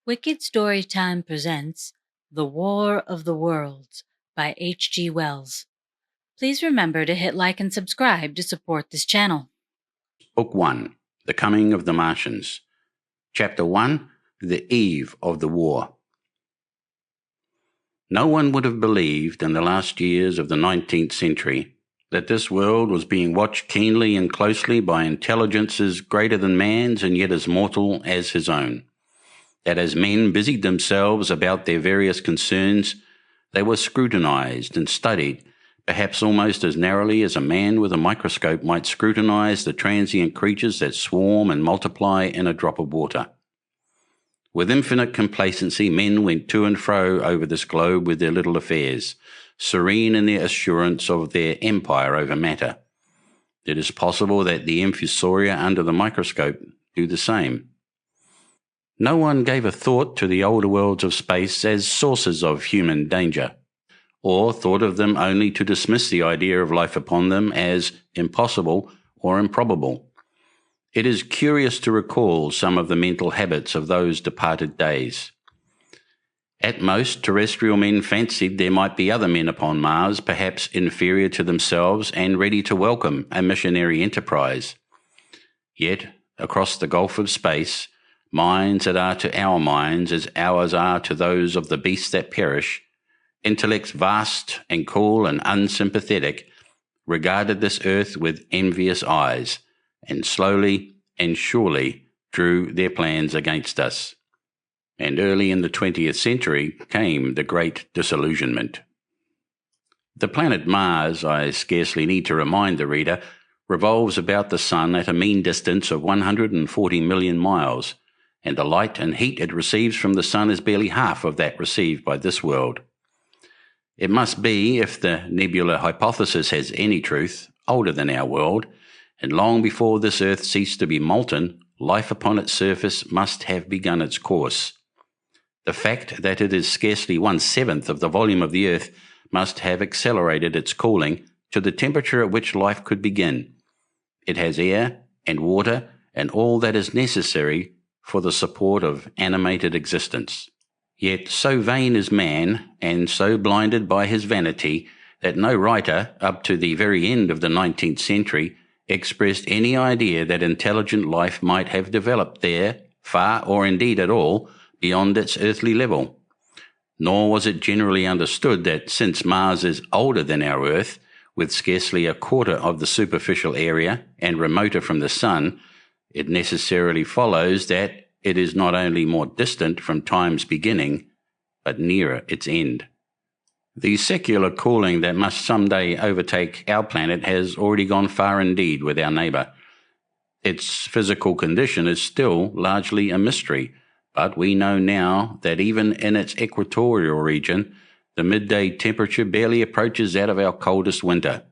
Wicked Storytime presents The War of the Worlds by H.G. Wells. Please remember to hit like and subscribe to support this channel. Book 1, The Coming of the Martians. Chapter 1, The Eve of the War. No one would have believed in the last years of the 19th century that this world was being watched keenly and closely by intelligences greater than man's and yet as mortal as his own. That as men busied themselves about their various concerns, they were scrutinized and studied, perhaps almost as narrowly as a man with a microscope might scrutinize the transient creatures that swarm and multiply in a drop of water. With infinite complacency, men went to and fro over this globe with their little affairs, serene in their assurance of their empire over matter. It is possible that the infusoria under the microscope do the same. No one gave a thought to the older worlds of space as sources of human danger, or thought of them only to dismiss the idea of life upon them as impossible or improbable. It is curious to recall some of the mental habits of those departed days. At most, terrestrial men fancied there might be other men upon Mars, perhaps inferior to themselves and ready to welcome a missionary enterprise. Yet, across the gulf of space, minds that are to our minds as ours are to those of the beasts that perish, intellects vast and cool and unsympathetic, regarded this earth with envious eyes, and slowly and surely drew their plans against us. And early in the 20th century came the great disillusionment. The planet Mars, I scarcely need to remind the reader, revolves about the Sun at a mean distance of 140 million miles, and the light and heat it receives from the Sun is barely half of that received by this world. It must be, if the nebular hypothesis has any truth, older than our world, and long before this earth ceased to be molten, life upon its surface must have begun its course. The fact that it is scarcely 1/7 of the volume of the earth must have accelerated its cooling to the temperature at which life could begin. It has air and water and all that is necessary for the support of animated existence. Yet so vain is man, and so blinded by his vanity, that no writer, up to the very end of the 19th century, expressed any idea that intelligent life might have developed there, far or indeed at all, beyond its earthly level. Nor was it generally understood that since Mars is older than our Earth, with scarcely a quarter of the superficial area and remoter from the Sun, it necessarily follows that it is not only more distant from time's beginning, but nearer its end. The secular cooling that must someday overtake our planet has already gone far indeed with our neighbour. Its physical condition is still largely a mystery, but we know now that even in its equatorial region, the midday temperature barely approaches that of our coldest winter.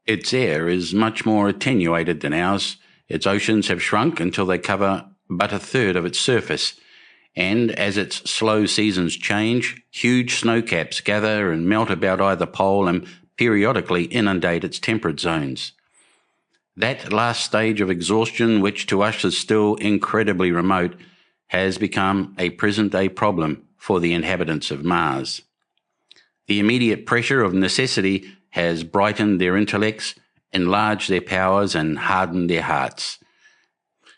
Its air is much more attenuated than ours. Its oceans have shrunk until they cover but a third of its surface, and as its slow seasons change, huge snowcaps gather and melt about either pole and periodically inundate its temperate zones. That last stage of exhaustion, which to us is still incredibly remote, has become a present-day problem for the inhabitants of Mars. The immediate pressure of necessity has brightened their intellects, enlarged their powers, and hardened their hearts.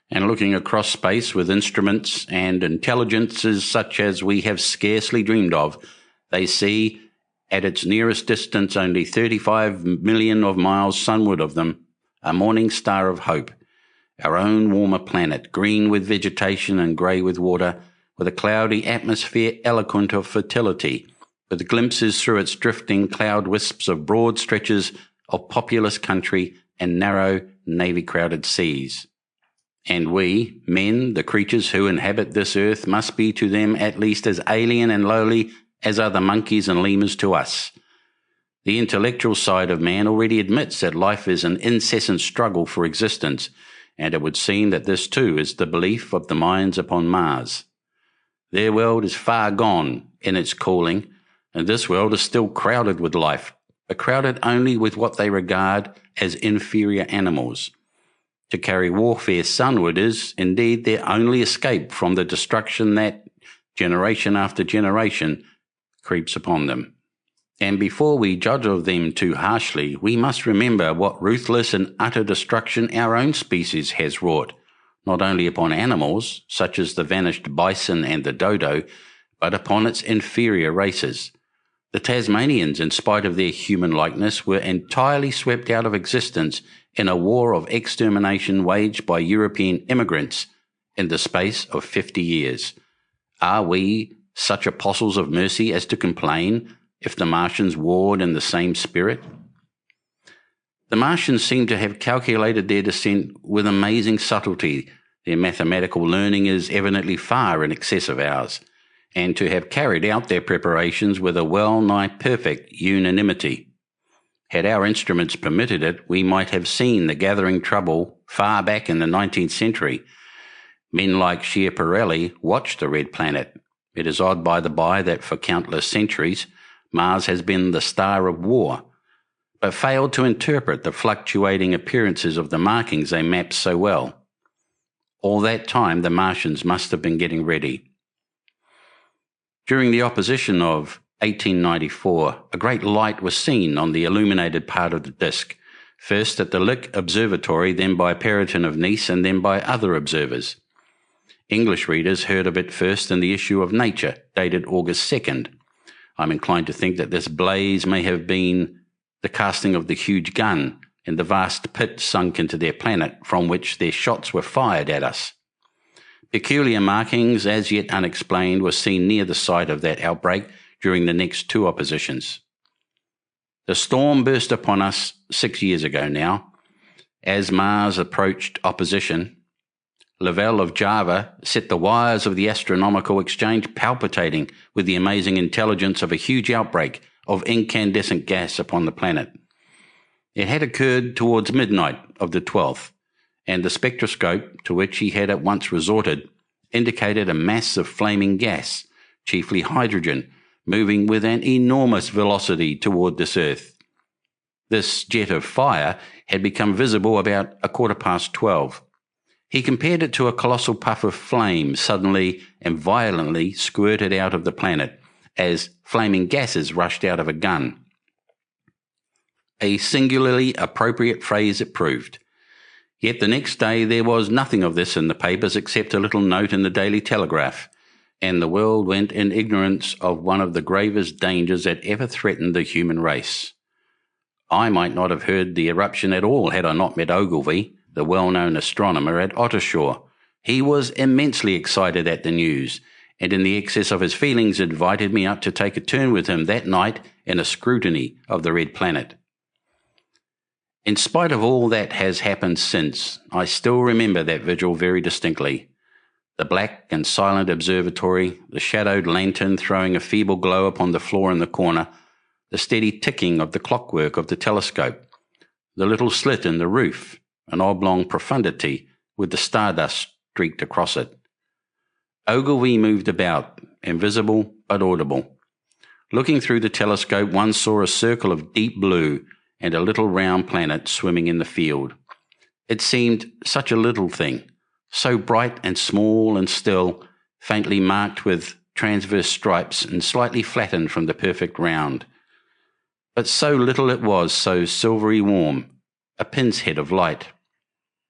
And looking across space with instruments and intelligences such as we have scarcely dreamed of, they see, at its nearest distance only 35 million of miles sunward of them, a morning star of hope, our own warmer planet, green with vegetation and grey with water, with a cloudy atmosphere eloquent of fertility, with glimpses through its drifting cloud wisps of broad stretches of populous country and narrow, navy-crowded seas. And we, men, the creatures who inhabit this earth, must be to them at least as alien and lowly as are the monkeys and lemurs to us. The intellectual side of man already admits that life is an incessant struggle for existence, and it would seem that this too is the belief of the minds upon Mars. Their world is far gone in its cooling, and this world is still crowded with life, but crowded only with what they regard as inferior animals. To carry warfare sunward is, indeed, their only escape from the destruction that, generation after generation, creeps upon them. And before we judge of them too harshly, we must remember what ruthless and utter destruction our own species has wrought, not only upon animals, such as the vanished bison and the dodo, but upon its inferior races. The Tasmanians, in spite of their human likeness, were entirely swept out of existence in a war of extermination waged by European immigrants in the space of 50 years. Are we such apostles of mercy as to complain if the Martians warred in the same spirit? The Martians seem to have calculated their descent with amazing subtlety. Their mathematical learning is evidently far in excess of ours, and to have carried out their preparations with a well-nigh perfect unanimity. Had our instruments permitted it, we might have seen the gathering trouble far back in the 19th century. Men like Schiaparelli watched the red planet. It is odd, by the by, that for countless centuries Mars has been the star of war, but failed to interpret the fluctuating appearances of the markings they mapped so well. All that time the Martians must have been getting ready. During the opposition of 1894, a great light was seen on the illuminated part of the disk, first at the Lick Observatory, then by Perrotin of Nice, and then by other observers. English readers heard of it first in the issue of Nature, dated August 2nd. I'm inclined to think that this blaze may have been the casting of the huge gun in the vast pit sunk into their planet from which their shots were fired at us. Peculiar markings, as yet unexplained, were seen near the site of that outbreak during the next two oppositions. The storm burst upon us 6 years ago now. As Mars approached opposition, Lavelle of Java set the wires of the astronomical exchange palpitating with the amazing intelligence of a huge outbreak of incandescent gas upon the planet. It had occurred towards midnight of the 12th, and the spectroscope, to which he had at once resorted, indicated a mass of flaming gas, chiefly hydrogen, moving with an enormous velocity toward this Earth. This jet of fire had become visible about 12:15. He compared it to a colossal puff of flame suddenly and violently squirted out of the planet, as flaming gases rushed out of a gun. A singularly appropriate phrase it proved. Yet the next day there was nothing of this in the papers except a little note in the Daily Telegraph, and the world went in ignorance of one of the gravest dangers that ever threatened the human race. I might not have heard the eruption at all had I not met Ogilvy, the well-known astronomer, at Ottershaw. He was immensely excited at the news, and in the excess of his feelings invited me up to take a turn with him that night in a scrutiny of the red planet. In spite of all that has happened since, I still remember that vigil very distinctly. The black and silent observatory, the shadowed lantern throwing a feeble glow upon the floor in the corner, the steady ticking of the clockwork of the telescope, the little slit in the roof, an oblong profundity with the stardust streaked across it. Ogilvy moved about, invisible but audible. Looking through the telescope, one saw a circle of deep blue and a little round planet swimming in the field. It seemed such a little thing, so bright and small and still, faintly marked with transverse stripes and slightly flattened from the perfect round. But so little it was, so silvery warm, a pin's head of light.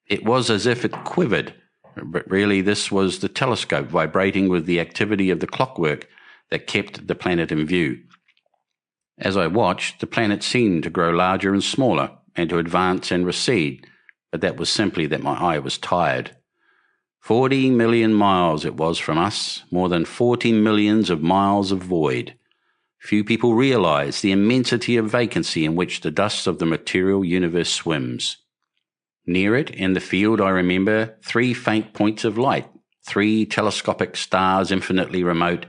It was as if it quivered, but really this was the telescope vibrating with the activity of the clockwork that kept the planet in view. As I watched, the planet seemed to grow larger and smaller, and to advance and recede, but that was simply that my eye was tired. 40 million miles it was from us, more than 40 millions of miles of void. Few people realize the immensity of vacancy in which the dust of the material universe swims. Near it, in the field, I remember 3 faint points of light, 3 telescopic stars infinitely remote,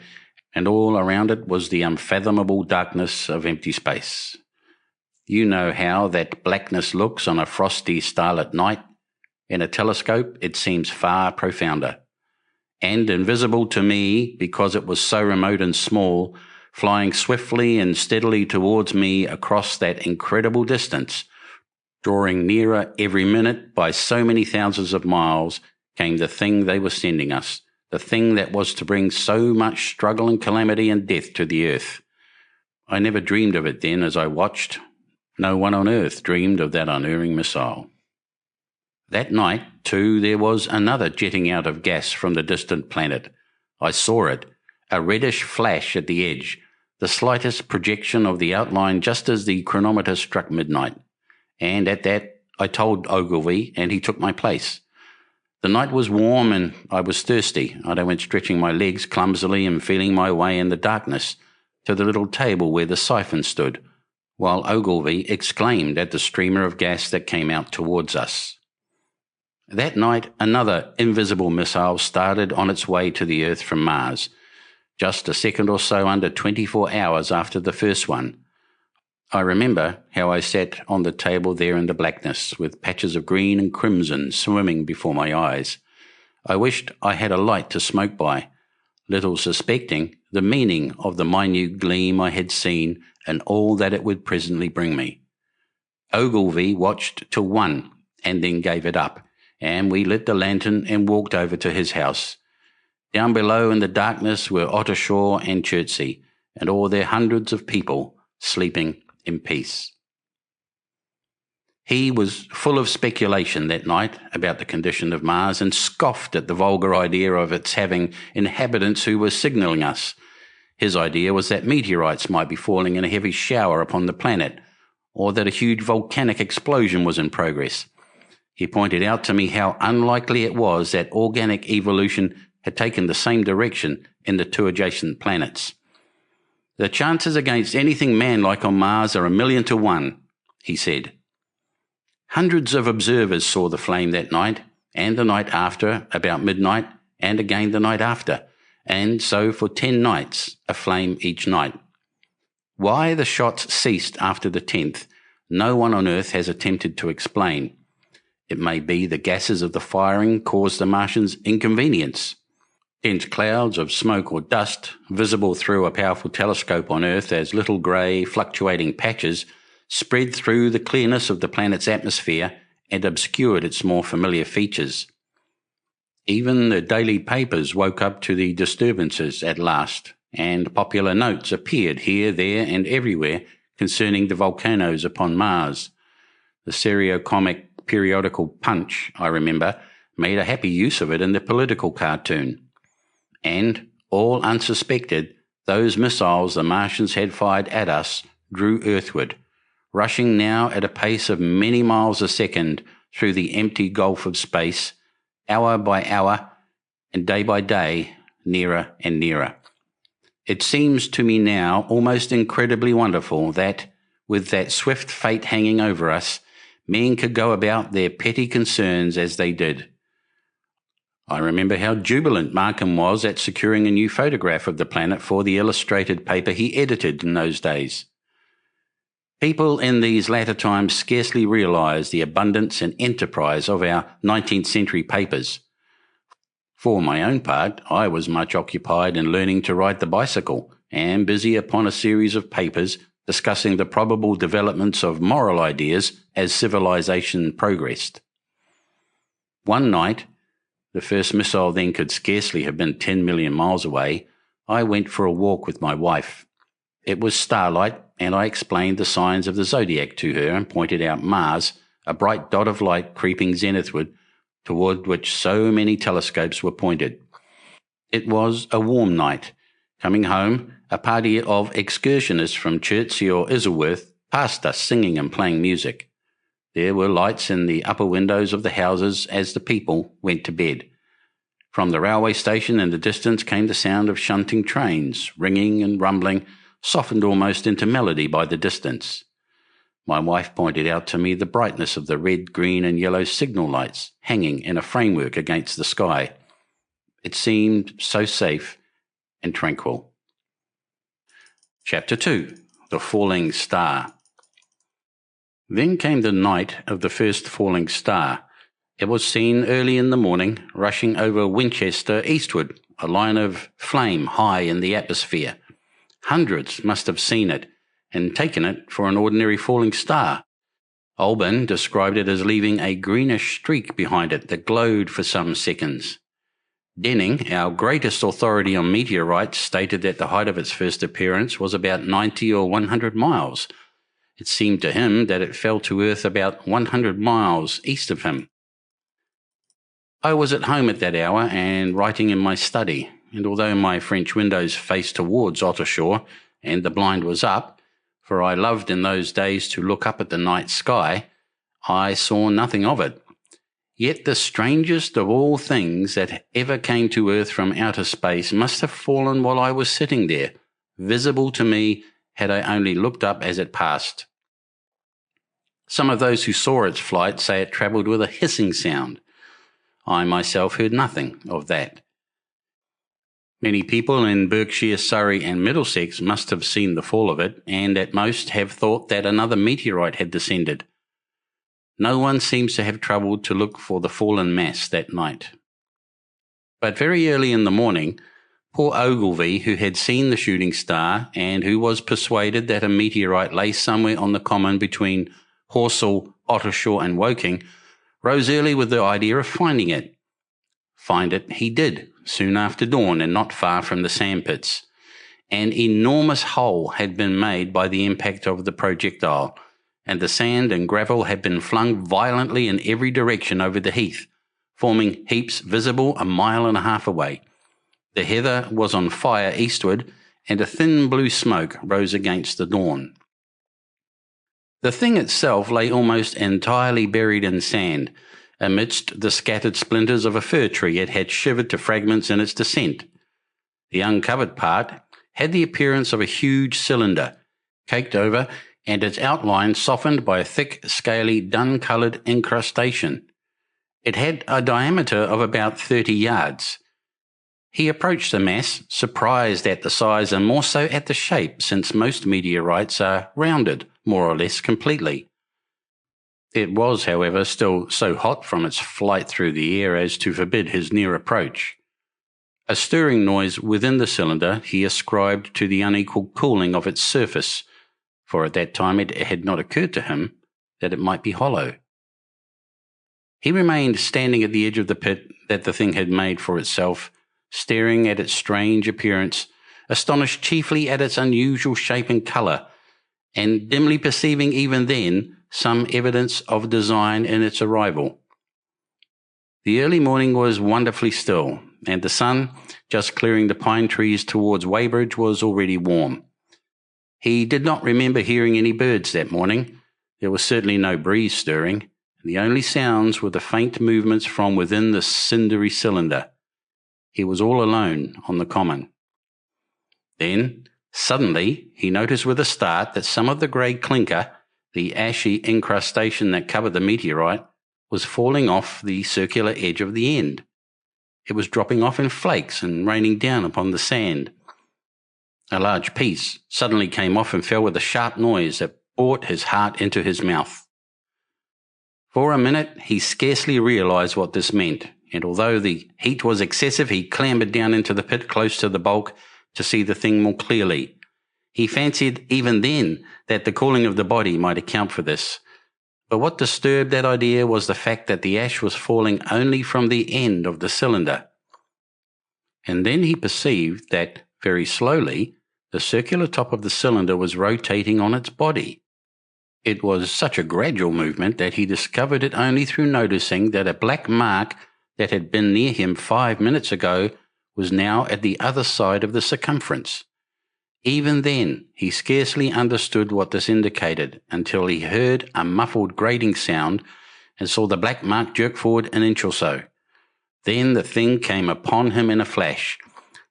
and all around it was the unfathomable darkness of empty space. You know how that blackness looks on a frosty starlit night. In a telescope, it seems far profounder. And invisible to me, because it was so remote and small, flying swiftly and steadily towards me across that incredible distance, Drawing nearer every minute by so many thousands of miles came the thing they were sending us, the thing that was to bring so much struggle and calamity and death to the earth. I never dreamed of it then as I watched. No one on earth dreamed of that unerring missile. That night, too, there was another jetting out of gas from the distant planet. I saw it, a reddish flash at the edge, the slightest projection of the outline just as the chronometer struck midnight. And at that, I told Ogilvy, and he took my place. The night was warm and I was thirsty. I went stretching my legs clumsily and feeling my way in the darkness to the little table where the siphon stood, while Ogilvy exclaimed at the streamer of gas that came out towards us. That night, another invisible missile started on its way to the Earth from Mars, just a second or so under 24 hours after the first one. I remember how I sat on the table there in the blackness, with patches of green and crimson swimming before my eyes. I wished I had a light to smoke by, little suspecting the meaning of the minute gleam I had seen and all that it would presently bring me. Ogilvy watched till 1 and then gave it up, and we lit the lantern and walked over to his house. Down below in the darkness were Ottershaw and Chertsey, and all their hundreds of people sleeping in peace. He was full of speculation that night about the condition of Mars and scoffed at the vulgar idea of its having inhabitants who were signalling us. His idea was that meteorites might be falling in a heavy shower upon the planet, or that a huge volcanic explosion was in progress. He pointed out to me how unlikely it was that organic evolution had taken the same direction in the two adjacent planets. The chances against anything man-like on Mars are 1,000,000 to 1, he said. Hundreds of observers saw the flame that night, and the night after, about midnight, and again the night after, and so for 10 nights, a flame each night. Why the shots ceased after the 10th, no one on Earth has attempted to explain. It may be the gases of the firing caused the Martians inconvenience. Dense clouds of smoke or dust, visible through a powerful telescope on Earth as little grey, fluctuating patches, spread through the clearness of the planet's atmosphere and obscured its more familiar features. Even the daily papers woke up to the disturbances at last, and popular notes appeared here, there, and everywhere concerning the volcanoes upon Mars. The serio-comic periodical Punch, I remember, made a happy use of it in the political cartoon. And, all unsuspected, those missiles the Martians had fired at us drew earthward, rushing now at a pace of many miles a second through the empty gulf of space, hour by hour, and day by day, nearer and nearer. It seems to me now almost incredibly wonderful that, with that swift fate hanging over us, men could go about their petty concerns as they did. I remember how jubilant Markham was at securing a new photograph of the planet for the illustrated paper he edited in those days. People in these latter times scarcely realize the abundance and enterprise of our 19th century papers. For my own part, I was much occupied in learning to ride the bicycle and busy upon a series of papers discussing the probable developments of moral ideas as civilization progressed. One night, the first missile then could scarcely have been 10 million miles away, I went for a walk with my wife. It was starlight, and I explained the signs of the zodiac to her and pointed out Mars, a bright dot of light creeping zenithward, toward which so many telescopes were pointed. It was a warm night. Coming home, a party of excursionists from Chertsey or Isleworth passed us singing and playing music. There were lights in the upper windows of the houses as the people went to bed. From the railway station in the distance came the sound of shunting trains, ringing and rumbling, softened almost into melody by the distance. My wife pointed out to me the brightness of the red, green and yellow signal lights hanging in a framework against the sky. It seemed so safe and tranquil. Chapter 2. The Falling Star. Then came the night of the first falling star. It was seen early in the morning, rushing over Winchester eastward, a line of flame high in the atmosphere. Hundreds must have seen it and taken it for an ordinary falling star. Olben described it as leaving a greenish streak behind it that glowed for some seconds. Denning, our greatest authority on meteorites, stated that the height of its first appearance was about 90 or 100 miles. It seemed to him that it fell to Earth about 100 miles east of him. I was at home at that hour and writing in my study, and although my French windows faced towards Ottershaw and the blind was up, for I loved in those days to look up at the night sky, I saw nothing of it. Yet the strangest of all things that ever came to Earth from outer space must have fallen while I was sitting there, visible to me had I only looked up as it passed. Some of those who saw its flight say it travelled with a hissing sound. I myself heard nothing of that. Many people in Berkshire, Surrey and Middlesex must have seen the fall of it, and at most have thought that another meteorite had descended. No one seems to have troubled to look for the fallen mass that night. But very early in the morning, poor Ogilvy, who had seen the shooting star and who was persuaded that a meteorite lay somewhere on the common between Horsell, Ottershaw and Woking, rose early with the idea of finding it. Find it he did, soon after dawn and not far from the sandpits. An enormous hole had been made by the impact of the projectile, and the sand and gravel had been flung violently in every direction over the heath, forming heaps visible a mile and a half away. The heather was on fire eastward, and a thin blue smoke rose against the dawn. The thing itself lay almost entirely buried in sand. Amidst the scattered splinters of a fir tree it had shivered to fragments in its descent. The uncovered part had the appearance of a huge cylinder, caked over, and its outline softened by a thick, scaly, dun-coloured incrustation. It had a diameter of about 30 yards. He approached the mass, surprised at the size and more so at the shape, since most meteorites are rounded, more or less completely. It was, however, still so hot from its flight through the air as to forbid his near approach. A stirring noise within the cylinder he ascribed to the unequal cooling of its surface, for at that time it had not occurred to him that it might be hollow. He remained standing at the edge of the pit that the thing had made for itself, staring at its strange appearance, astonished chiefly at its unusual shape and colour, and dimly perceiving even then some evidence of design in its arrival. The early morning was wonderfully still, and the sun, just clearing the pine trees towards Weybridge, was already warm. He did not remember hearing any birds that morning. There was certainly no breeze stirring, and the only sounds were the faint movements from within the cindery cylinder. He was all alone on the common. Then, suddenly, he noticed with a start that some of the grey clinker, the ashy incrustation that covered the meteorite, was falling off the circular edge of the end. It was dropping off in flakes and raining down upon the sand. A large piece suddenly came off and fell with a sharp noise that brought his heart into his mouth. For a minute he scarcely realized what this meant, and although the heat was excessive, he clambered down into the pit close to the bulk to see the thing more clearly. He fancied even then that the cooling of the body might account for this, but what disturbed that idea was the fact that the ash was falling only from the end of the cylinder. And then he perceived that, very slowly, the circular top of the cylinder was rotating on its body. It was such a gradual movement that he discovered it only through noticing that a black mark that had been near him 5 minutes ago was now at the other side of the circumference. Even then, he scarcely understood what this indicated until he heard a muffled grating sound and saw the black mark jerk forward an inch or so. Then the thing came upon him in a flash.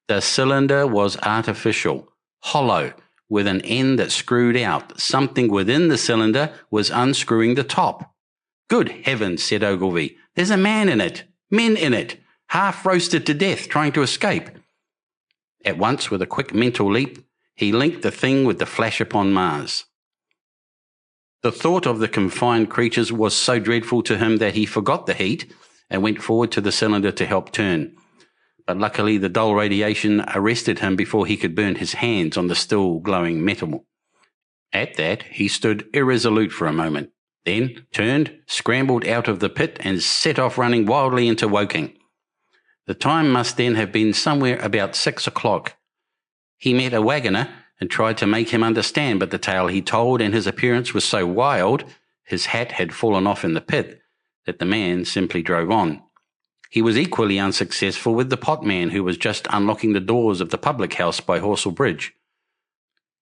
The cylinder was artificial, hollow, with an end that screwed out. Something within the cylinder was unscrewing the top. "Good heavens," said Ogilvy, "there's a man in it, men in it, half roasted to death, trying to escape." At once, with a quick mental leap, he linked the thing with the flash upon Mars. The thought of the confined creatures was so dreadful to him that he forgot the heat and went forward to the cylinder to help turn. But luckily the dull radiation arrested him before he could burn his hands on the still glowing metal. At that he stood irresolute for a moment, then turned, scrambled out of the pit, and set off running wildly into Woking. The time must then have been somewhere about 6 o'clock. He met a waggoner and tried to make him understand, but the tale he told and his appearance was so wild, his hat had fallen off in the pit, that the man simply drove on. He was equally unsuccessful with the potman who was just unlocking the doors of the public house by Horsell Bridge.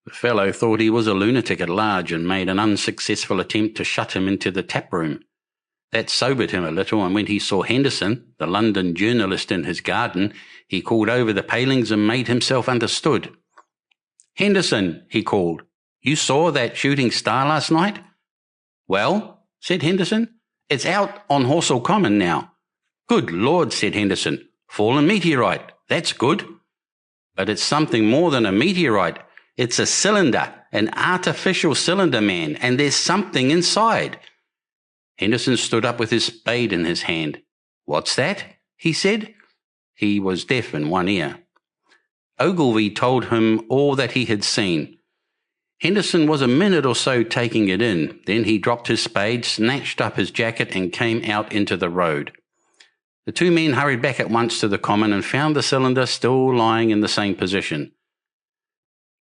The fellow thought he was a lunatic at large and made an unsuccessful attempt to shut him into the tap room. That sobered him a little, and when he saw Henderson, the London journalist, in his garden, he called over the palings and made himself understood. "Henderson," he called, "you saw that shooting star last night?" "Well," said Henderson, "it's out on Horsell Common now." "Good Lord," said Henderson, "fallen meteorite, that's good." "But it's something more than a meteorite. It's a cylinder, an artificial cylinder, man, and there's something inside." Henderson stood up with his spade in his hand. "What's that?" he said. He was deaf in one ear. Ogilvy told him all that he had seen. Henderson was a minute or so taking it in. Then he dropped his spade, snatched up his jacket, and came out into the road. The two men hurried back at once to the common and found the cylinder still lying in the same position.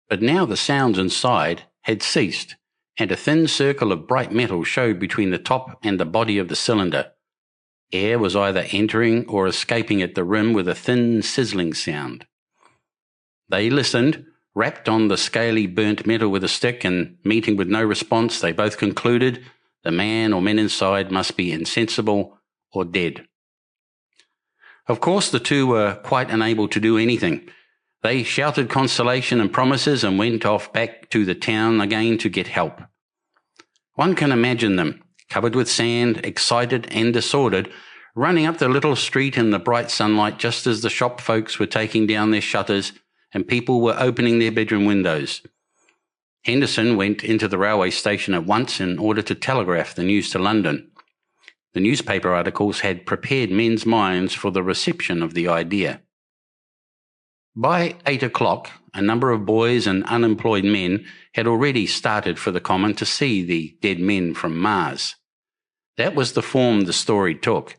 But now the sounds inside had ceased, and a thin circle of bright metal showed between the top and the body of the cylinder. Air was either entering or escaping at the rim with a thin sizzling sound. They listened, rapped on the scaly burnt metal with a stick, and meeting with no response, they both concluded the man or men inside must be insensible or dead. Of course, the two were quite unable to do anything. They shouted consolation and promises and went off back to the town again to get help. One can imagine them, covered with sand, excited and disordered, running up the little street in the bright sunlight just as the shop folks were taking down their shutters and people were opening their bedroom windows. Henderson went into the railway station at once in order to telegraph the news to London. The newspaper articles had prepared men's minds for the reception of the idea. By 8 o'clock, a number of boys and unemployed men had already started for the common to see the dead men from Mars. That was the form the story took.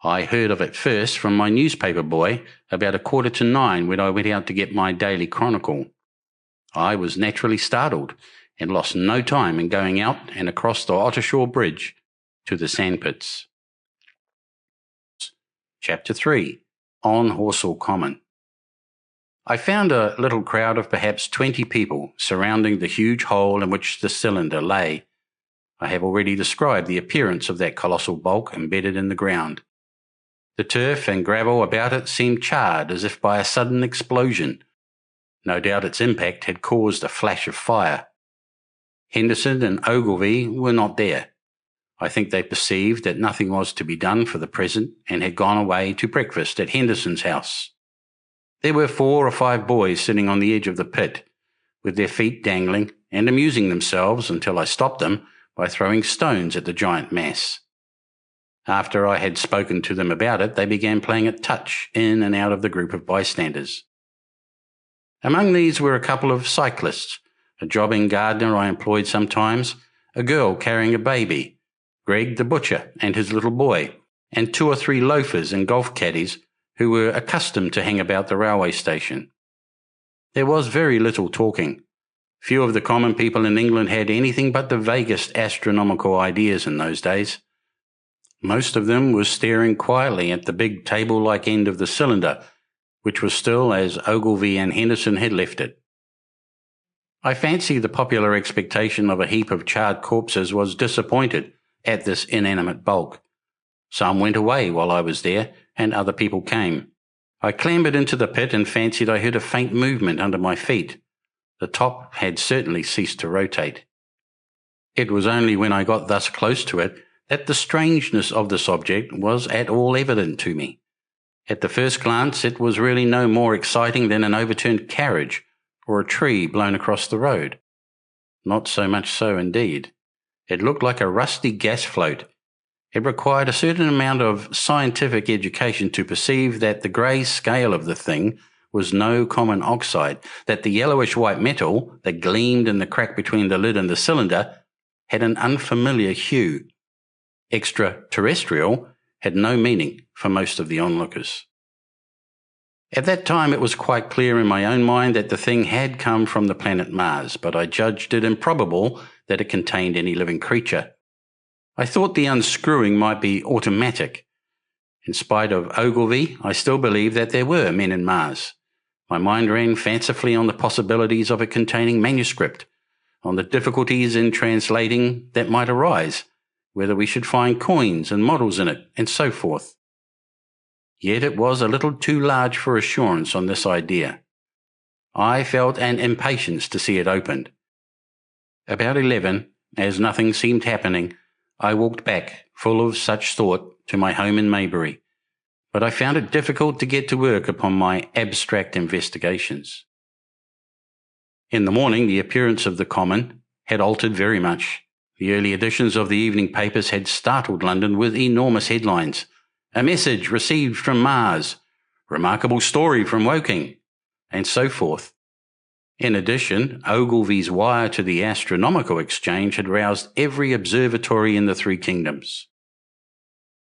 I heard of it first from my newspaper boy about 9:15 when I went out to get my daily chronicle. I was naturally startled and lost no time in going out and across the Ottershaw Bridge to the sandpits. Chapter 3. On Horsell Common. I found a little crowd of perhaps 20 people surrounding the huge hole in which the cylinder lay. I have already described the appearance of that colossal bulk embedded in the ground. The turf and gravel about it seemed charred as if by a sudden explosion. No doubt its impact had caused a flash of fire. Henderson and Ogilvy were not there. I think they perceived that nothing was to be done for the present and had gone away to breakfast at Henderson's house. There were 4 or 5 boys sitting on the edge of the pit, with their feet dangling and amusing themselves until I stopped them by throwing stones at the giant mass. After I had spoken to them about it, they began playing at touch in and out of the group of bystanders. Among these were a couple of cyclists, a jobbing gardener I employed sometimes, a girl carrying a baby, Greg the butcher and his little boy, and 2 or 3 loafers and golf caddies who were accustomed to hang about the railway station. There was very little talking. Few of the common people in England had anything but the vaguest astronomical ideas in those days. Most of them were staring quietly at the big table-like end of the cylinder, which was still as Ogilvy and Henderson had left it. I fancy the popular expectation of a heap of charred corpses was disappointed at this inanimate bulk. Some went away while I was there, and other people came. I clambered into the pit and fancied I heard a faint movement under my feet. The top had certainly ceased to rotate. It was only when I got thus close to it that the strangeness of this object was at all evident to me. At the first glance, it was really no more exciting than an overturned carriage or a tree blown across the road. Not so much so indeed. It looked like a rusty gas float. It required a certain amount of scientific education to perceive that the grey scale of the thing was no common oxide, that the yellowish-white metal that gleamed in the crack between the lid and the cylinder had an unfamiliar hue. Extraterrestrial had no meaning for most of the onlookers. At that time it was quite clear in my own mind that the thing had come from the planet Mars, but I judged it improbable that it contained any living creature. I thought the unscrewing might be automatic. In spite of Ogilvy, I still believed that there were men in Mars. My mind ran fancifully on the possibilities of it containing manuscript, on the difficulties in translating that might arise, whether we should find coins and models in it, and so forth. Yet it was a little too large for assurance on this idea. I felt an impatience to see it opened. About 11, as nothing seemed happening, I walked back, full of such thought, to my home in Maybury, but I found it difficult to get to work upon my abstract investigations. In the morning, the appearance of the Common had altered very much. The early editions of the evening papers had startled London with enormous headlines. A message received from Mars, remarkable story from Woking, and so forth. In addition, Ogilvy's wire to the Astronomical Exchange had roused every observatory in the three kingdoms.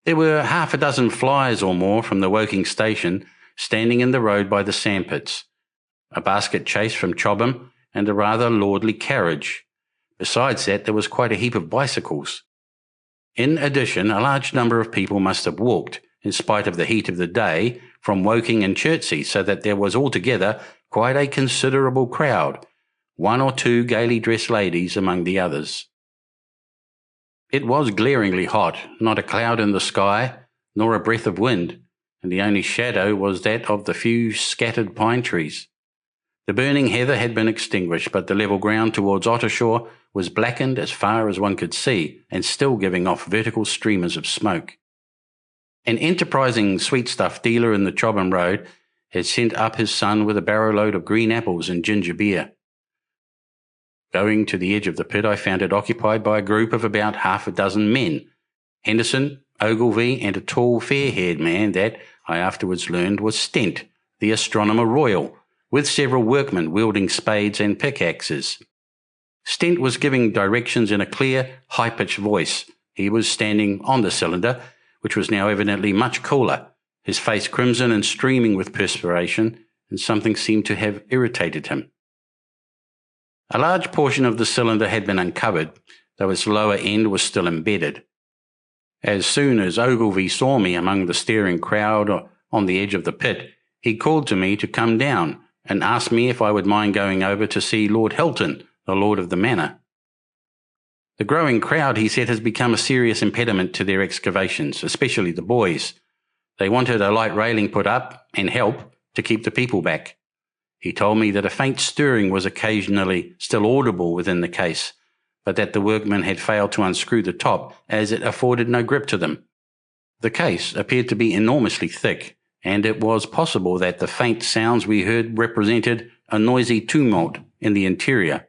There were half a dozen flyers or more from the Woking station standing in the road by the sandpits, a basket chase from Chobham, and a rather lordly carriage. Besides that, there was quite a heap of bicycles. In addition, a large number of people must have walked, in spite of the heat of the day, from Woking and Chertsey, so that there was altogether quite a considerable crowd, one or two gaily dressed ladies among the others. It was glaringly hot, not a cloud in the sky, nor a breath of wind, and the only shadow was that of the few scattered pine trees. The burning heather had been extinguished, but the level ground towards Ottershaw was blackened as far as one could see, and still giving off vertical streamers of smoke. An enterprising sweetstuff dealer in the Chobham Road had sent up his son with a barrow-load of green apples and ginger beer. Going to the edge of the pit, I found it occupied by a group of about half a dozen men, Henderson, Ogilvy, and a tall, fair-haired man that, I afterwards learned, was Stent, the astronomer royal, with several workmen wielding spades and pickaxes. Stent was giving directions in a clear, high-pitched voice. He was standing on the cylinder, which was now evidently much cooler, his face crimson and streaming with perspiration, and something seemed to have irritated him. A large portion of the cylinder had been uncovered, though its lower end was still embedded. As soon as Ogilvy saw me among the staring crowd on the edge of the pit, he called to me to come down and asked me if I would mind going over to see Lord Hilton, the Lord of the Manor. The growing crowd, he said, has become a serious impediment to their excavations, especially the boys. They wanted a light railing put up and help to keep the people back. He told me that a faint stirring was occasionally still audible within the case, but that the workmen had failed to unscrew the top as it afforded no grip to them. The case appeared to be enormously thick, and it was possible that the faint sounds we heard represented a noisy tumult in the interior.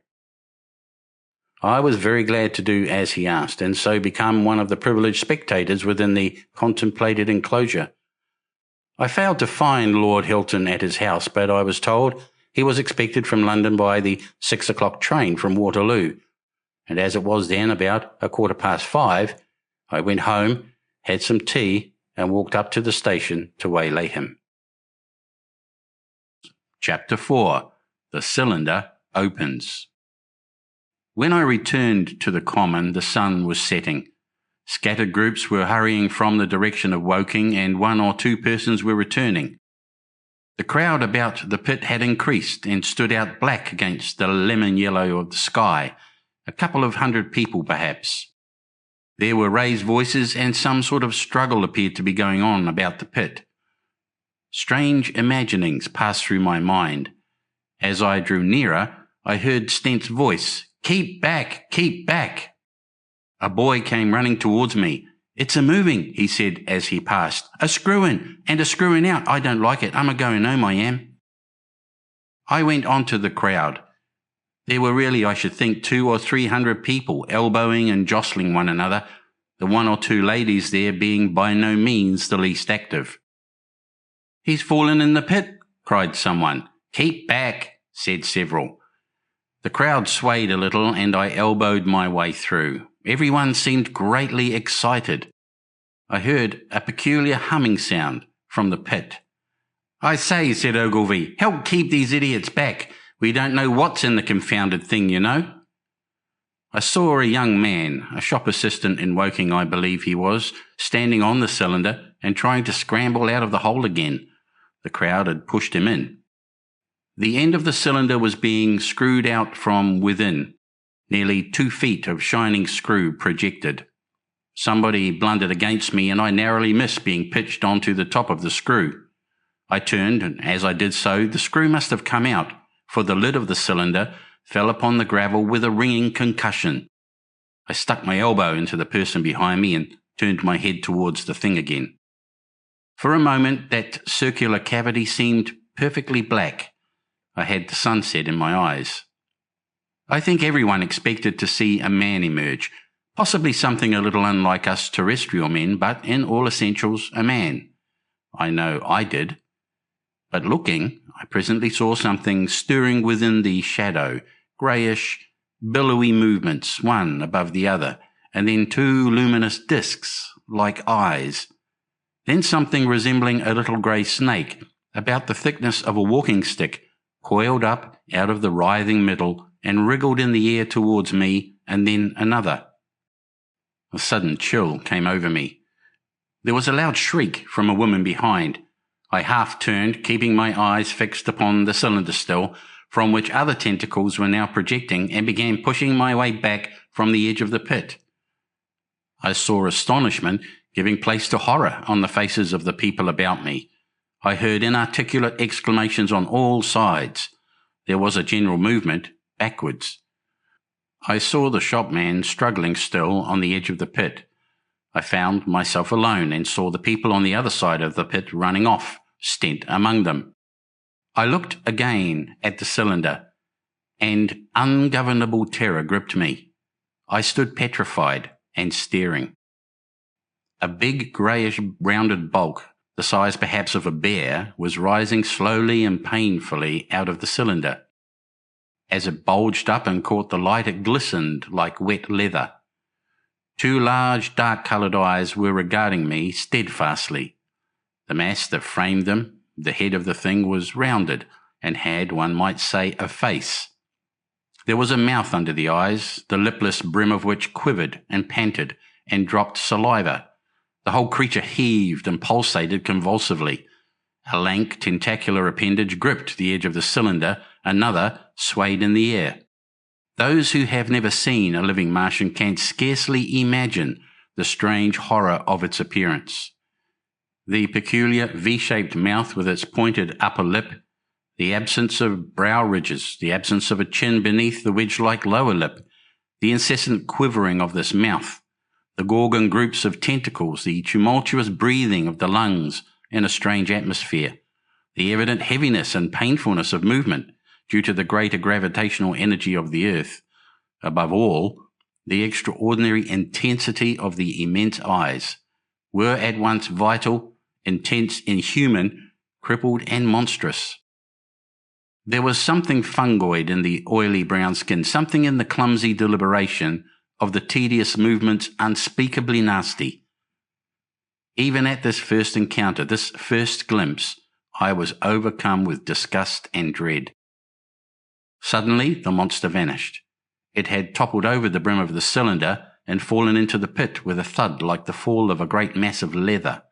I was very glad to do as he asked, and so become one of the privileged spectators within the contemplated enclosure. I failed to find Lord Hilton at his house, but I was told he was expected from London by the 6 o'clock train from Waterloo, and as it was then about 5:15, I went home, had some tea, and walked up to the station to waylay him. Chapter 4. The Cylinder Opens. When I returned to the Common, the sun was setting. Scattered groups were hurrying from the direction of Woking, and one or two persons were returning. The crowd about the pit had increased and stood out black against the lemon yellow of the sky, a couple of hundred people perhaps. There were raised voices, and some sort of struggle appeared to be going on about the pit. Strange imaginings passed through my mind. As I drew nearer, I heard Stent's voice, "Keep back! Keep back!" A boy came running towards me. "It's a-moving," he said as he passed. "A screwing, and a screwing out. I don't like it. I'm a-going home, I am." I went on to the crowd. There were really, I should think, 200 or 300 people elbowing and jostling one another, the one or two ladies there being by no means the least active. "He's fallen in the pit," cried someone. "Keep back," said several. The crowd swayed a little and I elbowed my way through. Everyone seemed greatly excited. I heard a peculiar humming sound from the pit. "I say," said Ogilvy, "help keep these idiots back. We don't know what's in the confounded thing, you know." I saw a young man, a shop assistant in Woking I believe he was, standing on the cylinder and trying to scramble out of the hole again. The crowd had pushed him in. The end of the cylinder was being screwed out from within. Nearly 2 feet of shining screw projected. Somebody blundered against me and I narrowly missed being pitched onto the top of the screw. I turned, and as I did so, the screw must have come out, for the lid of the cylinder fell upon the gravel with a ringing concussion. I stuck my elbow into the person behind me and turned my head towards the thing again. For a moment, that circular cavity seemed perfectly black. I had the sunset in my eyes. I think everyone expected to see a man emerge, possibly something a little unlike us terrestrial men, but in all essentials a man. I know I did. But looking, I presently saw something stirring within the shadow, greyish, billowy movements, one above the other, and then 2 luminous discs, like eyes. Then something resembling a little grey snake, about the thickness of a walking stick, coiled up out of the writhing middle and wriggled in the air towards me, and then another. A sudden chill came over me. There was a loud shriek from a woman behind. I half turned, keeping my eyes fixed upon the cylinder still, from which other tentacles were now projecting, and began pushing my way back from the edge of the pit. I saw astonishment giving place to horror on the faces of the people about me. I heard inarticulate exclamations on all sides. There was a general movement backwards. I saw the shopman struggling still on the edge of the pit. I found myself alone and saw the people on the other side of the pit running off, Stent among them. I looked again at the cylinder, and ungovernable terror gripped me. I stood petrified and staring. A big greyish rounded bulk, the size perhaps of a bear, was rising slowly and painfully out of the cylinder. As it bulged up and caught the light, it glistened like wet leather. 2 large, dark-coloured eyes were regarding me steadfastly. The mass that framed them, the head of the thing, was rounded and had, one might say, a face. There was a mouth under the eyes, the lipless brim of which quivered and panted and dropped saliva. The whole creature heaved and pulsated convulsively. A lank, tentacular appendage gripped the edge of the cylinder, another swayed in the air. Those who have never seen a living Martian can scarcely imagine the strange horror of its appearance. The peculiar V-shaped mouth with its pointed upper lip, the absence of brow ridges, the absence of a chin beneath the wedge-like lower lip, the incessant quivering of this mouth, the gorgon groups of tentacles, the tumultuous breathing of the lungs in a strange atmosphere, the evident heaviness and painfulness of movement due to the greater gravitational energy of the Earth. Above all, the extraordinary intensity of the immense eyes were at once vital, intense, inhuman, crippled, and monstrous. There was something fungoid in the oily brown skin, something in the clumsy deliberation of the tedious movements unspeakably nasty. Even at this first encounter, this first glimpse, I was overcome with disgust and dread. Suddenly, the monster vanished. It had toppled over the brim of the cylinder and fallen into the pit with a thud like the fall of a great mass of leather.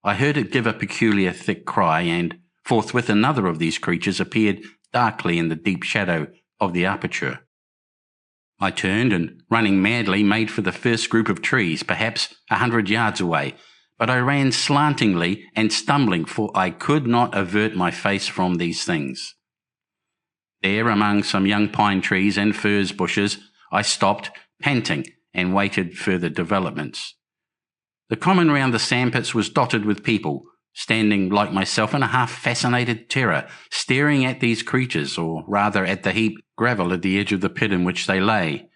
I heard it give a peculiar thick cry, and forthwith another of these creatures appeared darkly in the deep shadow of the aperture. I turned and, running madly, made for the first group of trees, perhaps 100 yards away, but I ran slantingly and stumbling, for I could not avert my face from these things. There, among some young pine trees and furze bushes, I stopped, panting, and waited further developments. The common round the sandpits was dotted with people, standing like myself in a half-fascinated terror, staring at these creatures, or rather at the heaped gravel at the edge of the pit in which they lay.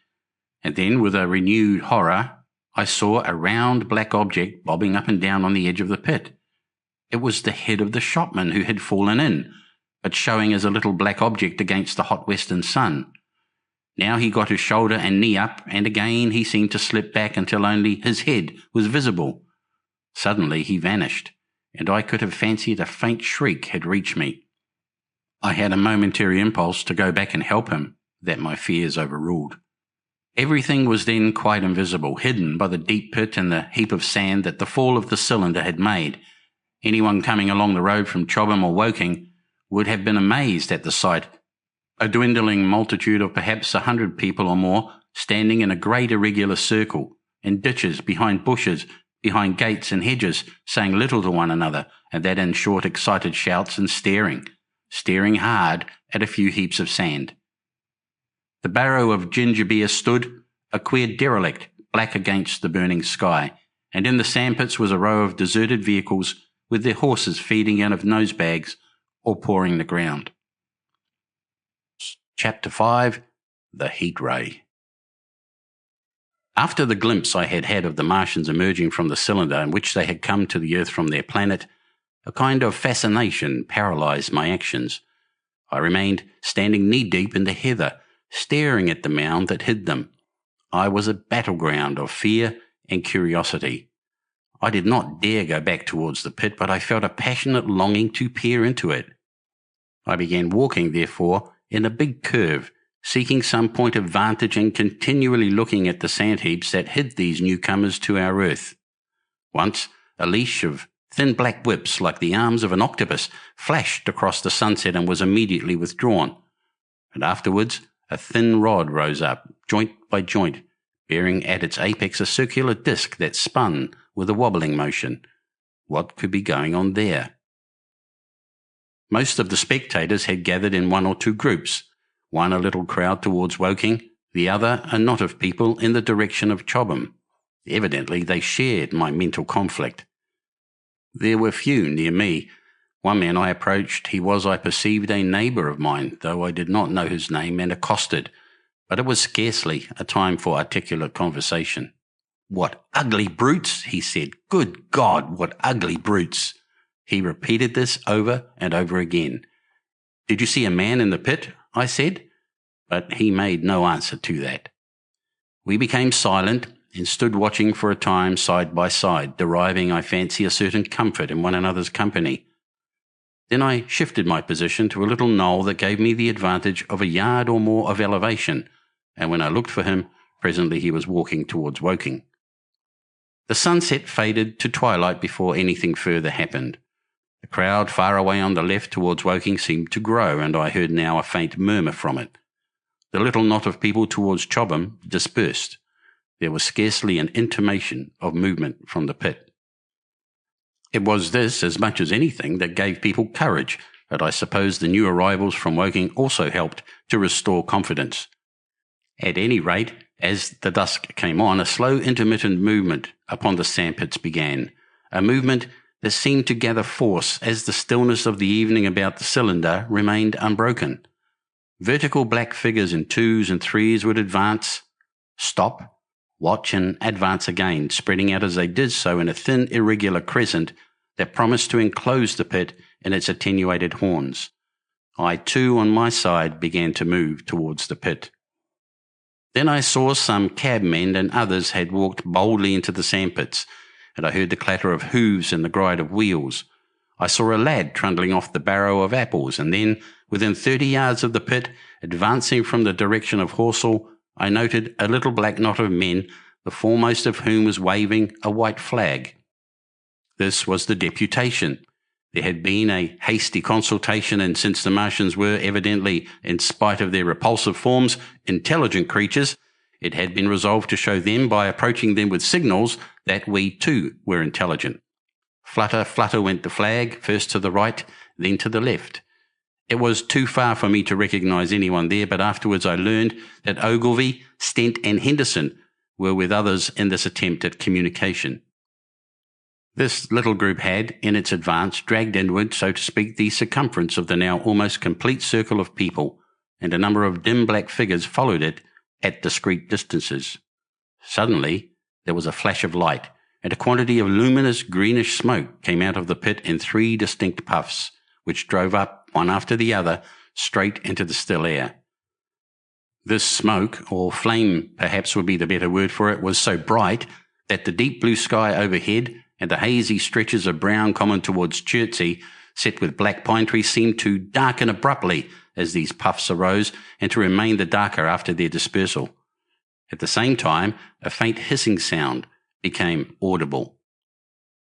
And then, with a renewed horror, I saw a round black object bobbing up and down on the edge of the pit. It was the head of the shopman who had fallen in, but showing as a little black object against the hot western sun. Now he got his shoulder and knee up, and again he seemed to slip back until only his head was visible. Suddenly he vanished, and I could have fancied a faint shriek had reached me. I had a momentary impulse to go back and help him, that my fears overruled. Everything was then quite invisible, hidden by the deep pit and the heap of sand that the fall of the cylinder had made. Anyone coming along the road from Chobham or Woking would have been amazed at the sight. A dwindling multitude of perhaps 100 people or more standing in a great irregular circle, in ditches, behind bushes, behind gates and hedges, saying little to one another, and that in short excited shouts, and staring hard at a few heaps of sand. The barrow of ginger beer stood, a queer derelict, black against the burning sky, and in the sandpits was a row of deserted vehicles with their horses feeding out of nosebags or pawing the ground. Chapter 5. The Heat Ray. After the glimpse I had had of the Martians emerging from the cylinder in which they had come to the Earth from their planet, a kind of fascination paralysed my actions. I remained standing knee-deep in the heather, staring at the mound that hid them. I was a battleground of fear and curiosity. I did not dare go back towards the pit, but I felt a passionate longing to peer into it. I began walking, therefore, in a big curve, seeking some point of vantage and continually looking at the sand heaps that hid these newcomers to our earth. Once, a leash of thin black whips, like the arms of an octopus, flashed across the sunset and was immediately withdrawn. And afterwards, a thin rod rose up, joint by joint, bearing at its apex a circular disc that spun with a wobbling motion. What could be going on there? Most of the spectators had gathered in one or two groups, one a little crowd towards Woking, the other a knot of people in the direction of Chobham. Evidently they shared my mental conflict. There were few near me. One man I approached, he was, I perceived, a neighbour of mine, though I did not know his name, and accosted, but it was scarcely a time for articulate conversation. "What ugly brutes," he said. "Good God, what ugly brutes." He repeated this over and over again. "Did you see a man in the pit?" I said, but he made no answer to that. We became silent and stood watching for a time side by side, deriving, I fancy, a certain comfort in one another's company. Then I shifted my position to a little knoll that gave me the advantage of a yard or more of elevation, and when I looked for him, presently he was walking towards Woking. The sunset faded to twilight before anything further happened. The crowd far away on the left towards Woking seemed to grow, and I heard now a faint murmur from it. The little knot of people towards Chobham dispersed. There was scarcely an intimation of movement from the pit. It was this, as much as anything, that gave people courage, but I suppose the new arrivals from Woking also helped to restore confidence. At any rate, as the dusk came on, a slow intermittent movement upon the sandpits began, a movement that seemed to gather force as the stillness of the evening about the cylinder remained unbroken. Vertical black figures in twos and threes would advance, stop, watch and advance again, spreading out as they did so in a thin irregular crescent that promised to enclose the pit in its attenuated horns. I too on my side began to move towards the pit. Then I saw some cabmen and others had walked boldly into the sandpits, and I heard the clatter of hooves and the gride of wheels. I saw a lad trundling off the barrow of apples, and then, within 30 yards of the pit, advancing from the direction of Horsell, I noted a little black knot of men, the foremost of whom was waving a white flag. This was the deputation. There had been a hasty consultation, and since the Martians were evidently, in spite of their repulsive forms, intelligent creatures, it had been resolved to show them, by approaching them with signals, that we too were intelligent. Flutter, flutter went the flag, first to the right, then to the left. It was too far for me to recognise anyone there, but afterwards I learned that Ogilvy, Stent and Henderson were with others in this attempt at communication. This little group had, in its advance, dragged inward, so to speak, the circumference of the now almost complete circle of people, and a number of dim black figures followed it at discreet distances. Suddenly there was a flash of light, and a quantity of luminous greenish smoke came out of the pit in 3 distinct puffs, which drove up, one after the other, straight into the still air. This smoke, or flame perhaps would be the better word for it, was so bright that the deep blue sky overhead and the hazy stretches of brown common towards Chertsey, set with black pine trees, seemed to darken abruptly as these puffs arose, and to remain the darker after their dispersal. At the same time, a faint hissing sound became audible.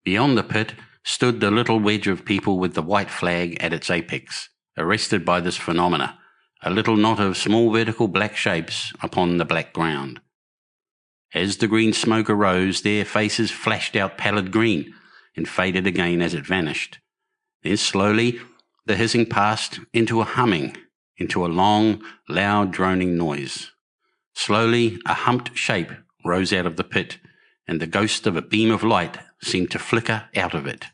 Beyond the pit stood the little wedge of people with the white flag at its apex, arrested by this phenomena, a little knot of small vertical black shapes upon the black ground. As the green smoke arose, their faces flashed out pallid green and faded again as it vanished. Then slowly the hissing passed into a humming, into a long, loud droning noise. Slowly a humped shape rose out of the pit, and the ghost of a beam of light seemed to flicker out of it.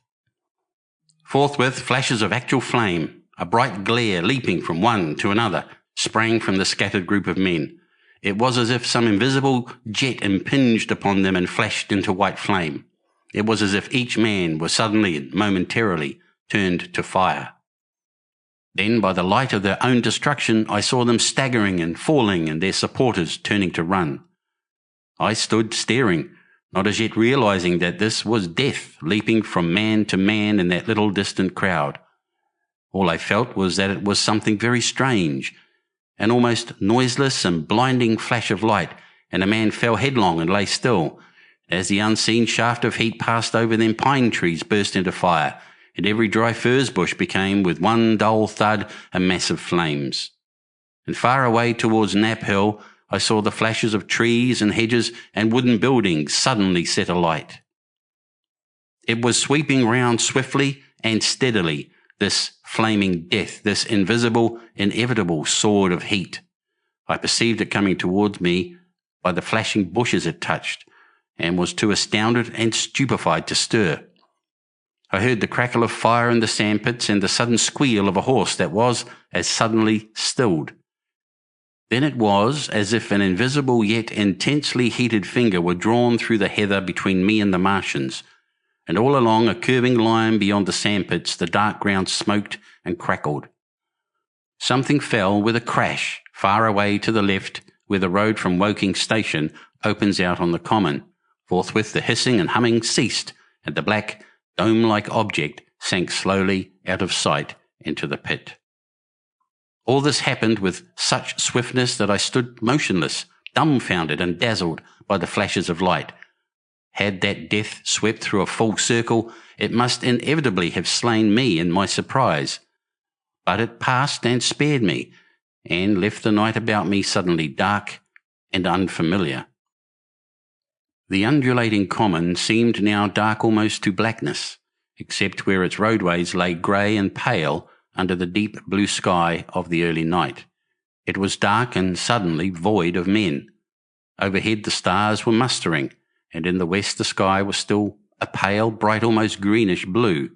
Forthwith flashes of actual flame, a bright glare leaping from one to another, sprang from the scattered group of men. It was as if some invisible jet impinged upon them and flashed into white flame. It was as if each man was suddenly and momentarily turned to fire. Then, by the light of their own destruction, I saw them staggering and falling, and their supporters turning to run. I stood staring, not as yet realizing that this was death leaping from man to man in that little distant crowd. All I felt was that it was something very strange, an almost noiseless and blinding flash of light, and a man fell headlong and lay still. As the unseen shaft of heat passed over them, pine trees burst into fire, and every dry furze bush became, with one dull thud, a mass of flames. And far away towards Knapp Hill, I saw the flashes of trees and hedges and wooden buildings suddenly set alight. It was sweeping round swiftly and steadily, this flaming death, this invisible, inevitable sword of heat. I perceived it coming towards me by the flashing bushes it touched, and was too astounded and stupefied to stir. I heard the crackle of fire in the sandpits and the sudden squeal of a horse that was as suddenly stilled. Then it was as if an invisible yet intensely heated finger were drawn through the heather between me and the Martians, and all along a curving line beyond the sandpits the dark ground smoked and crackled. Something fell with a crash far away to the left, where the road from Woking station opens out on the common. Forthwith the hissing and humming ceased, and the black, dome-like object sank slowly out of sight into the pit. All this happened with such swiftness that I stood motionless, dumbfounded and dazzled by the flashes of light. Had that death swept through a full circle, it must inevitably have slain me in my surprise. But it passed and spared me, and left the night about me suddenly dark and unfamiliar. The undulating common seemed now dark almost to blackness, except where its roadways lay grey and pale under the deep blue sky of the early night. It was dark and suddenly void of men. Overhead the stars were mustering, and in the west the sky was still a pale, bright, almost greenish blue.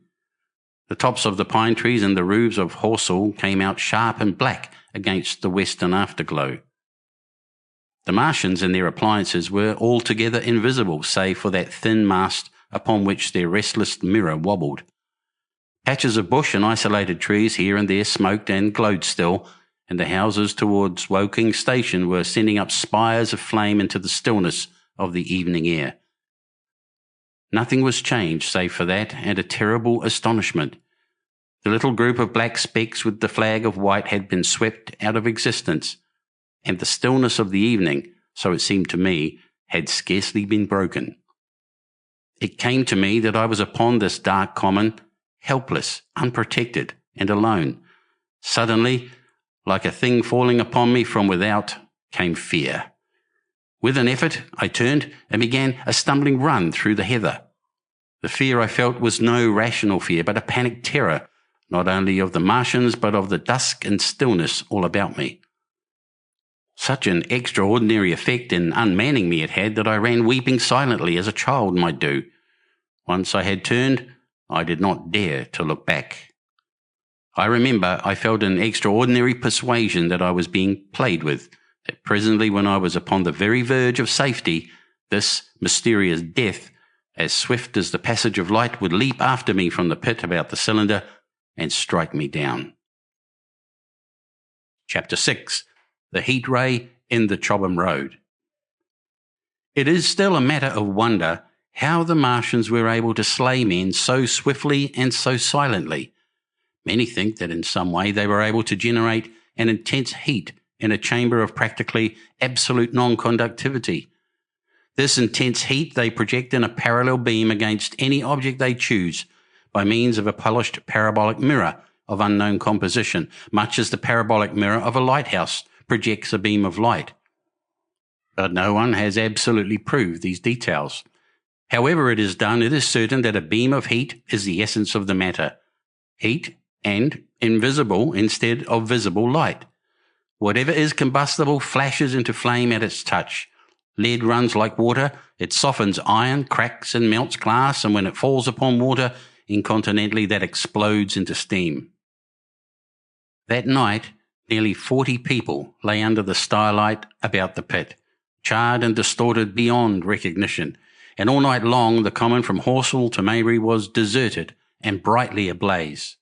The tops of the pine trees and the roofs of Horsell came out sharp and black against the western afterglow. The Martians and their appliances were altogether invisible, save for that thin mast upon which their restless mirror wobbled. Patches of bush and isolated trees here and there smoked and glowed still, and the houses towards Woking station were sending up spires of flame into the stillness of the evening air. Nothing was changed save for that and a terrible astonishment. The little group of black specks with the flag of white had been swept out of existence, and the stillness of the evening, so it seemed to me, had scarcely been broken. It came to me that I was upon this dark common, helpless, unprotected, and alone. Suddenly, like a thing falling upon me from without, came fear. With an effort, I turned and began a stumbling run through the heather. The fear I felt was no rational fear, but a panic terror, not only of the Martians, but of the dusk and stillness all about me. Such an extraordinary effect in unmanning me it had that I ran weeping silently as a child might do. Once I had turned, I did not dare to look back. I remember I felt an extraordinary persuasion that I was being played with, that presently when I was upon the very verge of safety, this mysterious death, as swift as the passage of light, would leap after me from the pit about the cylinder and strike me down. Chapter 6. the heat ray in the Chobham Road. It is still a matter of wonder how the Martians were able to slay men so swiftly and so silently. Many think that in some way they were able to generate an intense heat in a chamber of practically absolute non-conductivity. This intense heat they project in a parallel beam against any object they choose by means of a polished parabolic mirror of unknown composition, much as the parabolic mirror of a lighthouse projects a beam of light. But no one has absolutely proved these details. However it is done, it is certain that a beam of heat is the essence of the matter. Heat and invisible instead of visible light. Whatever is combustible flashes into flame at its touch. Lead runs like water, it softens iron, cracks and melts glass, and when it falls upon water, incontinently that explodes into steam. That night, nearly 40 people lay under the starlight about the pit, charred and distorted beyond recognition, and all night long the common from Horsell to Maybury was deserted and brightly ablaze.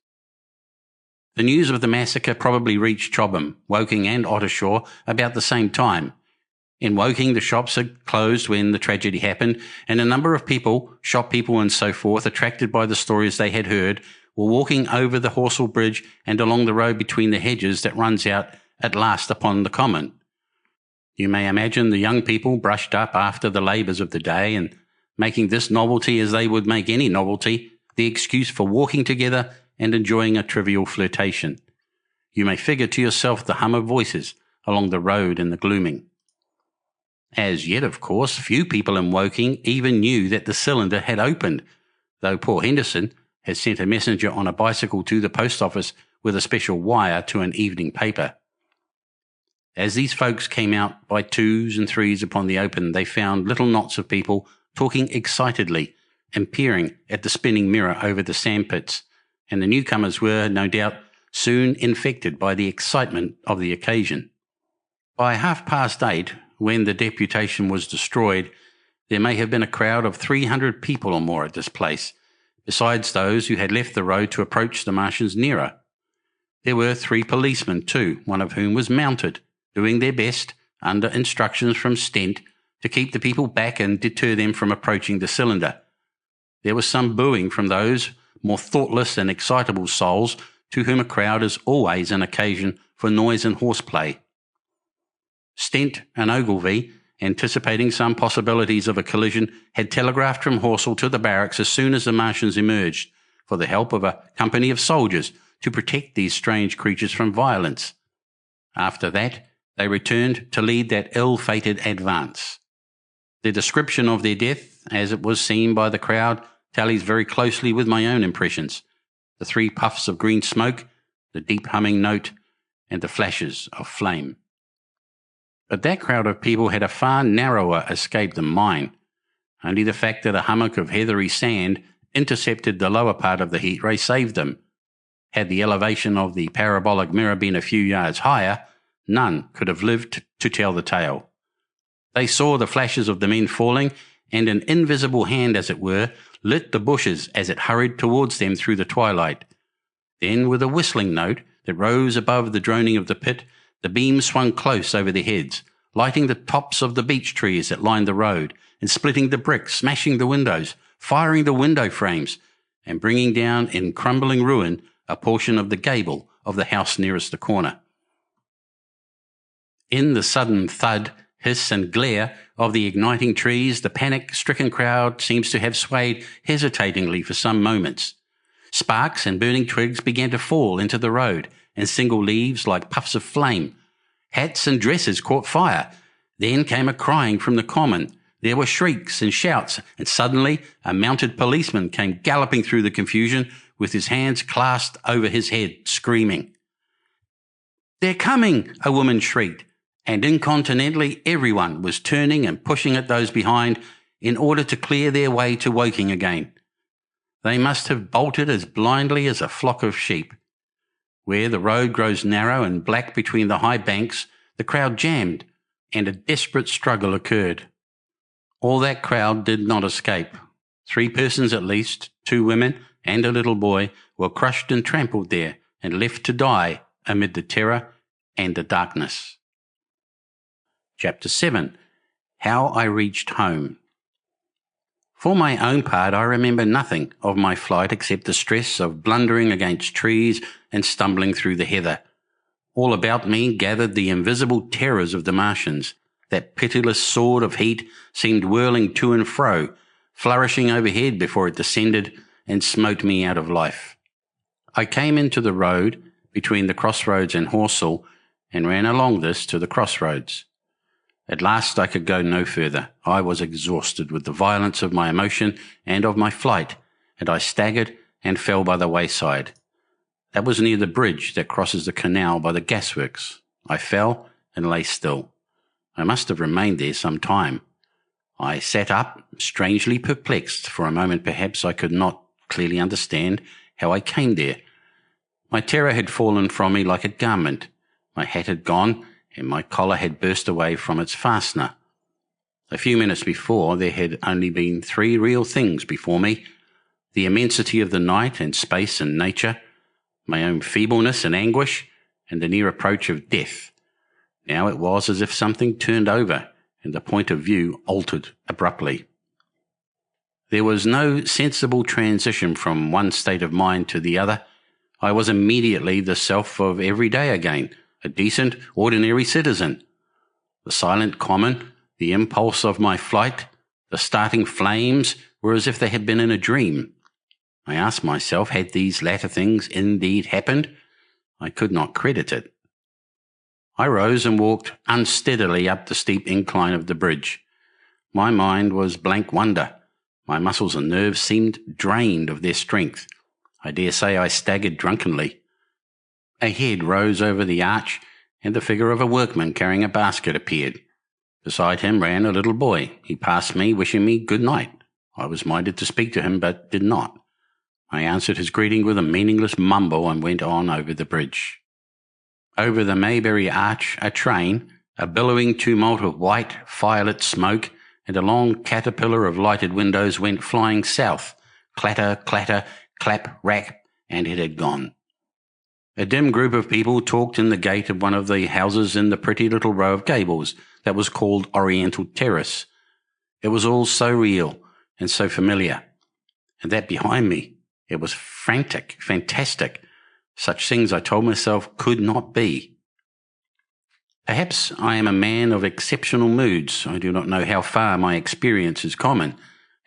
The news of the massacre probably reached Chobham, Woking and Ottershaw about the same time. In Woking, the shops had closed when the tragedy happened, and a number of people, shop people and so forth, attracted by the stories they had heard, were walking over the Horsell Bridge and along the road between the hedges that runs out at last upon the common. You may imagine the young people brushed up after the labours of the day and making this novelty, as they would make any novelty, the excuse for walking together and enjoying a trivial flirtation. You may figure to yourself the hum of voices along the road in the gloaming. As yet, of course, few people in Woking even knew that the cylinder had opened, though poor Henderson had sent a messenger on a bicycle to the post office with a special wire to an evening paper. As these folks came out by twos and threes upon the open, they found little knots of people talking excitedly and peering at the spinning mirror over the sandpits, and the newcomers were, no doubt, soon infected by the excitement of the occasion. By 8:30, when the deputation was destroyed, there may have been a crowd of 300 people or more at this place, besides those who had left the road to approach the Martians nearer. There were 3 policemen too, one of whom was mounted, doing their best, under instructions from Stent, to keep the people back and deter them from approaching the cylinder. There was some booing from those more thoughtless and excitable souls to whom a crowd is always an occasion for noise and horseplay. Stent and Ogilvy, anticipating some possibilities of a collision, had telegraphed from Horsell to the barracks as soon as the Martians emerged, for the help of a company of soldiers to protect these strange creatures from violence. After that, they returned to lead that ill-fated advance. The description of their death, as it was seen by the crowd, tallies very closely with my own impressions. The 3 puffs of green smoke, the deep humming note, and the flashes of flame. But that crowd of people had a far narrower escape than mine. Only the fact that a hummock of heathery sand intercepted the lower part of the heat ray saved them. Had the elevation of the parabolic mirror been a few yards higher, none could have lived to tell the tale. They saw the flashes of the men falling, and an invisible hand, as it were, lit the bushes as it hurried towards them through the twilight. Then, with a whistling note that rose above the droning of the pit, the beam swung close over their heads, lighting the tops of the beech trees that lined the road, and splitting the bricks, smashing the windows, firing the window frames, and bringing down in crumbling ruin a portion of the gable of the house nearest the corner. In the sudden thud, hiss and glare of the igniting trees, the panic-stricken crowd seems to have swayed hesitatingly for some moments. Sparks and burning twigs began to fall into the road, and single leaves like puffs of flame. Hats and dresses caught fire. Then came a crying from the common. There were shrieks and shouts, and suddenly a mounted policeman came galloping through the confusion with his hands clasped over his head, screaming. "They're coming!" a woman shrieked, and incontinently everyone was turning and pushing at those behind in order to clear their way to Woking again. They must have bolted as blindly as a flock of sheep. Where the road grows narrow and black between the high banks, the crowd jammed, and a desperate struggle occurred. All that crowd did not escape. 3 persons at least, 2 women and a little boy, were crushed and trampled there and left to die amid the terror and the darkness. Chapter 7. How I Reached Home. For my own part, I remember nothing of my flight except the stress of blundering against trees and stumbling through the heather. All about me gathered the invisible terrors of the Martians. That pitiless sword of heat seemed whirling to and fro, flourishing overhead before it descended and smote me out of life. I came into the road between the crossroads and Horsell and ran along this to the crossroads. At last I could go no further. I was exhausted with the violence of my emotion and of my flight, and I staggered and fell by the wayside. That was near the bridge that crosses the canal by the gasworks. I fell and lay still. I must have remained there some time. I sat up, strangely perplexed. For a moment perhaps I could not clearly understand how I came there. My terror had fallen from me like a garment. My hat had gone, and my collar had burst away from its fastener. A few minutes before, there had only been 3 real things before me: the immensity of the night and space and nature, my own feebleness and anguish, and the near approach of death. Now it was as if something turned over, and the point of view altered abruptly. There was no sensible transition from one state of mind to the other. I was immediately the self of every day again, a decent, ordinary citizen. The silent common, the impulse of my flight, the starting flames were as if they had been in a dream. I asked myself, had these latter things indeed happened? I could not credit it. I rose and walked unsteadily up the steep incline of the bridge. My mind was blank wonder. My muscles and nerves seemed drained of their strength. I dare say I staggered drunkenly. A head rose over the arch, and the figure of a workman carrying a basket appeared. Beside him ran a little boy. He passed me, wishing me good night. I was minded to speak to him, but did not. I answered his greeting with a meaningless mumble and went on over the bridge. Over the Mayberry Arch, a train, a billowing tumult of white, firelit smoke, and a long caterpillar of lighted windows went flying south. Clatter, clatter, clap, rack, and it had gone. A dim group of people talked in the gate of one of the houses in the pretty little row of gables that was called Oriental Terrace. It was all so real and so familiar. And that behind me, it was frantic, fantastic. Such things, I told myself, could not be. Perhaps I am a man of exceptional moods. I do not know how far my experience is common.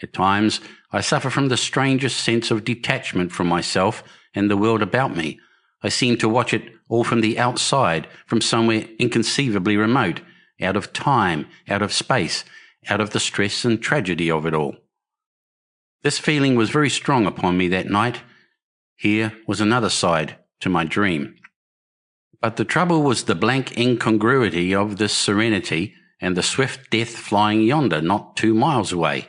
At times, I suffer from the strangest sense of detachment from myself and the world about me. I seem to watch it all from the outside, from somewhere inconceivably remote, out of time, out of space, out of the stress and tragedy of it all. This feeling was very strong upon me that night. Here was another side to my dream. But the trouble was the blank incongruity of this serenity and the swift death flying yonder, not 2 miles away.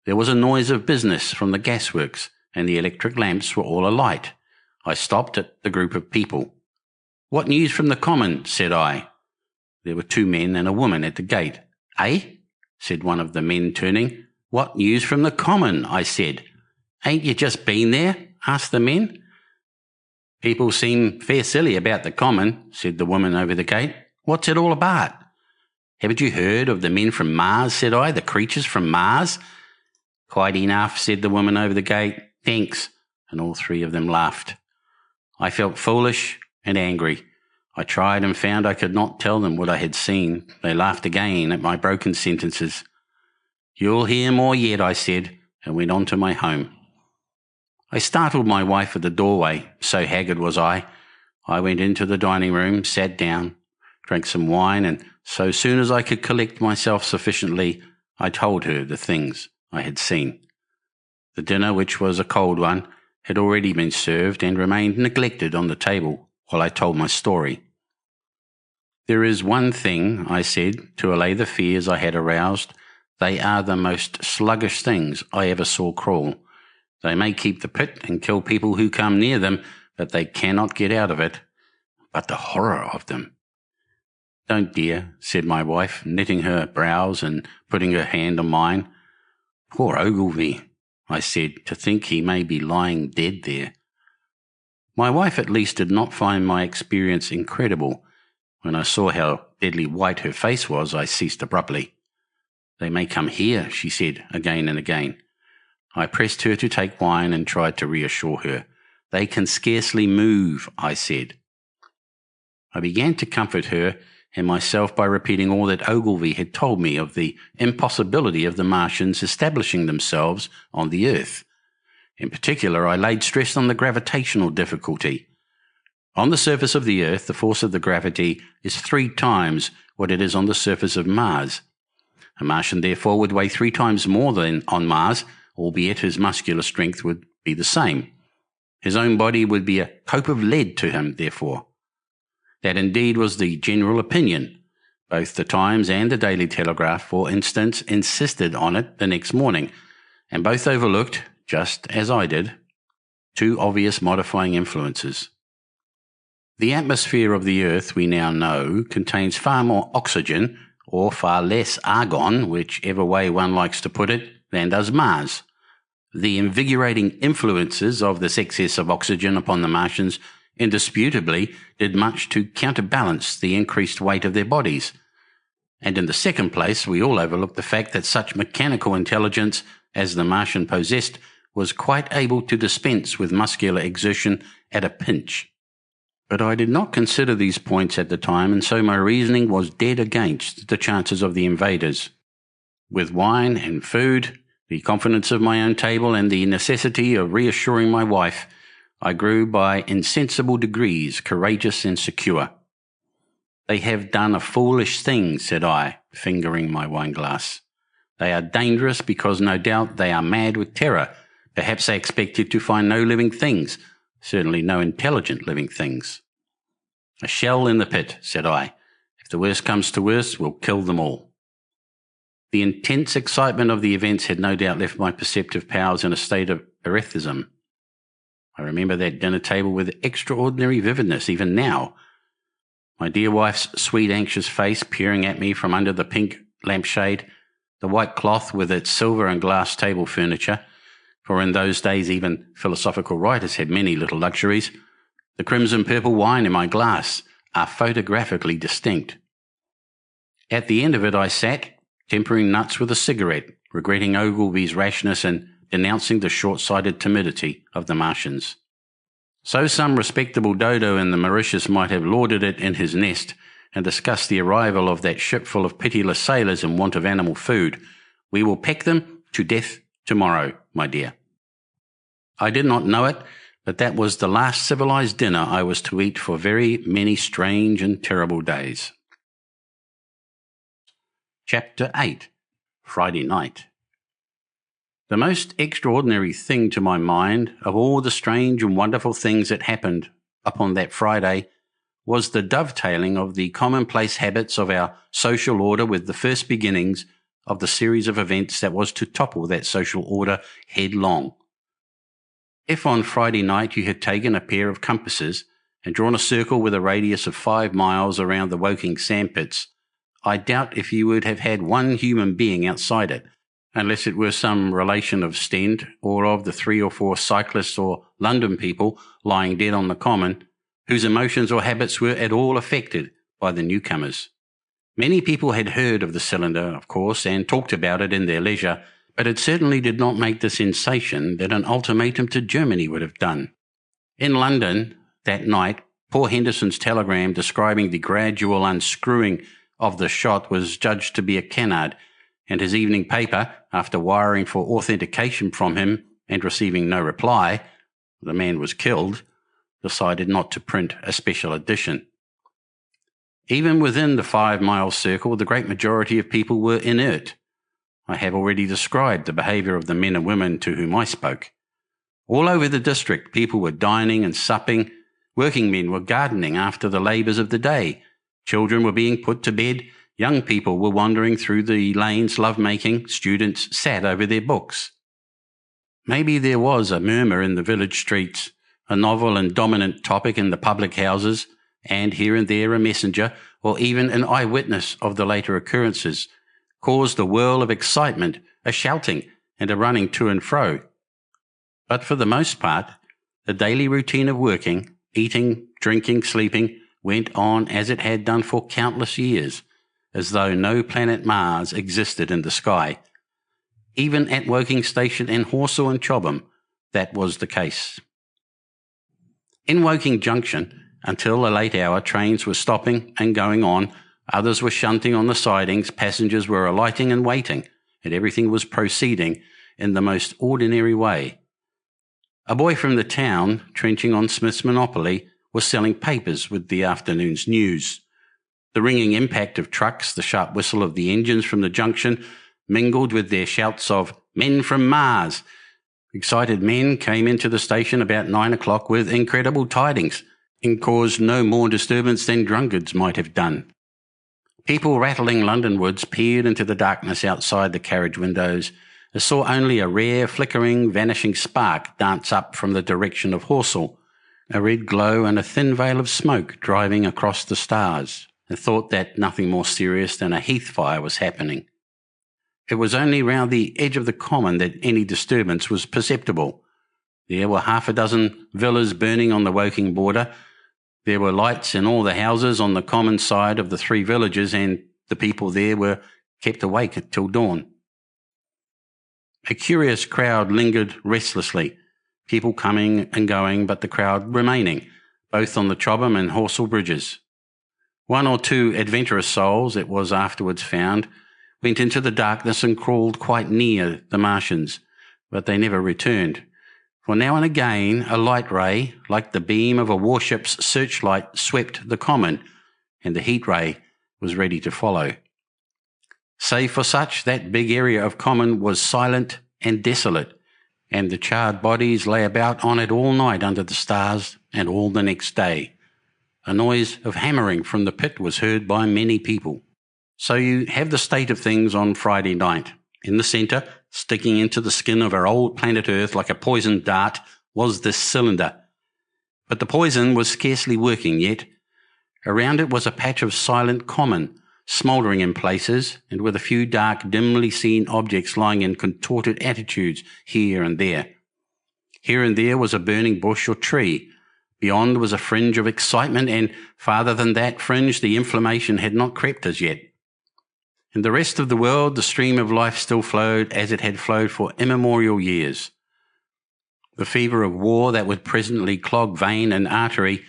There was a noise of business from the gasworks, and the electric lamps were all alight. I stopped at the group of people. "What news from the common?" said I. There were 2 men and a woman at the gate. "Eh?" said one of the men, turning. "What news from the common?" I said. "Ain't you just been there?" asked the men. "People seem fair silly about the common," said the woman over the gate. "What's it all about?" "Haven't you heard of the men from Mars?" said I. "The creatures from Mars?" "Quite enough," said the woman over the gate. "Thanks." And all 3 of them laughed. I felt foolish and angry. I tried and found I could not tell them what I had seen. They laughed again at my broken sentences. "You'll hear more yet," I said, and went on to my home. I startled my wife at the doorway, so haggard was I. I went into the dining room, sat down, drank some wine, and so soon as I could collect myself sufficiently, I told her the things I had seen. The dinner, which was a cold one, had already been served and remained neglected on the table while I told my story. "There is one thing," I said, to allay the fears I had aroused. "They are the most sluggish things I ever saw crawl. They may keep the pit and kill people who come near them, but they cannot get out of it. But the horror of them!" "Don't, dear," said my wife, knitting her brows and putting her hand on mine. "Poor Ogilvy," I said, "to think he may be lying dead there." My wife at least did not find my experience incredible. When I saw how deadly white her face was, I ceased abruptly. "They may come here," she said again and again. I pressed her to take wine and tried to reassure her. "They can scarcely move," I said. I began to comfort her and myself by repeating all that Ogilvy had told me of the impossibility of the Martians establishing themselves on the Earth. In particular, I laid stress on the gravitational difficulty. On the surface of the Earth, the force of the gravity is 3 times what it is on the surface of Mars. A Martian, therefore, would weigh 3 times more than on Mars, albeit his muscular strength would be the same. His own body would be a cope of lead to him, therefore. That indeed was the general opinion. Both the Times and the Daily Telegraph, for instance, insisted on it the next morning, and both overlooked, just as I did, 2 obvious modifying influences. The atmosphere of the Earth, we now know, contains far more oxygen, or far less argon, whichever way one likes to put it, than does Mars. The invigorating influences of this excess of oxygen upon the Martians indisputably did much to counterbalance the increased weight of their bodies. And in the second place, we all overlook the fact that such mechanical intelligence as the Martian possessed was quite able to dispense with muscular exertion at a pinch. But I did not consider these points at the time, and so my reasoning was dead against the chances of the invaders. With wine and food, the confidence of my own table, and the necessity of reassuring my wife, I grew by insensible degrees courageous and secure. "They have done a foolish thing," said I, fingering my wineglass. "They are dangerous because no doubt they are mad with terror. Perhaps they expected to find no living things, certainly no intelligent living things." "A shell in the pit," said I. "If the worst comes to worst, we'll kill them all." The intense excitement of the events had no doubt left my perceptive powers in a state of erethism. I remember that dinner table with extraordinary vividness, even now. My dear wife's sweet, anxious face peering at me from under the pink lampshade, the white cloth with its silver and glass table furniture, for in those days even philosophical writers had many little luxuries, the crimson purple wine in my glass, are photographically distinct. At the end of it I sat, tempering nuts with a cigarette, regretting Ogilvy's rashness and denouncing the short-sighted timidity of the Martians. So some respectable dodo in the Mauritius might have lauded it in his nest and discussed the arrival of that ship full of pitiless sailors in want of animal food. "We will peck them to death tomorrow, my dear." I did not know it, but that was the last civilized dinner I was to eat for very many strange and terrible days. Chapter 8. Friday Night. The most extraordinary thing to my mind, of all the strange and wonderful things that happened upon that Friday, was the dovetailing of the commonplace habits of our social order with the first beginnings of the series of events that was to topple that social order headlong. If on Friday night you had taken a pair of compasses and drawn a circle with a radius of 5 miles around the Woking sandpits, I doubt if you would have had one human being outside it, unless it were some relation of Stend or of the 3 or 4 cyclists or London people lying dead on the common, whose emotions or habits were at all affected by the newcomers. Many people had heard of the cylinder, of course, and talked about it in their leisure, but it certainly did not make the sensation that an ultimatum to Germany would have done. In London, that night, poor Henderson's telegram describing the gradual unscrewing of the shot was judged to be a canard, and his evening paper, after wiring for authentication from him and receiving no reply, "The man was killed," decided not to print a special edition. Even within the 5-mile circle, the great majority of people were inert. I have already described the behaviour of the men and women to whom I spoke. All over the district, people were dining and supping, working men were gardening after the labours of the day, children were being put to bed, young people were wandering through the lanes love-making, students sat over their books. Maybe there was a murmur in the village streets, a novel and dominant topic in the public houses, and here and there a messenger, or even an eyewitness of the later occurrences, caused a whirl of excitement, a shouting, and a running to and fro. But for the most part, the daily routine of working, eating, drinking, sleeping, went on as it had done for countless years, as though no planet Mars existed in the sky. Even at Woking Station in Horsell and Chobham, that was the case. In Woking Junction, until a late hour, trains were stopping and going on, others were shunting on the sidings, passengers were alighting and waiting, and everything was proceeding in the most ordinary way. A boy from the town, trenching on Smith's Monopoly, was selling papers with the afternoon's news. The ringing impact of trucks, the sharp whistle of the engines from the junction, mingled with their shouts of "Men from Mars." Excited men came into the station about 9 o'clock with incredible tidings, and caused no more disturbance than drunkards might have done. People rattling Londonwards peered into the darkness outside the carriage windows, and saw only a rare, flickering, vanishing spark dance up from the direction of Horsell, a red glow and a thin veil of smoke driving across the stars, and thought that nothing more serious than a heath fire was happening. It was only round the edge of the common that any disturbance was perceptible. There were half a dozen villas burning on the Woking border. There were lights in all the houses on the common side of the three villages, and the people there were kept awake till dawn. A curious crowd lingered restlessly, people coming and going, but the crowd remaining, both on the Chobham and Horsell bridges. One or two adventurous souls, it was afterwards found, went into the darkness and crawled quite near the Martians, but they never returned. For now and again a light ray, like the beam of a warship's searchlight, swept the common, and the heat ray was ready to follow. Save for such, that big area of common was silent and desolate, and the charred bodies lay about on it all night under the stars and all the next day. A noise of hammering from the pit was heard by many people. So you have the state of things on Friday night. In the centre, sticking into the skin of our old planet Earth like a poisoned dart, was this cylinder. But the poison was scarcely working yet. Around it was a patch of silent common, smouldering in places, and with a few dark, dimly seen objects lying in contorted attitudes here and there. Here and there was a burning bush or tree. Beyond was a fringe of excitement, and farther than that fringe the inflammation had not crept as yet. In the rest of the world the stream of life still flowed as it had flowed for immemorial years. The fever of war that would presently clog vein and artery,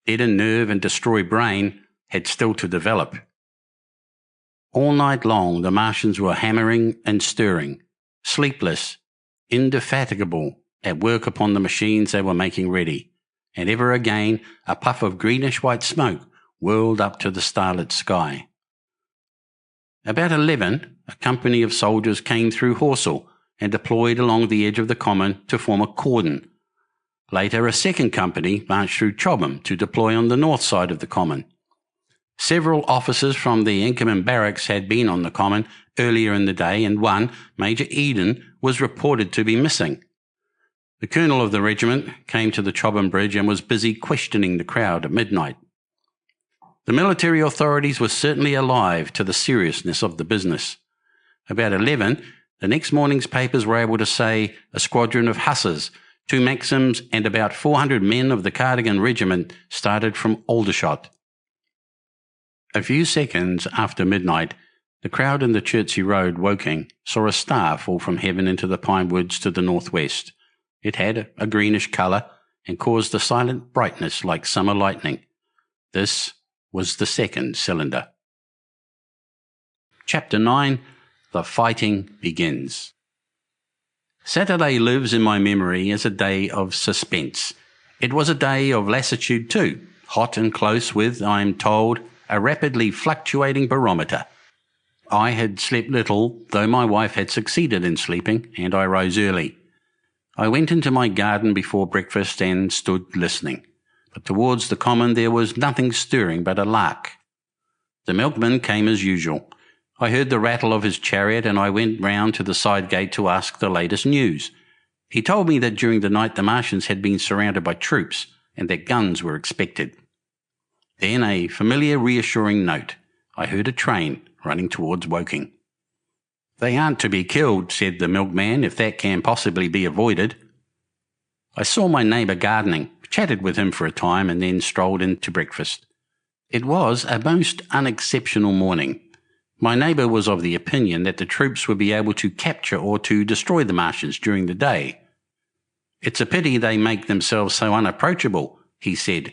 deaden nerve and destroy brain, had still to develop. All night long the Martians were hammering and stirring, sleepless, indefatigable, at work upon the machines they were making ready, and ever again a puff of greenish-white smoke whirled up to the starlit sky. About 11, a company of soldiers came through Horsell and deployed along the edge of the common to form a cordon. Later, a second company marched through Chobham to deploy on the north side of the common. Several officers from the Inkerman barracks had been on the common earlier in the day, and one, Major Eden, was reported to be missing. The colonel of the regiment came to the Chobham Bridge and was busy questioning the crowd at midnight. The military authorities were certainly alive to the seriousness of the business. About 11, the next morning's papers were able to say a squadron of hussars, 2 Maxims and about 400 men of the Cardigan Regiment started from Aldershot. A few seconds after midnight, the crowd in the Chertsey Road, Woking, saw a star fall from heaven into the pine woods to the northwest. It had a greenish colour and caused a silent brightness like summer lightning. This was the second cylinder. Chapter 9. The Fighting Begins. Saturday lives in my memory as a day of suspense. It was a day of lassitude too, hot and close with, I am told, a rapidly fluctuating barometer. I had slept little, though my wife had succeeded in sleeping, and I rose early. I went into my garden before breakfast and stood listening. But towards the common there was nothing stirring but a lark. The milkman came as usual. I heard the rattle of his chariot, and I went round to the side gate to ask the latest news. He told me that during the night the Martians had been surrounded by troops, and that guns were expected. Then a familiar reassuring note. I heard a train running towards Woking. "They aren't to be killed," said the milkman, "if that can possibly be avoided." I saw my neighbour gardening, chatted with him for a time, and then strolled in to breakfast. It was a most unexceptional morning. My neighbour was of the opinion that the troops would be able to capture or to destroy the Martians during the day. "It's a pity they make themselves so unapproachable," he said.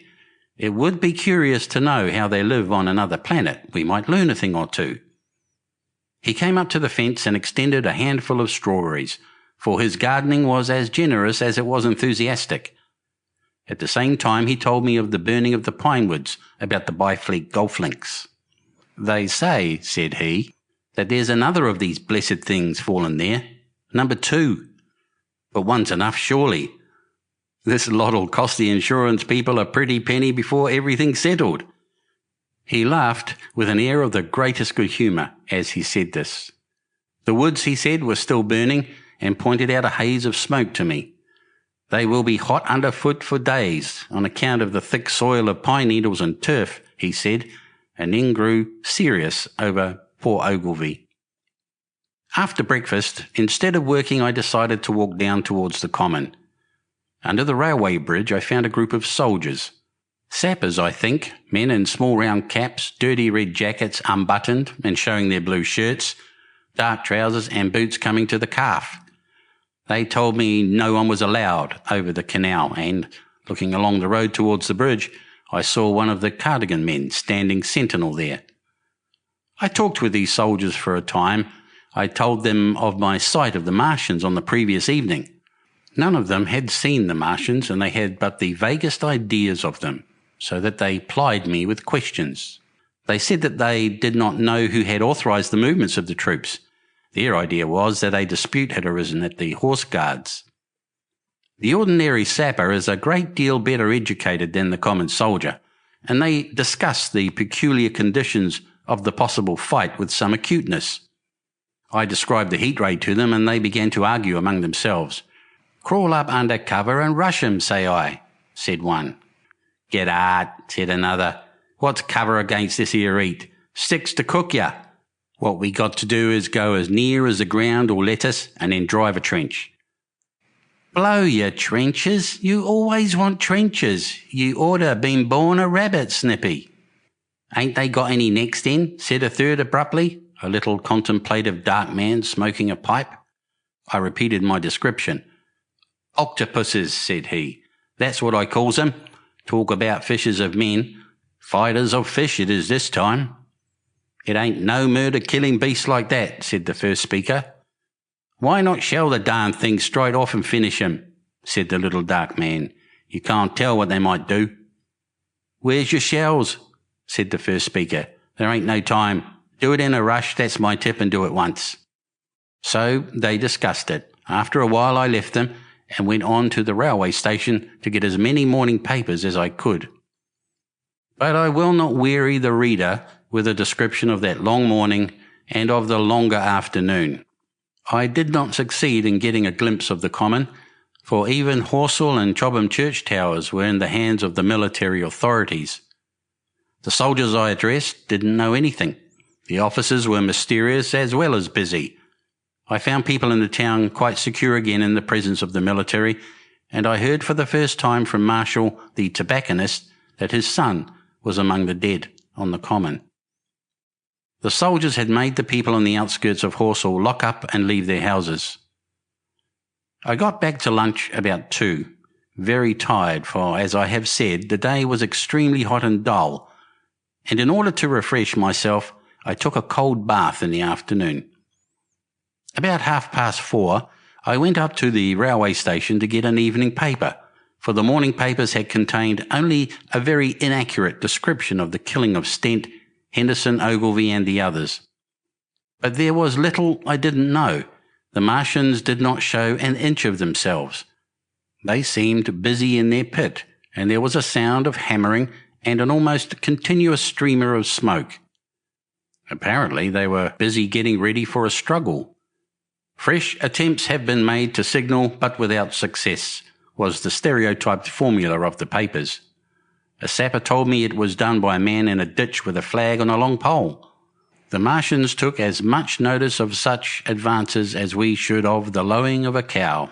"It would be curious to know how they live on another planet. We might learn a thing or two." He came up to the fence and extended a handful of strawberries, for his gardening was as generous as it was enthusiastic. At the same time he told me of the burning of the pine woods about the Byfleet golf links. "They say," said he, "that there's another of these blessed things fallen there. Number 2. But one's enough, surely. This lot'll cost the insurance people a pretty penny before everything's settled." He laughed with an air of the greatest good humour as he said this. The woods, he said, were still burning, and pointed out a haze of smoke to me. "They will be hot underfoot for days on account of the thick soil of pine needles and turf," he said, and then grew serious over poor Ogilvy. After breakfast, instead of working, I decided to walk down towards the common. Under the railway bridge I found a group of soldiers. Sappers, I think, men in small round caps, dirty red jackets unbuttoned and showing their blue shirts, dark trousers and boots coming to the calf. They told me no one was allowed over the canal, and, looking along the road towards the bridge, I saw one of the cardigan men standing sentinel there. I talked with these soldiers for a time. I told them of my sight of the Martians on the previous evening. None of them had seen the Martians, and they had but the vaguest ideas of them, so that they plied me with questions. They said that they did not know who had authorised the movements of the troops. Their idea was that a dispute had arisen at the Horse Guards. The ordinary sapper is a great deal better educated than the common soldier, and they discussed the peculiar conditions of the possible fight with some acuteness. I described the heat ray to them, and they began to argue among themselves. "Crawl up under cover and rush 'em, say I," said one. "Get out," said another. "What's cover against this here heat? Sticks to cook ya. What we got to do is go as near as the ground will let us, and then drive a trench." "Blow your trenches. You always want trenches. You oughter been born a rabbit, Snippy." "Ain't they got any necks then?" said a third abruptly, a little contemplative dark man smoking a pipe. I repeated my description. "Octopuses," said he. "That's what I calls 'em. Talk about fishers of men. Fighters of fish it is this time." "It ain't no murder killing beasts like that," said the first speaker. "Why not shell the darn thing straight off and finish 'em?" said the little dark man. "You can't tell what they might do." "Where's your shells?" said the first speaker. "There ain't no time. Do it in a rush, that's my tip, and do it once." So they discussed it. After a while I left them and went on to the railway station to get as many morning papers as I could. But I will not weary the reader with a description of that long morning and of the longer afternoon. I did not succeed in getting a glimpse of the common, for even Horsell and Chobham church towers were in the hands of the military authorities. The soldiers I addressed didn't know anything. The officers were mysterious as well as busy. I found people in the town quite secure again in the presence of the military, and I heard for the first time from Marshall, the tobacconist, that his son was among the dead on the common. The soldiers had made the people on the outskirts of Horsell lock up and leave their houses. I got back to lunch about 2, very tired, for, as I have said, the day was extremely hot and dull, and in order to refresh myself, I took a cold bath in the afternoon. About 4:30, I went up to the railway station to get an evening paper, for the morning papers had contained only a very inaccurate description of the killing of Stent, Henderson, Ogilvy and the others. But there was little I didn't know. The Martians did not show an inch of themselves. They seemed busy in their pit, and there was a sound of hammering and an almost continuous streamer of smoke. Apparently they were busy getting ready for a struggle. "Fresh attempts have been made to signal, but without success," was the stereotyped formula of the papers. A sapper told me it was done by a man in a ditch with a flag on a long pole. The Martians took as much notice of such advances as we should of the lowing of a cow.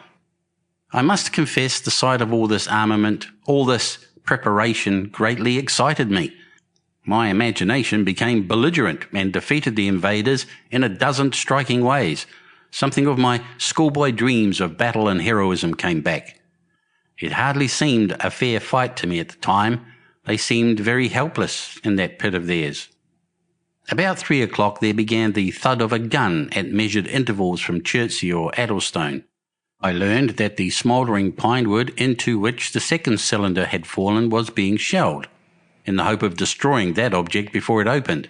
I must confess the sight of all this armament, all this preparation, greatly excited me. My imagination became belligerent and defeated the invaders in a dozen striking ways. Something of my schoolboy dreams of battle and heroism came back. It hardly seemed a fair fight to me at the time. They seemed very helpless in that pit of theirs. About 3 o'clock there began the thud of a gun at measured intervals from Chertsey or Addlestone. I learned that the smouldering pine wood into which the second cylinder had fallen was being shelled, in the hope of destroying that object before it opened.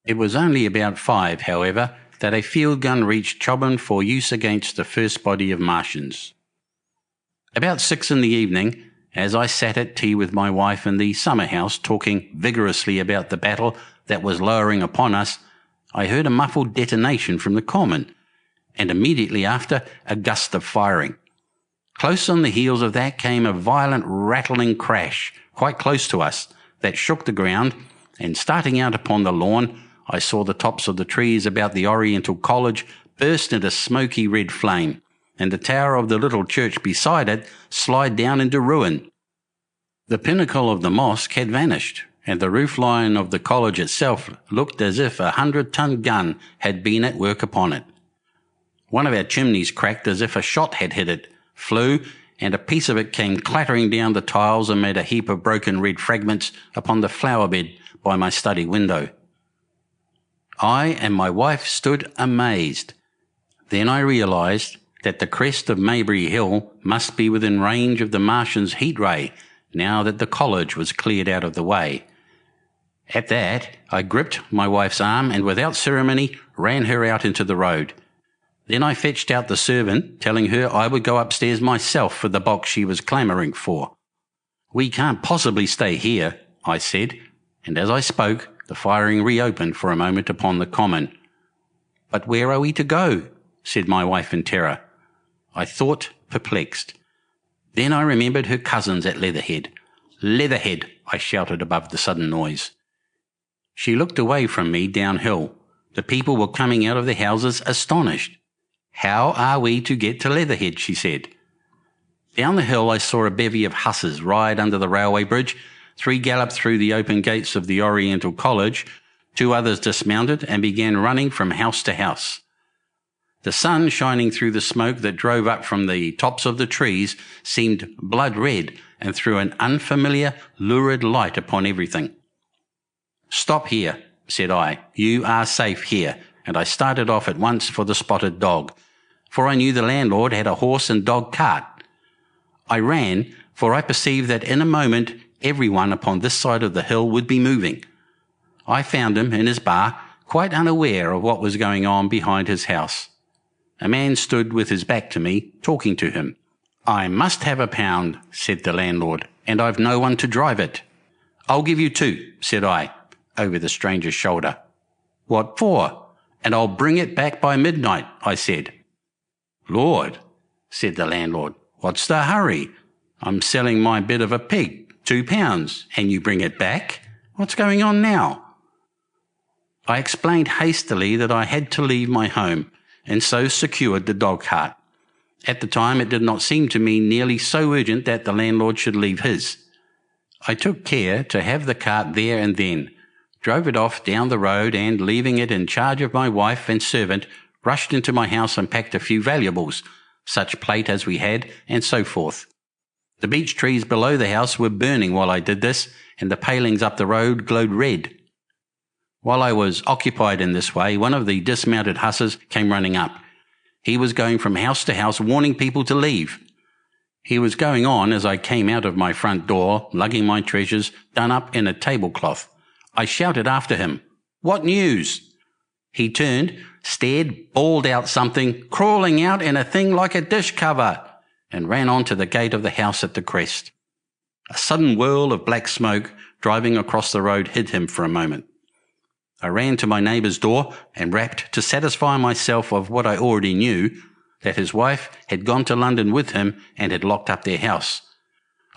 It was only about 5, however, that a field gun reached Chobham for use against the first body of Martians. About 6 in the evening, as I sat at tea with my wife in the summer house talking vigorously about the battle that was lowering upon us, I heard a muffled detonation from the common, and immediately after a gust of firing. Close on the heels of that came a violent rattling crash, quite close to us, that shook the ground, and starting out upon the lawn, I saw the tops of the trees about the Oriental College burst into smoky red flame, and the tower of the little church beside it slide down into ruin. The pinnacle of the mosque had vanished, and the roofline of the college itself looked as if a 100-ton gun had been at work upon it. One of our chimneys cracked as if a shot had hit it, flew, and a piece of it came clattering down the tiles and made a heap of broken red fragments upon the flower bed by my study window. I and my wife stood amazed. Then I realized that the crest of Maybury Hill must be within range of the Martian's heat ray now that the college was cleared out of the way. At that, I gripped my wife's arm and without ceremony ran her out into the road. Then I fetched out the servant, telling her I would go upstairs myself for the box she was clamouring for. "We can't possibly stay here," I said, and as I spoke, the firing reopened for a moment upon the common. "But where are we to go?" said my wife in terror. I thought, perplexed. Then I remembered her cousins at Leatherhead. "Leatherhead!" I shouted above the sudden noise. She looked away from me downhill. The people were coming out of their houses astonished. "How are we to get to Leatherhead?" she said. Down the hill I saw a bevy of hussars ride under the railway bridge. 3 galloped through the open gates of the Oriental College. 2 others dismounted and began running from house to house. The sun shining through the smoke that drove up from the tops of the trees seemed blood red and threw an unfamiliar, lurid light upon everything. "Stop here," said I. "You are safe here," and I started off at once for the Spotted Dog, for I knew the landlord had a horse and dog cart. I ran, for I perceived that in a moment everyone upon this side of the hill would be moving. I found him in his bar, quite unaware of what was going on behind his house. A man stood with his back to me, talking to him. "I must have £1," said the landlord, "and I've no one to drive it." "I'll give you 2, said I, over the stranger's shoulder. "What for?" "And I'll bring it back by midnight," I said. "Lord," said the landlord, "what's the hurry? I'm selling my bit of a pig, £2, and you bring it back? What's going on now?" I explained hastily that I had to leave my home, and so secured the dog cart. At the time it did not seem to me nearly so urgent that the landlord should leave his. I took care to have the cart there and then, drove it off down the road, and, leaving it in charge of my wife and servant, rushed into my house and packed a few valuables, such plate as we had, and so forth. The beech trees below the house were burning while I did this, and the palings up the road glowed red. While I was occupied in this way, one of the dismounted hussars came running up. He was going from house to house warning people to leave. He was going on as I came out of my front door, lugging my treasures done up in a tablecloth. I shouted after him, "What news?" He turned, stared, bawled out something, crawling out in a thing like a dish cover, and ran on to the gate of the house at the crest. A sudden whirl of black smoke driving across the road hid him for a moment. I ran to my neighbour's door and rapped to satisfy myself of what I already knew, that his wife had gone to London with him and had locked up their house.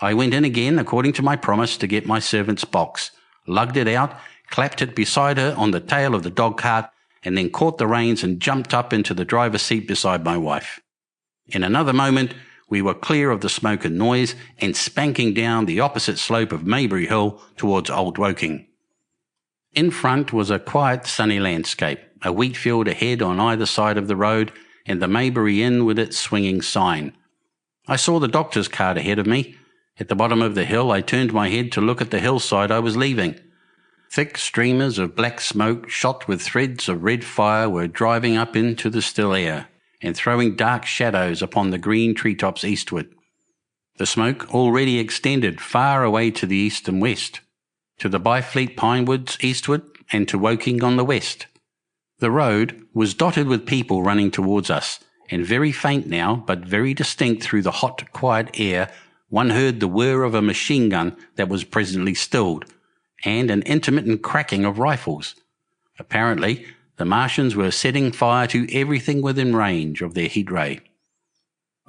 I went in again according to my promise to get my servant's box, lugged it out, clapped it beside her on the tail of the dog cart, and then caught the reins and jumped up into the driver's seat beside my wife. In another moment we were clear of the smoke and noise and spanking down the opposite slope of Maybury Hill towards Old Woking. In front was a quiet, sunny landscape, a wheat field ahead on either side of the road, and the Maybury Inn with its swinging sign. I saw the doctor's cart ahead of me. At the bottom of the hill, I turned my head to look at the hillside I was leaving. Thick streamers of black smoke, shot with threads of red fire, were driving up into the still air and throwing dark shadows upon the green treetops eastward. The smoke already extended far away to the east and west, to the Byfleet pine woods eastward and to Woking on the west. The road was dotted with people running towards us, and very faint now, but very distinct through the hot, quiet air, one heard the whir of a machine gun that was presently stilled, and an intermittent cracking of rifles. Apparently, the Martians were setting fire to everything within range of their heat ray.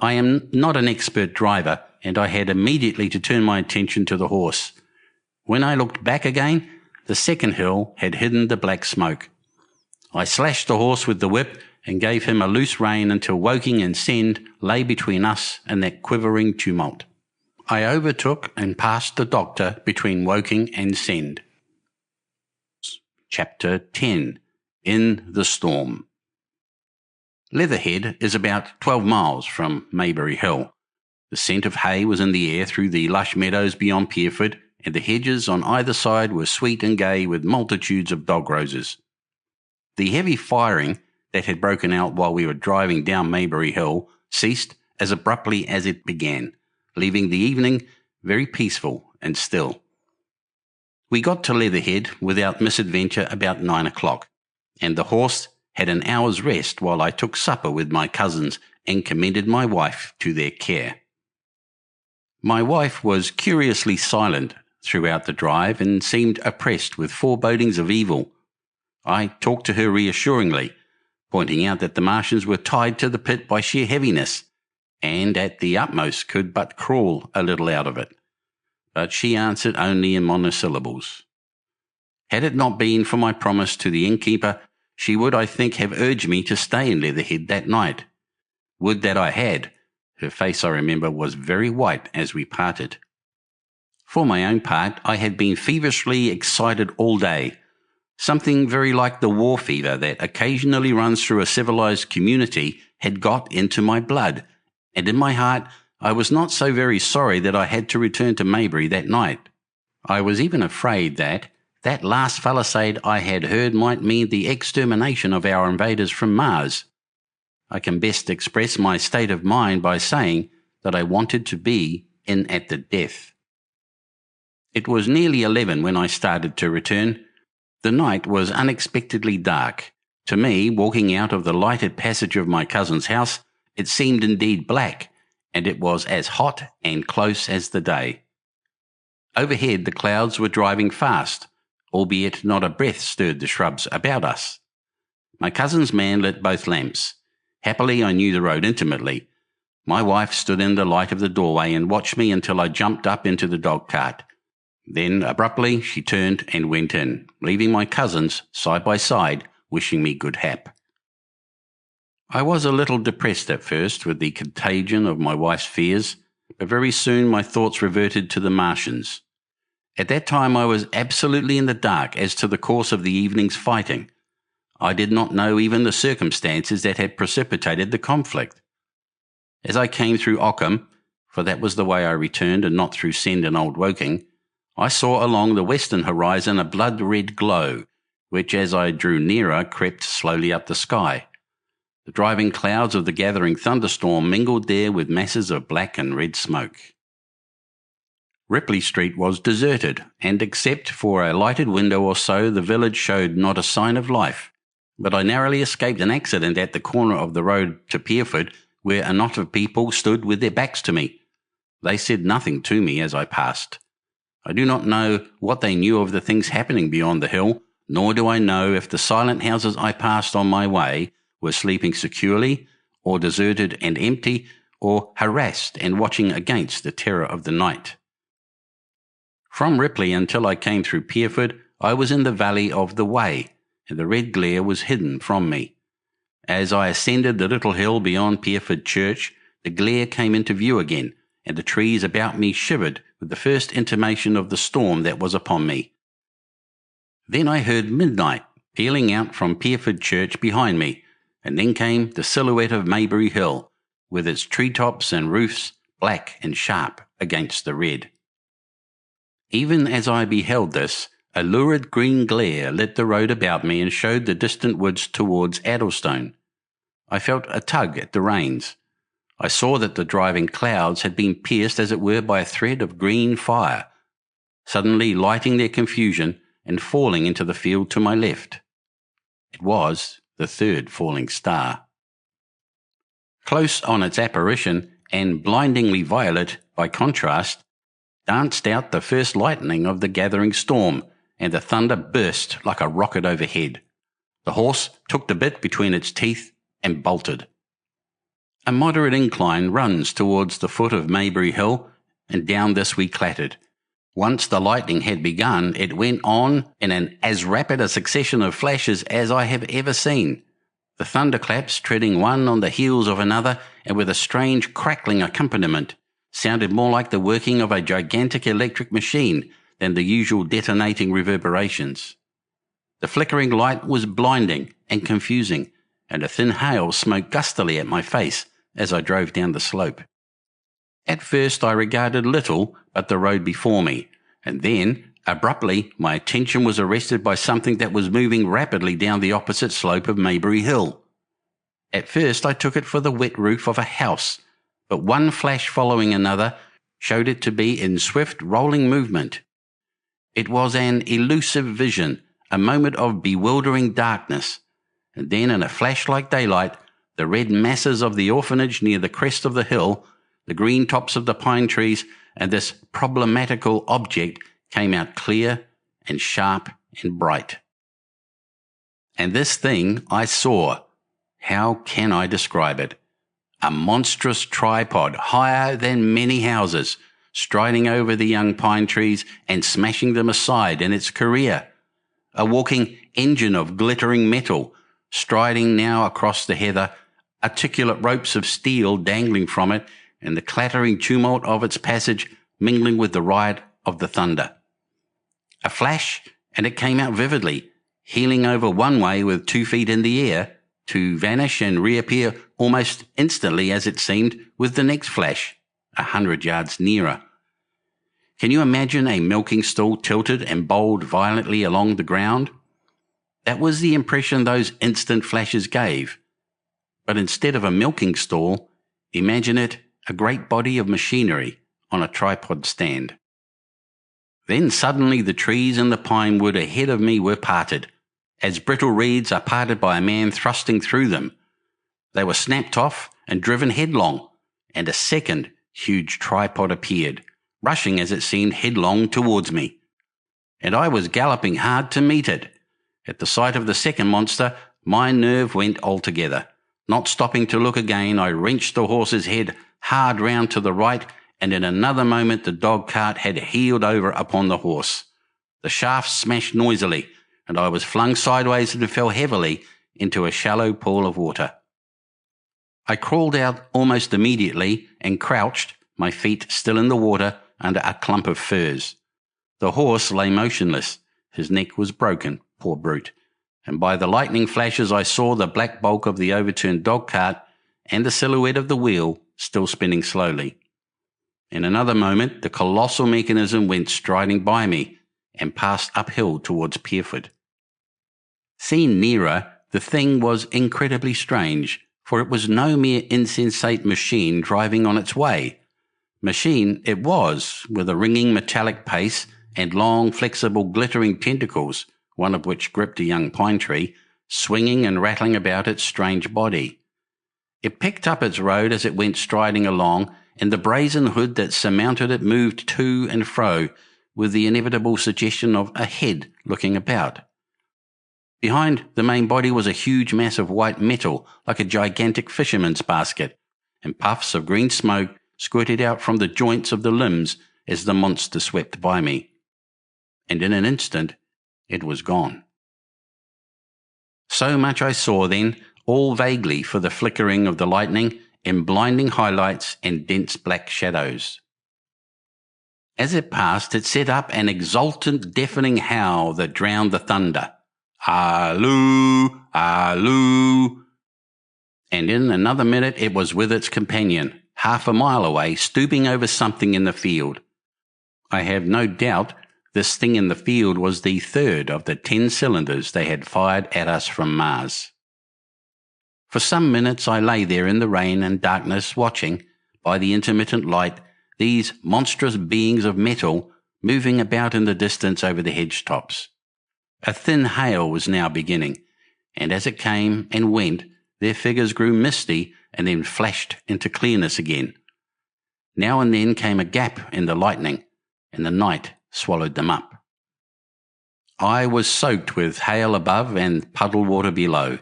I am not an expert driver, and I had immediately to turn my attention to the horse. When I looked back again, the second hill had hidden the black smoke. I slashed the horse with the whip and gave him a loose rein until Woking and Send lay between us and that quivering tumult. I overtook and passed the doctor between Woking and Send. Chapter 10. In the Storm. Leatherhead is about 12 miles from Maybury Hill. The scent of hay was in the air through the lush meadows beyond Pierford, and the hedges on either side were sweet and gay with multitudes of dog roses. The heavy firing that had broken out while we were driving down Maybury Hill ceased as abruptly as it began, leaving the evening very peaceful and still. We got to Leatherhead without misadventure about 9 o'clock, and the horse had an hour's rest while I took supper with my cousins and commended my wife to their care. My wife was curiously silent throughout the drive and seemed oppressed with forebodings of evil. I talked to her reassuringly, pointing out that the Martians were tied to the pit by sheer heaviness, and at the utmost could but crawl a little out of it. But she answered only in monosyllables. Had it not been for my promise to the innkeeper, she would, I think, have urged me to stay in Leatherhead that night. Would that I had. Her face, I remember, was very white as we parted. For my own part, I had been feverishly excited all day. Something very like the war fever that occasionally runs through a civilized community had got into my blood, and in my heart I was not so very sorry that I had to return to Maybury that night. I was even afraid that last palisade I had heard might mean the extermination of our invaders from Mars. I can best express my state of mind by saying that I wanted to be in at the death. It was nearly 11 when I started to return. The night was unexpectedly dark. To me, walking out of the lighted passage of my cousin's house, it seemed indeed black, and it was as hot and close as the day. Overhead the clouds were driving fast, albeit not a breath stirred the shrubs about us. My cousin's man lit both lamps. Happily I knew the road intimately. My wife stood in the light of the doorway and watched me until I jumped up into the dog cart. Then, abruptly, she turned and went in, leaving my cousins, side by side, wishing me good hap. I was a little depressed at first with the contagion of my wife's fears, but very soon my thoughts reverted to the Martians. At that time I was absolutely in the dark as to the course of the evening's fighting. I did not know even the circumstances that had precipitated the conflict. As I came through Ockham, for that was the way I returned and not through Send and Old Woking, I saw along the western horizon a blood-red glow, which as I drew nearer crept slowly up the sky. The driving clouds of the gathering thunderstorm mingled there with masses of black and red smoke. Ripley Street was deserted, and except for a lighted window or so, the village showed not a sign of life. But I narrowly escaped an accident at the corner of the road to Pierford, where a knot of people stood with their backs to me. They said nothing to me as I passed. I do not know what they knew of the things happening beyond the hill, nor do I know if the silent houses I passed on my way were sleeping securely, or deserted and empty, or harassed and watching against the terror of the night. From Ripley until I came through Pierford, I was in the valley of the Wey, and the red glare was hidden from me. As I ascended the little hill beyond Pierford Church, the glare came into view again, and the trees about me shivered with the first intimation of the storm that was upon me. Then I heard midnight pealing out from Pierford Church behind me, and then came the silhouette of Maybury Hill, with its treetops and roofs black and sharp against the red. Even as I beheld this, a lurid green glare lit the road about me and showed the distant woods towards Addlestone. I felt a tug at the reins. I saw that the driving clouds had been pierced as it were by a thread of green fire, suddenly lighting their confusion and falling into the field to my left. It was the third falling star. Close on its apparition, and blindingly violet by contrast, danced out the first lightning of the gathering storm, and the thunder burst like a rocket overhead. The horse took the bit between its teeth and bolted. A moderate incline runs towards the foot of Maybury Hill, and down this we clattered. Once the lightning had begun, it went on in as rapid a succession of flashes as I have ever seen, the thunderclaps treading one on the heels of another, and with a strange crackling accompaniment, sounded more like the working of a gigantic electric machine than the usual detonating reverberations. The flickering light was blinding and confusing, and a thin hail smote gustily at my face as I drove down the slope. At first I regarded little but the road before me, and then, abruptly, my attention was arrested by something that was moving rapidly down the opposite slope of Maybury Hill. At first I took it for the wet roof of a house, but one flash following another showed it to be in swift rolling movement. It was an elusive vision, a moment of bewildering darkness, and then in a flash like daylight, the red masses of the orphanage near the crest of the hill, the green tops of the pine trees, and this problematical object came out clear and sharp and bright. And this thing I saw. How can I describe it? A monstrous tripod, higher than many houses, striding over the young pine trees and smashing them aside in its career. A walking engine of glittering metal, striding now across the heather, articulate ropes of steel dangling from it, and the clattering tumult of its passage mingling with the riot of the thunder. A flash, and it came out vividly, heeling over one way with 2 feet in the air, to vanish and reappear almost instantly, as it seemed, with the next flash, 100 yards nearer. Can you imagine a milking stool tilted and bowled violently along the ground? That was the impression those instant flashes gave. But instead of a milking stool, imagine it a great body of machinery on a tripod stand. Then suddenly the trees and the pine wood ahead of me were parted, as brittle reeds are parted by a man thrusting through them. They were snapped off and driven headlong, and a second huge tripod appeared, rushing as it seemed headlong towards me. And I was galloping hard to meet it. At the sight of the second monster, my nerve went altogether. Not stopping to look again, I wrenched the horse's head hard round to the right, and in another moment the dog cart had heeled over upon the horse. The shaft smashed noisily, and I was flung sideways and fell heavily into a shallow pool of water. I crawled out almost immediately and crouched, my feet still in the water, under a clump of firs. The horse lay motionless. His neck was broken, poor brute, and by the lightning flashes I saw the black bulk of the overturned dog cart and the silhouette of the wheel still spinning slowly. In another moment the colossal mechanism went striding by me and passed uphill towards Pierford. Seen nearer, the thing was incredibly strange, for it was no mere insensate machine driving on its way. Machine it was, with a ringing metallic pace and long, flexible, glittering tentacles, one of which gripped a young pine tree, swinging and rattling about its strange body. It picked up its road as it went striding along, and the brazen hood that surmounted it moved to and fro, with the inevitable suggestion of a head looking about. Behind the main body was a huge mass of white metal, like a gigantic fisherman's basket, and puffs of green smoke squirted out from the joints of the limbs as the monster swept by me. And in an instant, it was gone. So much I saw then, all vaguely for the flickering of the lightning in blinding highlights and dense black shadows. As it passed, it set up an exultant, deafening howl that drowned the thunder. Halloo! Halloo! And in another minute it was with its companion, half a mile away, stooping over something in the field. I have no doubt this thing in the field was the third of the 10 cylinders they had fired at us from Mars. For some minutes I lay there in the rain and darkness, watching, by the intermittent light, these monstrous beings of metal moving about in the distance over the hedge tops. A thin hail was now beginning, and as it came and went, their figures grew misty and then flashed into clearness again. Now and then came a gap in the lightning, and the night swallowed them up. I was soaked with hail above and puddle water below.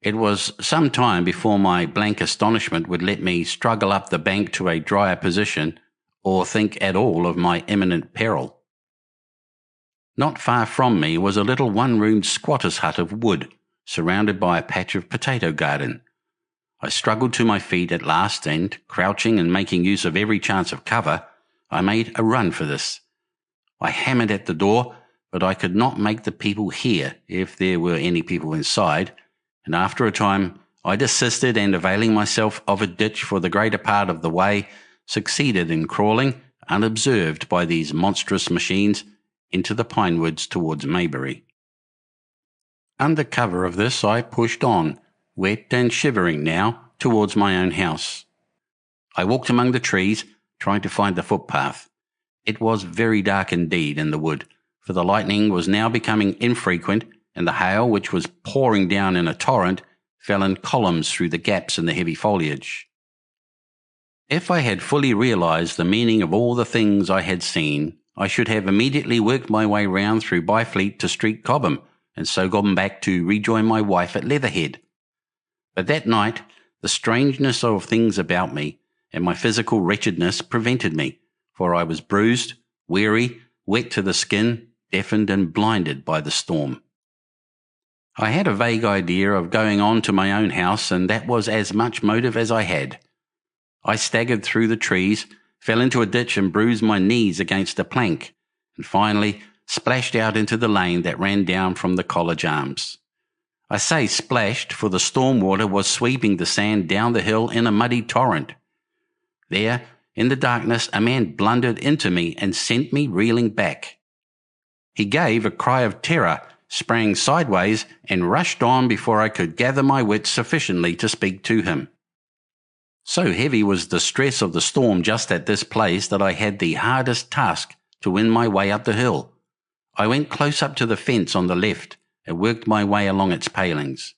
It was some time before my blank astonishment would let me struggle up the bank to a drier position or think at all of my imminent peril. Not far from me was a little one-roomed squatter's hut of wood, surrounded by a patch of potato garden. I struggled to my feet at last and, crouching and making use of every chance of cover, I made a run for this. I hammered at the door, but I could not make the people hear if there were any people inside, and after a time I desisted and, availing myself of a ditch for the greater part of the way, succeeded in crawling, unobserved by these monstrous machines, into the pine woods towards Maybury. Under cover of this I pushed on, wet and shivering now, towards my own house. I walked among the trees, trying to find the footpath. It was very dark indeed in the wood, for the lightning was now becoming infrequent, and the hail, which was pouring down in a torrent, fell in columns through the gaps in the heavy foliage. If I had fully realized the meaning of all the things I had seen, I should have immediately worked my way round through Byfleet to Street Cobham, and so gone back to rejoin my wife at Leatherhead. But that night, the strangeness of things about me and my physical wretchedness prevented me, for I was bruised, weary, wet to the skin, deafened and blinded by the storm. I had a vague idea of going on to my own house, and that was as much motive as I had. I staggered through the trees, fell into a ditch and bruised my knees against a plank, and finally splashed out into the lane that ran down from the College Arms. I say splashed, for the storm water was sweeping the sand down the hill in a muddy torrent. There, in the darkness, a man blundered into me and sent me reeling back. He gave a cry of terror, sprang sideways, and rushed on before I could gather my wits sufficiently to speak to him. So heavy was the stress of the storm just at this place that I had the hardest task to win my way up the hill. I went close up to the fence on the left and worked my way along its palings.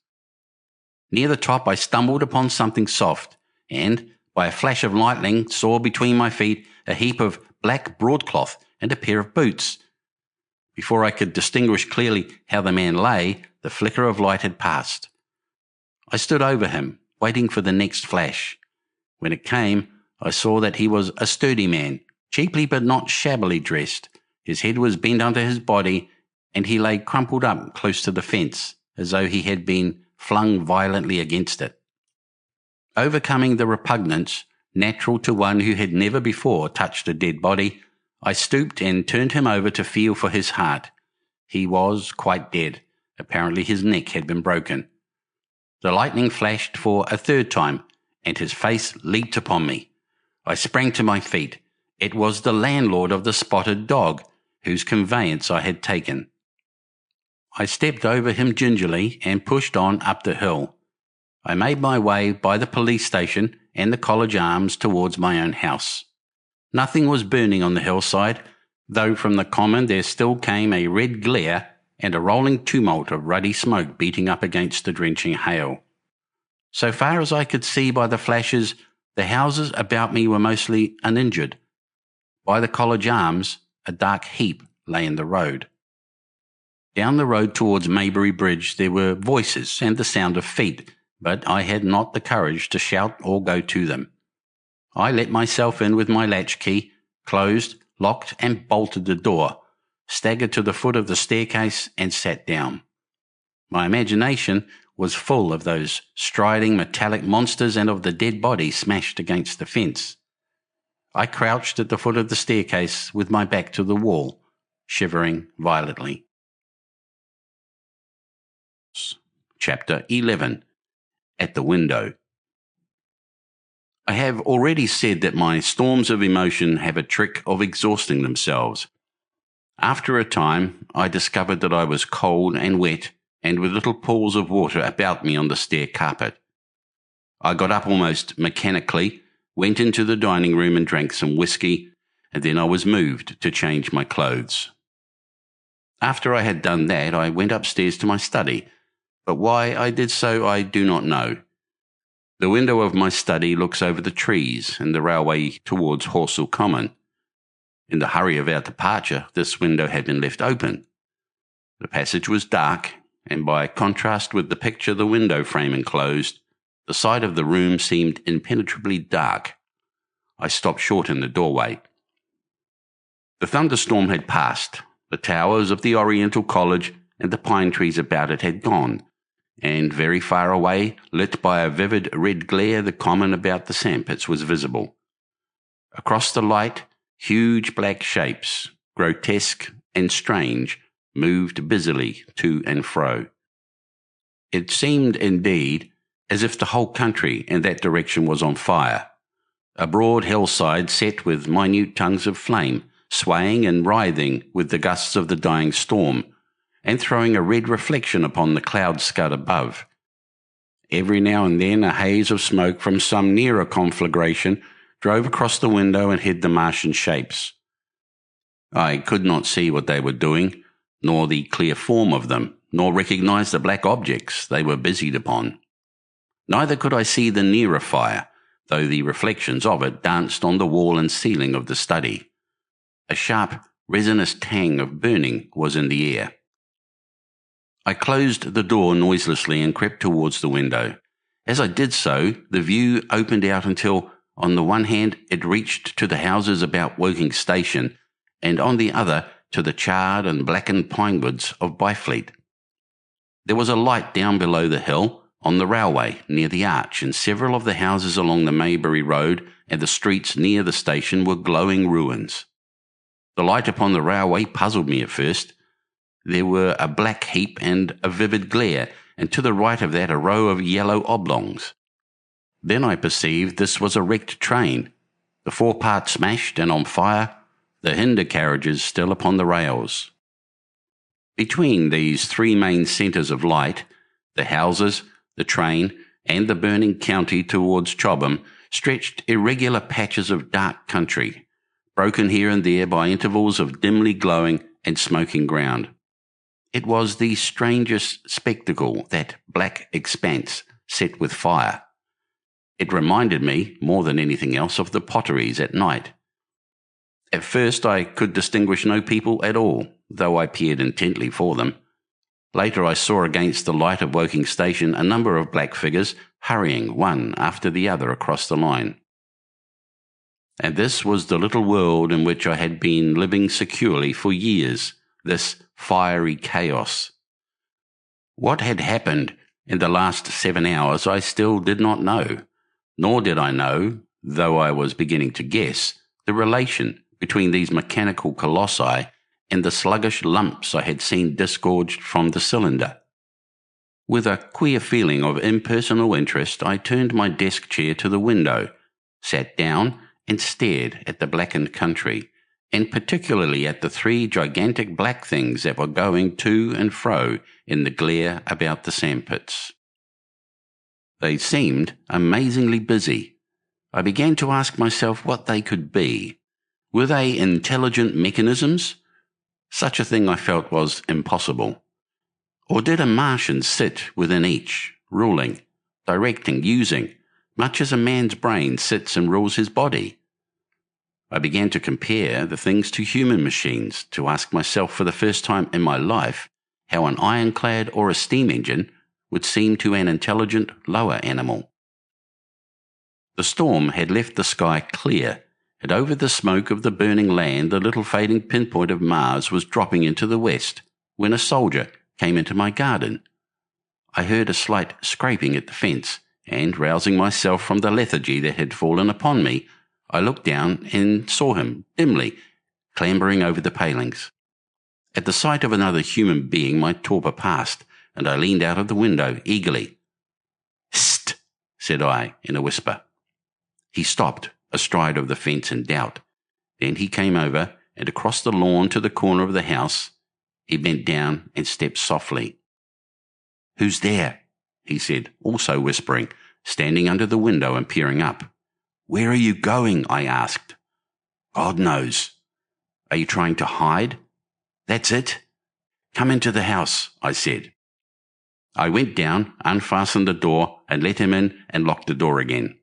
Near the top I stumbled upon something soft, and, by a flash of lightning, saw between my feet a heap of black broadcloth and a pair of boots. Before I could distinguish clearly how the man lay, the flicker of light had passed. I stood over him, waiting for the next flash. When it came, I saw that he was a sturdy man, cheaply but not shabbily dressed. His head was bent under his body, and he lay crumpled up close to the fence, as though he had been flung violently against it. Overcoming the repugnance natural to one who had never before touched a dead body, I stooped and turned him over to feel for his heart. He was quite dead. Apparently his neck had been broken. The lightning flashed for a third time, and his face leaped upon me. I sprang to my feet. It was the landlord of the Spotted Dog, whose conveyance I had taken. I stepped over him gingerly and pushed on up the hill. I made my way by the police station and the College Arms towards my own house. Nothing was burning on the hillside, though from the common there still came a red glare and a rolling tumult of ruddy smoke beating up against the drenching hail. So far as I could see by the flashes, the houses about me were mostly uninjured. By the College Arms, a dark heap lay in the road. Down the road towards Maybury Bridge there were voices and the sound of feet, but I had not the courage to shout or go to them. I let myself in with my latchkey, closed, locked and bolted the door, staggered to the foot of the staircase and sat down. My imagination was full of those striding metallic monsters and of the dead body smashed against the fence. I crouched at the foot of the staircase with my back to the wall, shivering violently. Chapter 11. At the Window. I have already said that my storms of emotion have a trick of exhausting themselves. After a time, I discovered that I was cold and wet and with little pools of water about me on the stair carpet. I got up almost mechanically, went into the dining room and drank some whiskey, and then I was moved to change my clothes. After I had done that, I went upstairs to my study, but why I did so I do not know. The window of my study looks over the trees and the railway towards Horsell Common. In the hurry of our departure, this window had been left open. The passage was dark, and by contrast with the picture the window frame enclosed, the side of the room seemed impenetrably dark. I stopped short in the doorway. The thunderstorm had passed. The towers of the Oriental College and the pine trees about it had gone, and very far away, lit by a vivid red glare, the common about the sandpits was visible. Across the light, huge black shapes, grotesque and strange, moved busily to and fro. It seemed, indeed, as if the whole country in that direction was on fire. A broad hillside set with minute tongues of flame, swaying and writhing with the gusts of the dying storm, and throwing a red reflection upon the cloud scud above. Every now and then a haze of smoke from some nearer conflagration drove across the window and hid the Martian shapes. I could not see what they were doing, nor the clear form of them, nor recognize the black objects they were busied upon. Neither could I see the nearer fire, though the reflections of it danced on the wall and ceiling of the study. A sharp, resinous tang of burning was in the air. I closed the door noiselessly and crept towards the window. As I did so, the view opened out until, on the one hand, it reached to the houses about Woking Station, and on the other to the charred and blackened pine woods of Byfleet. There was a light down below the hill, on the railway, near the arch, and several of the houses along the Maybury Road and the streets near the station were glowing ruins. The light upon the railway puzzled me at first. There were a black heap and a vivid glare, and to the right of that a row of yellow oblongs. Then I perceived this was a wrecked train, the forepart smashed and on fire, the hinder carriages still upon the rails. Between these three main centres of light, the houses, the train, and the burning county towards Chobham, stretched irregular patches of dark country, broken here and there by intervals of dimly glowing and smoking ground. It was the strangest spectacle, that black expanse set with fire. It reminded me, more than anything else, of the potteries at night. At first I could distinguish no people at all, though I peered intently for them. Later I saw against the light of Woking Station a number of black figures hurrying one after the other across the line. And this was the little world in which I had been living securely for years, this fiery chaos. What had happened in the last 7 hours I still did not know, nor did I know, though I was beginning to guess, the relation between these mechanical colossi and the sluggish lumps I had seen disgorged from the cylinder. With a queer feeling of impersonal interest, I turned my desk chair to the window, sat down, and stared at the blackened country, and particularly at the three gigantic black things that were going to and fro in the glare about the sandpits. They seemed amazingly busy. I began to ask myself what they could be. Were they intelligent mechanisms? Such a thing I felt was impossible. Or did a Martian sit within each, ruling, directing, using, much as a man's brain sits and rules his body? I began to compare the things to human machines, to ask myself for the first time in my life how an ironclad or a steam engine would seem to an intelligent lower animal. The storm had left the sky clear, and over the smoke of the burning land the little fading pinpoint of Mars was dropping into the west, when a soldier came into my garden. I heard a slight scraping at the fence, and rousing myself from the lethargy that had fallen upon me, I looked down and saw him, dimly, clambering over the palings. At the sight of another human being, my torpor passed, and I leaned out of the window eagerly. "Hist!" said I, in a whisper. He stopped, astride of the fence in doubt. Then he came over, and across the lawn to the corner of the house. He bent down and stepped softly. "Who's there?" he said, also whispering, standing under the window and peering up. "Where are you going?" I asked. "God knows." "Are you trying to hide?" "That's it." "Come into the house," I said. I went down, unfastened the door, and let him in and locked the door again.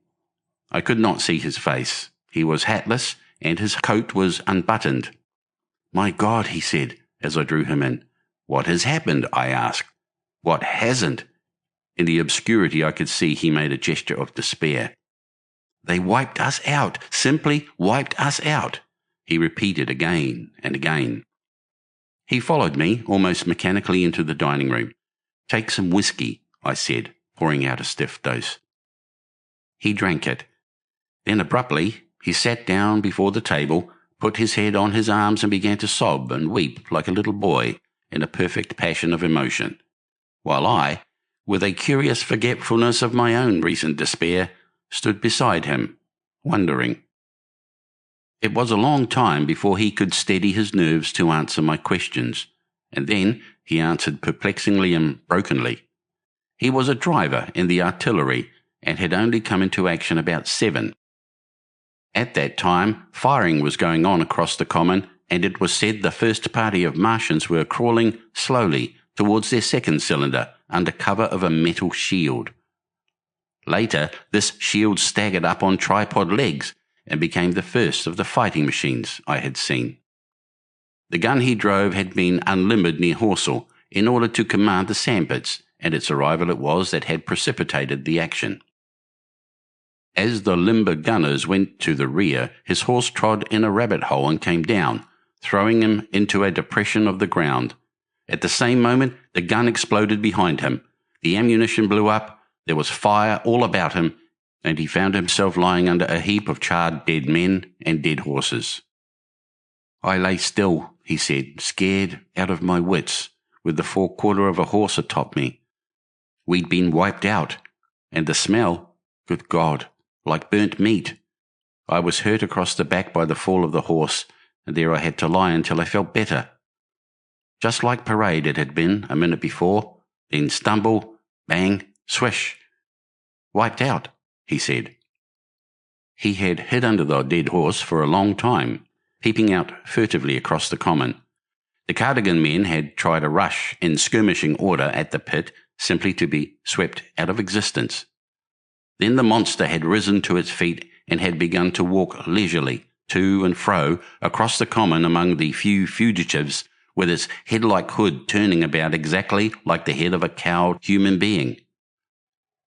I could not see his face. He was hatless, and his coat was unbuttoned. "My God," he said, as I drew him in. "What has happened?" I asked. "What hasn't?" In the obscurity I could see he made a gesture of despair. "They wiped us out, simply wiped us out," he repeated again and again. He followed me almost mechanically into the dining room. "Take some whiskey," I said, pouring out a stiff dose. He drank it. Then abruptly he sat down before the table, put his head on his arms and began to sob and weep like a little boy in a perfect passion of emotion, while I, with a curious forgetfulness of my own recent despair, stood beside him, wondering. It was a long time before he could steady his nerves to answer my questions, and then he answered perplexingly and brokenly. He was a driver in the artillery and had only come into action about 7. At that time, firing was going on across the common, and it was said the first party of Martians were crawling slowly towards their second cylinder under cover of a metal shield. Later, this shield staggered up on tripod legs and became the first of the fighting machines I had seen. The gun he drove had been unlimbered near Horsell in order to command the sandpits, and its arrival it was that had precipitated the action. As the limber gunners went to the rear, his horse trod in a rabbit hole and came down, throwing him into a depression of the ground. At the same moment, the gun exploded behind him. The ammunition blew up, there was fire all about him, and he found himself lying under a heap of charred dead men and dead horses. "I lay still," he said, "scared out of my wits, with the forequarter of a horse atop me. We'd been wiped out, and the smell, good God, like burnt meat. I was hurt across the back by the fall of the horse, and there I had to lie until I felt better. Just like parade it had been a minute before, then stumble, bang, swish. Wiped out," he said. He had hid under the dead horse for a long time, peeping out furtively across the common. The Cardigan men had tried a rush in skirmishing order at the pit, simply to be swept out of existence. Then the monster had risen to its feet and had begun to walk leisurely to and fro across the common among the few fugitives, with its head-like hood turning about exactly like the head of a cowed human being.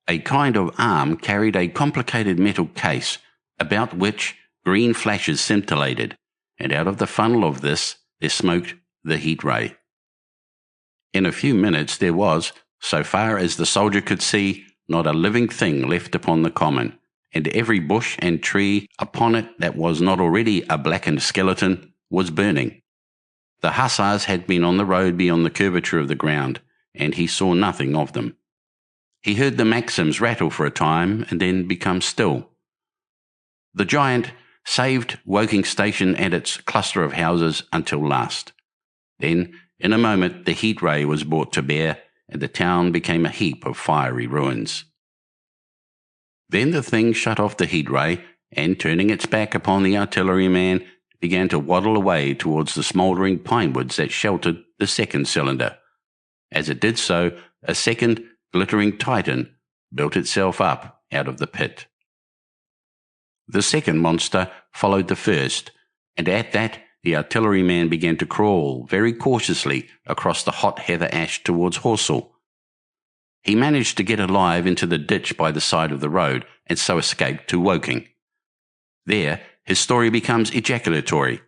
A kind of arm carried a complicated metal case, about which green flashes scintillated, and out of the funnel of this there smoked the heat ray. In a few minutes there was, so far as the soldier could see, not a living thing left upon the common, and every bush and tree upon it that was not already a blackened skeleton was burning. The hussars had been on the road beyond the curvature of the ground, and he saw nothing of them. He heard the Maxims rattle for a time and then become still. The giant saved Woking Station and its cluster of houses until last. Then, in a moment, the heat ray was brought to bear, and the town became a heap of fiery ruins. Then the thing shut off the heat ray, and turning its back upon the artilleryman, began to waddle away towards the smouldering pine woods that sheltered the second cylinder. As it did so, a second glittering titan built itself up out of the pit. The second monster followed the first, and at that the artilleryman began to crawl very cautiously across the hot heather ash towards Horsell. He managed to get alive into the ditch by the side of the road, and so escaped to Woking. There his story becomes ejaculatory.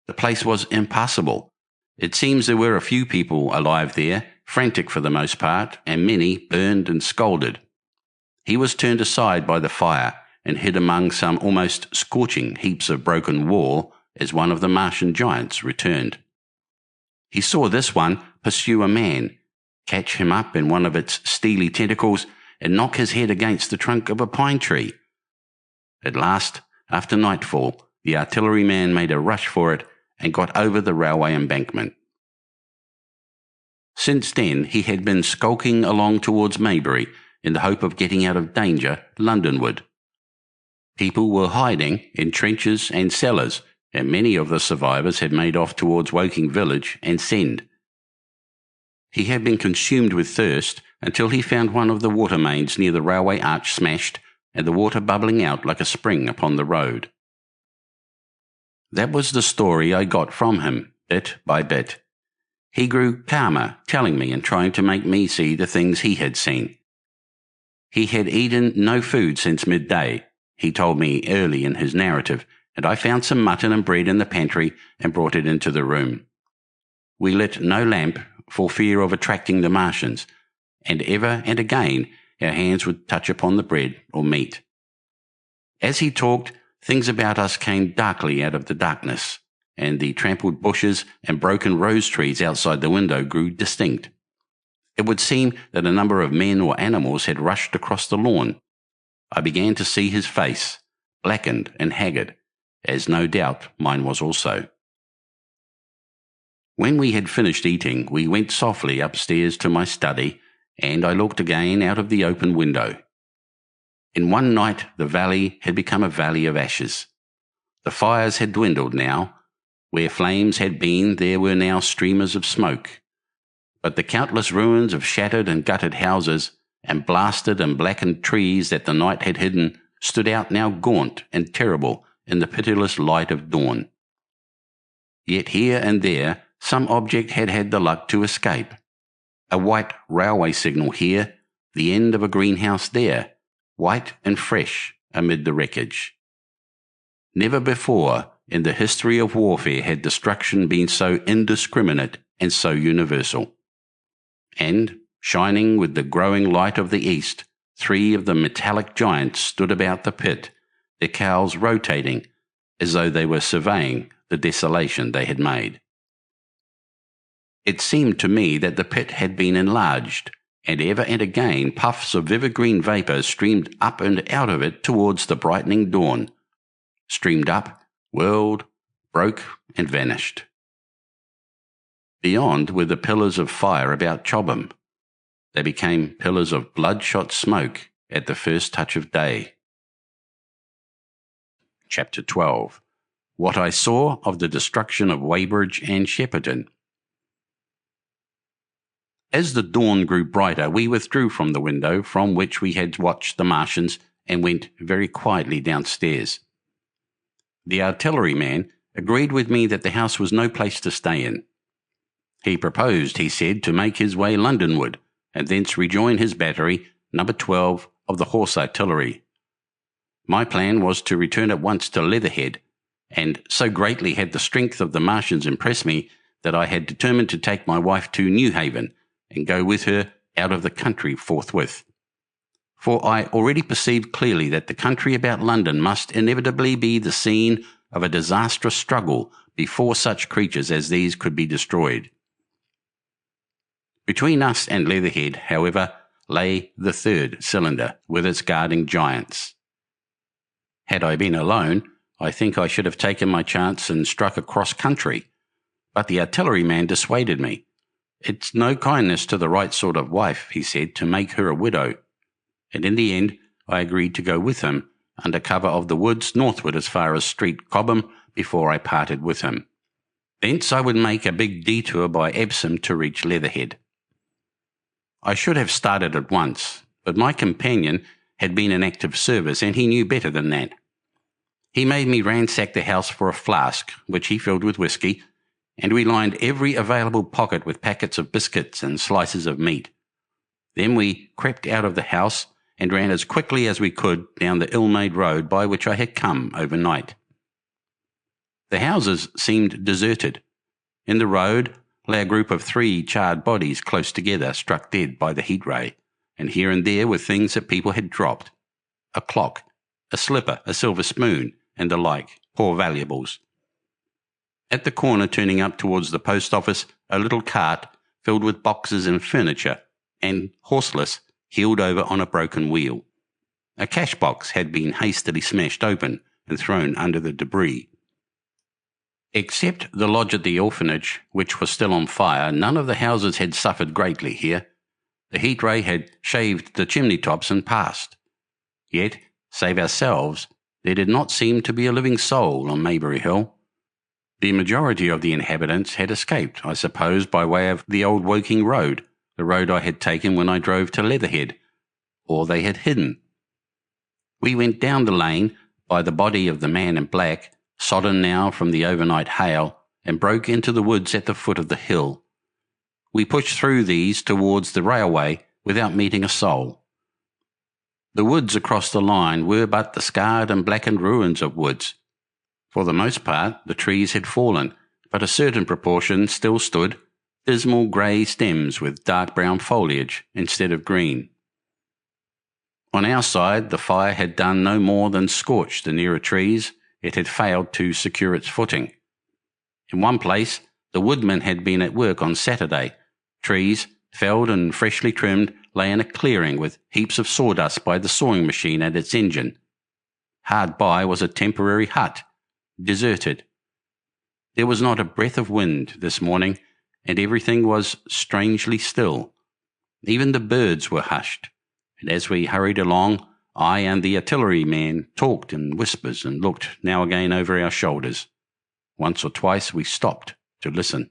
The place was impassable. It seems there were a few people alive there, frantic for the most part, and many burned and scalded. He was turned aside by the fire, and hid among some almost scorching heaps of broken wall as one of the Martian giants returned. He saw this one pursue a man, catch him up in one of its steely tentacles, and knock his head against the trunk of a pine tree. At last, after nightfall, the artilleryman made a rush for it and got over the railway embankment. Since then, he had been skulking along towards Maybury in the hope of getting out of danger Londonward. People were hiding in trenches and cellars, and many of the survivors had made off towards Woking village and Send. He had been consumed with thirst until he found one of the water mains near the railway arch smashed and the water bubbling out like a spring upon the road. That was the story I got from him, bit by bit. He grew calmer, telling me and trying to make me see the things he had seen. He had eaten no food since midday, he told me early in his narrative, and I found some mutton and bread in the pantry and brought it into the room. We lit no lamp for fear of attracting the Martians, and ever and again our hands would touch upon the bread or meat. As he talked, things about us came darkly out of the darkness, and the trampled bushes and broken rose trees outside the window grew distinct. It would seem that a number of men or animals had rushed across the lawn. I began to see his face, blackened and haggard, as no doubt mine was also. When we had finished eating, we went softly upstairs to my study, and I looked again out of the open window. In one night the valley had become a valley of ashes. The fires had dwindled now. Where flames had been, there were now streamers of smoke. But the countless ruins of shattered and gutted houses and blasted and blackened trees that the night had hidden stood out now gaunt and terrible in the pitiless light of dawn. Yet here and there some object had had the luck to escape. A white railway signal here, the end of a greenhouse there, white and fresh amid the wreckage. Never before in the history of warfare had destruction been so indiscriminate and so universal. And, shining with the growing light of the east, 3 of the metallic giants stood about the pit, their cowls rotating as though they were surveying the desolation they had made. It seemed to me that the pit had been enlarged, and ever and again puffs of vivid green vapour streamed up and out of it towards the brightening dawn, streamed up, whirled, broke, and vanished. Beyond were the pillars of fire about Chobham. They became pillars of bloodshot smoke at the first touch of day. Chapter 12. What I Saw of the Destruction of Weybridge and Shepperton. As the dawn grew brighter, we withdrew from the window from which we had watched the Martians and went very quietly downstairs. The artilleryman agreed with me that the house was no place to stay in. He proposed, he said, to make his way Londonward, and thence rejoin his battery, number 12 of the Horse Artillery. My plan was to return at once to Leatherhead, and so greatly had the strength of the Martians impressed me that I had determined to take my wife to Newhaven and go with her out of the country forthwith. For I already perceived clearly that the country about London must inevitably be the scene of a disastrous struggle before such creatures as these could be destroyed. Between us and Leatherhead, however, lay the 3rd cylinder with its guarding giants. Had I been alone, I think I should have taken my chance and struck across country, but the artilleryman dissuaded me. It's no kindness to the right sort of wife, he said, to make her a widow, and in the end I agreed to go with him under cover of the woods northward as far as Street Cobham before I parted with him. Thence I would make a big detour by Epsom to reach Leatherhead. I should have started at once, but my companion had been in active service and he knew better than that. He made me ransack the house for a flask, which he filled with whisky, and we lined every available pocket with packets of biscuits and slices of meat. Then we crept out of the house and ran as quickly as we could down the ill-made road by which I had come overnight. The houses seemed deserted. In the road lay a group of 3 charred bodies close together, struck dead by the heat ray, and here and there were things that people had dropped: a clock, a slipper, a silver spoon, and the like, poor valuables. At the corner turning up towards the post office, a little cart filled with boxes and furniture, and, horseless, heeled over on a broken wheel. A cash box had been hastily smashed open and thrown under the debris. Except the lodge at the orphanage, which was still on fire, none of the houses had suffered greatly here. The heat ray had shaved the chimney tops and passed. Yet, save ourselves, there did not seem to be a living soul on Maybury Hill. The majority of the inhabitants had escaped, I suppose, by way of the old Woking road, the road I had taken when I drove to Leatherhead, or they had hidden. We went down the lane by the body of the man in black, sodden now from the overnight hail, and broke into the woods at the foot of the hill. We pushed through these towards the railway without meeting a soul. The woods across the line were but the scarred and blackened ruins of woods. For the most part, the trees had fallen, but a certain proportion still stood, dismal grey stems with dark brown foliage instead of green. On our side, the fire had done no more than scorch the nearer trees. It had failed to secure its footing. In one place, the woodmen had been at work on Saturday. Trees, felled and freshly trimmed, lay in a clearing with heaps of sawdust by the sawing machine and its engine. Hard by was a temporary hut, deserted. There was not a breath of wind this morning, and everything was strangely still. Even the birds were hushed, and as we hurried along, I and the artilleryman talked in whispers and looked now again over our shoulders. Once or twice we stopped to listen.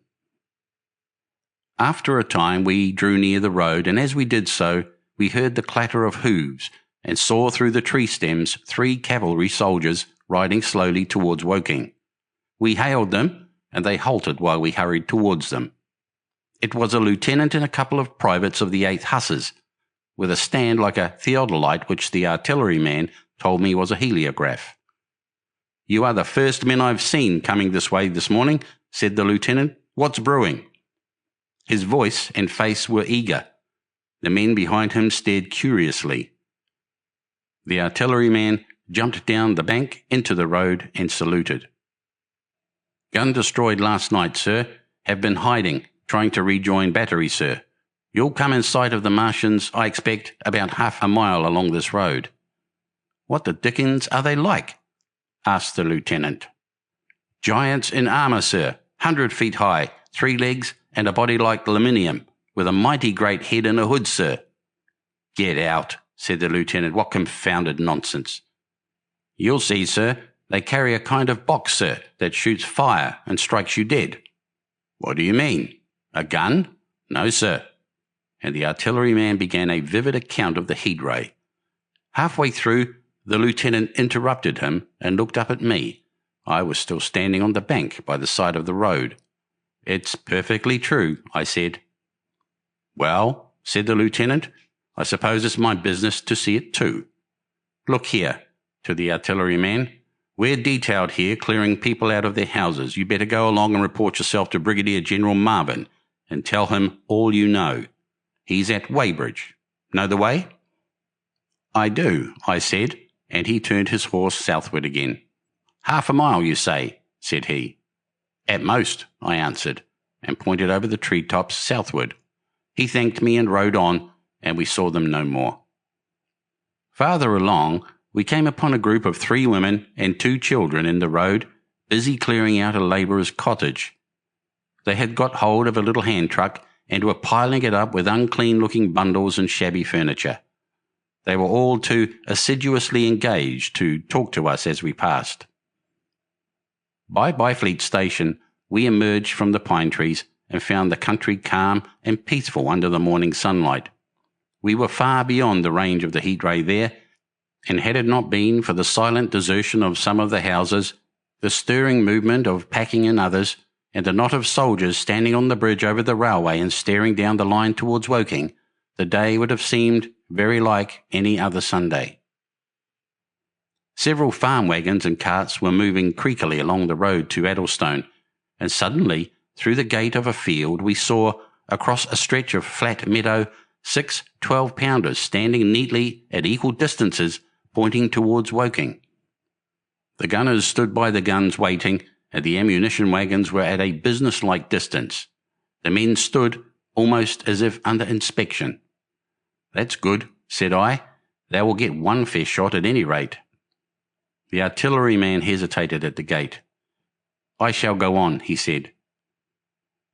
After a time we drew near the road, and as we did so, we heard the clatter of hooves and saw through the tree stems 3 cavalry soldiers riding slowly towards Woking. We hailed them, and they halted while we hurried towards them. It was a lieutenant and a couple of privates of the 8th Hussars, with a stand like a theodolite which the artilleryman told me was a heliograph. "You are the first men I've seen coming this way this morning," said the lieutenant. "What's brewing?" His voice and face were eager. The men behind him stared curiously. The artilleryman jumped down the bank into the road and saluted. "Gun destroyed last night, sir. Have been hiding, trying to rejoin battery, sir. You'll come in sight of the Martians, I expect, about half a mile along this road." "What the dickens are they like?" asked the lieutenant. "Giants in armour, sir, 100 feet high, 3 legs, and a body like aluminium, with a mighty great head and a hood, sir." "Get out," said the lieutenant. "What confounded nonsense." "You'll see, sir. They carry a kind of box, sir, that shoots fire and strikes you dead." "What do you mean? A gun?" "No, sir." And the artilleryman began a vivid account of the heat ray. Halfway through, the lieutenant interrupted him and looked up at me. I was still standing on the bank by the side of the road. "It's perfectly true," I said. "Well," said the lieutenant, "I suppose it's my business to see it too. Look here," to the artilleryman. "We're detailed here clearing people out of their houses. You better go along and report yourself to Brigadier General Marvin and tell him all you know. He's at Weybridge. Know the way?" "I do," I said, and he turned his horse southward again. "Half a mile, you say?" said he. "At most," I answered, and pointed over the treetops southward. He thanked me and rode on, and we saw them no more. Farther along, we came upon a group of 3 women and 2 children in the road, busy clearing out a labourer's cottage. They had got hold of a little hand truck and were piling it up with unclean-looking bundles and shabby furniture. They were all too assiduously engaged to talk to us as we passed. By Byfleet Station, we emerged from the pine trees and found the country calm and peaceful under the morning sunlight. We were far beyond the range of the heat ray there, and had it not been for the silent desertion of some of the houses, the stirring movement of packing in others, and the knot of soldiers standing on the bridge over the railway and staring down the line towards Woking, the day would have seemed very like any other Sunday. Several farm wagons and carts were moving creakily along the road to Addlestone, and suddenly, through the gate of a field, we saw, across a stretch of flat meadow, 6 12-pounders standing neatly at equal distances pointing towards Woking. The gunners stood by the guns waiting, and the ammunition wagons were at a business-like distance. The men stood almost as if under inspection. "That's good," said I. "They will get one fair shot at any rate." The artilleryman hesitated at the gate. "I shall go on," he said.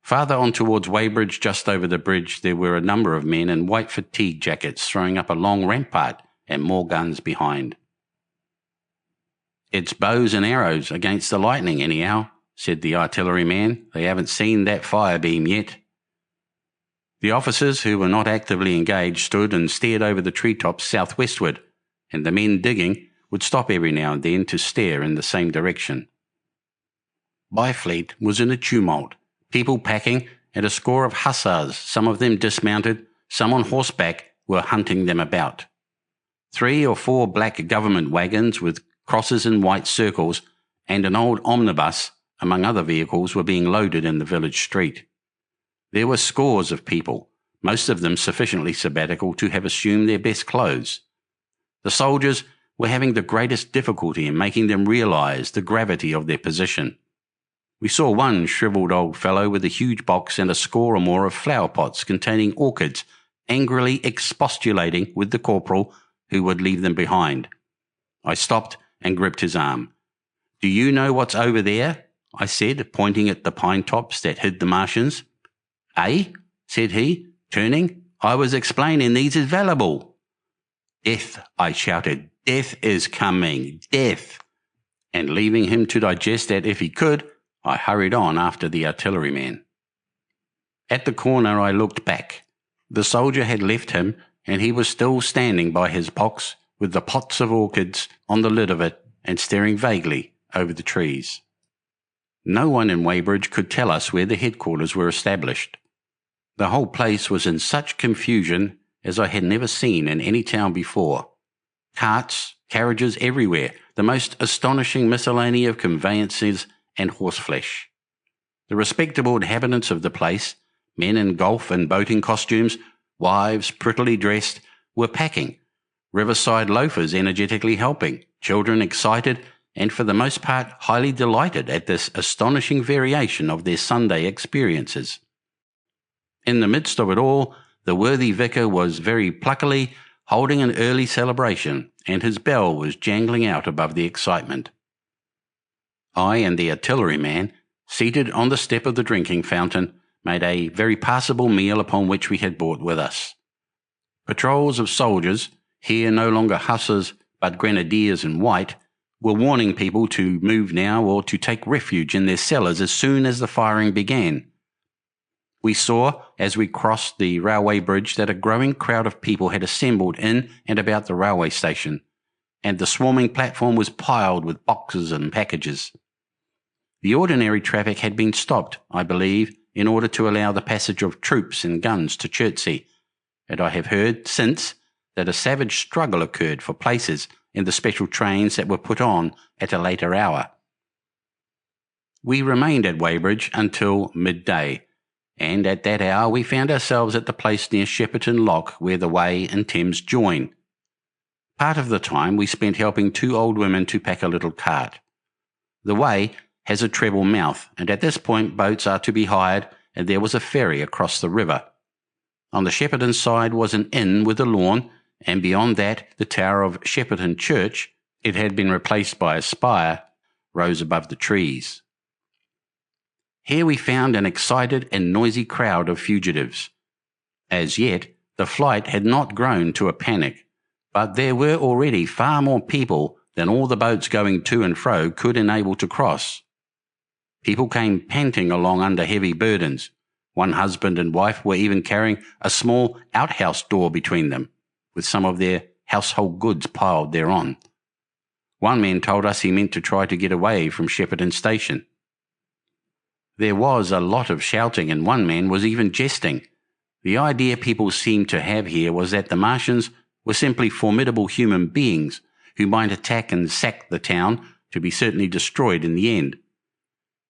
Farther on towards Weybridge, just over the bridge, there were a number of men in white fatigue jackets throwing up a long rampart and more guns behind. "It's bows and arrows against the lightning anyhow," said the artilleryman. "They haven't seen that fire beam yet." The officers, who were not actively engaged, stood and stared over the treetops southwestward, and the men digging would stop every now and then to stare in the same direction. Byfleet was in a tumult, people packing, and a score of hussars, some of them dismounted, some on horseback, were hunting them about. 3 or 4 black government wagons with crosses in white circles and an old omnibus, among other vehicles, were being loaded in the village street. There were scores of people, most of them sufficiently sabbatical to have assumed their best clothes. The soldiers were having the greatest difficulty in making them realise the gravity of their position. We saw one shrivelled old fellow with a huge box and a score or more of flower pots containing orchids, angrily expostulating with the corporal who would leave them behind. I stopped and gripped his arm. "Do you know what's over there?" I said, pointing at the pine tops that hid the Martians. "Eh?" said he, turning. "I was explaining these is valuable." "Death," I shouted. "Death is coming. Death." And leaving him to digest that if he could, I hurried on after the artilleryman. At the corner I looked back. The soldier had left him, and he was still standing by his box with the pots of orchids on the lid of it and staring vaguely over the trees. No one in Weybridge could tell us where the headquarters were established. The whole place was in such confusion as I had never seen in any town before. Carts, carriages everywhere, the most astonishing miscellany of conveyances and horseflesh. The respectable inhabitants of the place, men in golf and boating costumes, wives prettily dressed, were packing, riverside loafers energetically helping, children excited and for the most part highly delighted at this astonishing variation of their Sunday experiences. In the midst of it all, the worthy vicar was very pluckily holding an early celebration, and his bell was jangling out above the excitement. I and the artilleryman, seated on the step of the drinking fountain, made a very passable meal upon which we had brought with us. Patrols of soldiers, here no longer hussars but grenadiers in white, were warning people to move now or to take refuge in their cellars as soon as the firing began. We saw, as we crossed the railway bridge, that a growing crowd of people had assembled in and about the railway station, and the swarming platform was piled with boxes and packages. The ordinary traffic had been stopped, I believe, in order to allow the passage of troops and guns to Chertsey, and I have heard since that a savage struggle occurred for places in the special trains that were put on at a later hour. We remained at Weybridge until midday, and at that hour we found ourselves at the place near Shepperton Lock where the Wey and Thames join. Part of the time we spent helping 2 old women to pack a little cart. The Wey has a treble mouth, and at this point boats are to be hired, and there was a ferry across the river. On the Shepperton side was an inn with a lawn, and beyond that the tower of Shepperton Church, it had been replaced by a spire, rose above the trees. Here we found an excited and noisy crowd of fugitives. As yet, the flight had not grown to a panic, but there were already far more people than all the boats going to and fro could enable to cross. People came panting along under heavy burdens. One husband and wife were even carrying a small outhouse door between them, with some of their household goods piled thereon. One man told us he meant to try to get away from Shepperton Station. There was a lot of shouting, and one man was even jesting. The idea people seemed to have here was that the Martians were simply formidable human beings who might attack and sack the town to be certainly destroyed in the end.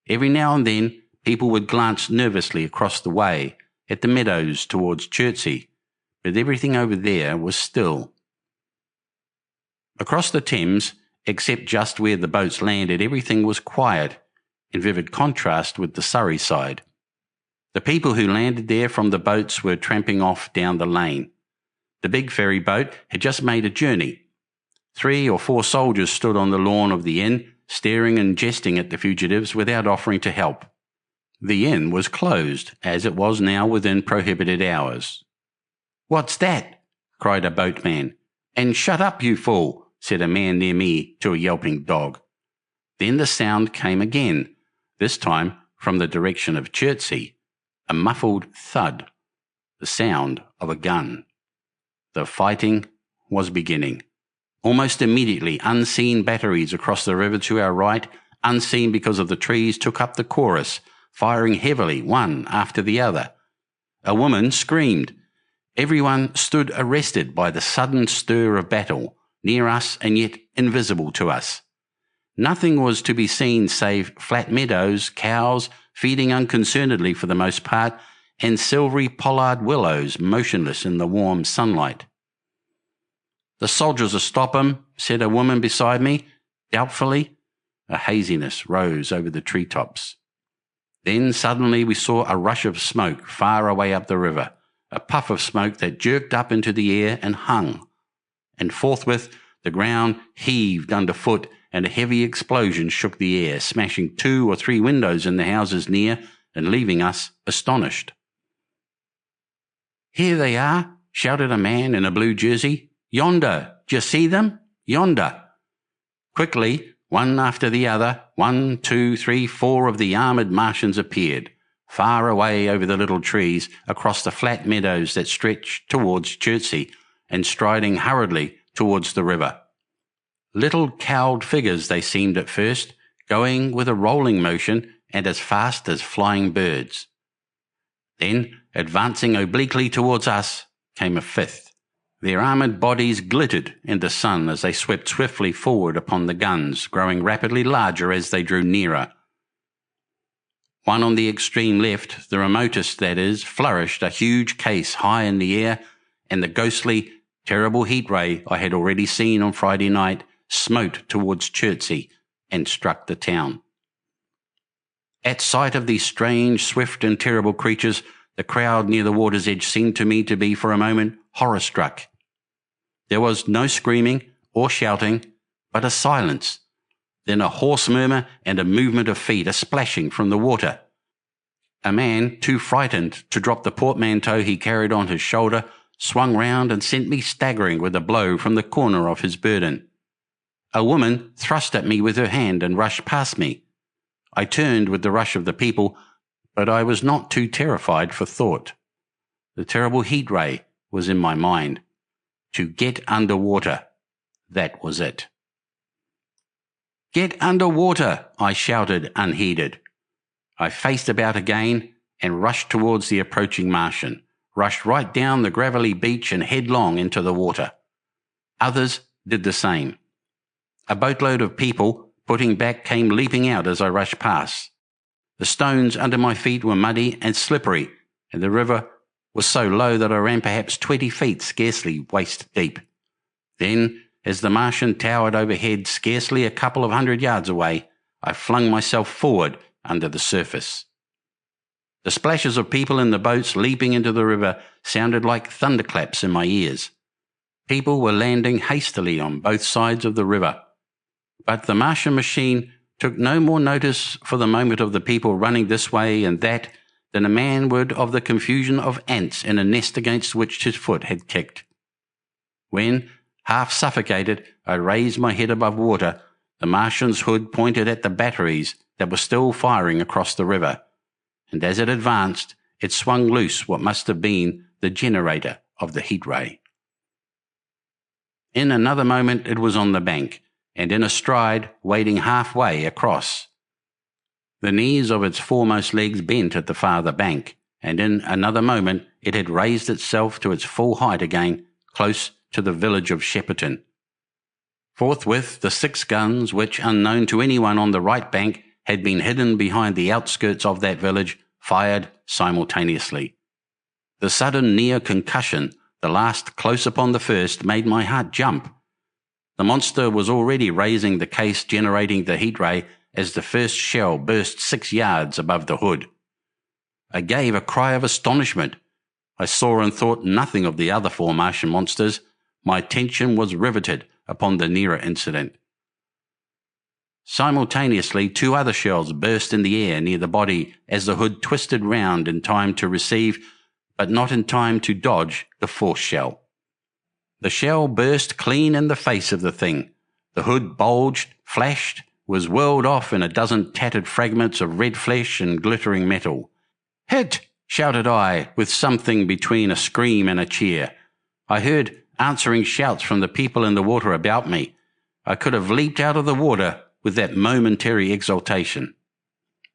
Every now and then, people would glance nervously across the way at the meadows towards Chertsey, but everything over there was still. Across the Thames, except just where the boats landed, everything was quiet, in vivid contrast with the Surrey side. The people who landed there from the boats were tramping off down the lane. The big ferry boat had just made a journey. 3 or 4 soldiers stood on the lawn of the inn, staring and jesting at the fugitives without offering to help. The inn was closed, as it was now within prohibited hours. "What's that?" cried a boatman. "And shut up, you fool," said a man near me to a yelping dog. Then the sound came again, this time from the direction of Chertsey, a muffled thud, the sound of a gun. The fighting was beginning. Almost immediately, unseen batteries across the river to our right, unseen because of the trees, took up the chorus, firing heavily, one after the other. A woman screamed. Everyone stood arrested by the sudden stir of battle, near us and yet invisible to us. Nothing was to be seen save flat meadows, cows feeding unconcernedly for the most part, and silvery pollard willows motionless in the warm sunlight. "The soldiers will stop 'em," said a woman beside me, doubtfully. A haziness rose over the treetops. Then suddenly we saw a rush of smoke far away up the river, a puff of smoke that jerked up into the air and hung. And forthwith the ground heaved underfoot, and a heavy explosion shook the air, smashing 2 or 3 windows in the houses near and leaving us astonished. "Here they are," shouted a man in a blue jersey. "Yonder, d'ye see them? Yonder." Quickly, one after the other, 1, 2, 3, 4 of the armoured Martians appeared, far away over the little trees, across the flat meadows that stretched towards Chertsey, and striding hurriedly towards the river. Little cowled figures they seemed at first, going with a rolling motion and as fast as flying birds. Then, advancing obliquely towards us, came a 5th. Their armoured bodies glittered in the sun as they swept swiftly forward upon the guns, growing rapidly larger as they drew nearer. One on the extreme left, the remotest that is, flourished a huge case high in the air, and the ghostly, terrible heat ray I had already seen on Friday night smote towards Chertsey and struck the town. At sight of these strange, swift and terrible creatures, the crowd near the water's edge seemed to me to be for a moment horror-struck. There was no screaming or shouting, but a silence, then a hoarse murmur and a movement of feet, a splashing from the water. A man, too frightened to drop the portmanteau he carried on his shoulder, swung round and sent me staggering with a blow from the corner of his burden. A woman thrust at me with her hand and rushed past me. I turned with the rush of the people, but I was not too terrified for thought. The terrible heat ray was in my mind. To get under water, that was it. "Get under water," I shouted unheeded. I faced about again and rushed towards the approaching Martian, rushed right down the gravelly beach and headlong into the water. Others did the same. A boatload of people, putting back, came leaping out as I rushed past. The stones under my feet were muddy and slippery, and the river was so low that I ran perhaps 20 feet, scarcely waist deep. Then, as the Martian towered overhead scarcely a couple of 100 yards away, I flung myself forward under the surface. The splashes of people in the boats leaping into the river sounded like thunderclaps in my ears. People were landing hastily on both sides of the river. But the Martian machine took no more notice for the moment of the people running this way and that than a man would of the confusion of ants in a nest against which his foot had kicked. When, half suffocated, I raised my head above water, the Martian's hood pointed at the batteries that were still firing across the river, and as it advanced, it swung loose what must have been the generator of the heat ray. In another moment it was on the bank, and in a stride, wading halfway across. The knees of its foremost legs bent at the farther bank, and in another moment it had raised itself to its full height again, close to the village of Shepperton. Forthwith the 6 guns, which, unknown to anyone on the right bank, had been hidden behind the outskirts of that village, fired simultaneously. The sudden near concussion, the last close upon the first, made my heart jump. The monster was already raising the case generating the heat ray as the first shell burst 6 yards above the hood. I gave a cry of astonishment. I saw and thought nothing of the other 4 Martian monsters. My attention was riveted upon the nearer incident. Simultaneously, 2 other shells burst in the air near the body as the hood twisted round in time to receive, but not in time to dodge, the 4th shell. The shell burst clean in the face of the thing. The hood bulged, flashed, was whirled off in a dozen tattered fragments of red flesh and glittering metal. "Hit!" shouted I, with something between a scream and a cheer. I heard answering shouts from the people in the water about me. I could have leaped out of the water with that momentary exultation.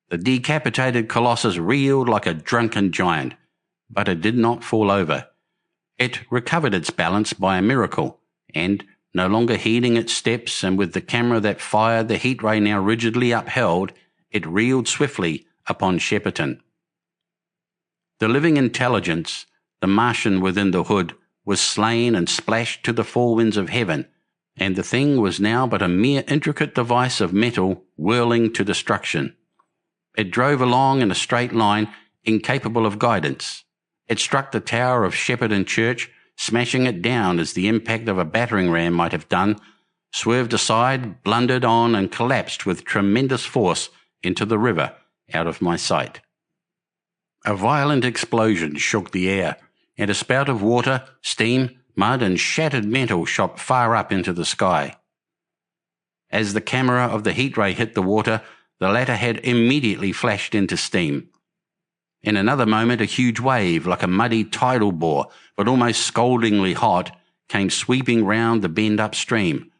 The decapitated colossus reeled like a drunken giant, but it did not fall over. It recovered its balance by a miracle, and, no longer heeding its steps and with the camera that fired the heat ray now rigidly upheld, it reeled swiftly upon Shepperton. The living intelligence, the Martian within the hood, was slain and splashed to the 4 winds of heaven, and the thing was now but a mere intricate device of metal whirling to destruction. It drove along in a straight line, incapable of guidance. It struck the tower of Shepperton Church, smashing it down as the impact of a battering ram might have done, swerved aside, blundered on, and collapsed with tremendous force into the river out of my sight. A violent explosion shook the air, and a spout of water, steam, mud, and shattered metal shot far up into the sky. As the camera of the heat ray hit the water, the latter had immediately flashed into steam. In another moment, a huge wave, like a muddy tidal bore, but almost scaldingly hot, came sweeping round the bend upstream.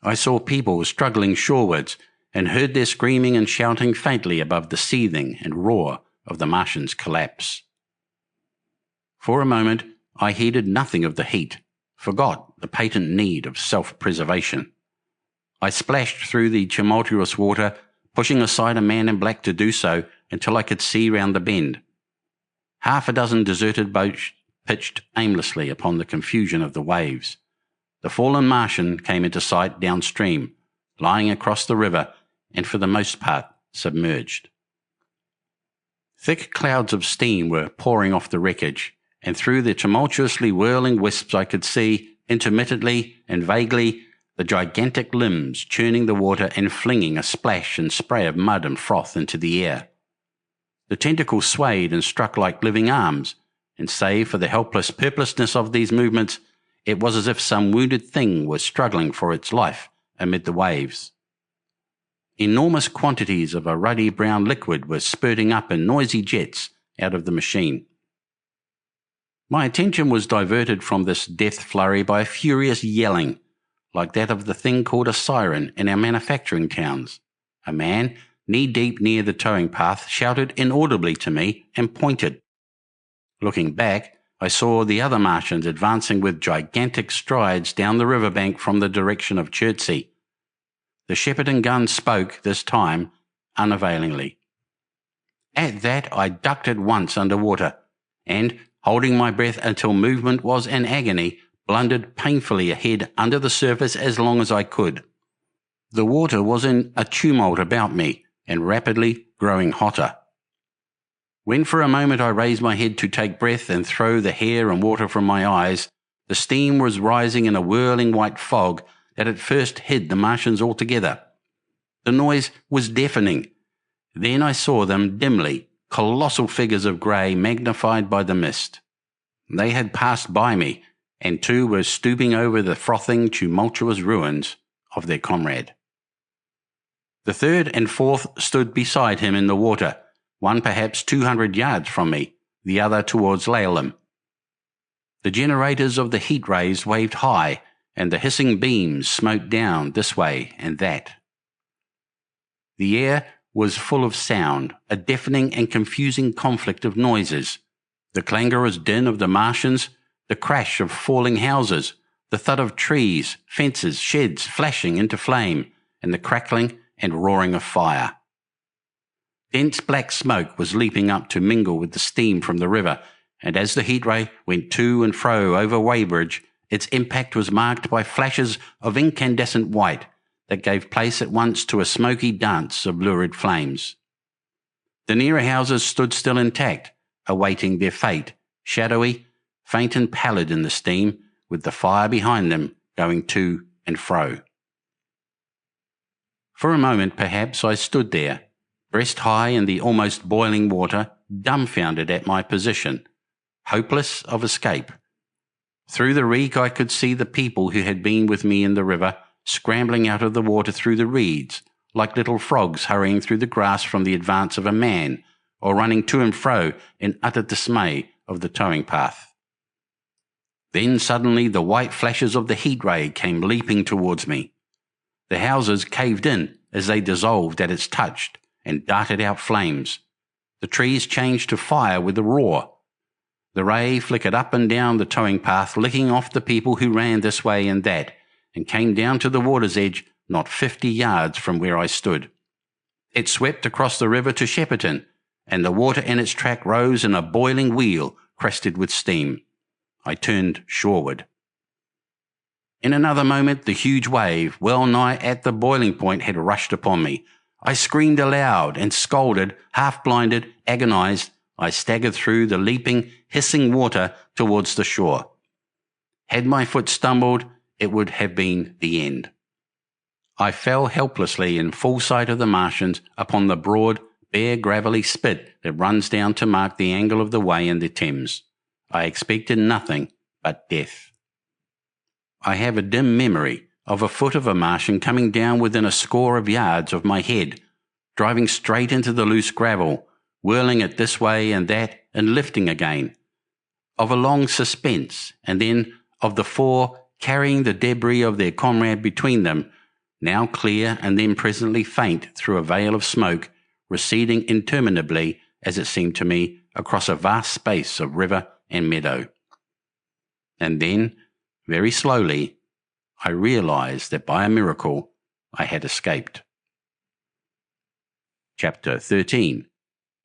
I saw people struggling shorewards, and heard their screaming and shouting faintly above the seething and roar of the Martian's collapse. For a moment, I heeded nothing of the heat, forgot the patent need of self-preservation. I splashed through the tumultuous water, pushing aside a man in black to do so until I could see round the bend. 6 deserted boats pitched aimlessly upon the confusion of the waves. The fallen Martian came into sight downstream, lying across the river and for the most part submerged. Thick clouds of steam were pouring off the wreckage, and through the tumultuously whirling wisps I could see, intermittently and vaguely, the gigantic limbs churning the water and flinging a splash and spray of mud and froth into the air. The tentacles swayed and struck like living arms, and save for the helpless purposelessness of these movements, it was as if some wounded thing was struggling for its life amid the waves. Enormous quantities of a ruddy brown liquid were spurting up in noisy jets out of the machine. My attention was diverted from this death flurry by a furious yelling, like that of the thing called a siren in our manufacturing towns. A man, knee-deep near the towing path, shouted inaudibly to me and pointed. Looking back, I saw the other Martians advancing with gigantic strides down the riverbank from the direction of Chertsey. The Shepperton gun spoke, this time, unavailingly. At that, I ducked at once under water, and, holding my breath until movement was an agony, blundered painfully ahead under the surface as long as I could. The water was in a tumult about me, and rapidly growing hotter. When for a moment I raised my head to take breath and throw the hair and water from my eyes, the steam was rising in a whirling white fog that at first hid the Martians altogether. The noise was deafening. Then I saw them dimly, colossal figures of grey magnified by the mist. They had passed by me, and 2 were stooping over the frothing, tumultuous ruins of their comrade. The 3rd and 4th stood beside him in the water, one perhaps 200 yards from me, the other towards Laleham. The generators of the heat rays waved high, and the hissing beams smote down this way and that. The air was full of sound, a deafening and confusing conflict of noises. The clangorous din of the Martians, the crash of falling houses, the thud of trees, fences, sheds flashing into flame, and the crackling and roaring of fire. Dense black smoke was leaping up to mingle with the steam from the river, and as the heat ray went to and fro over Weybridge, Its impact was marked by flashes of incandescent white that gave place at once to a smoky dance of lurid flames. The nearer houses stood still intact, awaiting their fate, shadowy, faint and pallid in the steam, with the fire behind them going to and fro. For a moment, perhaps, I stood there, breast high in the almost boiling water, dumbfounded at my position, hopeless of escape. Through the reek I could see the people who had been with me in the river scrambling out of the water through the reeds, like little frogs hurrying through the grass from the advance of a man, or running to and fro in utter dismay of the towing path. Then suddenly the white flashes of the heat ray came leaping towards me. The houses caved in as they dissolved at its touch and darted out flames. The trees changed to fire with a roar. The ray flickered up and down the towing path, licking off the people who ran this way and that, and came down to the water's edge not 50 yards from where I stood. It swept across the river to Shepperton, and the water in its track rose in a boiling wheel crested with steam. I turned shoreward. In another moment the huge wave, well nigh at the boiling point, had rushed upon me. I screamed aloud and scolded, half-blinded, agonized. I staggered through the leaping, hissing water towards the shore. Had my foot stumbled, it would have been the end. I fell helplessly in full sight of the Martians upon the broad, bare, gravelly spit that runs down to mark the angle of the way in the Thames. I expected nothing but death. I have a dim memory of a foot of a Martian coming down within a score of yards of my head, driving straight into the loose gravel, whirling it this way and that and lifting again, of a long suspense, and then of the four carrying the debris of their comrade between them, now clear and then presently faint through a veil of smoke, receding interminably, as it seemed to me, across a vast space of river and meadow. And then, very slowly, I realized that by a miracle I had escaped. Chapter 13.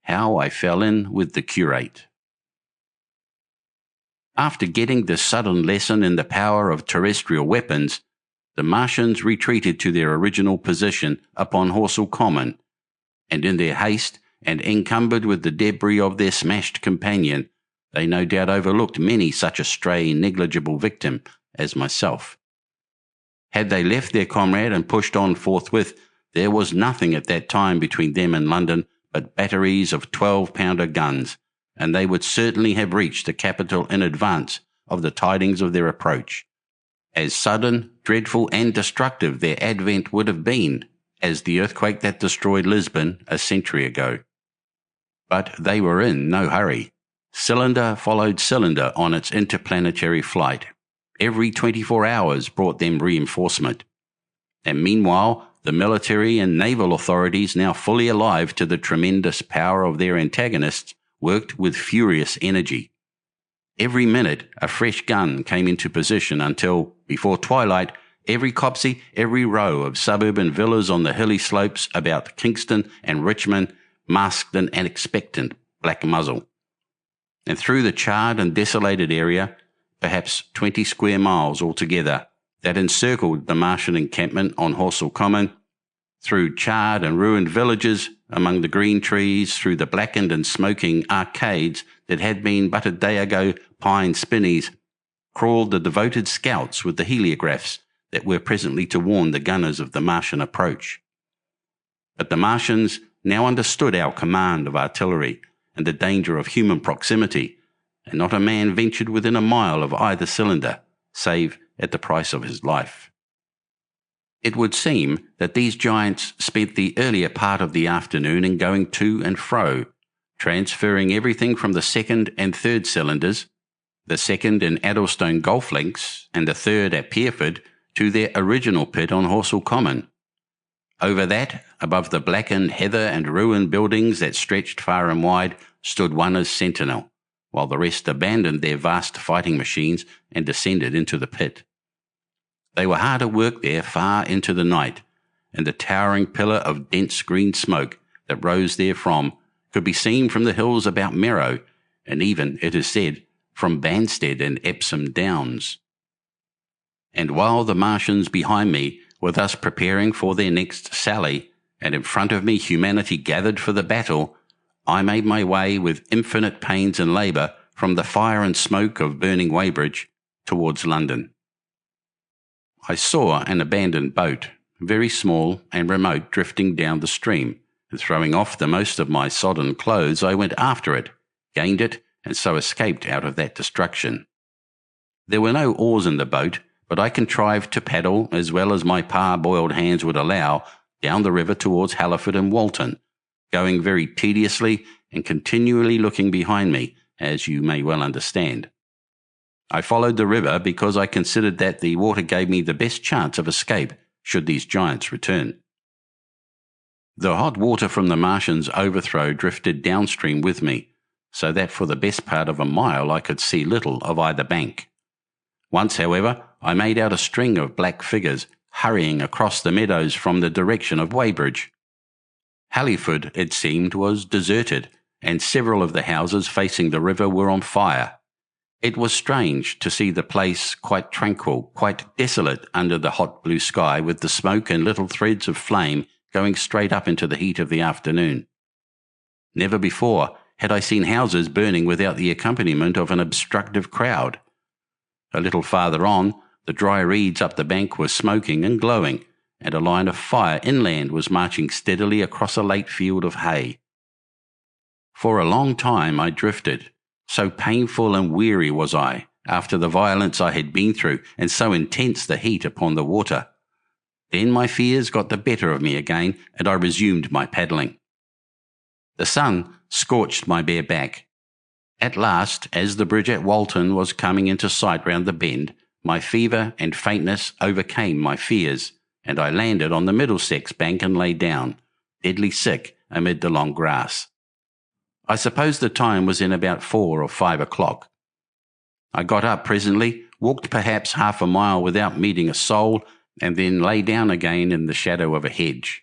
How I Fell In with the Curate. After getting this sudden lesson in the power of terrestrial weapons, the Martians retreated to their original position upon Horsell Common, and in their haste, and encumbered with the debris of their smashed companion, they no doubt overlooked many such a stray, negligible victim as myself. Had they left their comrade and pushed on forthwith, there was nothing at that time between them and London but batteries of 12-pounder guns, and they would certainly have reached the capital in advance of the tidings of their approach. As sudden, dreadful, and destructive their advent would have been as the earthquake that destroyed Lisbon a century ago. But they were in no hurry. Cylinder followed cylinder on its interplanetary flight. Every 24 hours brought them reinforcement. And meanwhile, the military and naval authorities, now fully alive to the tremendous power of their antagonists, worked with furious energy. Every minute a fresh gun came into position until, before twilight, every copse, every row of suburban villas on the hilly slopes about Kingston and Richmond masked an expectant black muzzle. And through the charred and desolated area, perhaps 20 square miles altogether, that encircled the Martian encampment on Horsell Common, through charred and ruined villages, among the green trees, through the blackened and smoking arcades that had been but a day ago pine spinneys, crawled the devoted scouts with the heliographs that were presently to warn the gunners of the Martian approach. But the Martians now understood our command of artillery and the danger of human proximity, and not a man ventured within a mile of either cylinder, save at the price of his life. It would seem that these giants spent the earlier part of the afternoon in going to and fro, transferring everything from the second and third cylinders, the second in Addlestone golf links and the third at Pierford, to their original pit on Horsell Common. Over that, above the blackened heather and ruined buildings that stretched far and wide, stood one as sentinel, while the rest abandoned their vast fighting machines and descended into the pit. They were hard at work there far into the night, and the towering pillar of dense green smoke that rose therefrom could be seen from the hills about Merrow, and even, it is said, from Banstead and Epsom Downs. And while the Martians behind me were thus preparing for their next sally, and in front of me humanity gathered for the battle, I made my way with infinite pains and labour from the fire and smoke of burning Weybridge towards London. I saw an abandoned boat, very small and remote, drifting down the stream, and throwing off the most of my sodden clothes, I went after it, gained it, and so escaped out of that destruction. There were no oars in the boat, but I contrived to paddle, as well as my parboiled hands would allow, down the river towards Halliford and Walton, going very tediously and continually looking behind me, as you may well understand. I followed the river because I considered that the water gave me the best chance of escape should these giants return. The hot water from the Martians' overthrow drifted downstream with me, so that for the best part of a mile I could see little of either bank. Once, however, I made out a string of black figures hurrying across the meadows from the direction of Weybridge. Halliford, it seemed, was deserted, and several of the houses facing the river were on fire. It was strange to see the place quite tranquil, quite desolate under the hot blue sky, with the smoke and little threads of flame going straight up into the heat of the afternoon. Never before had I seen houses burning without the accompaniment of an obstructive crowd. A little farther on, the dry reeds up the bank were smoking and glowing, and a line of fire inland was marching steadily across a late field of hay. For a long time I drifted, so painful and weary was I, after the violence I had been through, and so intense the heat upon the water. Then my fears got the better of me again, and I resumed my paddling. The sun scorched my bare back. At last, as the bridge at Walton was coming into sight round the bend, my fever and faintness overcame my fears, and I landed on the Middlesex bank and lay down, deadly sick, amid the long grass. I suppose the time was in about 4 or 5 o'clock. I got up presently, walked perhaps half a mile without meeting a soul, and then lay down again in the shadow of a hedge.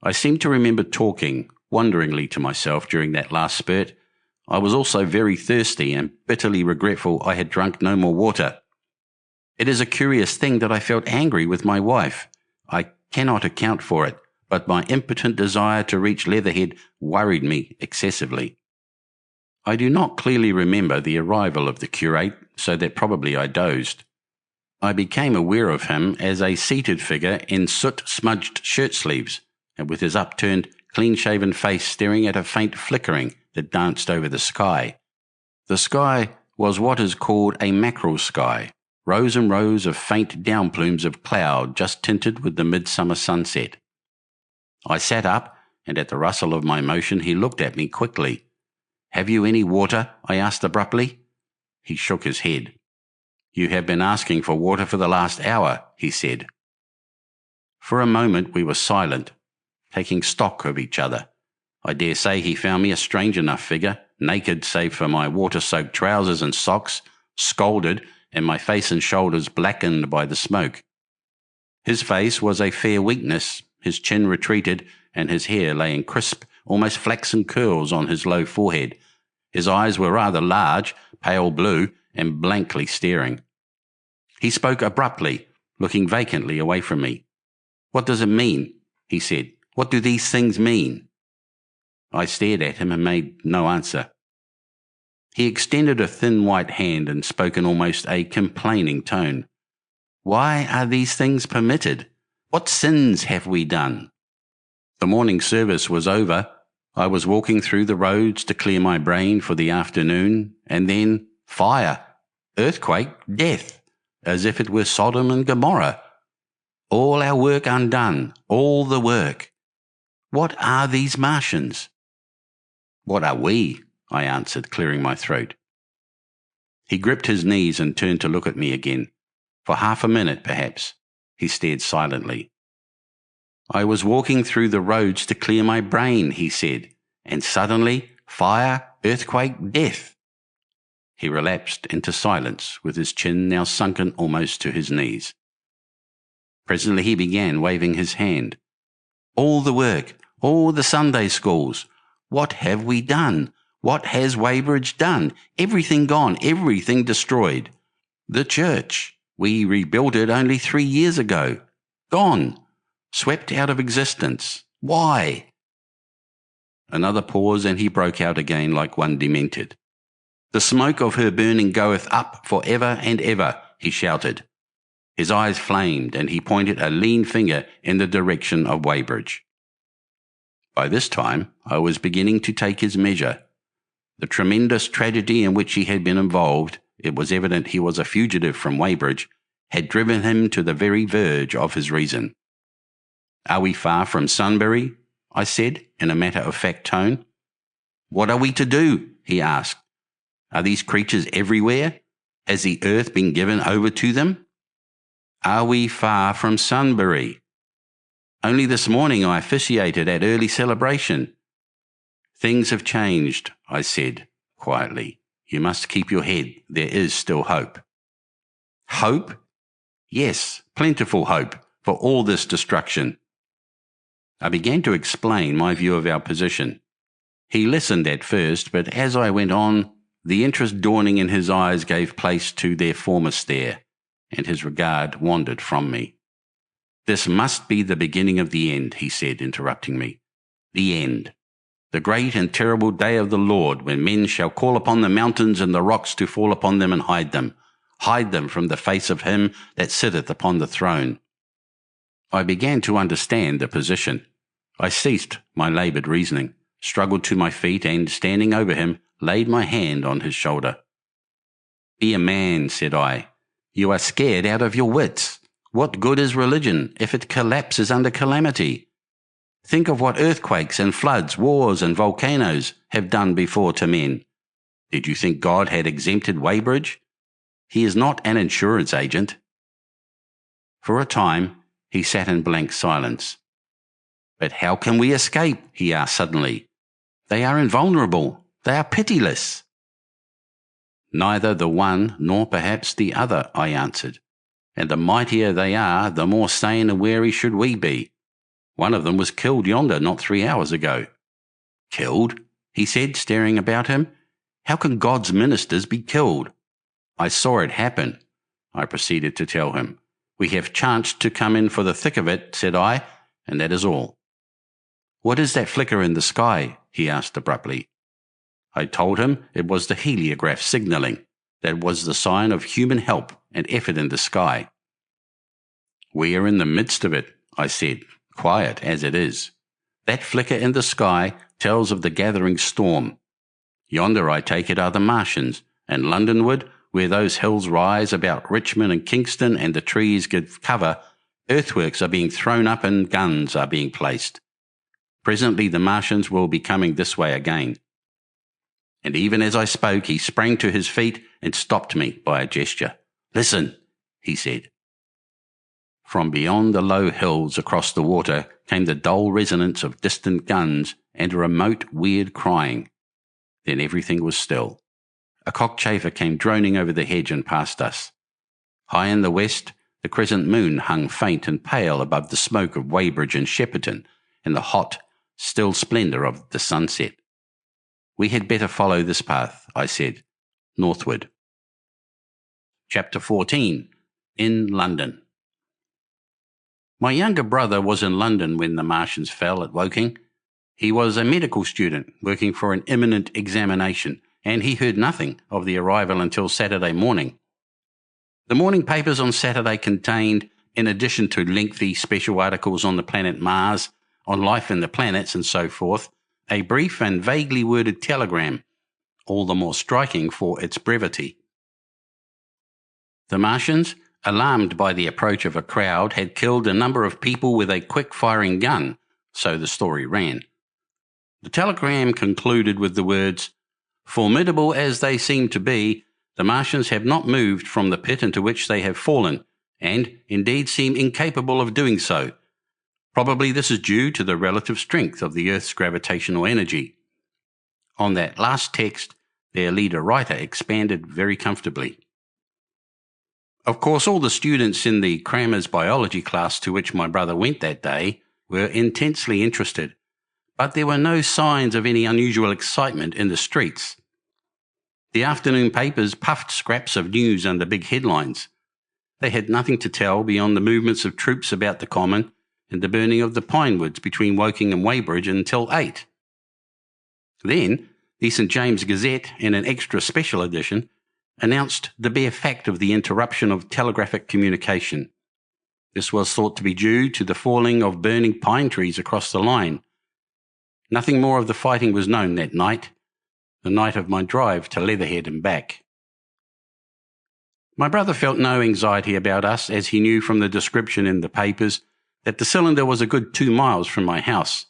I seem to remember talking wonderingly to myself during that last spurt. I was also very thirsty and bitterly regretful I had drunk no more water. It is a curious thing that I felt angry with my wife. I cannot account for it, but my impotent desire to reach Leatherhead worried me excessively. I do not clearly remember the arrival of the curate, so that probably I dozed. I became aware of him as a seated figure in soot-smudged shirt-sleeves, and with his upturned, clean-shaven face staring at a faint flickering that danced over the sky. The sky was what is called a mackerel sky, rows and rows of faint down plumes of cloud just tinted with the midsummer sunset. I sat up, and at the rustle of my motion he looked at me quickly. "Have you any water?" I asked abruptly. He shook his head. "You have been asking for water for the last hour," he said. For a moment we were silent, taking stock of each other. I dare say he found me a strange enough figure, naked save for my water-soaked trousers and socks, scalded, and my face and shoulders blackened by the smoke. His face was a fair weakness, his chin retreated, and his hair lay in crisp, almost flaxen curls on his low forehead. His eyes were rather large, pale blue, and blankly staring. He spoke abruptly, looking vacantly away from me. "What does it mean?" he said. "What do these things mean?" I stared at him and made no answer. He extended a thin white hand and spoke in almost a complaining tone. "Why are these things permitted? What sins have we done?" The morning service was over. I was walking through the roads to clear my brain for the afternoon, and then fire, earthquake, death, as if it were Sodom and Gomorrah. All our work undone, all the work. What are these Martians? "What are we?" I answered, clearing my throat. He gripped his knees and turned to look at me again. For half a minute, perhaps, he stared silently. "I was walking through the roads to clear my brain," he said, "and suddenly, fire, earthquake, death." He relapsed into silence, with his chin now sunken almost to his knees. Presently he began waving his hand. "All the work, all the Sunday schools. What have we done? What has Weybridge done? Everything gone, everything destroyed. The church, We rebuilt it only 3 years ago. Gone. Swept out of existence. Why? Another pause, and he broke out again like one demented. The smoke of her burning goeth up for ever and ever, he shouted. His eyes flamed, and he pointed a lean finger in the direction of Weybridge. By this time, I was beginning to take his measure. The tremendous tragedy in which he had been involved, it was evident he was a fugitive from Weybridge, had driven him to the very verge of his reason. Are we far from Sunbury? I said, in a matter-of-fact tone. What are we to do? He asked. Are these creatures everywhere? Has the earth been given over to them? Are we far from Sunbury? Only this morning I officiated at early celebration. Things have changed, I said, quietly. You must keep your head. There is still hope. Hope? Yes, plentiful hope for all this destruction. I began to explain my view of our position. He listened at first, but as I went on, the interest dawning in his eyes gave place to their former stare, and his regard wandered from me. This must be the beginning of the end, he said, interrupting me. The end. The great and terrible day of the Lord, when men shall call upon the mountains and the rocks to fall upon them and hide them from the face of him that sitteth upon the throne. I began to understand the position. I ceased my laboured reasoning, struggled to my feet, and, standing over him, laid my hand on his shoulder. Be a man, said I. You are scared out of your wits. What good is religion if it collapses under calamity? Think of what earthquakes and floods, wars and volcanoes have done before to men. Did you think God had exempted Weybridge? He is not an insurance agent. For a time, he sat in blank silence. But how can we escape? He asked suddenly. They are invulnerable. They are pitiless. Neither the one nor perhaps the other, I answered. And the mightier they are, the more sane and wary should we be. One of them was killed yonder not 3 hours ago. Killed? He said, staring about him. How can God's ministers be killed? I saw it happen, I proceeded to tell him. We have chanced to come in for the thick of it, said I, and that is all. What is that flicker in the sky? He asked abruptly. I told him it was the heliograph signalling. That was the sign of human help and effort in the sky. We are in the midst of it, I said, quiet as it is. That flicker in the sky tells of the gathering storm. Yonder, I take it, are the Martians, and Londonward, where those hills rise about Richmond and Kingston and the trees give cover, earthworks are being thrown up and guns are being placed. Presently the Martians will be coming this way again. And even as I spoke, he sprang to his feet and stopped me by a gesture. Listen, he said. From beyond the low hills across the water came the dull resonance of distant guns and a remote, weird crying. Then everything was still. A cockchafer came droning over the hedge and past us. High in the west, the crescent moon hung faint and pale above the smoke of Weybridge and Shepperton in the hot, still splendour of the sunset. We had better follow this path, I said, northward. Chapter 14. In London. My younger brother was in London when the Martians fell at Woking. He was a medical student working for an imminent examination, and he heard nothing of the arrival until Saturday morning. The morning papers on Saturday contained, in addition to lengthy special articles on the planet Mars, on life in the planets and so forth, a brief and vaguely worded telegram, all the more striking for its brevity. The Martians, alarmed by the approach of a crowd, had killed a number of people with a quick-firing gun, so the story ran. The telegram concluded with the words, "Formidable as they seem to be, the Martians have not moved from the pit into which they have fallen, and indeed seem incapable of doing so. Probably this is due to the relative strength of the Earth's gravitational energy." On that last text, their leader-writer expanded very comfortably. Of course, all the students in the crammers biology class to which my brother went that day were intensely interested, but there were no signs of any unusual excitement in the streets. The afternoon papers puffed scraps of news under big headlines. They had nothing to tell beyond the movements of troops about the common and the burning of the pine woods between Woking and Weybridge until 8. Then, the St James Gazette, in an extra special edition, announced the bare fact of the interruption of telegraphic communication. This was thought to be due to the falling of burning pine trees across the line. Nothing more of the fighting was known that night, the night of my drive to Leatherhead and back. My brother felt no anxiety about us, as he knew from the description in the papers that the cylinder was a good 2 miles from my house.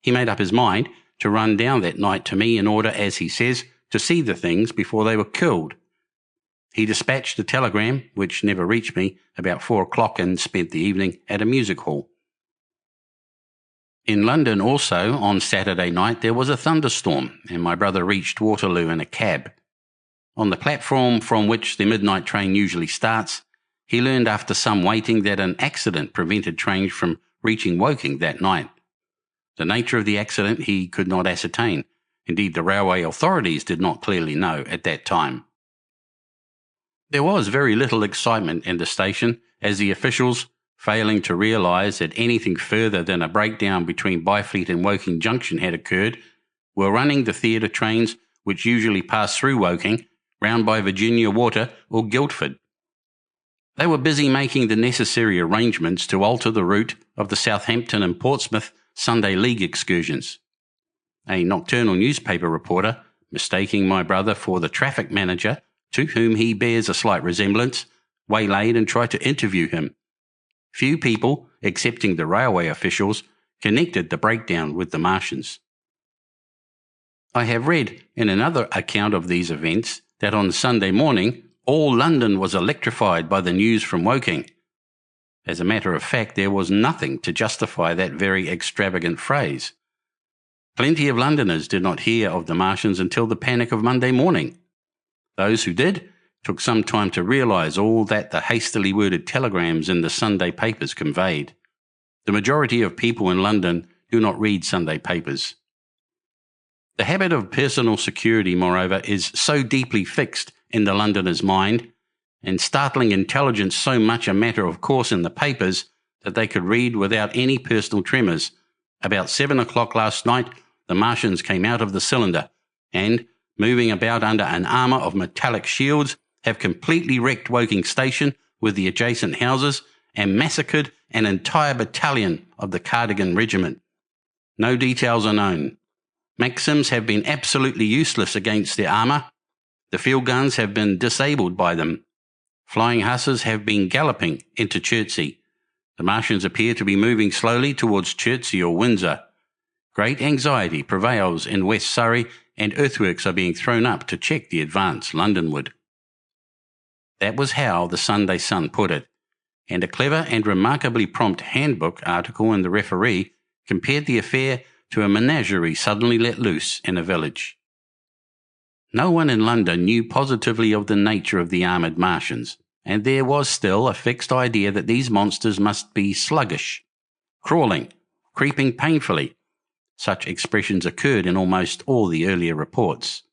He made up his mind to run down that night to me in order, as he says, to see the things before they were killed. He dispatched a telegram, which never reached me, about 4 o'clock and spent the evening at a music hall. In London also, on Saturday night, there was a thunderstorm, and my brother reached Waterloo in a cab. On the platform from which the midnight train usually starts, he learned after some waiting that an accident prevented trains from reaching Woking that night. The nature of the accident he could not ascertain. Indeed, the railway authorities did not clearly know at that time. There was very little excitement in the station, as the officials, failing to realise that anything further than a breakdown between Byfleet and Woking Junction had occurred, were running the theatre trains which usually pass through Woking, round by Virginia Water or Guildford. They were busy making the necessary arrangements to alter the route of the Southampton and Portsmouth Sunday League excursions. A nocturnal newspaper reporter, mistaking my brother for the traffic manager, to whom he bears a slight resemblance, waylaid and tried to interview him. Few people, excepting the railway officials, connected the breakdown with the Martians. I have read in another account of these events that on Sunday morning all London was electrified by the news from Woking. As a matter of fact, there was nothing to justify that very extravagant phrase. Plenty of Londoners did not hear of the Martians until the panic of Monday morning. Those who did took some time to realise all that the hastily worded telegrams in the Sunday papers conveyed. The majority of people in London do not read Sunday papers. The habit of personal security, moreover, is so deeply fixed in the Londoner's mind, and startling intelligence so much a matter of course in the papers, that they could read without any personal tremors. About 7 o'clock last night, the Martians came out of the cylinder, and, moving about under an armour of metallic shields, have completely wrecked Woking Station with the adjacent houses and massacred an entire battalion of the Cardigan Regiment. No details are known. Maxims have been absolutely useless against their armour. The field guns have been disabled by them. Flying hussars have been galloping into Chertsey. The Martians appear to be moving slowly towards Chertsey or Windsor. Great anxiety prevails in West Surrey, and earthworks are being thrown up to check the advance Londonward. That was how the Sunday Sun put it, and a clever and remarkably prompt handbook article in the Referee compared the affair to a menagerie suddenly let loose in a village. No one in London knew positively of the nature of the armoured Martians, and there was still a fixed idea that these monsters must be sluggish, crawling, creeping painfully. Such expressions occurred in almost all the earlier reports.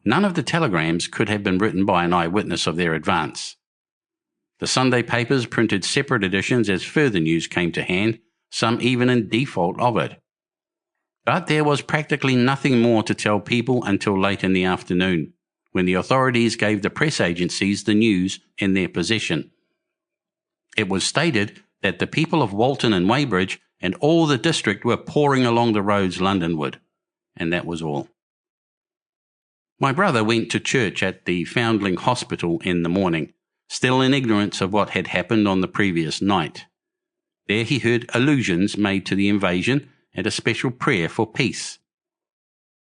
None of the telegrams could have been written by an eyewitness of their advance. The Sunday papers printed separate editions as further news came to hand, some even in default of it. But there was practically nothing more to tell people until late in the afternoon, when the authorities gave the press agencies the news in their possession. It was stated that the people of Walton and Weybridge and all the district were pouring along the roads Londonward, and that was all. My brother went to church at the Foundling Hospital in the morning, still in ignorance of what had happened on the previous night. There he heard allusions made to the invasion and a special prayer for peace.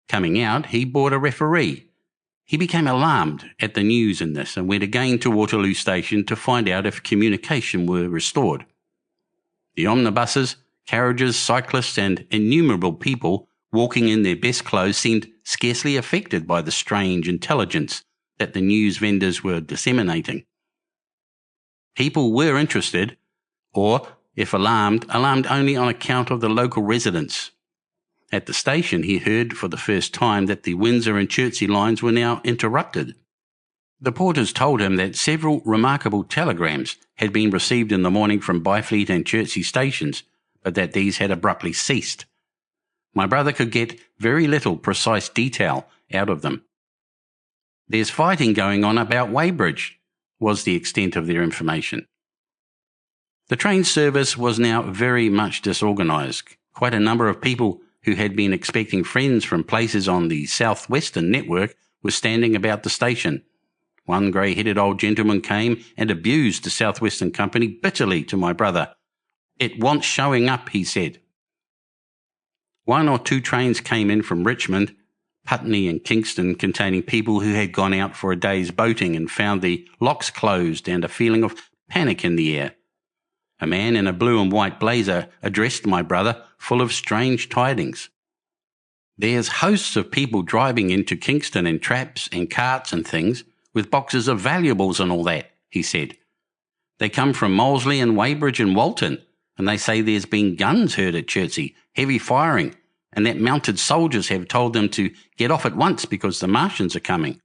Coming out, he bought a Referee. He became alarmed at the news in this and went again to Waterloo Station to find out if communication were restored. The omnibuses, carriages, cyclists and innumerable people walking in their best clothes seemed scarcely affected by the strange intelligence that the news vendors were disseminating. People were interested, or, if alarmed only on account of the local residents. At the station he heard for the first time that the Windsor and Chertsey lines were now interrupted. The porters told him that several remarkable telegrams had been received in the morning from Byfleet and Chertsey stations, but that these had abruptly ceased. My brother could get very little precise detail out of them. "There's fighting going on about Weybridge," was the extent of their information. The train service was now very much disorganised. Quite a number of people who had been expecting friends from places on the southwestern network were standing about the station. One grey-headed old gentleman came and abused the Southwestern Company bitterly to my brother. "It wants showing up," he said. 1 or 2 trains came in from Richmond, Putney and Kingston, containing people who had gone out for a day's boating and found the locks closed and a feeling of panic in the air. A man in a blue and white blazer addressed my brother, full of strange tidings. "There's hosts of people driving into Kingston in traps and carts and things, with boxes of valuables and all that," he said. "They come from Molesley and Weybridge and Walton, and they say there's been guns heard at Chertsey, heavy firing, and that mounted soldiers have told them to get off at once because the Martians are coming.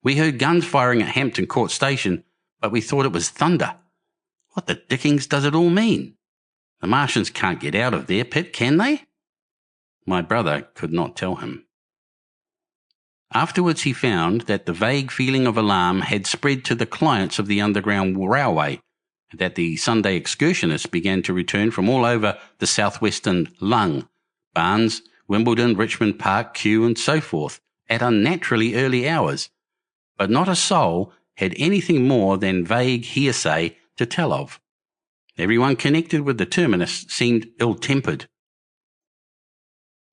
We heard guns firing at Hampton Court Station, but we thought it was thunder. What the dickens does it all mean? The Martians can't get out of their pit, can they?" My brother could not tell him. Afterwards he found that the vague feeling of alarm had spread to the clients of the Underground Railway, and that the Sunday excursionists began to return from all over the southwestern lung, Barnes, Wimbledon, Richmond Park, Kew and so forth, at unnaturally early hours, but not a soul had anything more than vague hearsay to tell of. Everyone connected with the terminus seemed ill-tempered.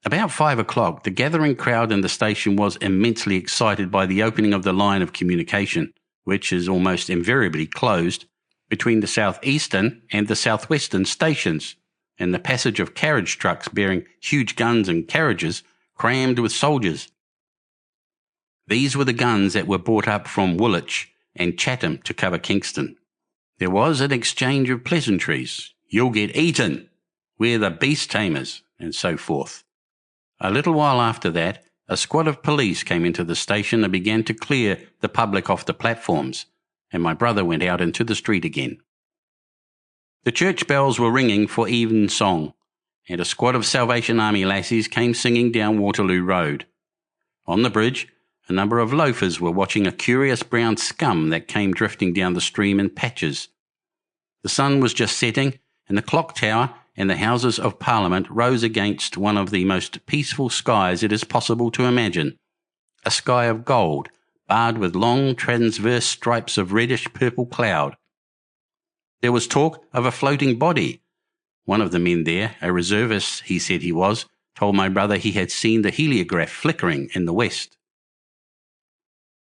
About 5 o'clock, the gathering crowd in the station was immensely excited by the opening of the line of communication, which is almost invariably closed, between the southeastern and the southwestern stations, and the passage of carriage trucks bearing huge guns and carriages crammed with soldiers. These were the guns that were brought up from Woolwich and Chatham to cover Kingston. There was an exchange of pleasantries. "You'll get eaten," "We're the beast tamers," and so forth. A little while after that, a squad of police came into the station and began to clear the public off the platforms, and my brother went out into the street again. The church bells were ringing for evensong, and a squad of Salvation Army lassies came singing down Waterloo Road. On the bridge, a number of loafers were watching a curious brown scum that came drifting down the stream in patches. The sun was just setting, and the clock tower and the Houses of Parliament rose against one of the most peaceful skies it is possible to imagine, a sky of gold, barred with long transverse stripes of reddish-purple cloud. There was talk of a floating body. One of the men there, a reservist he said he was, told my brother he had seen the heliograph flickering in the west.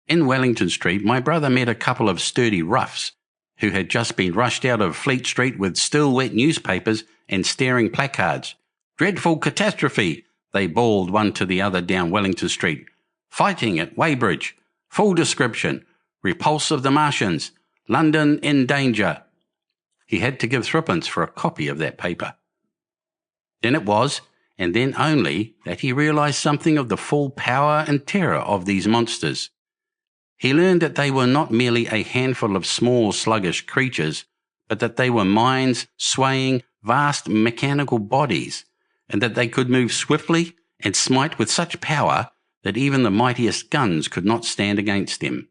In Wellington Street, my brother met a couple of sturdy roughs who had just been rushed out of Fleet Street with still wet newspapers and staring placards. "Dreadful catastrophe," they bawled one to the other down Wellington Street. "Fighting at Weybridge. Full description. Repulse of the Martians. London in danger." He had to give 3d for a copy of that paper. Then it was, and then only, that he realised something of the full power and terror of these monsters. He learned that they were not merely a handful of small, sluggish creatures, but that they were minds swaying vast mechanical bodies, and that they could move swiftly and smite with such power that even the mightiest guns could not stand against them.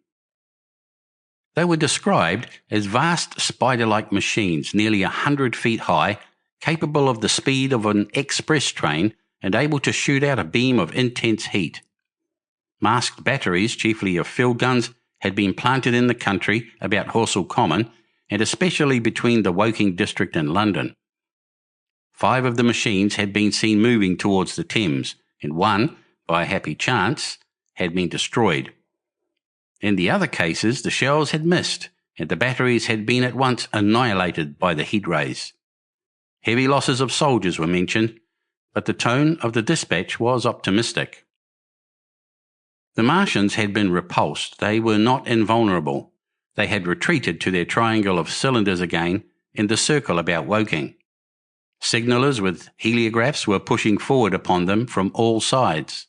They were described as vast spider-like machines nearly 100 feet high, capable of the speed of an express train and able to shoot out a beam of intense heat. Masked batteries, chiefly of field guns, had been planted in the country about Horsell Common, and especially between the Woking district and London. 5 of the machines had been seen moving towards the Thames, and one, by a happy chance, had been destroyed. In the other cases, the shells had missed, and the batteries had been at once annihilated by the heat rays. Heavy losses of soldiers were mentioned, but the tone of the dispatch was optimistic. The Martians had been repulsed. They were not invulnerable. They had retreated to their triangle of cylinders again in the circle about Woking. Signallers with heliographs were pushing forward upon them from all sides.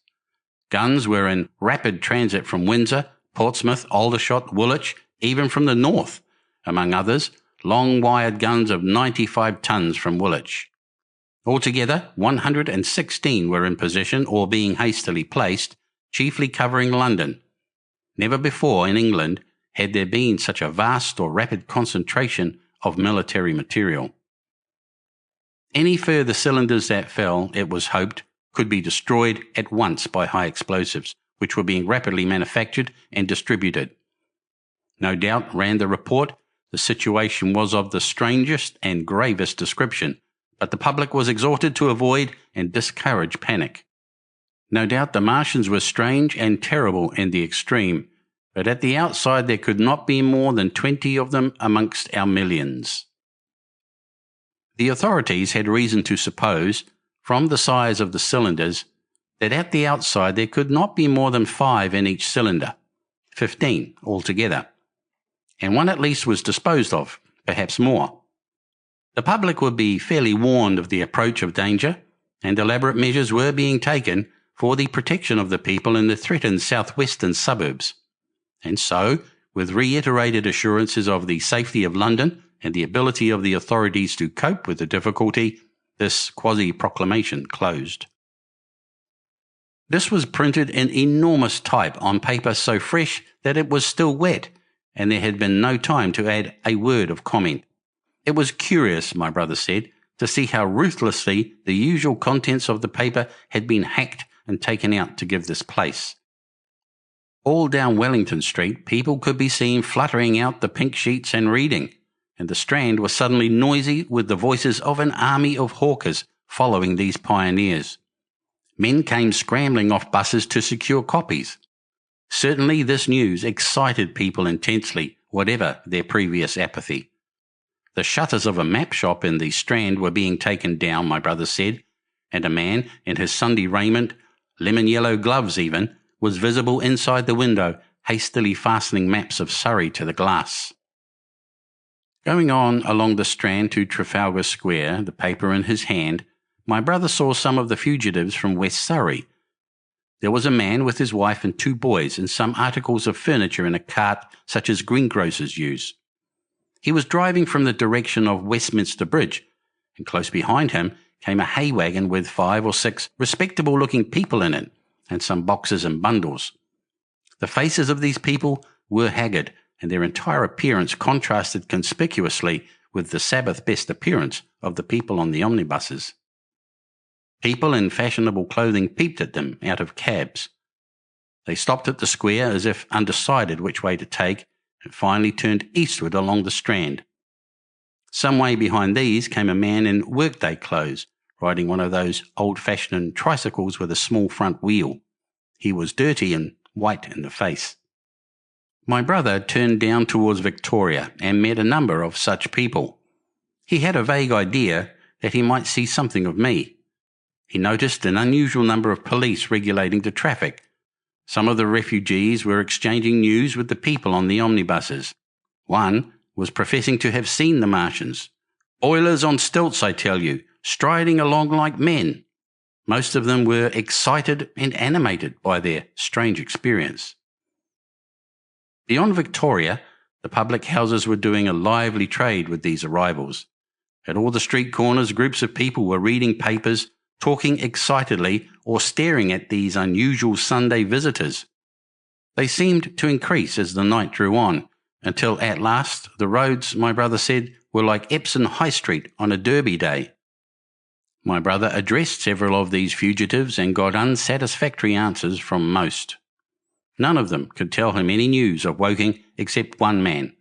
Guns were in rapid transit from Windsor, Portsmouth, Aldershot, Woolwich, even from the north, among others, long-wired guns of 95 tons from Woolwich. Altogether, 116 were in position or being hastily placed, chiefly covering London. Never before in England had there been such a vast or rapid concentration of military material. Any further cylinders that fell, it was hoped, could be destroyed at once by high explosives, which were being rapidly manufactured and distributed. No doubt, ran the report, the situation was of the strangest and gravest description, but the public was exhorted to avoid and discourage panic. No doubt the Martians were strange and terrible in the extreme, but at the outside there could not be more than 20 of them amongst our millions. The authorities had reason to suppose, from the size of the cylinders, that at the outside there could not be more than 5 in each cylinder, 15 altogether, and one at least was disposed of, perhaps more. The public would be fairly warned of the approach of danger, and elaborate measures were being taken for the protection of the people in the threatened southwestern suburbs. And so, with reiterated assurances of the safety of London and the ability of the authorities to cope with the difficulty, this quasi-proclamation closed. This was printed in enormous type on paper so fresh that it was still wet, and there had been no time to add a word of comment. It was curious, my brother said, to see how ruthlessly the usual contents of the paper had been hacked and taken out to give this place. All down Wellington Street, people could be seen fluttering out the pink sheets and reading, and the Strand was suddenly noisy with the voices of an army of hawkers following these pioneers. Men came scrambling off buses to secure copies. Certainly this news excited people intensely, whatever their previous apathy. The shutters of a map shop in the Strand were being taken down, my brother said, and a man in his Sunday raiment, lemon-yellow gloves even, was visible inside the window, hastily fastening maps of Surrey to the glass. Going on along the Strand to Trafalgar Square, the paper in his hand, my brother saw some of the fugitives from West Surrey. There was a man with his wife and 2 boys and some articles of furniture in a cart such as greengrocers use. He was driving from the direction of Westminster Bridge, and close behind him came a hay wagon with 5 or 6 respectable-looking people in it, and some boxes and bundles. The faces of these people were haggard, and their entire appearance contrasted conspicuously with the Sabbath-best appearance of the people on the omnibuses. People in fashionable clothing peeped at them out of cabs. They stopped at the square as if undecided which way to take, and finally turned eastward along the Strand. Some way behind these came a man in workday clothes, riding one of those old-fashioned tricycles with a small front wheel. He was dirty and white in the face. My brother turned down towards Victoria and met a number of such people. He had a vague idea that he might see something of me. He noticed an unusual number of police regulating the traffic. Some of the refugees were exchanging news with the people on the omnibuses. One was professing to have seen the Martians. Oilers on stilts, I tell you, striding along like men. Most of them were excited and animated by their strange experience. Beyond Victoria, the public houses were doing a lively trade with these arrivals. At all the street corners, groups of people were reading papers, talking excitedly, or staring at these unusual Sunday visitors. They seemed to increase as the night drew on, until at last the roads, my brother said, were like Epsom High Street on a Derby day. My brother addressed several of these fugitives and got unsatisfactory answers from most. None of them could tell him any news of Woking except one man,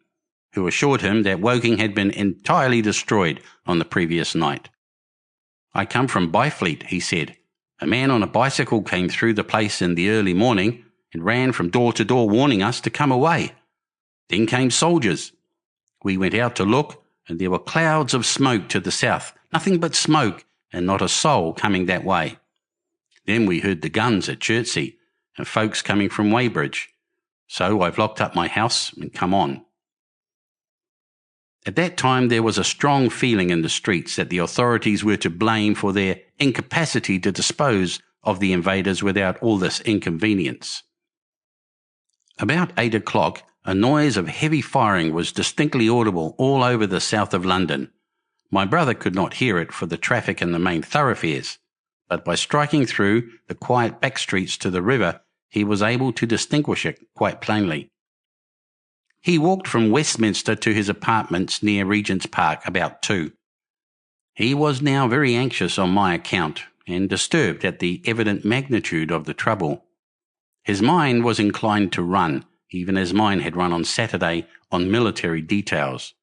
who assured him that Woking had been entirely destroyed on the previous night. I come from Byfleet, he said. A man on a bicycle came through the place in the early morning and ran from door to door warning us to come away. Then came soldiers. We went out to look, and there were clouds of smoke to the south, nothing but smoke, and not a soul coming that way. Then we heard the guns at Chertsey, and folks coming from Weybridge. So I've locked up my house and come on. At that time there was a strong feeling in the streets that the authorities were to blame for their incapacity to dispose of the invaders without all this inconvenience. About 8 o'clock, a noise of heavy firing was distinctly audible all over the south of London. My brother could not hear it for the traffic in the main thoroughfares, but by striking through the quiet back streets to the river, he was able to distinguish it quite plainly. He walked from Westminster to his apartments near Regent's Park about 2. He was now very anxious on my account and disturbed at the evident magnitude of the trouble. His mind was inclined to run, even as mine had run on Saturday, on military details.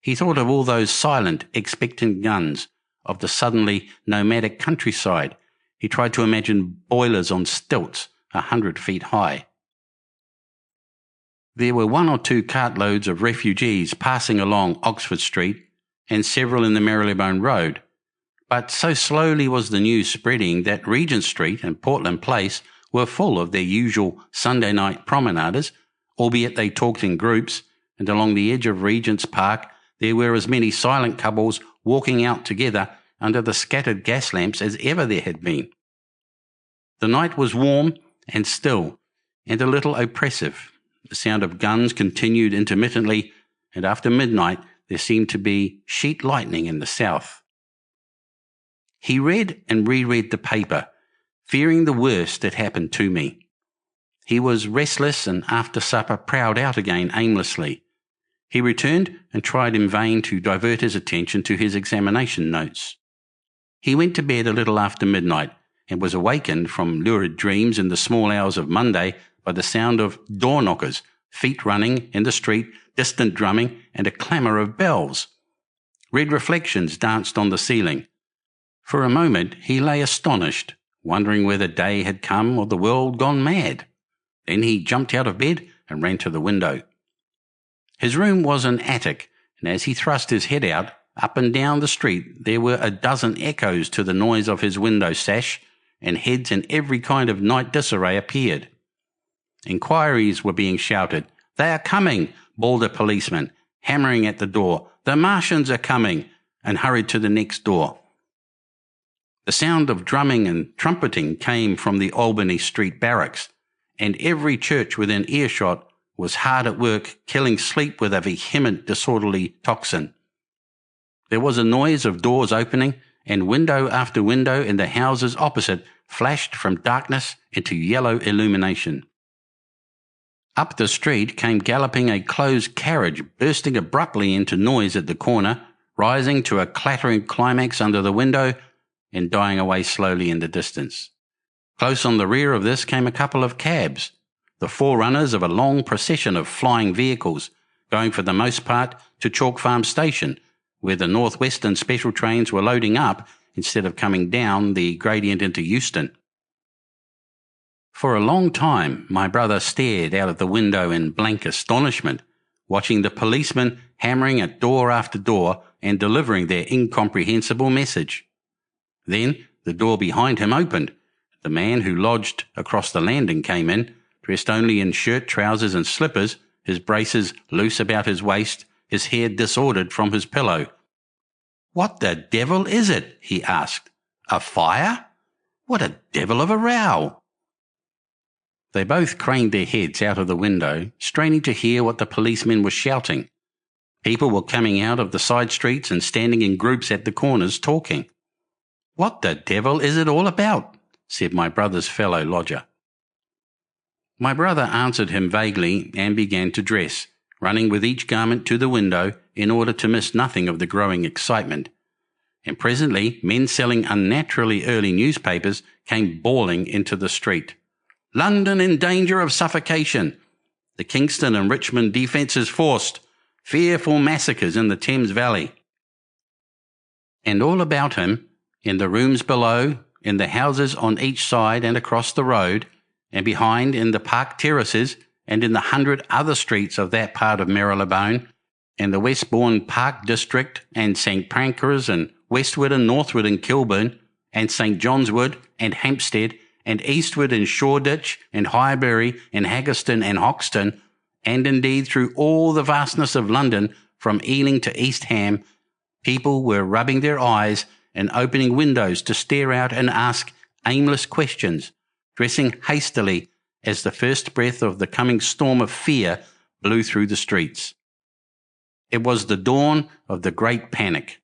He thought of all those silent, expectant guns, of the suddenly nomadic countryside. He tried to imagine boilers on stilts 100 feet high. There were 1 or 2 cartloads of refugees passing along Oxford Street and several in the Marylebone Road, but so slowly was the news spreading that Regent Street and Portland Place were full of their usual Sunday night promenaders, albeit they talked in groups, and along the edge of Regent's Park there were as many silent couples walking out together under the scattered gas lamps as ever there had been. The night was warm and still, and a little oppressive. The sound of guns continued intermittently, and after midnight there seemed to be sheet lightning in the south. He read and reread the paper, fearing the worst had happened to me. He was restless, and after supper prowled out again aimlessly. He returned and tried in vain to divert his attention to his examination notes. He went to bed a little after midnight, and was awakened from lurid dreams in the small hours of Monday by the sound of door knockers, feet running in the street, distant drumming, and a clamour of bells. Red reflections danced on the ceiling. For a moment he lay astonished, wondering whether day had come or the world gone mad. Then he jumped out of bed and ran to the window. His room was an attic, and as he thrust his head out, up and down the street there were a dozen echoes to the noise of his window sash, and heads in every kind of night disarray appeared. Inquiries were being shouted. "They are coming," bawled a policeman, hammering at the door. "The Martians are coming," and hurried to the next door. The sound of drumming and trumpeting came from the Albany Street barracks, and every church within earshot was hard at work killing sleep with a vehement, disorderly tocsin. There was a noise of doors opening, and window after window in the houses opposite flashed from darkness into yellow illumination. Up the street came galloping a closed carriage, bursting abruptly into noise at the corner, rising to a clattering climax under the window, and dying away slowly in the distance. Close on the rear of this came a couple of cabs, the forerunners of a long procession of flying vehicles, going for the most part to Chalk Farm Station, where the North Western special trains were loading up instead of coming down the gradient into Euston. For a long time my brother stared out of the window in blank astonishment, watching the policemen hammering at door after door and delivering their incomprehensible message. Then the door behind him opened. The man who lodged across the landing came in, dressed only in shirt, trousers and slippers, his braces loose about his waist, his hair disordered from his pillow. "What the devil is it?" he asked. "A fire? What a devil of a row!" They both craned their heads out of the window, straining to hear what the policeman was shouting. People were coming out of the side streets and standing in groups at the corners talking. "What the devil is it all about?" said my brother's fellow lodger. My brother answered him vaguely and began to dress, running with each garment to the window in order to miss nothing of the growing excitement. And presently men selling unnaturally early newspapers came bawling into the street. "London in danger of suffocation. The Kingston and Richmond defences forced. Fearful massacres in the Thames Valley." And all about him, in the rooms below, in the houses on each side and across the road, and behind in the park terraces, and in the 100 other streets of that part of Marylebone, and the Westbourne Park district, and St Pancras, and Westwood and Northwood and Kilburn, and St John's Wood, and Hampstead, and Eastwood and Shoreditch, and Highbury, and Haggerston and Hoxton, and indeed through all the vastness of London, from Ealing to East Ham, people were rubbing their eyes and opening windows to stare out and ask aimless questions, dressing hastily as the first breath of the coming storm of fear blew through the streets. It was the dawn of the Great Panic.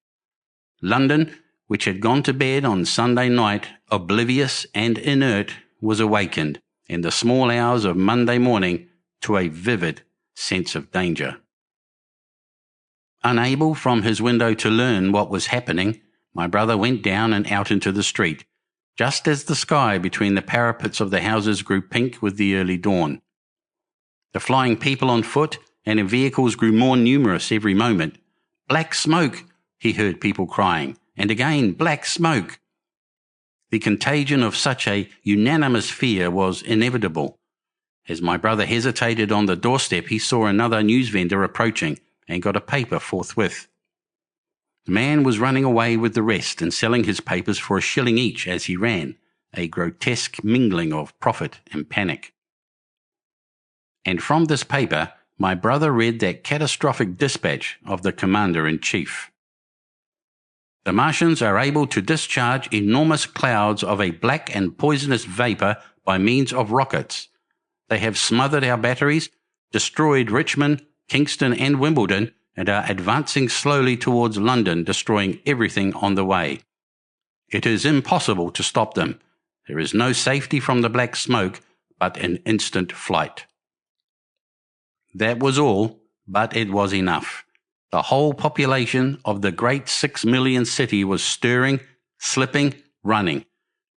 London, which had gone to bed on Sunday night, oblivious and inert, was awakened in the small hours of Monday morning to a vivid sense of danger. Unable from his window to learn what was happening, my brother went down and out into the street, just as the sky between the parapets of the houses grew pink with the early dawn. The flying people on foot and in vehicles grew more numerous every moment. "Black smoke," he heard people crying, and again, "Black smoke." The contagion of such a unanimous fear was inevitable. As my brother hesitated on the doorstep, he saw another news vendor approaching and got a paper forthwith. The man was running away with the rest and selling his papers for $1 each as he ran, a grotesque mingling of profit and panic. And from this paper, my brother read that catastrophic dispatch of the Commander-in-Chief. The Martians are able to discharge enormous clouds of a black and poisonous vapor by means of rockets. They have smothered our batteries, destroyed Richmond, Kingston and Wimbledon, and are advancing slowly towards London, destroying everything on the way. It is impossible to stop them. There is no safety from the black smoke, but an instant flight. That was all, but it was enough. The whole population of the great 6 million city was stirring, slipping, running.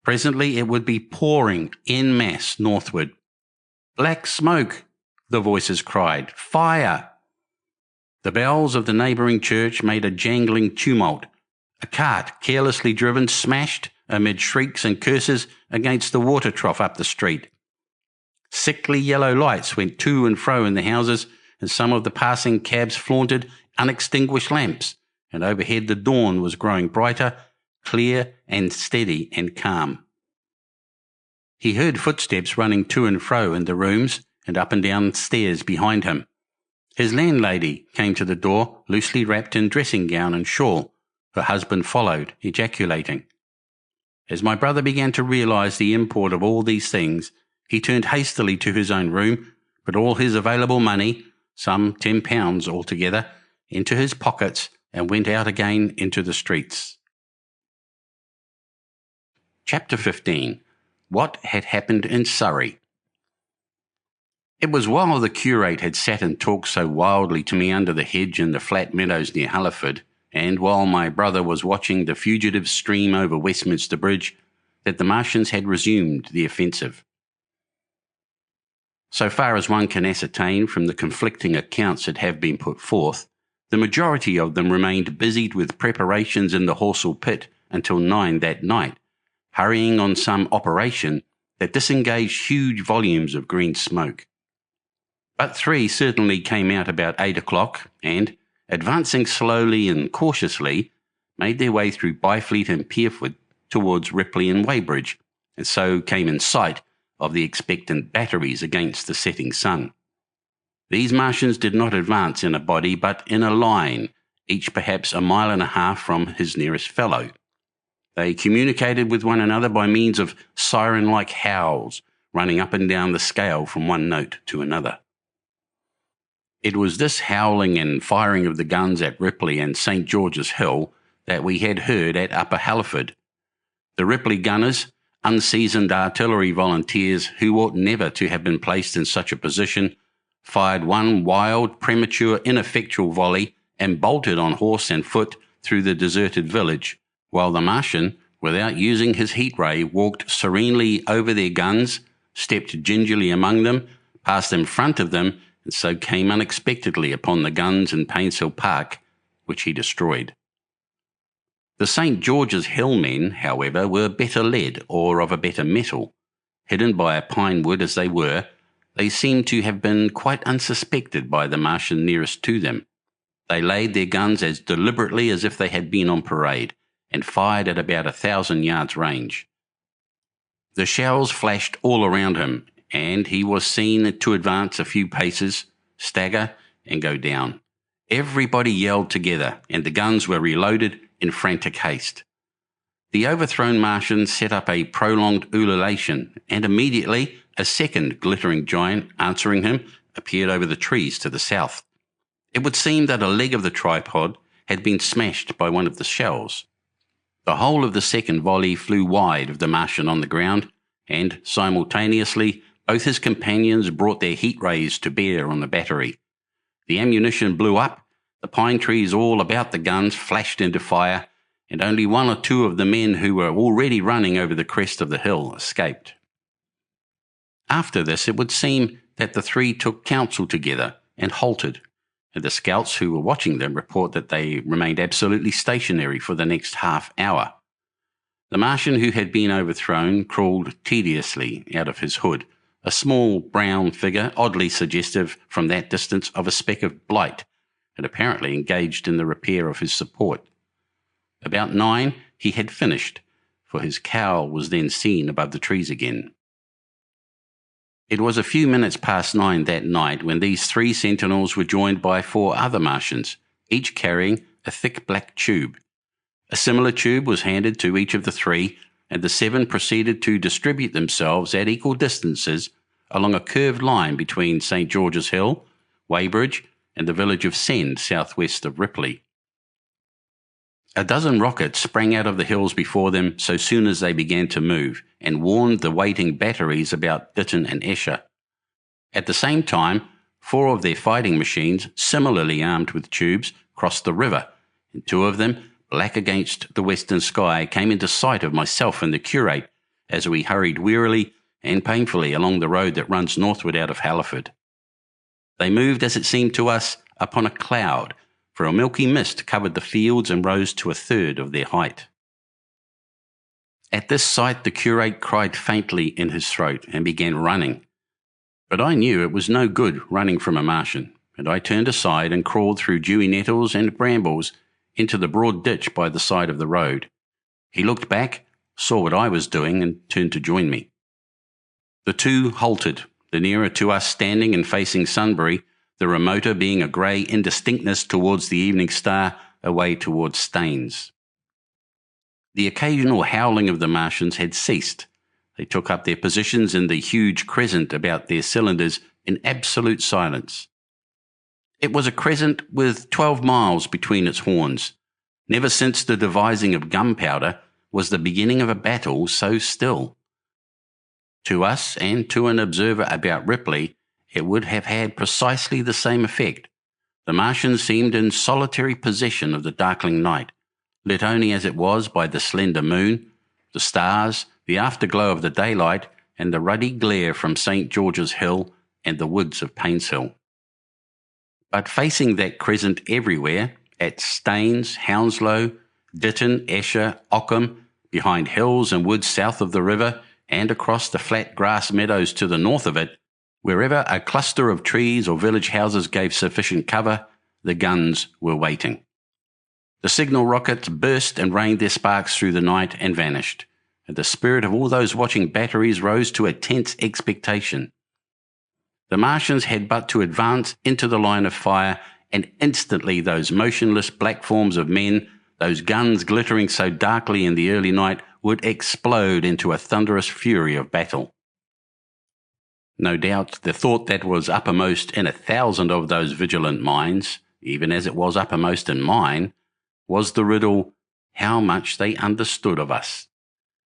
Presently it would be pouring en masse northward. "Black smoke," the voices cried. "Fire!" The bells of the neighbouring church made a jangling tumult. A cart, carelessly driven, smashed, amid shrieks and curses, against the water trough up the street. Sickly yellow lights went to and fro in the houses, and some of the passing cabs flaunted unextinguished lamps, and overhead the dawn was growing brighter, clear and steady and calm. He heard footsteps running to and fro in the rooms and up and down stairs behind him. His landlady came to the door, loosely wrapped in dressing gown and shawl. Her husband followed, ejaculating. As my brother began to realize the import of all these things, he turned hastily to his own room, put all his available money, some £10 altogether, into his pockets and went out again into the streets. Chapter 15. What had happened in Surrey. It was while the curate had sat and talked so wildly to me under the hedge in the flat meadows near Halliford, and while my brother was watching the fugitives stream over Westminster Bridge, that the Martians had resumed the offensive. So far as one can ascertain from the conflicting accounts that have been put forth, the majority of them remained busied with preparations in the Horsell pit until 9 that night, hurrying on some operation that disengaged huge volumes of green smoke. But 3 certainly came out about 8 o'clock and, advancing slowly and cautiously, made their way through Byfleet and Pierford towards Ripley and Weybridge, and so came in sight of the expectant batteries against the setting sun. These Martians did not advance in a body, but in a line, each perhaps 1.5 miles from his nearest fellow. They communicated with one another by means of siren-like howls, running up and down the scale from one note to another. It was this howling and firing of the guns at Ripley and St. George's Hill that we had heard at Upper Halliford. The Ripley gunners, unseasoned artillery volunteers who ought never to have been placed in such a position, fired one wild, premature, ineffectual volley and bolted on horse and foot through the deserted village, while the Martian, without using his heat ray, walked serenely over their guns, stepped gingerly among them, passed in front of them, and so came unexpectedly upon the guns in Painshill Park, which he destroyed. The St. George's Hill men, however, were better led, or of a better metal. Hidden by a pine wood as they were, they seemed to have been quite unsuspected by the Martian nearest to them. They laid their guns as deliberately as if they had been on parade, and fired at about 1,000 yards range. The shells flashed all around him, and he was seen to advance a few paces, stagger, and go down. Everybody yelled together, and the guns were reloaded in frantic haste. The overthrown Martians set up a prolonged ululation, and immediately A second glittering giant answering him appeared over the trees to the south. It would seem that a leg of the tripod had been smashed by one of the shells. The whole of the second volley flew wide of the Martian on the ground, and simultaneously both his companions brought their heat rays to bear on the battery. The ammunition blew up, the pine trees all about the guns flashed into fire, and only one or two of the men who were already running over the crest of the hill escaped. After this, it would seem that the three took counsel together and halted, and the scouts who were watching them report that they remained absolutely stationary for the next half hour. The Martian who had been overthrown crawled tediously out of his hood, a small brown figure oddly suggestive from that distance of a speck of blight, and apparently engaged in the repair of his support. About 9 he had finished, for his cowl was then seen above the trees again. It was a few minutes past 9 that night when these 3 sentinels were joined by 4 other Martians, each carrying a thick black tube. A similar tube was handed to each of the 3, and the 7 proceeded to distribute themselves at equal distances along a curved line between St. George's Hill, Weybridge, and the village of Send, southwest of Ripley. A dozen rockets sprang out of the hills before them so soon as they began to move, and warned the waiting batteries about Ditton and Esher. At the same time, 4 of their fighting machines, similarly armed with tubes, crossed the river, and 2 of them, black against the western sky, came into sight of myself and the curate as we hurried wearily and painfully along the road that runs northward out of Halliford. They moved, as it seemed to us, upon a cloud, for a milky mist covered the fields and rose to 1/3 of their height. At this sight the curate cried faintly in his throat and began running. But I knew it was no good running from a Martian, and I turned aside and crawled through dewy nettles and brambles into the broad ditch by the side of the road. He looked back, saw what I was doing, and turned to join me. The 2 halted, the nearer to us standing and facing Sunbury, the remoter being a grey indistinctness towards the evening star away towards Staines. The occasional howling of the Martians had ceased. They took up their positions in the huge crescent about their cylinders in absolute silence. It was a crescent with 12 miles between its horns. Never since the devising of gunpowder was the beginning of a battle so still. To us and to an observer about Ripley, it would have had precisely the same effect. The Martians seemed in solitary possession of the darkling night, lit only as it was by the slender moon, the stars, the afterglow of the daylight, and the ruddy glare from St. George's Hill and the woods of Painshill. But facing that crescent everywhere, at Staines, Hounslow, Ditton, Esher, Ockham, behind hills and woods south of the river, and across the flat grass meadows to the north of it, wherever a cluster of trees or village houses gave sufficient cover, the guns were waiting. The signal rockets burst and rained their sparks through the night and vanished, and the spirit of all those watching batteries rose to a tense expectation. The Martians had but to advance into the line of fire, and instantly those motionless black forms of men, those guns glittering so darkly in the early night, would explode into a thunderous fury of battle. No doubt the thought that was uppermost in 1,000 of those vigilant minds, even as it was uppermost in mine, was the riddle, how much they understood of us.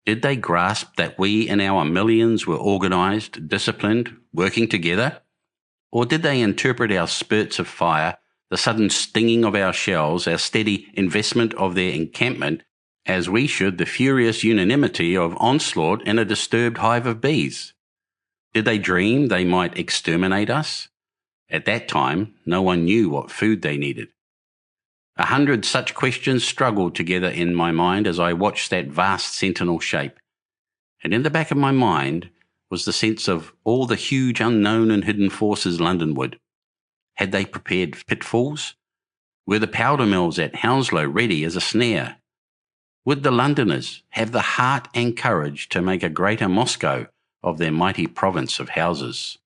Did they grasp that we in our millions were organized, disciplined, working together? Or did they interpret our spurts of fire, the sudden stinging of our shells, our steady investment of their encampment, as we should the furious unanimity of onslaught in a disturbed hive of bees? Did they dream they might exterminate us? At that time, no one knew what food they needed. 100 such questions struggled together in my mind as I watched that vast sentinel shape. And in the back of my mind was the sense of all the huge unknown and hidden forces Londonward. Had they prepared pitfalls? Were the powder mills at Hounslow ready as a snare? Would the Londoners have the heart and courage to make a greater Moscow of their mighty province of houses?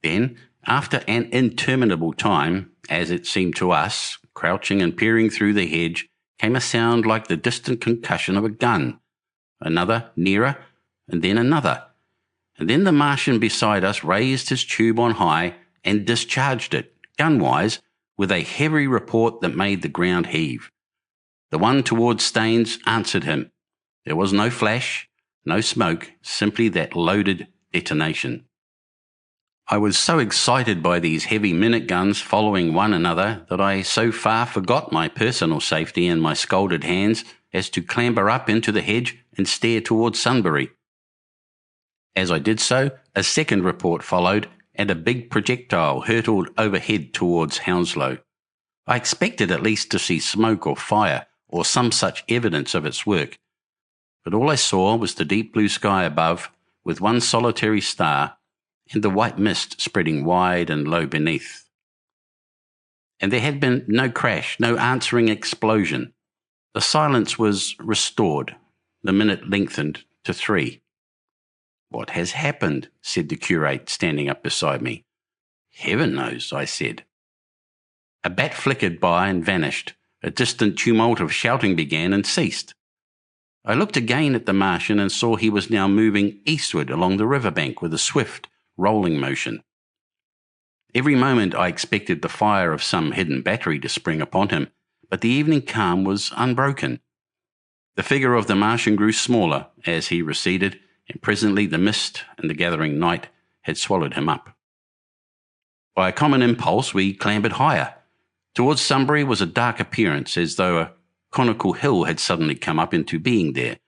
Then, after an interminable time, as it seemed to us, crouching and peering through the hedge, came a sound like the distant concussion of a gun. Another, nearer, and then another. And then the Martian beside us raised his tube on high and discharged it, gun-wise, with a heavy report that made the ground heave. The one towards Staines answered him. There was no flash, no smoke, simply that loaded detonation. I was so excited by these heavy minute guns following one another that I so far forgot my personal safety and my scalded hands as to clamber up into the hedge and stare towards Sunbury. As I did so, a second report followed, and a big projectile hurtled overhead towards Hounslow. I expected at least to see smoke or fire, or some such evidence of its work, but all I saw was the deep blue sky above, with one solitary star, and the white mist spreading wide and low beneath. And there had been no crash, no answering explosion. The silence was restored. The minute lengthened to 3. "What has happened?" said the curate, standing up beside me. "Heaven knows," I said. A bat flickered by and vanished. A distant tumult of shouting began and ceased. I looked again at the Martian and saw he was now moving eastward along the riverbank with a swift, rolling motion. Every moment I expected the fire of some hidden battery to spring upon him, but the evening calm was unbroken. The figure of the Martian grew smaller as he receded, and presently the mist and the gathering night had swallowed him up. By a common impulse we clambered higher. Towards Sunbury was a dark appearance, as though a conical hill had suddenly come up into being there,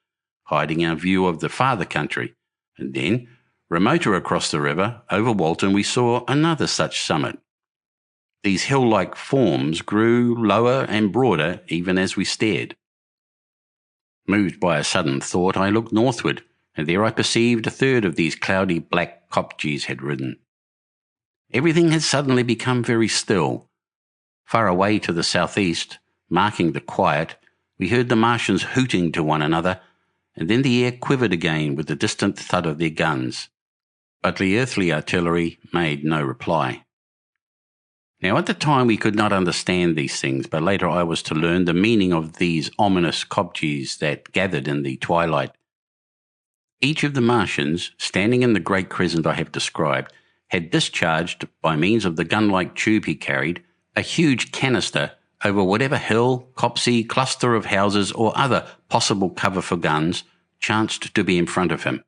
hiding our view of the farther country, and then, remoter across the river, over Walton, we saw another such summit. These hill-like forms grew lower and broader even as we stared. Moved by a sudden thought, I looked northward, and there I perceived a third of these cloudy black kopjes had ridden. Everything had suddenly become very still. Far away to the southeast, marking the quiet, we heard the Martians hooting to one another, and then the air quivered again with the distant thud of their guns. But the earthly artillery made no reply. Now at the time we could not understand these things, but later I was to learn the meaning of these ominous kopjes that gathered in the twilight. Each of the Martians, standing in the great crescent I have described, had discharged, by means of the gun-like tube he carried, a huge canister over whatever hill, copse, cluster of houses, or other possible cover for guns chanced to be in front of him.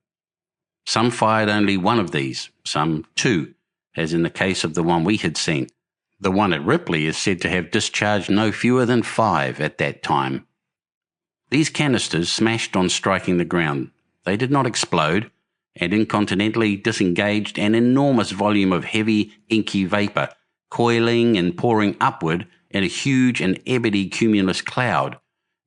Some fired only one of these, some 2, as in the case of the one we had seen. The one at Ripley is said to have discharged no fewer than 5 at that time. These canisters smashed on striking the ground. They did not explode, and incontinently disengaged an enormous volume of heavy, inky vapour, coiling and pouring upward in a huge and ebony cumulus cloud,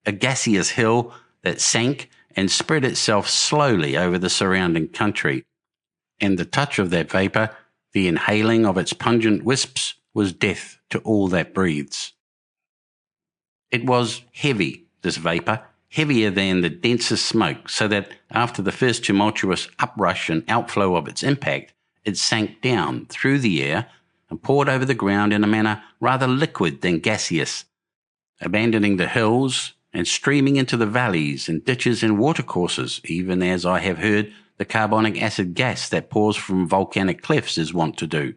a gaseous hill that sank and spread itself slowly over the surrounding country. And the touch of that vapour, the inhaling of its pungent wisps, was death to all that breathes. It was heavy, this vapour, heavier than the densest smoke, so that after the first tumultuous uprush and outflow of its impact, it sank down through the air and poured over the ground in a manner rather liquid than gaseous, abandoning the hills and streaming into the valleys and ditches and watercourses, even as I have heard the carbonic acid gas that pours from volcanic cliffs is wont to do.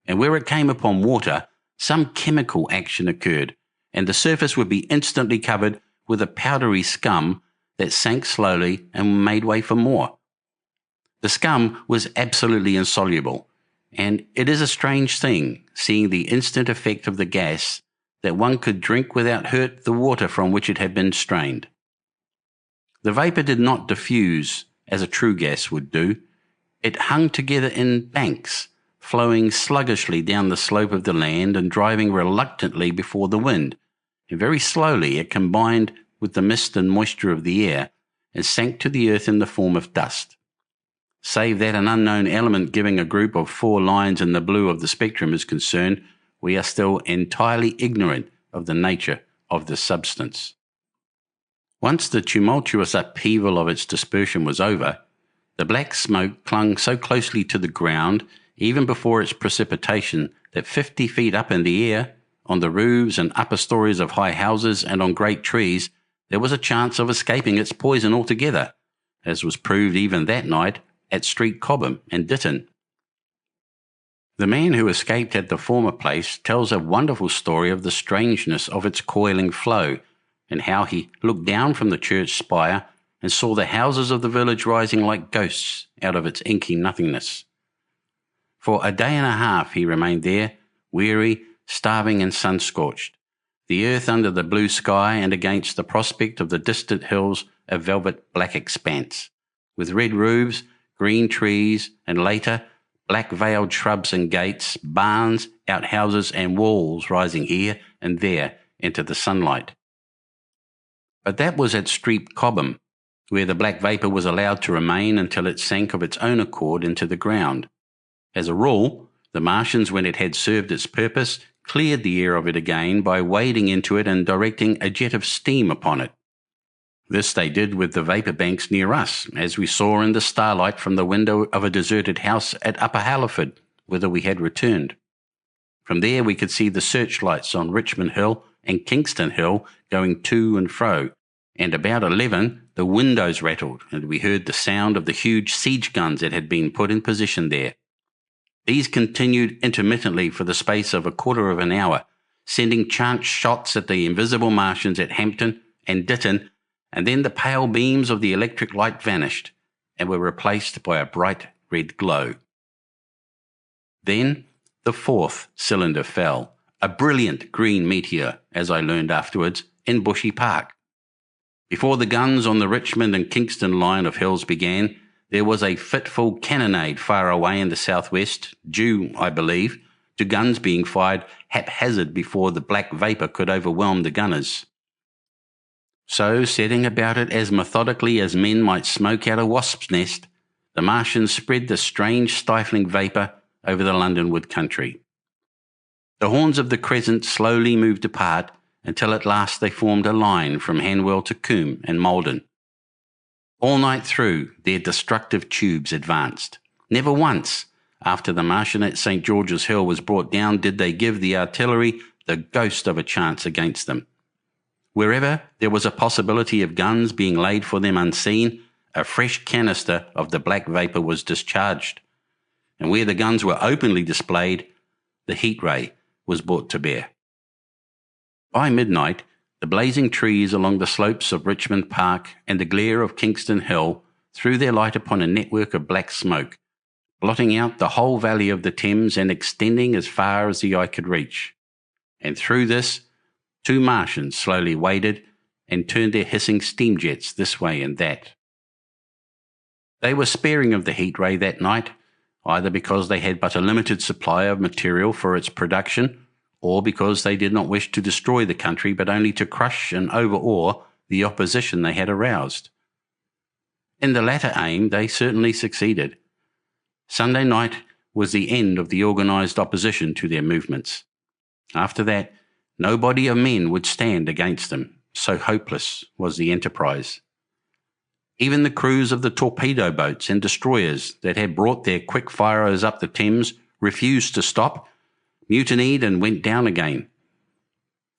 And where it came upon water, some chemical action occurred, and the surface would be instantly covered with a powdery scum that sank slowly and made way for more. The scum was absolutely insoluble, and it is a strange thing, seeing the instant effect of the gas, that one could drink without hurt the water from which it had been strained. The vapour did not diffuse as a true gas would do. It hung together in banks, flowing sluggishly down the slope of the land and driving reluctantly before the wind, and very slowly it combined with the mist and moisture of the air and sank to the earth in the form of dust. Save that an unknown element giving a group of 4 lines in the blue of the spectrum is concerned, we are still entirely ignorant of the nature of this substance. Once the tumultuous upheaval of its dispersion was over, the black smoke clung so closely to the ground, even before its precipitation, that 50 feet up in the air, on the roofs and upper stories of high houses and on great trees, there was a chance of escaping its poison altogether, as was proved even that night at Street Cobham and Ditton. The man who escaped at the former place tells a wonderful story of the strangeness of its coiling flow, and how he looked down from the church spire and saw the houses of the village rising like ghosts out of its inky nothingness. For a day and a half he remained there, weary, starving and sun-scorched, the earth under the blue sky and against the prospect of the distant hills a velvet black expanse, with red roofs, green trees, and later, black-veiled shrubs and gates, barns, outhouses and walls rising here and there into the sunlight. But that was at Street Cobham, where the black vapour was allowed to remain until it sank of its own accord into the ground. As a rule, the Martians, when it had served its purpose, cleared the air of it again by wading into it and directing a jet of steam upon it. This they did with the vapour banks near us, as we saw in the starlight from the window of a deserted house at Upper Halliford, whither we had returned. From there we could see the searchlights on Richmond Hill and Kingston Hill going to and fro, and about 11 the windows rattled, and we heard the sound of the huge siege guns that had been put in position there. These continued intermittently for the space of a quarter of an hour, sending chance shots at the invisible Martians at Hampton and Ditton, and then the pale beams of the electric light vanished and were replaced by a bright red glow. Then the fourth cylinder fell, a brilliant green meteor, as I learned afterwards, in Bushy Park. Before the guns on the Richmond and Kingston line of hills began, there was a fitful cannonade far away in the southwest, due, I believe, to guns being fired haphazard before the black vapour could overwhelm the gunners. So, setting about it as methodically as men might smoke out a wasp's nest, the Martians spread the strange stifling vapour over the Londonward country. The horns of the crescent slowly moved apart until at last they formed a line from Hanwell to Coombe and Malden. All night through, their destructive tubes advanced. Never once, after the Martian at St. George's Hill was brought down, did they give the artillery the ghost of a chance against them. Wherever there was a possibility of guns being laid for them unseen, a fresh canister of the black vapour was discharged, and where the guns were openly displayed, the heat ray was brought to bear. By midnight, the blazing trees along the slopes of Richmond Park and the glare of Kingston Hill threw their light upon a network of black smoke, blotting out the whole valley of the Thames and extending as far as the eye could reach. And through this, 2 Martians slowly waded and turned their hissing steam jets this way and that. They were sparing of the heat ray that night, either because they had but a limited supply of material for its production, or because they did not wish to destroy the country but only to crush and overawe the opposition they had aroused. In the latter aim they certainly succeeded. Sunday night was the end of the organised opposition to their movements. After that, no body of men would stand against them, so hopeless was the enterprise. Even the crews of the torpedo boats and destroyers that had brought their quick firers up the Thames refused to stop, mutinied and went down again.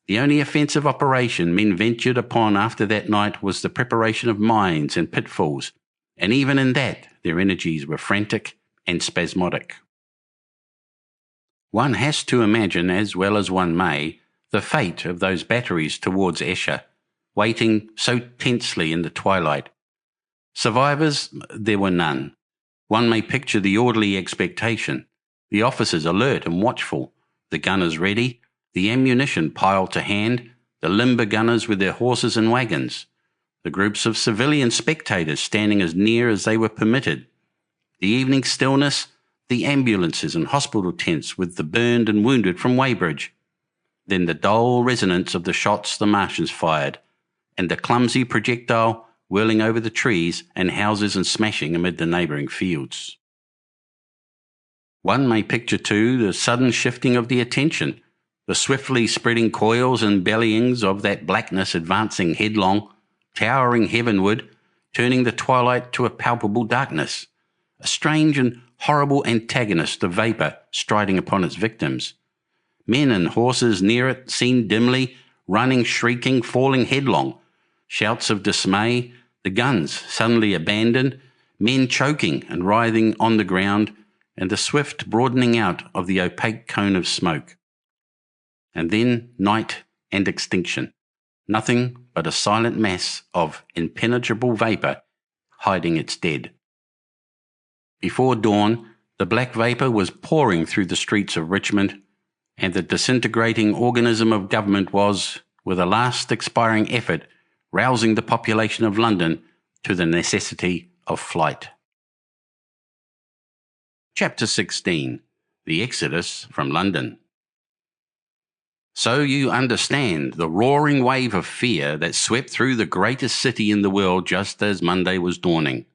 The only offensive operation men ventured upon after that night was the preparation of mines and pitfalls, and even in that their energies were frantic and spasmodic. One has to imagine, as well as one may, the fate of those batteries towards Esher, waiting so tensely in the twilight. Survivors, there were none. One may picture the orderly expectation, the officers alert and watchful, the gunners ready, the ammunition piled to hand, the limber gunners with their horses and wagons, the groups of civilian spectators standing as near as they were permitted, the evening stillness, the ambulances and hospital tents with the burned and wounded from Weybridge, then the dull resonance of the shots the Martians fired, and the clumsy projectile whirling over the trees and houses and smashing amid the neighbouring fields. One may picture too the sudden shifting of the attention, the swiftly spreading coils and bellyings of that blackness advancing headlong, towering heavenward, turning the twilight to a palpable darkness, a strange and horrible antagonist of vapour striding upon its victims. Men and horses near it seen dimly, running, shrieking, falling headlong, shouts of dismay, the guns suddenly abandoned, men choking and writhing on the ground, and the swift broadening out of the opaque cone of smoke. And then night and extinction. Nothing but a silent mass of impenetrable vapour hiding its dead. Before dawn, the black vapour was pouring through the streets of Richmond, and the disintegrating organism of government was, with a last expiring effort, rousing the population of London to the necessity of flight. Chapter 16. The Exodus from London. So you understand the roaring wave of fear that swept through the greatest city in the world just as Monday was dawning.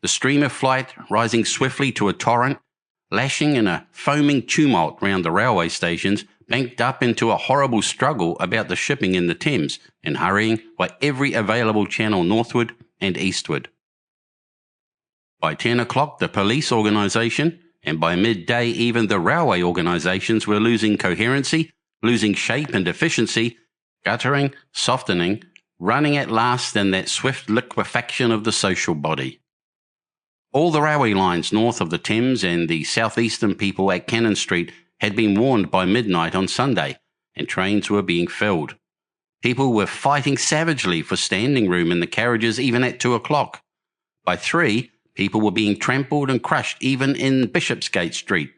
The stream of flight rising swiftly to a torrent, lashing in a foaming tumult round the railway stations, banked up into a horrible struggle about the shipping in the Thames, and hurrying by every available channel northward and eastward. By 10 o'clock the police organisation, and by midday even the railway organisations, were losing coherency, losing shape and efficiency, guttering, softening, running at last in that swift liquefaction of the social body. All the railway lines north of the Thames and the southeastern people at Cannon Street had been warned by midnight on Sunday, and trains were being filled. People were fighting savagely for standing room in the carriages even at 2 o'clock. By 3, people were being trampled and crushed even in Bishopsgate Street,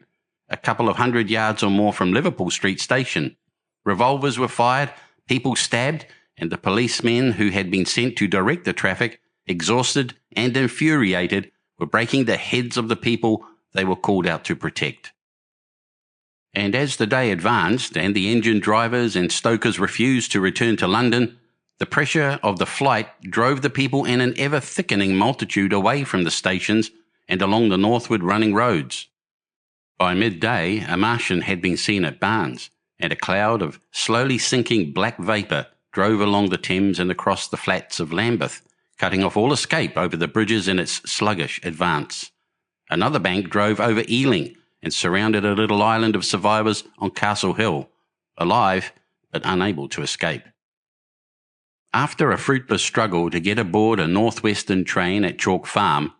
a couple of 100 yards or more from Liverpool Street Station. Revolvers were fired, people stabbed, and the policemen who had been sent to direct the traffic, exhausted and infuriated, were breaking the heads of the people they were called out to protect. And as the day advanced and the engine drivers and stokers refused to return to London, the pressure of the flight drove the people in an ever-thickening multitude away from the stations and along the northward running roads. By midday, a Martian had been seen at Barnes, and a cloud of slowly sinking black vapour drove along the Thames and across the flats of Lambeth, cutting off all escape over the bridges in its sluggish advance. Another bank drove over Ealing and surrounded a little island of survivors on Castle Hill, alive but unable to escape. After a fruitless struggle to get aboard a northwestern train at Chalk Farm,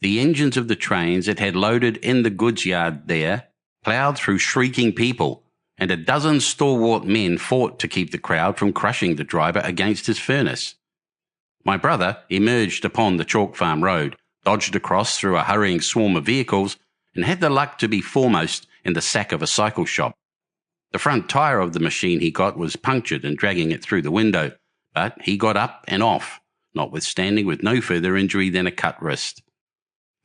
the engines of the trains it had loaded in the goods yard there ploughed through shrieking people, and a dozen stalwart men fought to keep the crowd from crushing the driver against his furnace. My brother emerged upon the Chalk Farm road, dodged across through a hurrying swarm of vehicles, and had the luck to be foremost in the sack of a cycle shop. The front tyre of the machine he got was punctured and dragging it through the window, but he got up and off, notwithstanding with no further injury than a cut wrist.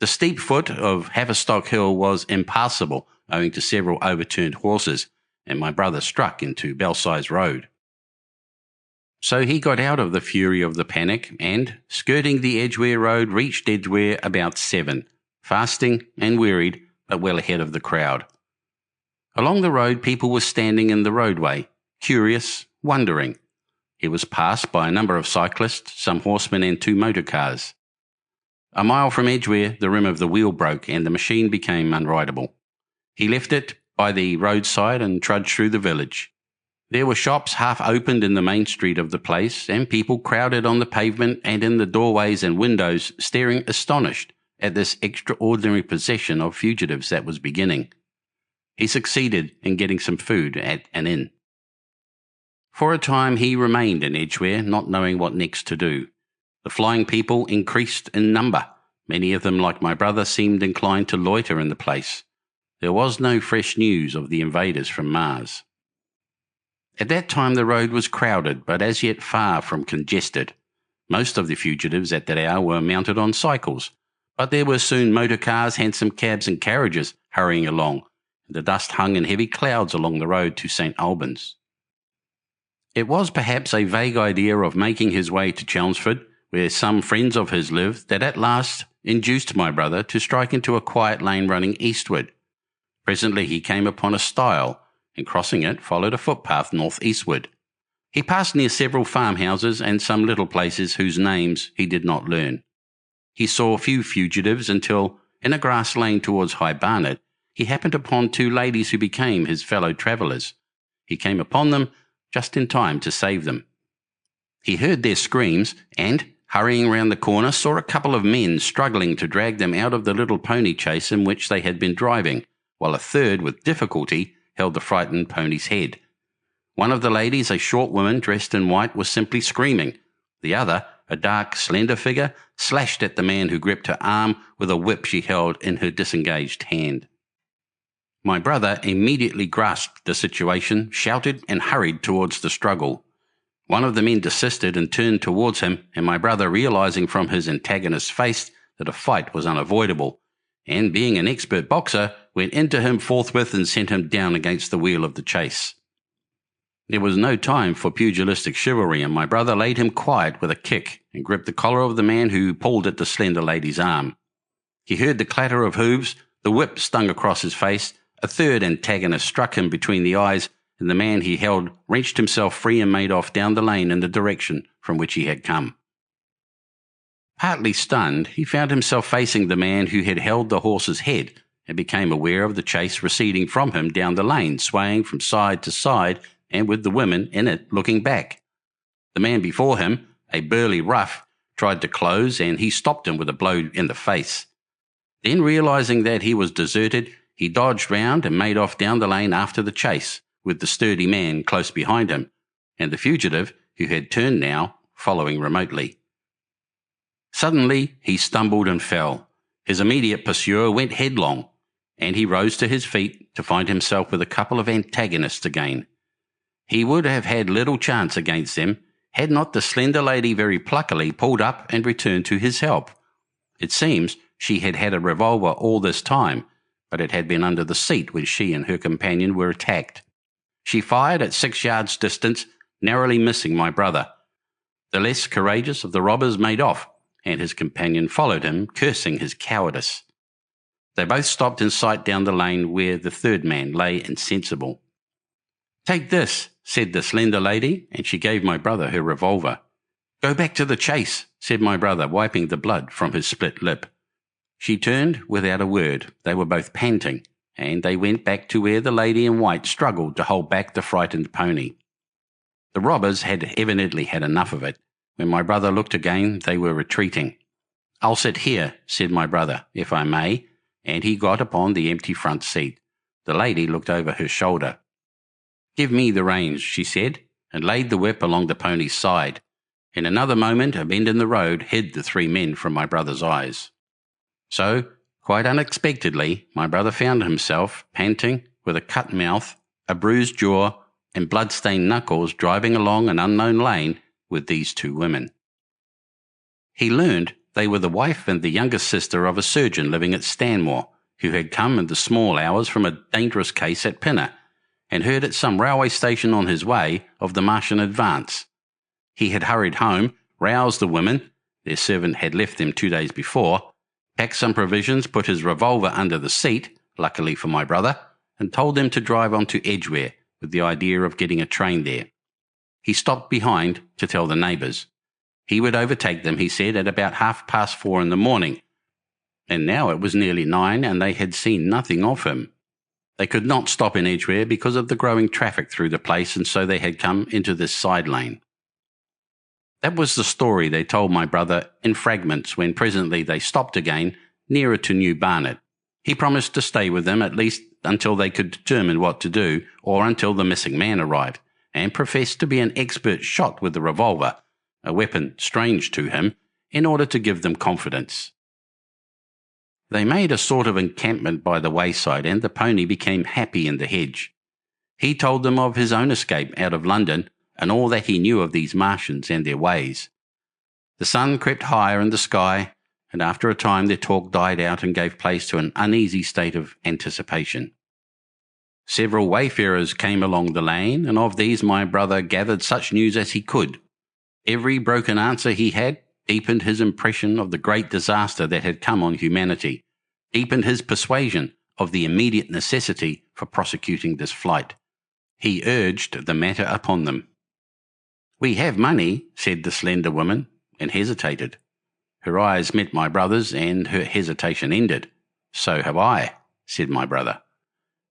The steep foot of Haverstock Hill was impassable owing to several overturned horses, and my brother struck into Belsize Road. So he got out of the fury of the panic and, skirting the Edgware Road, reached Edgware about 7, fasting and wearied, but well ahead of the crowd. Along the road people were standing in the roadway, curious, wondering. He was passed by a number of cyclists, some horsemen and 2 motor cars. A mile from Edgware, the rim of the wheel broke and the machine became unrideable. He left it by the roadside and trudged through the village. There were shops half opened in the main street of the place, and people crowded on the pavement and in the doorways and windows, staring astonished at this extraordinary procession of fugitives that was beginning. He succeeded in getting some food at an inn. For a time he remained in Edgware, not knowing what next to do. The flying people increased in number. Many of them, like my brother, seemed inclined to loiter in the place. There was no fresh news of the invaders from Mars. At that time the road was crowded, but as yet far from congested. Most of the fugitives at that hour were mounted on cycles, but there were soon motor cars, hansom cabs and carriages hurrying along, and the dust hung in heavy clouds along the road to St. Albans. It was perhaps a vague idea of making his way to Chelmsford, where some friends of his lived, that at last induced my brother to strike into a quiet lane running eastward. Presently he came upon a stile, and crossing it followed a footpath north-eastward. He passed near several farmhouses and some little places whose names he did not learn. He saw few fugitives until, in a grass lane towards High Barnet, he happened upon 2 ladies who became his fellow travellers. He came upon them just in time to save them. He heard their screams and, hurrying round the corner, saw a couple of men struggling to drag them out of the little pony chase in which they had been driving, while a third, with difficulty, held the frightened pony's head. One of the ladies, a short woman dressed in white, was simply screaming. The other, a dark, slender figure, slashed at the man who gripped her arm with a whip she held in her disengaged hand. My brother immediately grasped the situation, shouted, and hurried towards the struggle. One of the men desisted and turned towards him, and my brother, realizing from his antagonist's face that a fight was unavoidable, and being an expert boxer, went into him forthwith and sent him down against the wheel of the chase. There was no time for pugilistic chivalry, and my brother laid him quiet with a kick and gripped the collar of the man who pulled at the slender lady's arm. He heard the clatter of hooves, the whip stung across his face, a third antagonist struck him between the eyes, and the man he held wrenched himself free and made off down the lane in the direction from which he had come. Partly stunned, he found himself facing the man who had held the horse's head and became aware of the chase receding from him down the lane, swaying from side to side and with the women in it looking back. The man before him, a burly rough, tried to close, and he stopped him with a blow in the face. Then, realizing that he was deserted, he dodged round and made off down the lane after the chase, with the sturdy man close behind him, and the fugitive, who had turned now, following remotely. Suddenly he stumbled and fell. His immediate pursuer went headlong, and he rose to his feet to find himself with a couple of antagonists again. He would have had little chance against them had not the slender lady very pluckily pulled up and returned to his help. It seems she had had a revolver all this time, but it had been under the seat when she and her companion were attacked. She fired at 6 yards distance, narrowly missing my brother. The less courageous of the robbers made off, and his companion followed him, cursing his cowardice. They both stopped in sight down the lane where the third man lay insensible. "Take this," said the slender lady, and she gave my brother her revolver. "Go back to the chase," said my brother, wiping the blood from his split lip. She turned without a word. They were both panting, and they went back to where the lady in white struggled to hold back the frightened pony. The robbers had evidently had enough of it. When my brother looked again, they were retreating. "I'll sit here," said my brother, "if I may," and he got upon the empty front seat. The lady looked over her shoulder. "Give me the reins," she said, and laid the whip along the pony's side. In another moment, a bend in the road hid the 3 men from my brother's eyes. So, quite unexpectedly, my brother found himself, panting, with a cut mouth, a bruised jaw, and blood-stained knuckles, driving along an unknown lane with these 2 women. He learned they were the wife and the youngest sister of a surgeon living at Stanmore, who had come in the small hours from a dangerous case at Pinner, and heard at some railway station on his way of the Martian advance. He had hurried home, roused the women, their servant had left them 2 days before, packed some provisions, put his revolver under the seat, luckily for my brother, and told them to drive on to Edgware with the idea of getting a train there. He stopped behind to tell the neighbours. He would overtake them, he said, at about 4:30 in the morning, and now it was nearly 9 and they had seen nothing of him. They could not stop in Edgware because of the growing traffic through the place, and so they had come into this side lane. That was the story they told my brother in fragments when presently they stopped again nearer to New Barnet. He promised to stay with them at least until they could determine what to do, or until the missing man arrived, and professed to be an expert shot with the revolver, a weapon strange to him, in order to give them confidence. They made a sort of encampment by the wayside, and the pony became happy in the hedge. He told them of his own escape out of London, and all that he knew of these Martians and their ways. The sun crept higher in the sky, and after a time their talk died out and gave place to an uneasy state of anticipation. Several wayfarers came along the lane, and of these my brother gathered such news as he could. Every broken answer he had deepened his impression of the great disaster that had come on humanity, deepened his persuasion of the immediate necessity for prosecuting this flight. He urged the matter upon them. "We have money," said the slender woman, and hesitated. Her eyes met my brother's, and her hesitation ended. "So have I," said my brother.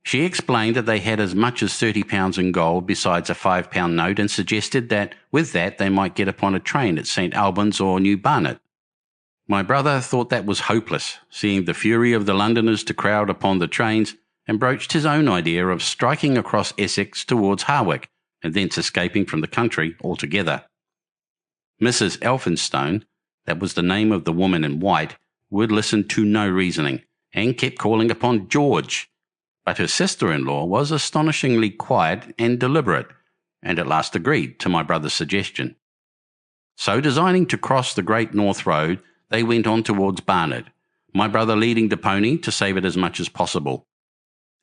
She explained that they had as much as £30 in gold besides a £5 note, and suggested that with that they might get upon a train at St Albans or New Barnet. My brother thought that was hopeless, seeing the fury of the Londoners to crowd upon the trains, and broached his own idea of striking across Essex towards Harwich, and thence escaping from the country altogether. Mrs. Elphinstone, that was the name of the woman in white, would listen to no reasoning, and kept calling upon George. But her sister-in-law was astonishingly quiet and deliberate, and at last agreed to my brother's suggestion. So, designing to cross the Great North Road, they went on towards Barnet, my brother leading the pony to save it as much as possible.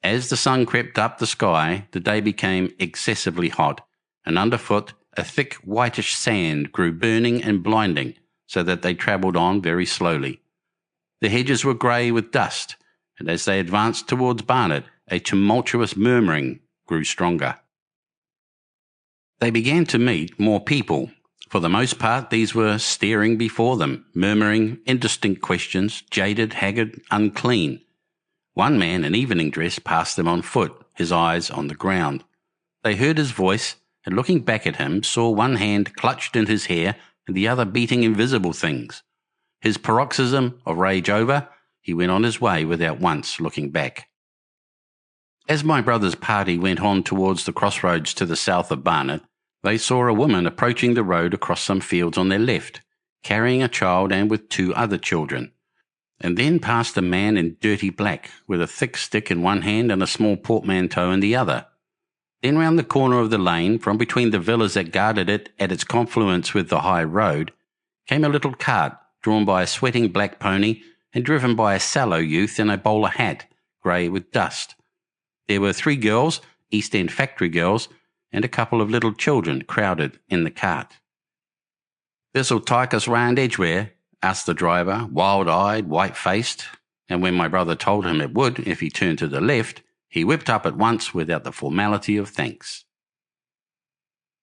As the sun crept up the sky, the day became excessively hot, and underfoot a thick whitish sand grew burning and blinding, so that they travelled on very slowly. The hedges were grey with dust, and as they advanced towards Barnet, a tumultuous murmuring grew stronger. They began to meet more people. For the most part, these were staring before them, murmuring indistinct questions, jaded, haggard, unclean. One man in evening dress passed them on foot, his eyes on the ground. They heard his voice, and looking back at him, saw one hand clutched in his hair and the other beating invisible things. His paroxysm of rage over, he went on his way without once looking back. As my brother's party went on towards the crossroads to the south of Barnet, they saw a woman approaching the road across some fields on their left, carrying a child and with 2 other children, and then passed a man in dirty black, with a thick stick in one hand and a small portmanteau in the other. Then round the corner of the lane, from between the villas that guarded it at its confluence with the high road, came a little cart drawn by a sweating black pony and driven by a sallow youth in a bowler hat, grey with dust. There were 3 girls, East End factory girls, and a couple of little children crowded in the cart. "This'll take us round Edgware?" asked the driver, wild-eyed, white-faced, and when my brother told him it would if he turned to the left, he whipped up at once without the formality of thanks.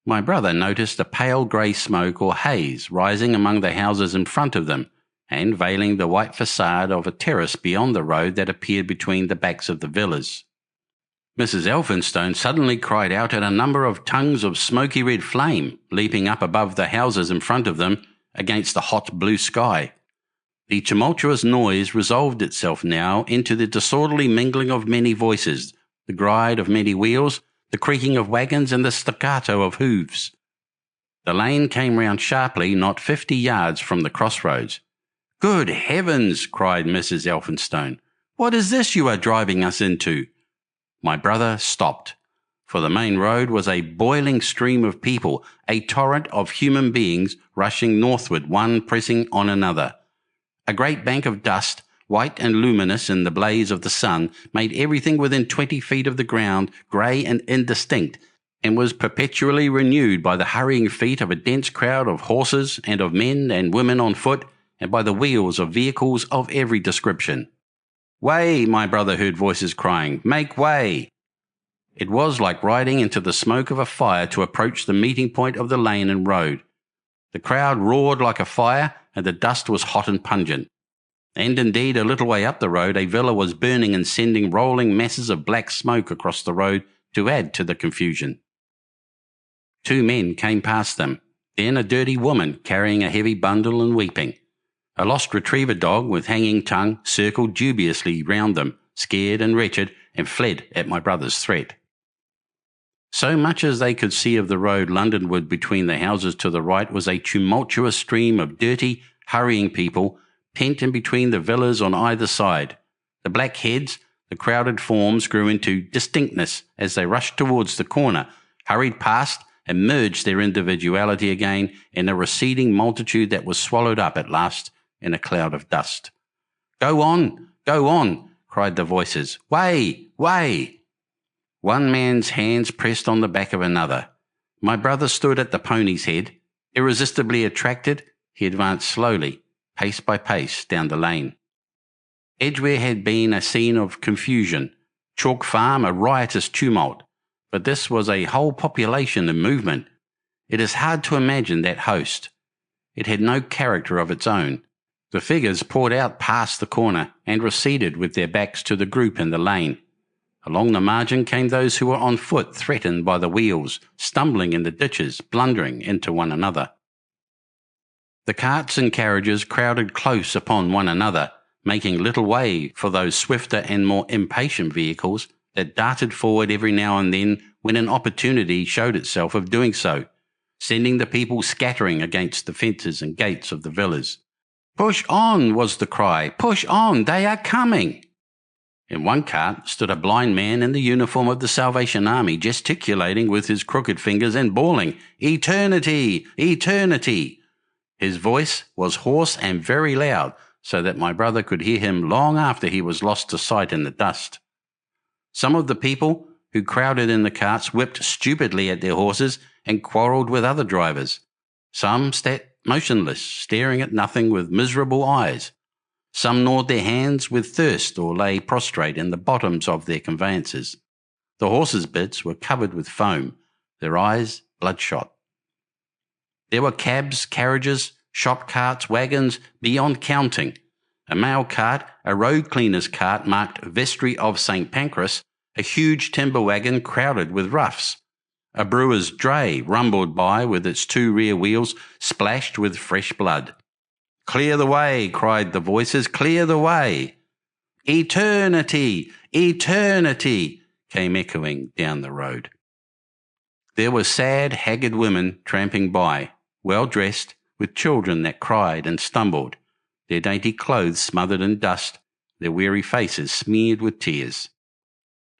My brother noticed a pale grey smoke or haze rising among the houses in front of them, and veiling the white facade of a terrace beyond the road that appeared between the backs of the villas. Mrs. Elphinstone suddenly cried out at a number of tongues of smoky red flame leaping up above the houses in front of them against the hot blue sky. The tumultuous noise resolved itself now into the disorderly mingling of many voices, the gride of many wheels, the creaking of wagons, and the staccato of hoofs. The lane came round sharply not 50 yards from the crossroads. "Good heavens!" cried Mrs. Elphinstone. "What is this you are driving us into?" My brother stopped, for the main road was a boiling stream of people, a torrent of human beings rushing northward, one pressing on another. A great bank of dust, white and luminous in the blaze of the sun, made everything within 20 feet of the ground grey and indistinct, and was perpetually renewed by the hurrying feet of a dense crowd of horses and of men and women on foot, and by the wheels of vehicles of every description. "Way!" my brother heard voices crying. "Make way!" It was like riding into the smoke of a fire to approach the meeting point of the lane and road. The crowd roared like a fire, and the dust was hot and pungent. And indeed, a little way up the road, a villa was burning and sending rolling masses of black smoke across the road to add to the confusion. 2 men came past them, then a dirty woman carrying a heavy bundle and weeping. A lost retriever dog with hanging tongue circled dubiously round them, scared and wretched, and fled at my brother's threat. So much as they could see of the road Londonward between the houses to the right was a tumultuous stream of dirty, hurrying people, pent in between the villas on either side. The black heads, the crowded forms grew into distinctness as they rushed towards the corner, hurried past, and merged their individuality again in a receding multitude that was swallowed up at last in a cloud of dust. Go on, cried the voices. "Way, way!" One man's hands pressed on the back of another. My brother stood at the pony's head. Irresistibly attracted, he advanced slowly, pace by pace, down the lane. Edgware had been a scene of confusion, Chalk Farm a riotous tumult, but this was a whole population in movement. It is hard to imagine that host. It had no character of its own. The figures poured out past the corner and receded with their backs to the group in the lane. Along the margin came those who were on foot, threatened by the wheels, stumbling in the ditches, blundering into one another. The carts and carriages crowded close upon one another, making little way for those swifter and more impatient vehicles that darted forward every now and then when an opportunity showed itself of doing so, sending the people scattering against the fences and gates of the villas. "Push on," was the cry. "Push on, they are coming." In one cart stood a blind man in the uniform of the Salvation Army, gesticulating with his crooked fingers and bawling, "Eternity! Eternity!" His voice was hoarse and very loud, so that my brother could hear him long after he was lost to sight in the dust. Some of the people who crowded in the carts whipped stupidly at their horses and quarrelled with other drivers. Some sat motionless, staring at nothing with miserable eyes. Some gnawed their hands with thirst or lay prostrate in the bottoms of their conveyances. The horses' bits were covered with foam, their eyes bloodshot. There were cabs, carriages, shop carts, wagons, beyond counting. A mail cart, a road cleaner's cart marked Vestry of St. Pancras, a huge timber wagon crowded with roughs. A brewer's dray rumbled by with its two rear wheels splashed with fresh blood. "Clear the way," cried the voices, "clear the way." "Eternity! Eternity!" came echoing down the road. There were sad, haggard women tramping by, well dressed, with children that cried and stumbled, their dainty clothes smothered in dust, their weary faces smeared with tears.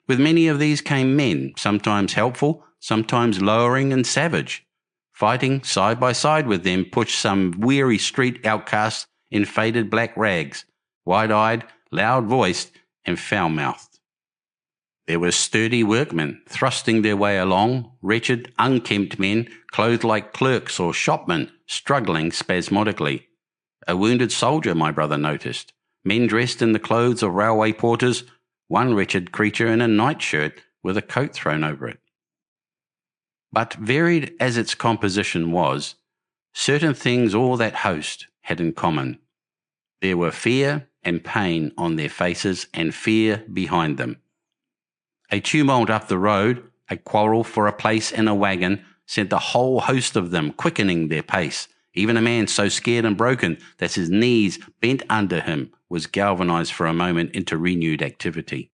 With many of these came men, sometimes helpful, sometimes lowering and savage. Fighting side by side with them pushed some weary street outcast in faded black rags, wide-eyed, loud-voiced, and foul-mouthed. There were sturdy workmen thrusting their way along, wretched, unkempt men clothed like clerks or shopmen, struggling spasmodically. A wounded soldier, my brother noticed, men dressed in the clothes of railway porters, one wretched creature in a nightshirt with a coat thrown over it. But varied as its composition was, certain things all that host had in common. There were fear and pain on their faces and fear behind them. A tumult up the road, a quarrel for a place in a wagon, sent the whole host of them quickening their pace. Even a man so scared and broken that his knees bent under him was galvanized for a moment into renewed activity.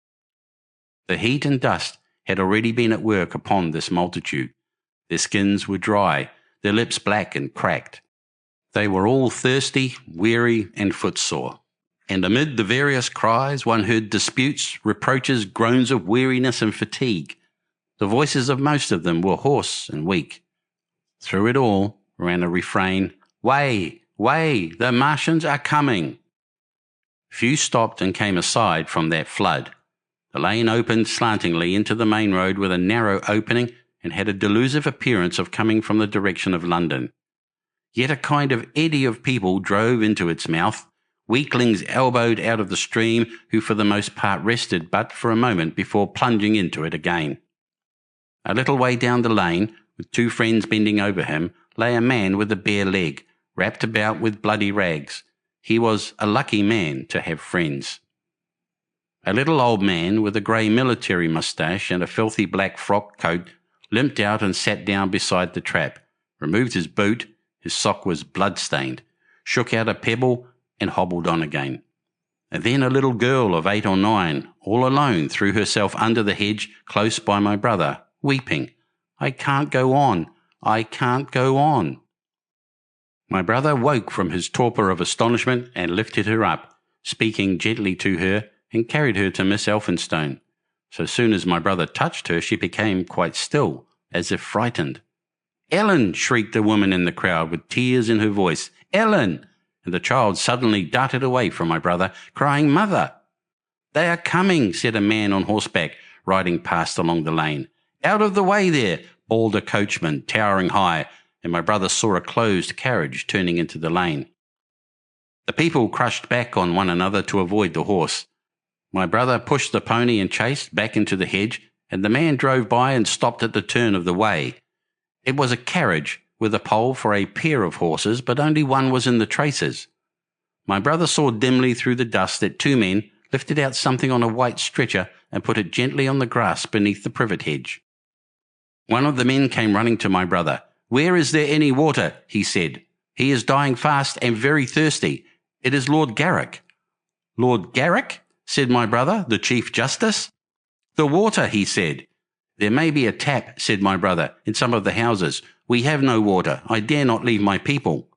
The heat and dust had already been at work upon this multitude. Their skins were dry, their lips black and cracked. They were all thirsty, weary, and footsore. And amid the various cries, one heard disputes, reproaches, groans of weariness and fatigue. The voices of most of them were hoarse and weak. Through it all ran a refrain, "Way, way, the Martians are coming." Few stopped and came aside from that flood. The lane opened slantingly into the main road with a narrow opening and had a delusive appearance of coming from the direction of London. Yet a kind of eddy of people drove into its mouth, weaklings elbowed out of the stream who for the most part rested but for a moment before plunging into it again. A little way down the lane, with two friends bending over him, lay a man with a bare leg, wrapped about with bloody rags. He was a lucky man to have friends. A little old man with a grey military moustache and a filthy black frock coat limped out and sat down beside the trap, removed his boot, his sock was blood-stained, shook out a pebble and hobbled on again. And then a little girl of 8 or 9, all alone, threw herself under the hedge close by my brother, weeping, "I can't go on, I can't go on." My brother woke from his torpor of astonishment and lifted her up, speaking gently to her, and carried her to Miss Elphinstone. So soon as my brother touched her, she became quite still, as if frightened. "Ellen!" shrieked a woman in the crowd with tears in her voice. "Ellen!" And the child suddenly darted away from my brother, crying, "Mother!" "They are coming," said a man on horseback, riding past along the lane. "Out of the way there!" bawled a coachman, towering high, and my brother saw a closed carriage turning into the lane. The people crushed back on one another to avoid the horse. My brother pushed the pony and chased back into the hedge, and the man drove by and stopped at the turn of the way. It was a carriage with a pole for a pair of horses, but only one was in the traces. My brother saw dimly through the dust that 2 men, lifted out something on a white stretcher and put it gently on the grass beneath the privet hedge. One of the men came running to my brother. "Where is there any water?" he said. "He is dying fast and very thirsty. It is Lord Garrick." "Lord Garrick?" said my brother, "the Chief Justice?" "The water," he said. "There may be a tap," said my brother, "in some of the houses. We have no water. I dare not leave my people."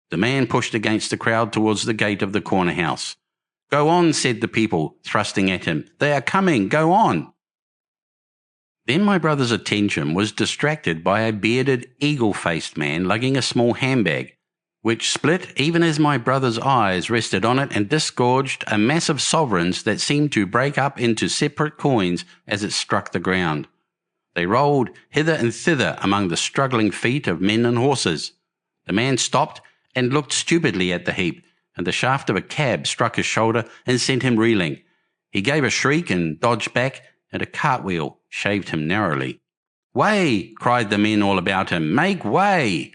The man pushed against the crowd towards the gate of the corner house. "Go on," said the people, thrusting at him. "They are coming. Go on." Then my brother's attention was distracted by a bearded, eagle-faced man lugging a small handbag, which split even as my brother's eyes rested on it and disgorged a mass of sovereigns that seemed to break up into separate coins as it struck the ground. They rolled hither and thither among the struggling feet of men and horses. The man stopped and looked stupidly at the heap, and the shaft of a cab struck his shoulder and sent him reeling. He gave a shriek and dodged back, and a cartwheel shaved him narrowly. "Way!" cried the men all about him. "Make way!"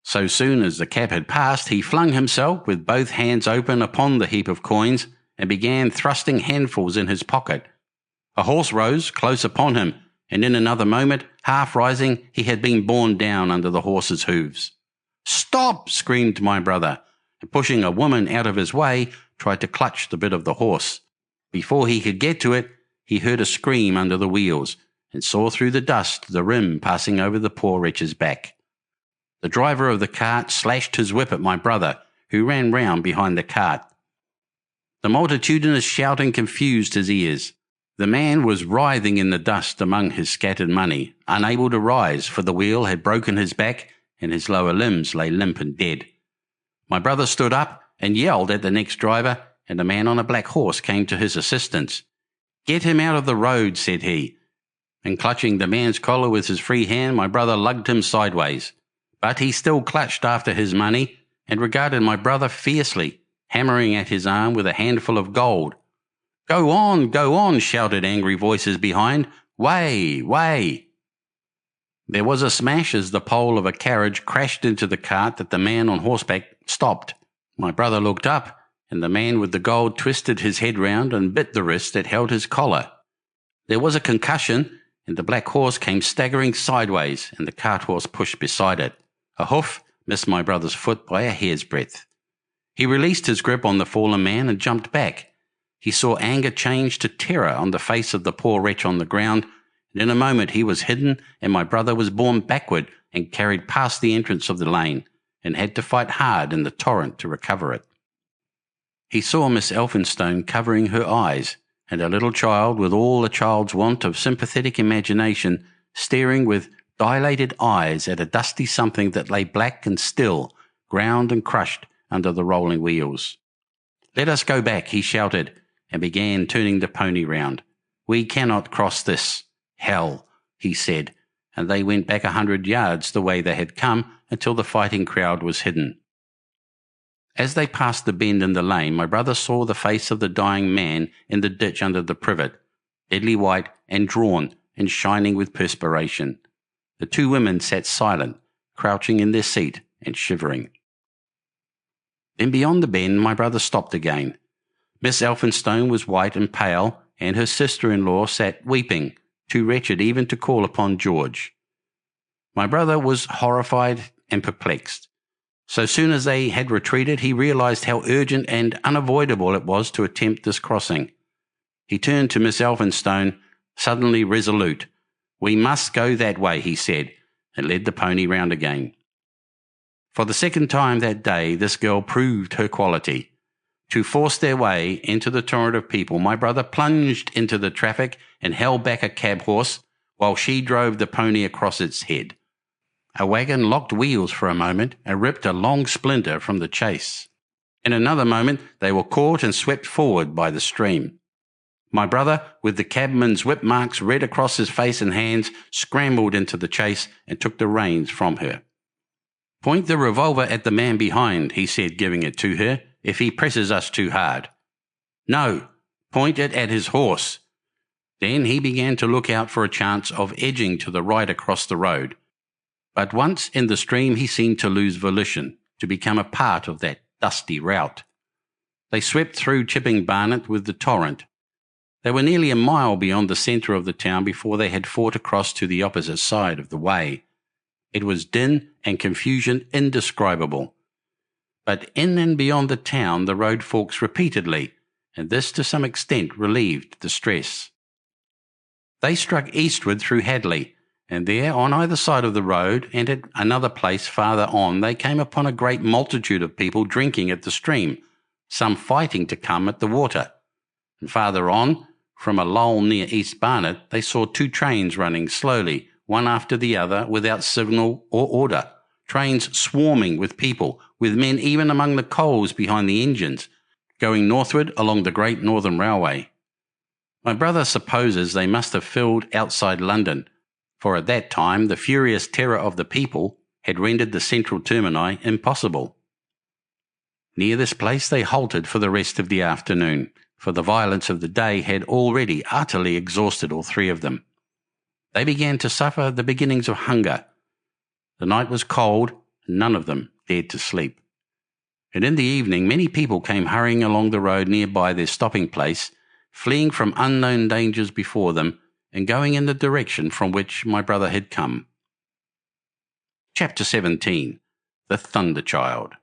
So soon as the cab had passed, he flung himself with both hands open upon the heap of coins and began thrusting handfuls in his pocket. A horse rose close upon him, and in another moment, half rising, he had been borne down under the horse's hooves. "Stop!" screamed my brother, and pushing a woman out of his way, tried to clutch the bit of the horse. Before he could get to it, he heard a scream under the wheels, and saw through the dust the rim passing over the poor wretch's back. The driver of the cart slashed his whip at my brother, who ran round behind the cart. The multitudinous shouting confused his ears. The man was writhing in the dust among his scattered money, unable to rise, for the wheel had broken his back and his lower limbs lay limp and dead. My brother stood up and yelled at the next driver, and a man on a black horse came to his assistance. "Get him out of the road," said he, and clutching the man's collar with his free hand, my brother lugged him sideways. But he still clutched after his money and regarded my brother fiercely, hammering at his arm with a handful of gold. Go on," shouted angry voices behind. "Way, way." There was a smash as the pole of a carriage crashed into the cart that the man on horseback stopped. My brother looked up, and the man with the gold twisted his head round and bit the wrist that held his collar. There was a concussion, and the black horse came staggering sideways, and the cart horse pushed beside it. A hoof missed my brother's foot by a hair's breadth. He released his grip on the fallen man and jumped back. He saw anger change to terror on the face of the poor wretch on the ground, and in a moment he was hidden, and my brother was borne backward and carried past the entrance of the lane, and had to fight hard in the torrent to recover it. He saw Miss Elphinstone covering her eyes, and a little child, with all a child's want of sympathetic imagination, staring with dilated eyes at a dusty something that lay black and still, ground and crushed under the rolling wheels. "Let us go back," he shouted, and began turning the pony round. "We cannot cross this hell," he said, and they went back 100 yards the way they had come until the fighting crowd was hidden. As they passed the bend in the lane, my brother saw the face of the dying man in the ditch under the privet, deadly white and drawn and shining with perspiration. The two women sat silent, crouching in their seat and shivering. Then beyond the bend, my brother stopped again. Miss Elphinstone was white and pale, and her sister-in-law sat weeping, too wretched even to call upon George. My brother was horrified and perplexed. So soon as they had retreated, he realized how urgent and unavoidable it was to attempt this crossing. He turned to Miss Elphinstone, suddenly resolute. "We must go that way," he said, and led the pony round again. For the second time that day, this girl proved her quality. To force their way into the torrent of people, my brother plunged into the traffic and held back a cab horse while she drove the pony across its head. A wagon locked wheels for a moment and ripped a long splinter from the chase. In another moment, they were caught and swept forward by the stream. My brother, with the cabman's whip marks red across his face and hands, scrambled into the chase and took the reins from her. "Point the revolver at the man behind," he said, giving it to her, "if he presses us too hard." "No, point it at his horse." Then he began to look out for a chance of edging to the right across the road. But once in the stream he seemed to lose volition, to become a part of that dusty rout. They swept through Chipping Barnet with the torrent. They were nearly a mile beyond the centre of the town before they had fought across to the opposite side of the way. It was din and confusion indescribable. But in and beyond the town the road forks repeatedly, and this to some extent relieved the stress. They struck eastward through Hadley, and there on either side of the road and at another place farther on they came upon a great multitude of people drinking at the stream, some fighting to come at the water. And farther on, from a lull near East Barnet, they saw 2 trains running slowly, one after the other, without signal or order. Trains swarming with people, with men even among the coals behind the engines, going northward along the Great Northern Railway. My brother supposes they must have filled outside London, for at that time the furious terror of the people had rendered the central termini impossible. Near this place they halted for the rest of the afternoon, for the violence of the day had already utterly exhausted all 3 of them. They began to suffer the beginnings of hunger. The night was cold, and none of them dared to sleep. And in the evening many people came hurrying along the road nearby their stopping place, fleeing from unknown dangers before them, and going in the direction from which my brother had come. Chapter 17. The Thunder Child.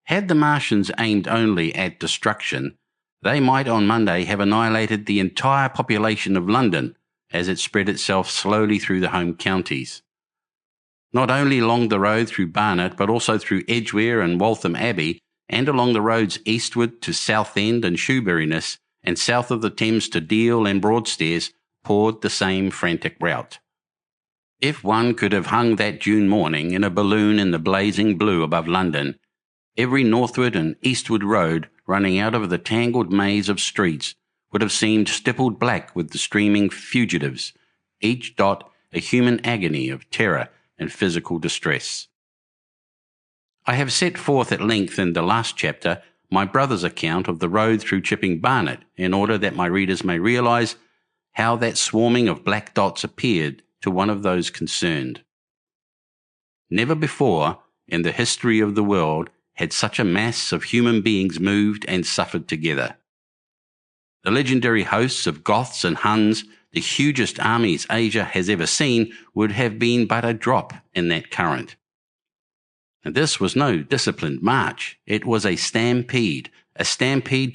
Had the Martians aimed only at destruction, they might on Monday have annihilated the entire population of London as it spread itself slowly through the home counties. Not only along the road through Barnet, but also through Edgware and Waltham Abbey, and along the roads eastward to Southend and Shoeburyness, and south of the Thames to Deal and Broadstairs, poured the same frantic rout. If one could have hung that June morning in a balloon in the blazing blue above London, every northward and eastward road running out of the tangled maze of streets would have seemed stippled black with the streaming fugitives, each dot a human agony of terror and physical distress. I have set forth at length in the last chapter my brother's account of the road through Chipping Barnet in order that my readers may realise how that swarming of black dots appeared to one of those concerned. Never before in the history of the world had such a mass of human beings moved and suffered together. The legendary hosts of Goths and Huns, the hugest armies Asia has ever seen, would have been but a drop in that current. And this was no disciplined march. It was a stampede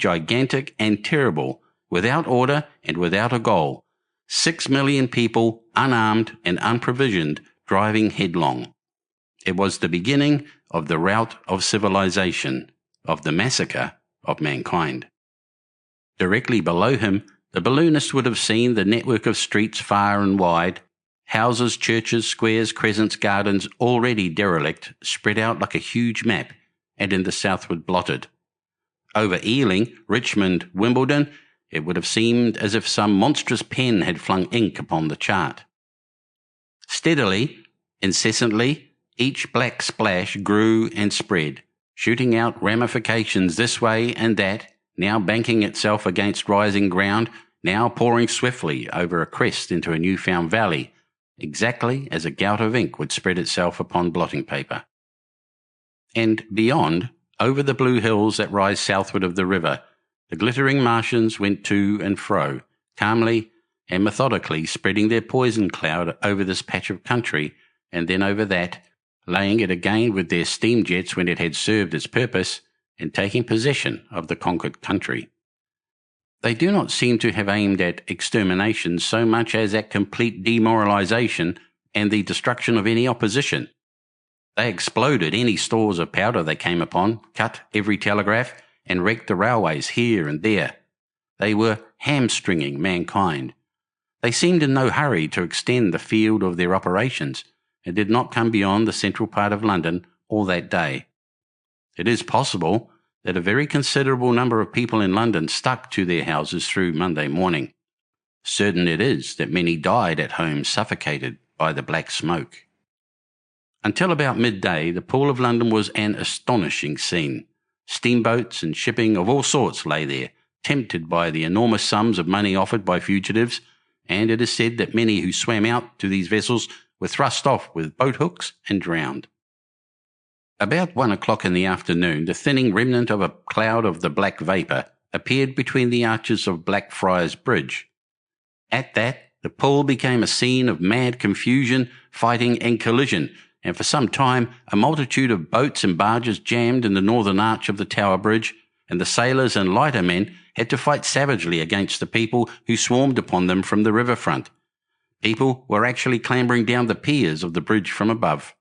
gigantic and terrible, without order and without a goal. 6 million people, unarmed and unprovisioned, driving headlong. It was the beginning of the rout of civilization, of the massacre of mankind. Directly below him, the balloonist would have seen the network of streets far and wide, houses, churches, squares, crescents, gardens, already derelict, spread out like a huge map, and in the southward blotted. Over Ealing, Richmond, Wimbledon, it would have seemed as if some monstrous pen had flung ink upon the chart. Steadily, incessantly, each black splash grew and spread, shooting out ramifications this way and that, now banking itself against rising ground, now pouring swiftly over a crest into a new-found valley, exactly as a gout of ink would spread itself upon blotting paper. And beyond, over the blue hills that rise southward of the river, the glittering Martians went to and fro, calmly and methodically spreading their poison cloud over this patch of country, and then over that, laying it again with their steam jets when it had served its purpose, and taking possession of the conquered country. They do not seem to have aimed at extermination so much as at complete demoralization and the destruction of any opposition. They exploded any stores of powder they came upon, cut every telegraph, and wrecked the railways here and there. They were hamstringing mankind. They seemed in no hurry to extend the field of their operations, and did not come beyond the central part of London all that day. It is possible that a very considerable number of people in London stuck to their houses through Monday morning. Certain it is that many died at home suffocated by the black smoke. Until about midday, the Pool of London was an astonishing scene. Steamboats and shipping of all sorts lay there, tempted by the enormous sums of money offered by fugitives, and it is said that many who swam out to these vessels were thrust off with boat hooks and drowned. About 1 o'clock in the afternoon, the thinning remnant of a cloud of the black vapour appeared between the arches of Blackfriars Bridge. At that, the pool became a scene of mad confusion, fighting and collision, and for some time a multitude of boats and barges jammed in the northern arch of the Tower Bridge, and the sailors and lighter men had to fight savagely against the people who swarmed upon them from the riverfront. People were actually clambering down the piers of the bridge from above.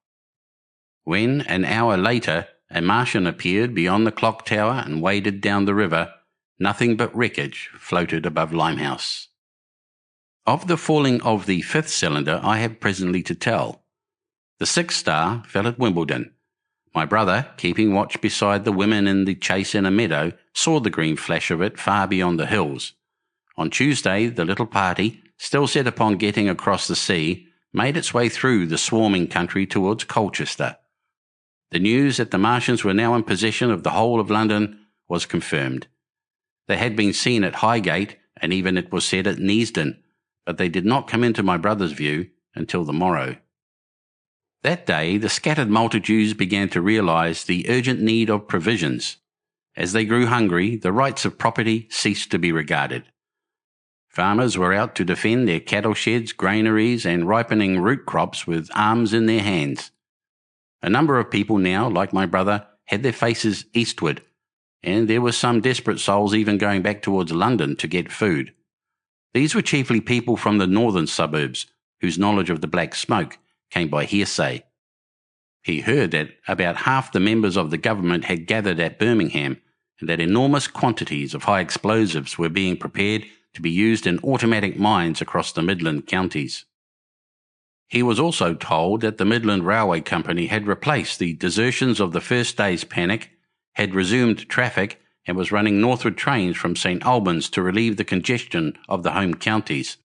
When, an hour later, a Martian appeared beyond the clock tower and waded down the river, nothing but wreckage floated above Limehouse. Of the falling of the fifth cylinder I have presently to tell. The sixth star fell at Wimbledon. My brother, keeping watch beside the women in the chase in a meadow, saw the green flash of it far beyond the hills. On Tuesday, the little party, still set upon getting across the sea, made its way through the swarming country towards Colchester. The news that the Martians were now in possession of the whole of London was confirmed. They had been seen at Highgate, and even it was said at Neasden, but they did not come into my brother's view until the morrow. That day the scattered multitudes began to realise the urgent need of provisions. As they grew hungry, the rights of property ceased to be regarded. Farmers were out to defend their cattle sheds, granaries, and ripening root crops with arms in their hands. A number of people now, like my brother, had their faces eastward, and there were some desperate souls even going back towards London to get food. These were chiefly people from the northern suburbs, whose knowledge of the Black Smoke came by hearsay. He heard that about half the members of the government had gathered at Birmingham, and that enormous quantities of high explosives were being prepared to be used in automatic mines across the Midland counties. He was also told that the Midland Railway Company had replaced the desertions of the first day's panic, had resumed traffic, and was running northward trains from St Albans to relieve the congestion of the home counties.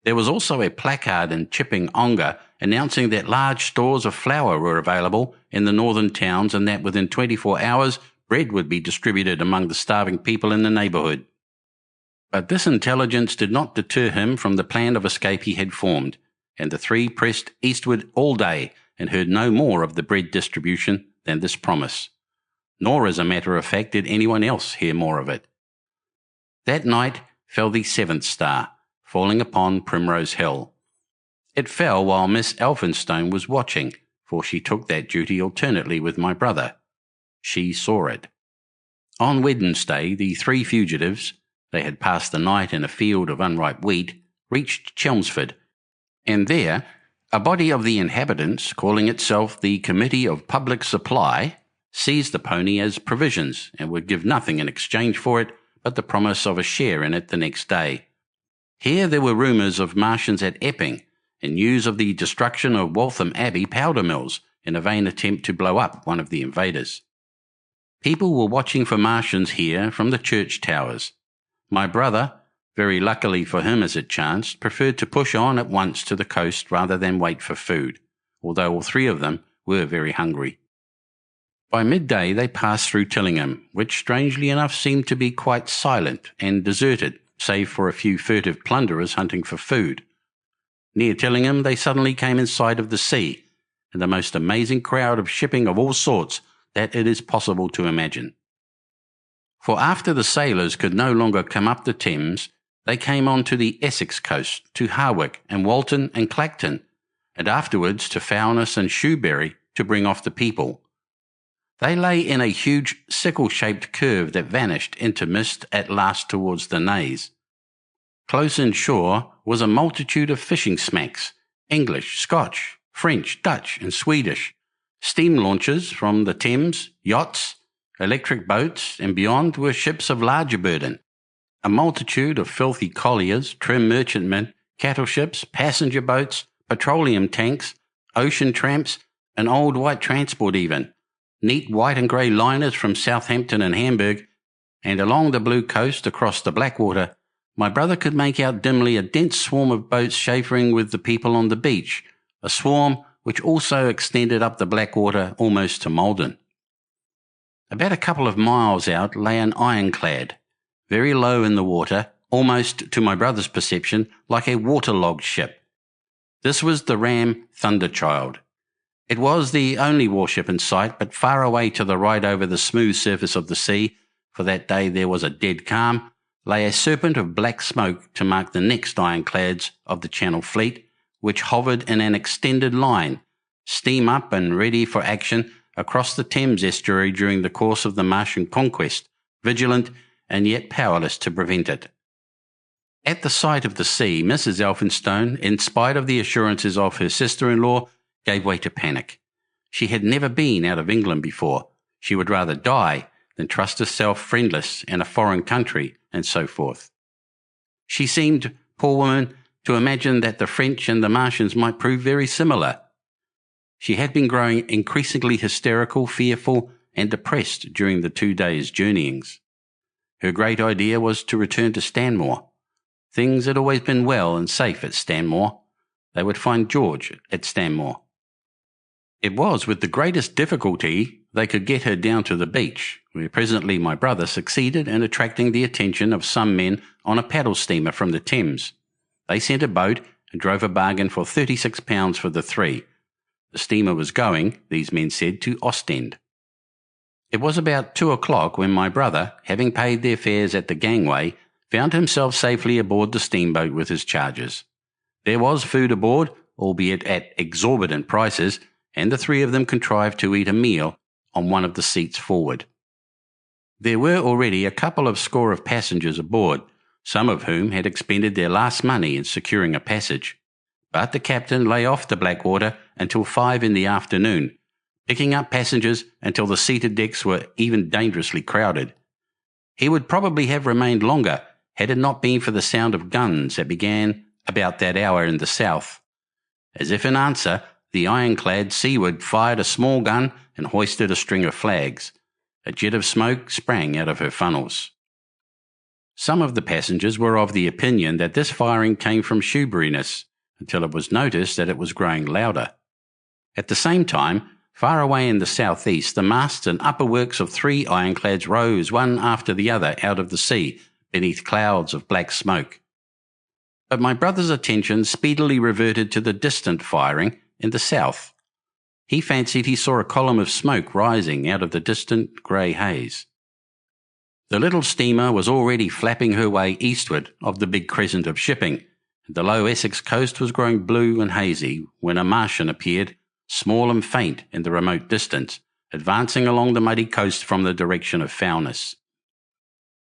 There was also a placard in Chipping Ongar announcing that large stores of flour were available in the northern towns and that within 24 hours bread would be distributed among the starving people in the neighbourhood. But this intelligence did not deter him from the plan of escape he had formed, and the three pressed eastward all day and heard no more of the bread distribution than this promise. Nor, as a matter of fact, did anyone else hear more of it. That night fell the seventh star, falling upon Primrose Hill. It fell while Miss Elphinstone was watching, for she took that duty alternately with my brother. She saw it. On Wednesday, the three fugitives, they had passed the night in a field of unripe wheat, reached Chelmsford, and there a body of the inhabitants, calling itself the Committee of Public Supply, seized the pony as provisions and would give nothing in exchange for it but the promise of a share in it the next day. Here there were rumours of Martians at Epping, and news of the destruction of Waltham Abbey powder mills in a vain attempt to blow up one of the invaders. People were watching for Martians here from the church towers. My brother, very luckily for him as it chanced, preferred to push on at once to the coast rather than wait for food, although all three of them were very hungry. By midday they passed through Tillingham, which strangely enough seemed to be quite silent and deserted, save for a few furtive plunderers hunting for food. Near Tillingham they suddenly came in sight of the sea, and the most amazing crowd of shipping of all sorts that it is possible to imagine. For after the sailors could no longer come up the Thames, they came on to the Essex coast, to Harwich and Walton and Clacton, and afterwards to Foulness and Shoebury to bring off the people. They lay in a huge sickle-shaped curve that vanished into mist at last towards the Naze. Close inshore was a multitude of fishing smacks, English, Scotch, French, Dutch and Swedish, steam launches from the Thames, yachts, electric boats, and beyond were ships of larger burden, a multitude of filthy colliers, trim merchantmen, cattle ships, passenger boats, petroleum tanks, ocean tramps, an old white transport even, neat white and grey liners from Southampton and Hamburg, and along the blue coast across the Blackwater, my brother could make out dimly a dense swarm of boats chaffering with the people on the beach, a swarm which also extended up the Blackwater almost to Malden. About a couple of miles out lay an ironclad, very low in the water, almost, to my brother's perception, like a waterlogged ship. This was the ram Thunderchild. It was the only warship in sight, but far away to the right over the smooth surface of the sea, for that day there was a dead calm, lay a serpent of black smoke to mark the next ironclads of the Channel Fleet, which hovered in an extended line, steam up and ready for action across the Thames estuary during the course of the Martian conquest, vigilant and yet powerless to prevent it. At the sight of the sea, Mrs. Elphinstone, in spite of the assurances of her sister-in-law, gave way to panic. She had never been out of England before. She would rather die than trust herself friendless in a foreign country, and so forth. She seemed, poor woman, to imagine that the French and the Martians might prove very similar. She had been growing increasingly hysterical, fearful, and depressed during the 2 days' journeyings. Her great idea was to return to Stanmore. Things had always been well and safe at Stanmore. They would find George at Stanmore. It was with the greatest difficulty they could get her down to the beach, where presently my brother succeeded in attracting the attention of some men on a paddle steamer from the Thames. They sent a boat and drove a bargain for £36 for the three. The steamer was going, these men said, to Ostend. It was about 2 o'clock when my brother, having paid their fares at the gangway, found himself safely aboard the steamboat with his charges. There was food aboard, albeit at exorbitant prices, and the three of them contrived to eat a meal on one of the seats forward. There were already a couple of score of passengers aboard, some of whom had expended their last money in securing a passage. But the captain lay off the Blackwater until 5 in the afternoon, picking up passengers until the seated decks were even dangerously crowded. He would probably have remained longer had it not been for the sound of guns that began about that hour in the south. As if in answer, the ironclad seaward fired a small gun and hoisted a string of flags. A jet of smoke sprang out of her funnels. Some of the passengers were of the opinion that this firing came from shoeburyness, until it was noticed that it was growing louder. At the same time, far away in the southeast, the masts and upper works of 3 ironclads rose one after the other out of the sea, beneath clouds of black smoke. But my brother's attention speedily reverted to the distant firing in the south. He fancied he saw a column of smoke rising out of the distant grey haze. The little steamer was already flapping her way eastward of the big crescent of shipping, and the low Essex coast was growing blue and hazy when a Martian appeared, small and faint in the remote distance, advancing along the muddy coast from the direction of Foulness.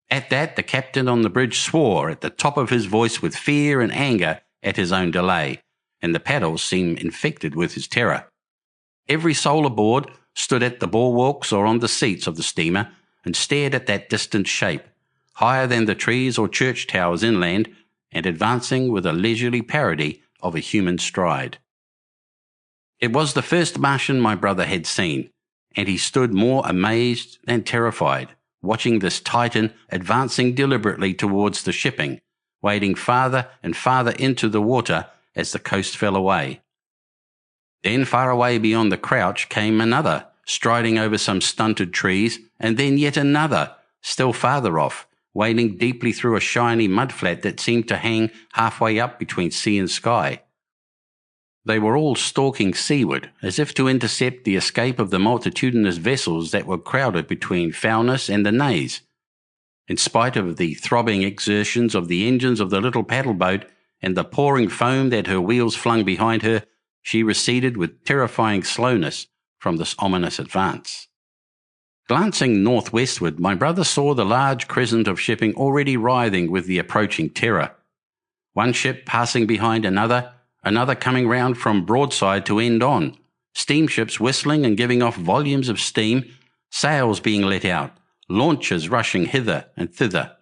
At that, the captain on the bridge swore at the top of his voice with fear and anger at his own delay, and the paddles seemed infected with his terror. Every soul aboard stood at the bulwarks or on the seats of the steamer and stared at that distant shape, higher than the trees or church towers inland, and advancing with a leisurely parody of a human stride. It was the first Martian my brother had seen, and he stood more amazed than terrified, watching this Titan advancing deliberately towards the shipping, wading farther and farther into the water as the coast fell away. Then far away beyond the crouch came another, striding over some stunted trees, and then yet another, still farther off, wading deeply through a shiny mudflat that seemed to hang halfway up between sea and sky. They were all stalking seaward, as if to intercept the escape of the multitudinous vessels that were crowded between Foulness and the Naze. In spite of the throbbing exertions of the engines of the little paddle boat and the pouring foam that her wheels flung behind her, she receded with terrifying slowness from this ominous advance. Glancing northwestward, my brother saw the large crescent of shipping already writhing with the approaching terror. One ship passing behind another coming round from broadside to end on, steamships whistling and giving off volumes of steam, sails being let out, launches rushing hither and thither.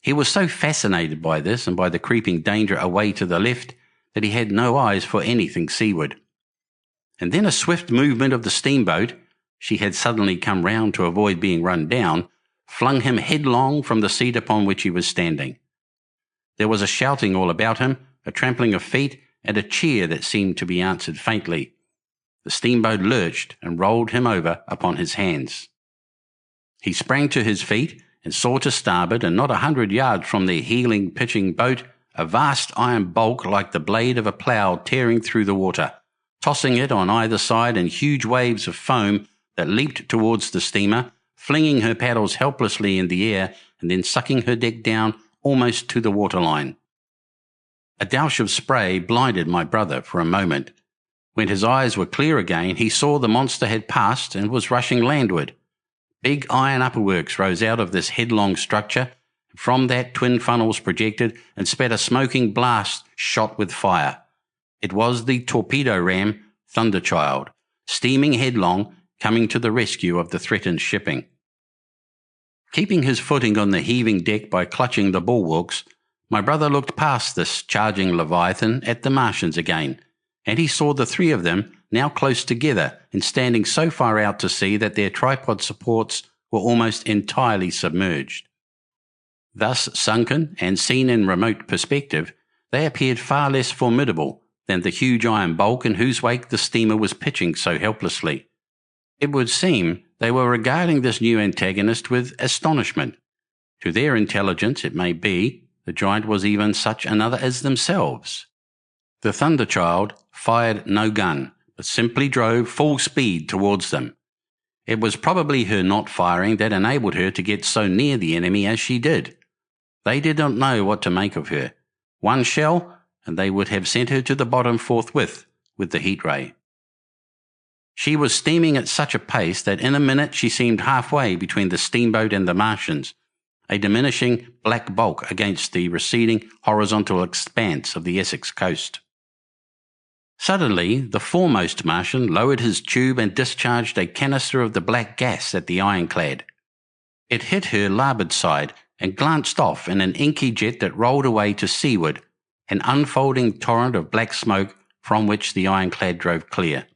He was so fascinated by this and by the creeping danger away to the left that he had no eyes for anything seaward. And then a swift movement of the steamboat, she had suddenly come round to avoid being run down, flung him headlong from the seat upon which he was standing. There was a shouting all about him, a trampling of feet, and a cheer that seemed to be answered faintly. The steamboat lurched and rolled him over upon his hands. He sprang to his feet and saw to starboard, and not 100 yards from their heeling, pitching boat, a vast iron bulk like the blade of a plough tearing through the water, tossing it on either side in huge waves of foam that leaped towards the steamer, flinging her paddles helplessly in the air and then sucking her deck down almost to the waterline. A douche of spray blinded my brother for a moment. When his eyes were clear again, he saw the monster had passed and was rushing landward. Big iron upperworks rose out of this headlong structure. From that, twin funnels projected and spat a smoking blast shot with fire. It was the torpedo ram Thunderchild, steaming headlong, coming to the rescue of the threatened shipping. Keeping his footing on the heaving deck by clutching the bulwarks, my brother looked past this charging leviathan at the Martians again, and he saw the three of them now close together and standing so far out to sea that their tripod supports were almost entirely submerged. Thus sunken and seen in remote perspective, they appeared far less formidable than the huge iron bulk in whose wake the steamer was pitching so helplessly. It would seem they were regarding this new antagonist with astonishment. To their intelligence, it may be, the giant was even such another as themselves. The Thunderchild fired no gun, but simply drove full speed towards them. It was probably her not firing that enabled her to get so near the enemy as she did. They did not know what to make of her. One shell, and they would have sent her to the bottom forthwith with the heat ray. She was steaming at such a pace that in a minute she seemed halfway between the steamboat and the Martians, a diminishing black bulk against the receding horizontal expanse of the Essex coast. Suddenly, the foremost Martian lowered his tube and discharged a canister of the black gas at the ironclad. It hit her larboard side and glanced off in an inky jet that rolled away to seaward, an unfolding torrent of black smoke from which the ironclad drove clear.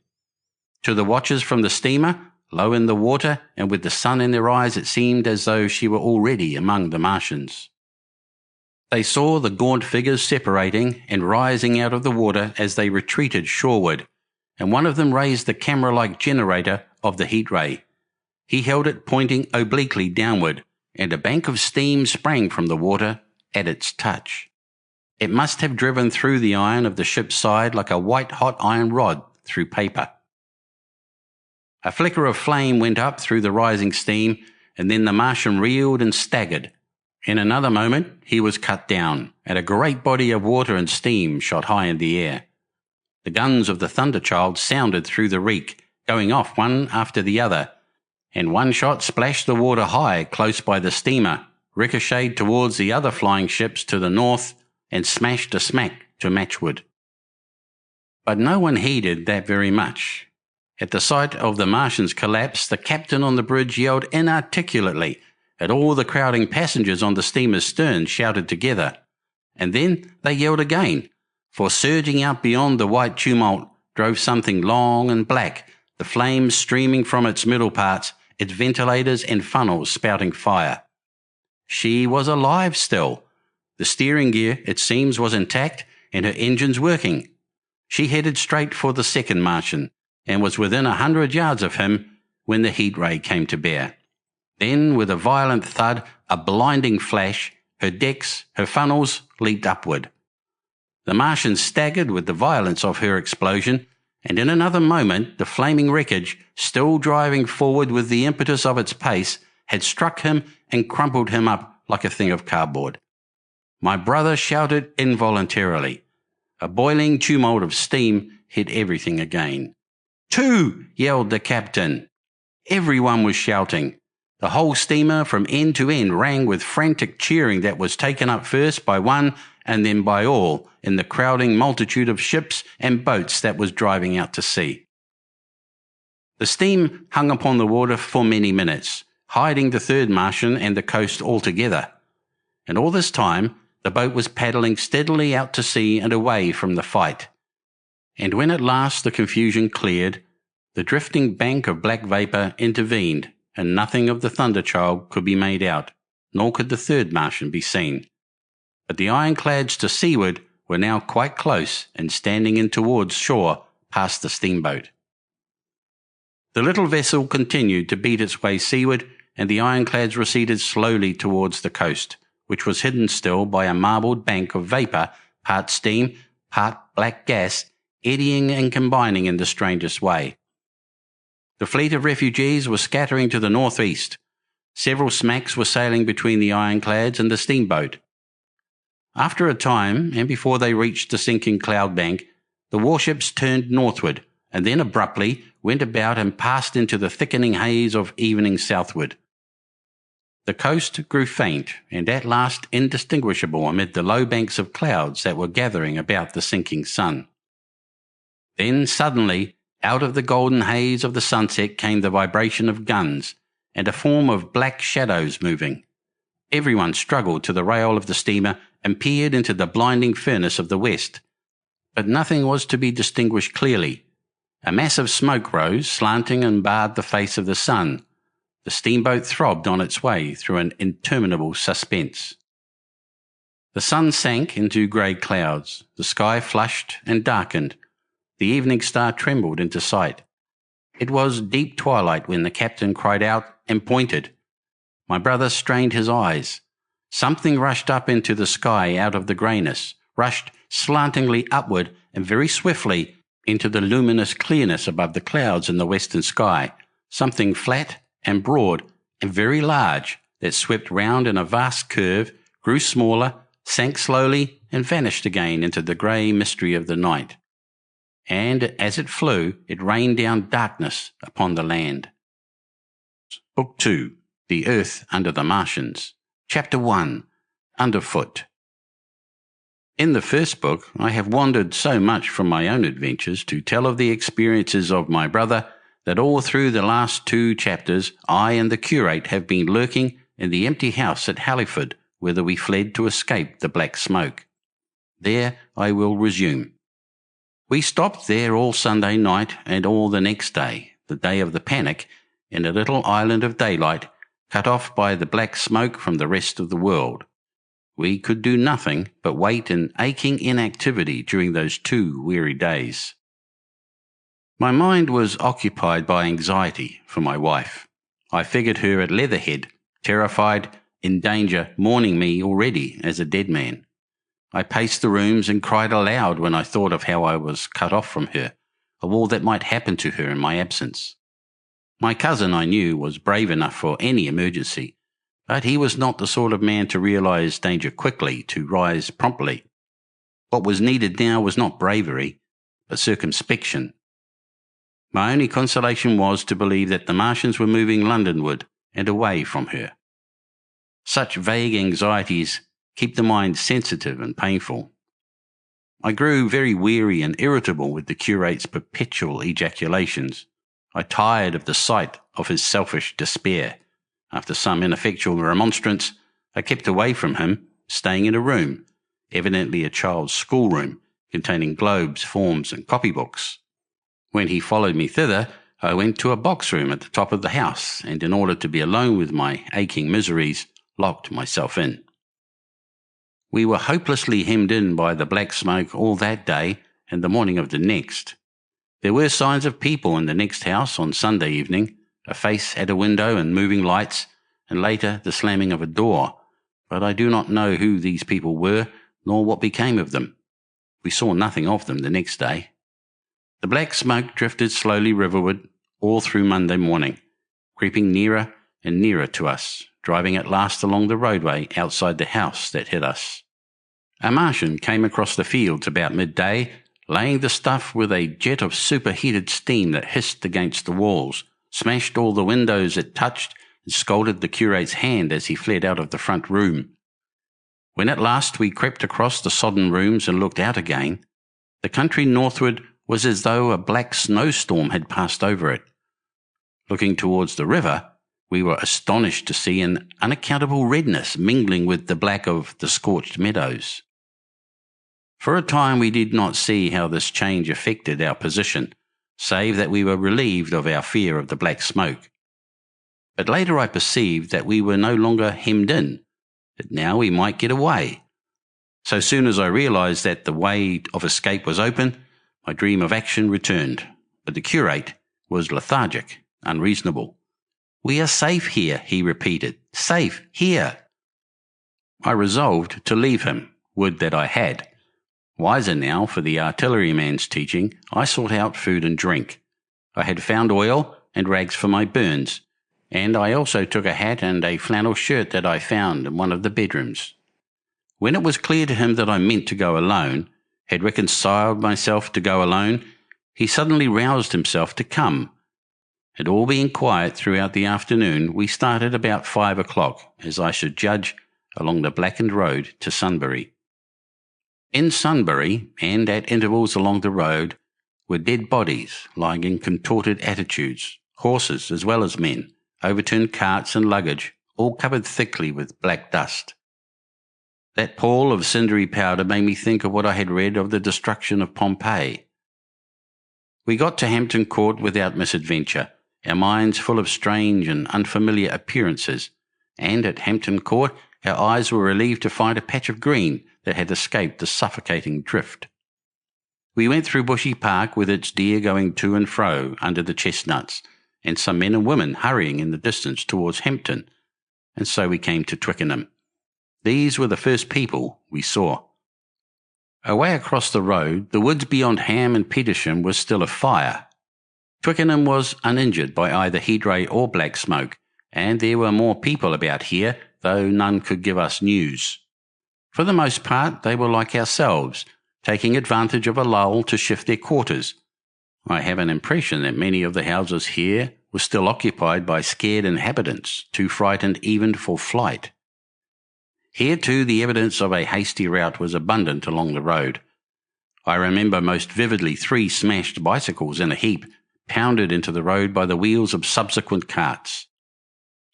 To the watchers from the steamer, low in the water and with the sun in their eyes, it seemed as though she were already among the Martians. They saw the gaunt figures separating and rising out of the water as they retreated shoreward, and one of them raised the camera-like generator of the heat ray. He held it pointing obliquely downward, and a bank of steam sprang from the water at its touch. It must have driven through the iron of the ship's side like a white-hot iron rod through paper. A flicker of flame went up through the rising steam, and then the Martian reeled and staggered. In another moment, he was cut down, and a great body of water and steam shot high in the air. The guns of the Thunderchild sounded through the reek, going off one after the other, and one shot splashed the water high close by the steamer, ricocheted towards the other flying ships to the north, and smashed a smack to matchwood. But no one heeded that very much. At the sight of the Martian's collapse, the captain on the bridge yelled inarticulately, and all the crowding passengers on the steamer's stern shouted together. And then they yelled again, for surging out beyond the white tumult drove something long and black, the flames streaming from its middle parts, its ventilators and funnels spouting fire. She was alive still. The steering gear, it seems, was intact and her engines working. She headed straight for the second Martian, and was within 100 yards of him when the heat ray came to bear. Then, with a violent thud, a blinding flash, her decks, her funnels leaped upward. The Martian staggered with the violence of her explosion, and in another moment the flaming wreckage, still driving forward with the impetus of its pace, had struck him and crumpled him up like a thing of cardboard. My brother shouted involuntarily. A boiling tumult of steam hit everything again. "Two!" yelled the captain. Everyone was shouting. The whole steamer from end to end rang with frantic cheering that was taken up first by one and then by all in the crowding multitude of ships and boats that was driving out to sea. The steam hung upon the water for many minutes, hiding the third Martian and the coast altogether. And all this time, the boat was paddling steadily out to sea and away from the fight. And when at last the confusion cleared, the drifting bank of black vapour intervened, and nothing of the Thunderchild could be made out, nor could the third Martian be seen. But the ironclads to seaward were now quite close and standing in towards shore past the steamboat. The little vessel continued to beat its way seaward, and the ironclads receded slowly towards the coast, which was hidden still by a marbled bank of vapour, part steam, part black gas, eddying and combining in the strangest way. The fleet of refugees was scattering to the northeast. Several smacks were sailing between the ironclads and the steamboat. After a time, and before they reached the sinking cloud bank, the warships turned northward, and then abruptly went about and passed into the thickening haze of evening southward. The coast grew faint, and at last indistinguishable amid the low banks of clouds that were gathering about the sinking sun. Then suddenly, out of the golden haze of the sunset came the vibration of guns, and a form of black shadows moving. Everyone struggled to the rail of the steamer and peered into the blinding furnace of the west. But nothing was to be distinguished clearly. A mass of smoke rose, slanting, and barred the face of the sun. The steamboat throbbed on its way through an interminable suspense. The sun sank into grey clouds. The sky flushed and darkened. The evening star trembled into sight. It was deep twilight when the captain cried out and pointed. My brother strained his eyes. Something rushed up into the sky out of the greyness, rushed slantingly upward and very swiftly into the luminous clearness above the clouds in the western sky, something flat and broad and very large that swept round in a vast curve, grew smaller, sank slowly and vanished again into the grey mystery of the night. And as it flew, it rained down darkness upon the land. Book 2, The Earth Under the Martians. Chapter 1, Underfoot. In the first book, I have wandered so much from my own adventures to tell of the experiences of my brother that all through the last 2 chapters I and the curate have been lurking in the empty house at Halliford, whither we fled to escape the black smoke. There I will resume. We stopped there all Sunday night and all the next day, the day of the panic, in a little island of daylight, cut off by the black smoke from the rest of the world. We could do nothing but wait in aching inactivity during those 2 weary days. My mind was occupied by anxiety for my wife. I figured her at Leatherhead, terrified, in danger, mourning me already as a dead man. I paced the rooms and cried aloud when I thought of how I was cut off from her, of all that might happen to her in my absence. My cousin, I knew, was brave enough for any emergency, but he was not the sort of man to realise danger quickly, to rise promptly. What was needed now was not bravery, but circumspection. My only consolation was to believe that the Martians were moving Londonward and away from her. Such vague anxieties keep the mind sensitive and painful. I grew very weary and irritable with the curate's perpetual ejaculations. I tired of the sight of his selfish despair. After some ineffectual remonstrance, I kept away from him, staying in a room, evidently a child's schoolroom, containing globes, forms, and copybooks. When he followed me thither, I went to a box room at the top of the house, and in order to be alone with my aching miseries, locked myself in. We were hopelessly hemmed in by the black smoke all that day and the morning of the next. There were signs of people in the next house on Sunday evening, a face at a window and moving lights, and later the slamming of a door, but I do not know who these people were, nor what became of them. We saw nothing of them the next day. The black smoke drifted slowly riverward all through Monday morning, creeping nearer and nearer to us, driving at last along the roadway outside the house that hid us. A Martian came across the fields about midday, laying the stuff with a jet of superheated steam that hissed against the walls, smashed all the windows it touched, and scalded the curate's hand as he fled out of the front room. When at last we crept across the sodden rooms and looked out again, the country northward was as though a black snowstorm had passed over it. Looking towards the river, we were astonished to see an unaccountable redness mingling with the black of the scorched meadows. For a time we did not see how this change affected our position, save that we were relieved of our fear of the black smoke. But later I perceived that we were no longer hemmed in, that now we might get away. So soon as I realised that the way of escape was open, my dream of action returned, but the curate was lethargic, unreasonable. "We are safe here," he repeated. "Safe here." I resolved to leave him, would that I had. Wiser now for the artilleryman's teaching, I sought out food and drink. I had found oil and rags for my burns, and I also took a hat and a flannel shirt that I found in one of the bedrooms. When it was clear to him that I meant to go alone, had reconciled myself to go alone, he suddenly roused himself to come. And all being quiet throughout the afternoon, we started about 5 o'clock, as I should judge, along the blackened road to Sunbury. In Sunbury, and at intervals along the road, were dead bodies lying in contorted attitudes, horses as well as men, overturned carts and luggage, all covered thickly with black dust. That pall of cindery powder made me think of what I had read of the destruction of Pompeii. We got to Hampton Court without misadventure, our minds full of strange and unfamiliar appearances, and at Hampton Court our eyes were relieved to find a patch of green that had escaped the suffocating drift. We went through Bushy Park with its deer going to and fro under the chestnuts, and some men and women hurrying in the distance towards Hampton, and so we came to Twickenham. These were the first people we saw. Away across the road, the woods beyond Ham and Petersham was still afire. Twickenham was uninjured by either heat ray or black smoke, and there were more people about here, though none could give us news. For the most part, they were like ourselves, taking advantage of a lull to shift their quarters. I have an impression that many of the houses here were still occupied by scared inhabitants, too frightened even for flight. Here too the evidence of a hasty rout was abundant along the road. I remember most vividly 3 smashed bicycles in a heap, pounded into the road by the wheels of subsequent carts.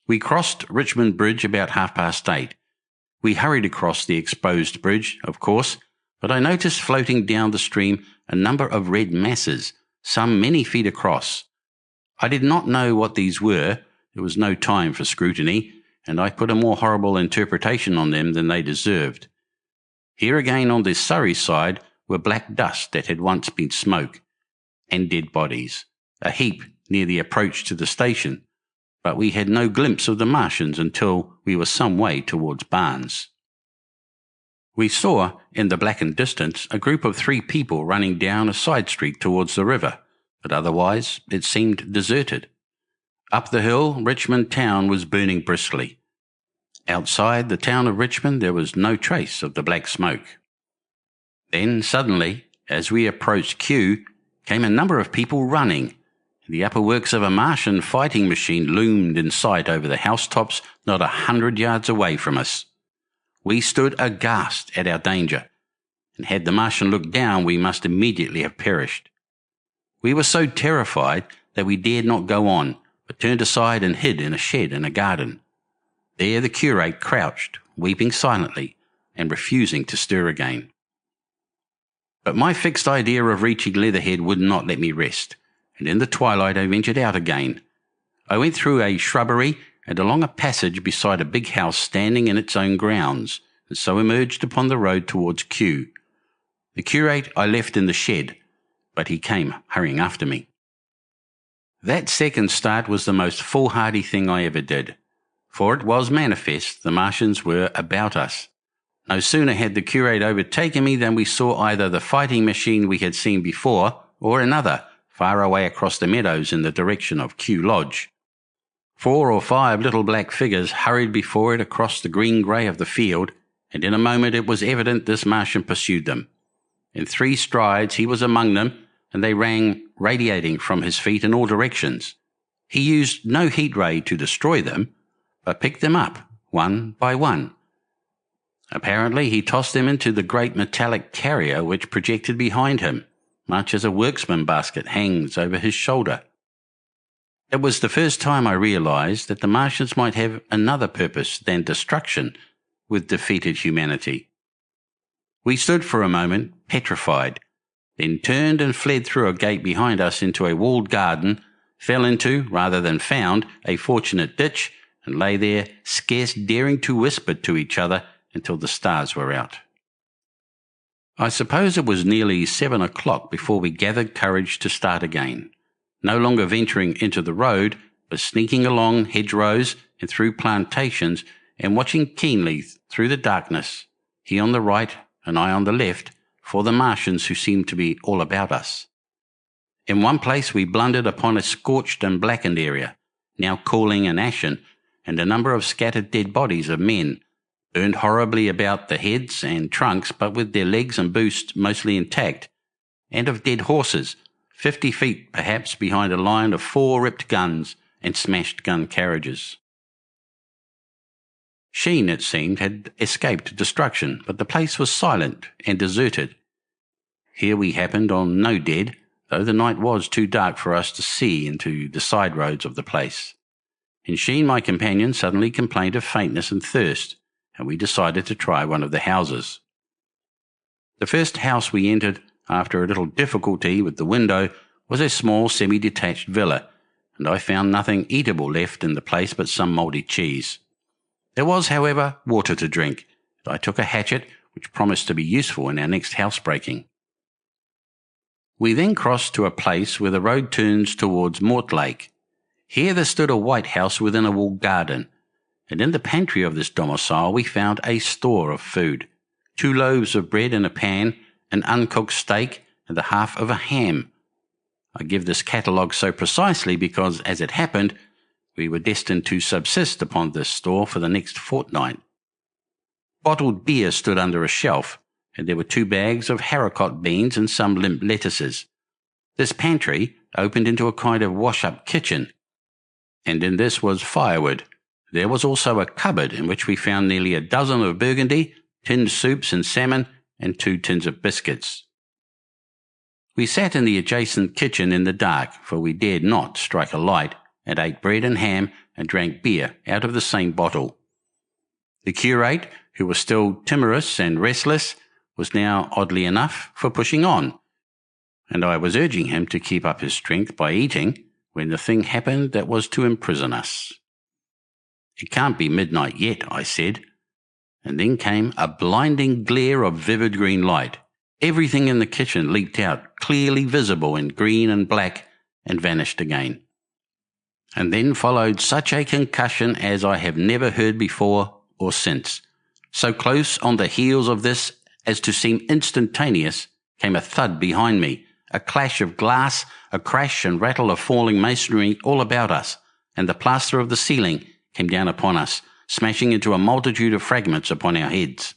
We crossed Richmond Bridge about 8:30. We hurried across the exposed bridge, of course, but I noticed floating down the stream a number of red masses, some many feet across. I did not know what these were. There was no time for scrutiny, and I put a more horrible interpretation on them than they deserved. Here again on the Surrey side were black dust that had once been smoke, and dead bodies, a heap near the approach to the station, but we had no glimpse of the Martians until we were some way towards Barnes. We saw, in the blackened distance, a group of 3 people running down a side street towards the river, but otherwise it seemed deserted. Up the hill, Richmond town was burning briskly. Outside the town of Richmond there was no trace of the black smoke. Then suddenly, as we approached Kew, came a number of people running. The upper works of a Martian fighting machine loomed in sight over the housetops not 100 yards away from us. We stood aghast at our danger, and had the Martian looked down we must immediately have perished. We were so terrified that we dared not go on, but turned aside and hid in a shed in a garden. There the curate crouched, weeping silently, and refusing to stir again. But my fixed idea of reaching Leatherhead would not let me rest, and in the twilight I ventured out again. I went through a shrubbery and along a passage beside a big house standing in its own grounds, and so emerged upon the road towards Kew. The curate I left in the shed, but he came hurrying after me. That second start was the most foolhardy thing I ever did, for it was manifest the Martians were about us. No sooner had the curate overtaken me than we saw either the fighting machine we had seen before, or another, far away across the meadows in the direction of Kew Lodge. 4 or 5 little black figures hurried before it across the green-grey of the field, and in a moment it was evident this Martian pursued them. In 3 strides he was among them, and they ran radiating from his feet in all directions. He used no heat ray to destroy them, but picked them up, one by one. Apparently he tossed them into the great metallic carrier which projected behind him, much as a worksman basket hangs over his shoulder. It was the first time I realized that the Martians might have another purpose than destruction with defeated humanity. We stood for a moment, petrified, then turned and fled through a gate behind us into a walled garden, fell into, rather than found, a fortunate ditch, and lay there, scarce daring to whisper to each other until the stars were out. I suppose it was nearly 7 o'clock before we gathered courage to start again, no longer venturing into the road, but sneaking along hedgerows and through plantations and watching keenly through the darkness, he on the right and I on the left, for the Martians who seemed to be all about us. In one place we blundered upon a scorched and blackened area, now cooling and ashen, and a number of scattered dead bodies of men, burned horribly about the heads and trunks, but with their legs and boots mostly intact, and of dead horses, 50 feet perhaps behind a line of 4 ripped guns and smashed gun carriages. Sheen, it seemed, had escaped destruction, but the place was silent and deserted. Here we happened on no dead, though the night was too dark for us to see into the side roads of the place. And Sheen, my companion, suddenly complained of faintness and thirst, and we decided to try one of the houses. The first house we entered, after a little difficulty with the window, was a small semi-detached villa, and I found nothing eatable left in the place but some mouldy cheese. There was, however, water to drink, and I took a hatchet, which promised to be useful in our next housebreaking. We then crossed to a place where the road turns towards Mortlake. Here there stood a white house within a walled garden, and in the pantry of this domicile we found a store of food: 2 loaves of bread in a pan, an uncooked steak, and the half of a ham. I give this catalogue so precisely because, as it happened, we were destined to subsist upon this store for the next fortnight. Bottled beer stood under a shelf, and there were 2 bags of haricot beans and some limp lettuces. This pantry opened into a kind of wash-up kitchen, and in this was firewood. There was also a cupboard in which we found nearly a dozen of burgundy, tinned soups and salmon, and 2 tins of biscuits. We sat in the adjacent kitchen in the dark, for we dared not strike a light, and ate bread and ham and drank beer out of the same bottle. The curate, who was still timorous and restless, was now, oddly enough, for pushing on, and I was urging him to keep up his strength by eating, when the thing happened that was to imprison us. "It can't be midnight yet," I said, and then came a blinding glare of vivid green light. Everything in the kitchen leaped out, clearly visible in green and black, and vanished again. And then followed such a concussion as I have never heard before or since. So close on the heels of this as to seem instantaneous came a thud behind me, a clash of glass, a crash and rattle of falling masonry all about us, and the plaster of the ceiling came down upon us, smashing into a multitude of fragments upon our heads.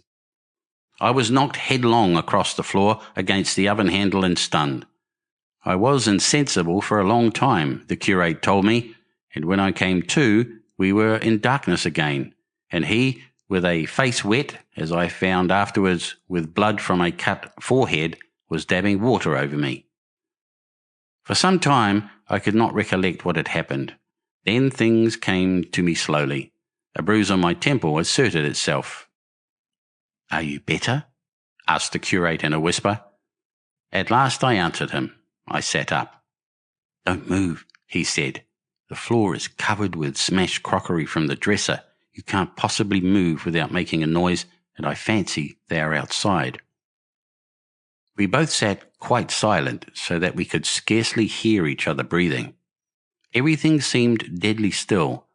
I was knocked headlong across the floor against the oven handle and stunned. I was insensible for a long time, the curate told me, and when I came to, we were in darkness again, and he, with a face wet, as I found afterwards, with blood from a cut forehead, was dabbing water over me. For some time I could not recollect what had happened. Then things came to me slowly. A bruise on my temple asserted itself. "Are you better?" asked the curate in a whisper. At last I answered him. I sat up. "Don't move," he said. "The floor is covered with smashed crockery from the dresser. You can't possibly move without making a noise, and I fancy they are outside." We both sat quite silent, so that we could scarcely hear each other breathing. Everything seemed deadly still,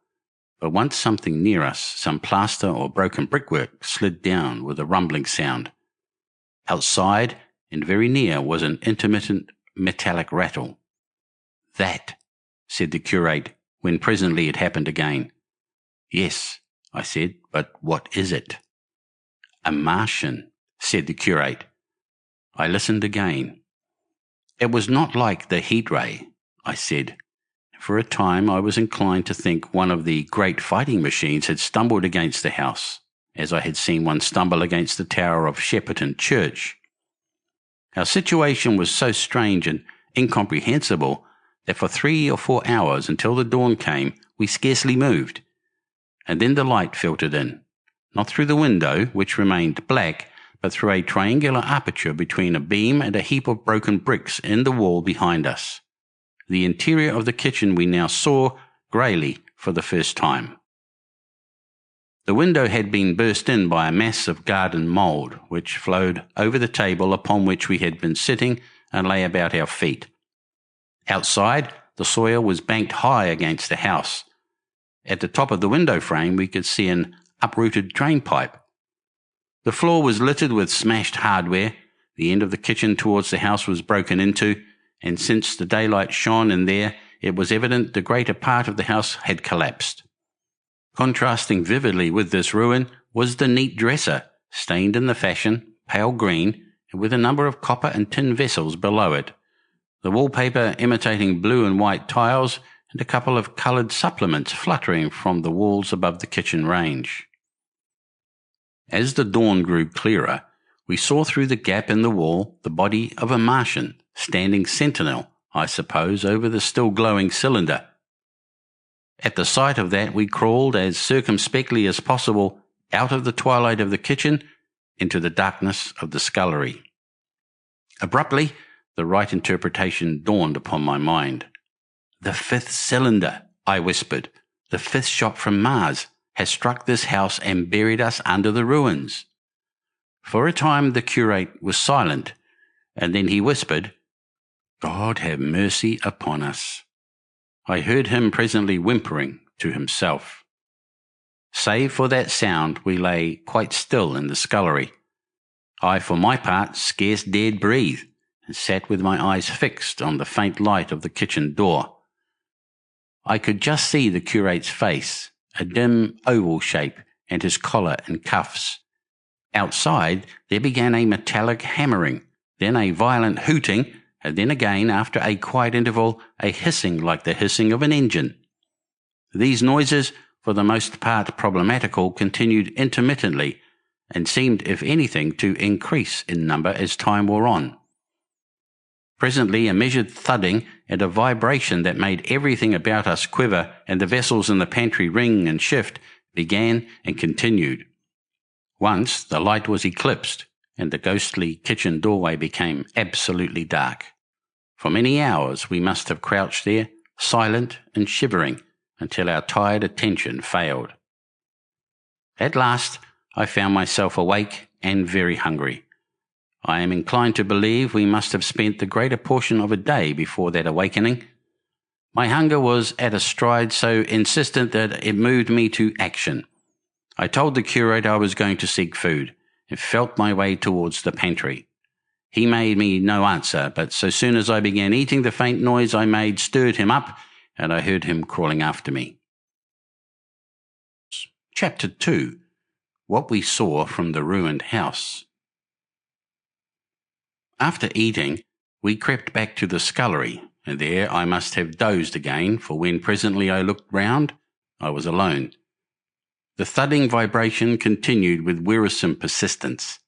but once something near us, some plaster or broken brickwork, slid down with a rumbling sound. Outside and very near was an intermittent metallic rattle. "That," said the curate, when presently it happened again. "Yes," I said, "but what is it?" "A Martian," said the curate. I listened again. "It was not like the heat ray," I said. For a time I was inclined to think one of the great fighting machines had stumbled against the house, as I had seen one stumble against the tower of Shepperton Church. Our situation was so strange and incomprehensible that for 3 or 4 hours, until the dawn came, we scarcely moved. And then the light filtered in, not through the window, which remained black, but through a triangular aperture between a beam and a heap of broken bricks in the wall behind us. The interior of the kitchen we now saw greyly for the first time. The window had been burst in by a mass of garden mould, which flowed over the table upon which we had been sitting and lay about our feet. Outside, the soil was banked high against the house. At the top of the window frame we could see an uprooted drain pipe. The floor was littered with smashed hardware, The end of the kitchen towards the house was broken into, and since the daylight shone in there, it was evident the greater part of the house had collapsed. Contrasting vividly with this ruin was the neat dresser, stained in the fashion, pale green, and with a number of copper and tin vessels below it, the wallpaper imitating blue and white tiles, and a couple of coloured supplements fluttering from the walls above the kitchen range. As the dawn grew clearer, we saw through the gap in the wall the body of a Martian, standing sentinel, I suppose, over the still glowing cylinder. At the sight of that, we crawled as circumspectly as possible out of the twilight of the kitchen into the darkness of the scullery. Abruptly, the right interpretation dawned upon my mind. "The fifth cylinder," I whispered. "The fifth shot from Mars has struck this house and buried us under the ruins." For a time the curate was silent, and then he whispered, "God have mercy upon us." I heard him presently whimpering to himself. Save for that sound, we lay quite still in the scullery. I, for my part, scarce dared breathe, and sat with my eyes fixed on the faint light of the kitchen door. I could just see the curate's face, a dim oval shape, and his collar and cuffs. Outside there began a metallic hammering, then a violent hooting, and then again, after a quiet interval, a hissing like the hissing of an engine. These noises, for the most part problematical, continued intermittently, and seemed, if anything, to increase in number as time wore on. Presently a measured thudding and a vibration that made everything about us quiver and the vessels in the pantry ring and shift began and continued. Once the light was eclipsed, and the ghostly kitchen doorway became absolutely dark. For many hours we must have crouched there, silent and shivering, until our tired attention failed. At last I found myself awake and very hungry. I am inclined to believe we must have spent the greater portion of a day before that awakening. My hunger was at a stride so insistent that it moved me to action. I told the curate I was going to seek food, and felt my way towards the pantry. He made me no answer, but so soon as I began eating, the faint noise I made stirred him up, and I heard him crawling after me. Chapter 2. What we saw from the ruined house. After eating, we crept back to the scullery, and there I must have dozed again, for when presently I looked round, I was alone. The thudding vibration continued with wearisome persistence.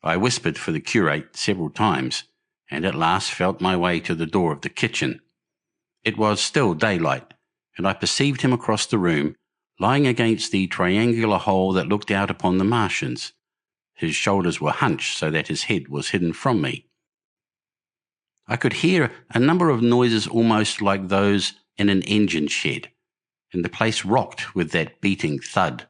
I whispered for the curate several times, and at last felt my way to the door of the kitchen. It was still daylight, and I perceived him across the room, lying against the triangular hole that looked out upon the Martians. His shoulders were hunched so that his head was hidden from me. I could hear a number of noises almost like those in an engine shed, and the place rocked with that beating thud.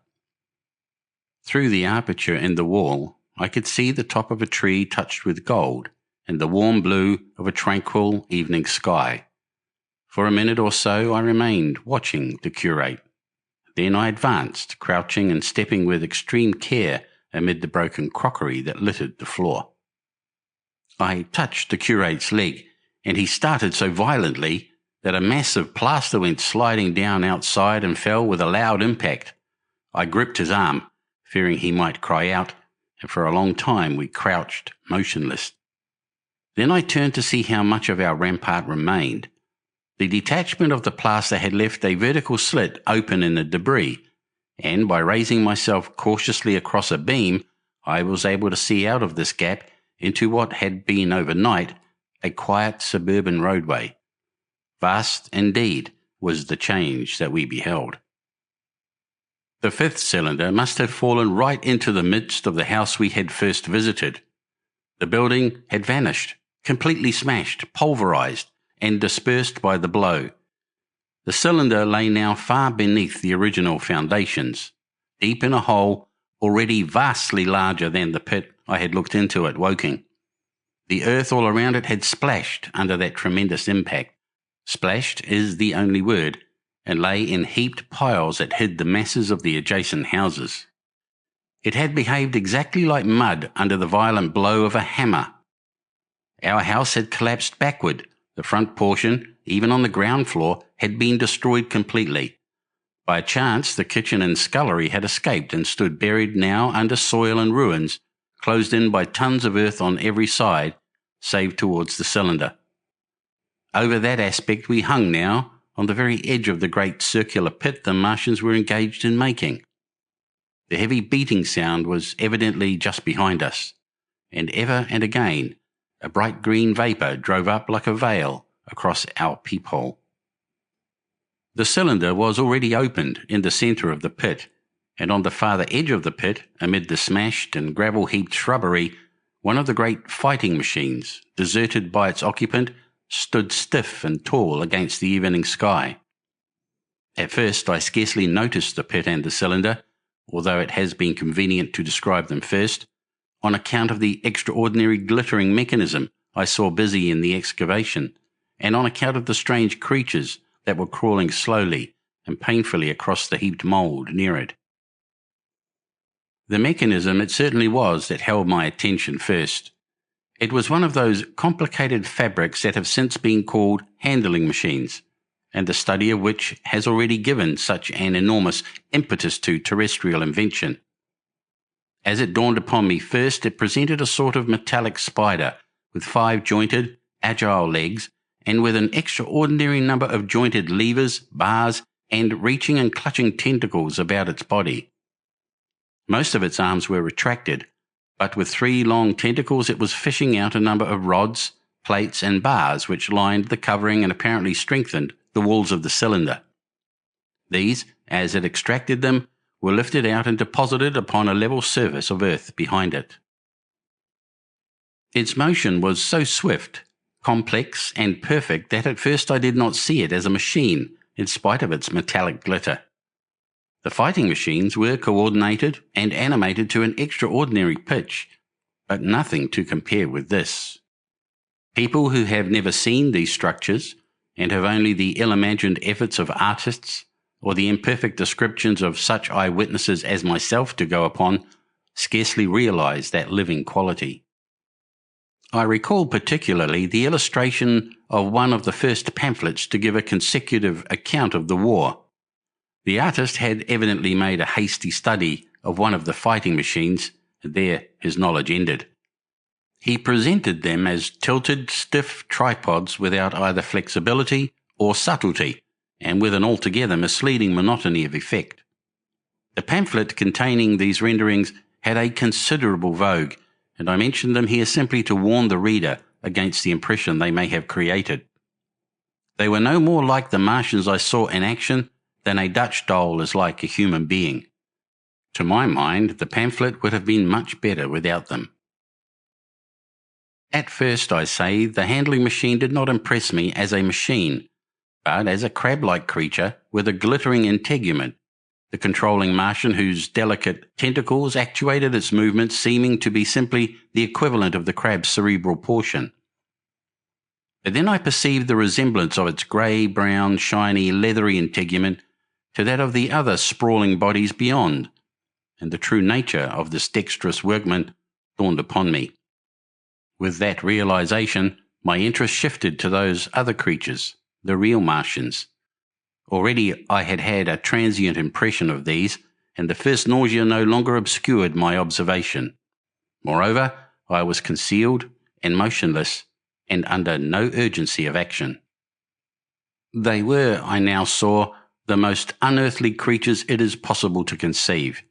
Through the aperture in the wall, I could see the top of a tree touched with gold, and the warm blue of a tranquil evening sky. For a minute or so I remained watching the curate. Then I advanced, crouching and stepping with extreme care amid the broken crockery that littered the floor. I touched the curate's leg, and he started so violently that a mass of plaster went sliding down outside and fell with a loud impact. I gripped his arm, fearing he might cry out, and for a long time we crouched, motionless. Then I turned to see how much of our rampart remained. The detachment of the plaster had left a vertical slit open in the debris, and by raising myself cautiously across a beam, I was able to see out of this gap into what had been overnight a quiet suburban roadway. Vast, indeed, was the change that we beheld. The fifth cylinder must have fallen right into the midst of the house we had first visited. The building had vanished, completely smashed, pulverized, and dispersed by the blow. The cylinder lay now far beneath the original foundations, deep in a hole already vastly larger than the pit I had looked into at Woking. The earth all around it had splashed under that tremendous impact. Splashed is the only word, and lay in heaped piles that hid the masses of the adjacent houses. It had behaved exactly like mud under the violent blow of a hammer, Our house had collapsed backward. The front portion, even on the ground floor, had been destroyed completely. By chance, the kitchen and scullery had escaped and stood buried now under soil and ruins, closed in by tons of earth on every side, save towards the cylinder. Over that aspect we hung now, on the very edge of the great circular pit the Martians were engaged in making. The heavy beating sound was evidently just behind us, and ever and again a bright green vapour drove up like a veil across our peephole. The cylinder was already opened in the centre of the pit, and on the farther edge of the pit, amid the smashed and gravel-heaped shrubbery, one of the great fighting machines, deserted by its occupant, stood stiff and tall against the evening sky. At first I scarcely noticed the pit and the cylinder, although it has been convenient to describe them first, on account of the extraordinary glittering mechanism I saw busy in the excavation, and on account of the strange creatures that were crawling slowly and painfully across the heaped mould near it. The mechanism it certainly was that held my attention first. It was one of those complicated fabrics that have since been called handling machines, and the study of which has already given such an enormous impetus to terrestrial invention. As it dawned upon me first, it presented a sort of metallic spider with 5 jointed, agile legs, and with an extraordinary number of jointed levers, bars, and reaching and clutching tentacles about its body. Most of its arms were retracted, but with 3 long tentacles it was fishing out a number of rods, plates, and bars which lined the covering and apparently strengthened the walls of the cylinder. These, as it extracted them, were lifted out and deposited upon a level surface of earth behind it. Its motion was so swift, complex, and perfect that at first I did not see it as a machine, in spite of its metallic glitter. The fighting machines were coordinated and animated to an extraordinary pitch, but nothing to compare with this. People who have never seen these structures, and have only the ill-imagined efforts of artists, or the imperfect descriptions of such eyewitnesses as myself to go upon, scarcely realize that living quality. I recall particularly the illustration of one of the first pamphlets to give a consecutive account of the war. The artist had evidently made a hasty study of one of the fighting machines, and there his knowledge ended. He presented them as tilted, stiff tripods without either flexibility or subtlety, and with an altogether misleading monotony of effect. The pamphlet containing these renderings had a considerable vogue, and I mention them here simply to warn the reader against the impression they may have created. They were no more like the Martians I saw in action than a Dutch doll is like a human being. To my mind, the pamphlet would have been much better without them. At first, I say, the handling machine did not impress me as a machine, but as a crab-like creature with a glittering integument, the controlling Martian whose delicate tentacles actuated its movements seeming to be simply the equivalent of the crab's cerebral portion. But then I perceived the resemblance of its grey-brown, shiny, leathery integument to that of the other sprawling bodies beyond, and the true nature of this dexterous workman dawned upon me. With that realization, my interest shifted to those other creatures, the real Martians. Already I had had a transient impression of these, and the first nausea no longer obscured my observation. Moreover, I was concealed and motionless, and under no urgency of action. They were, I now saw, the most unearthly creatures it is possible to conceive.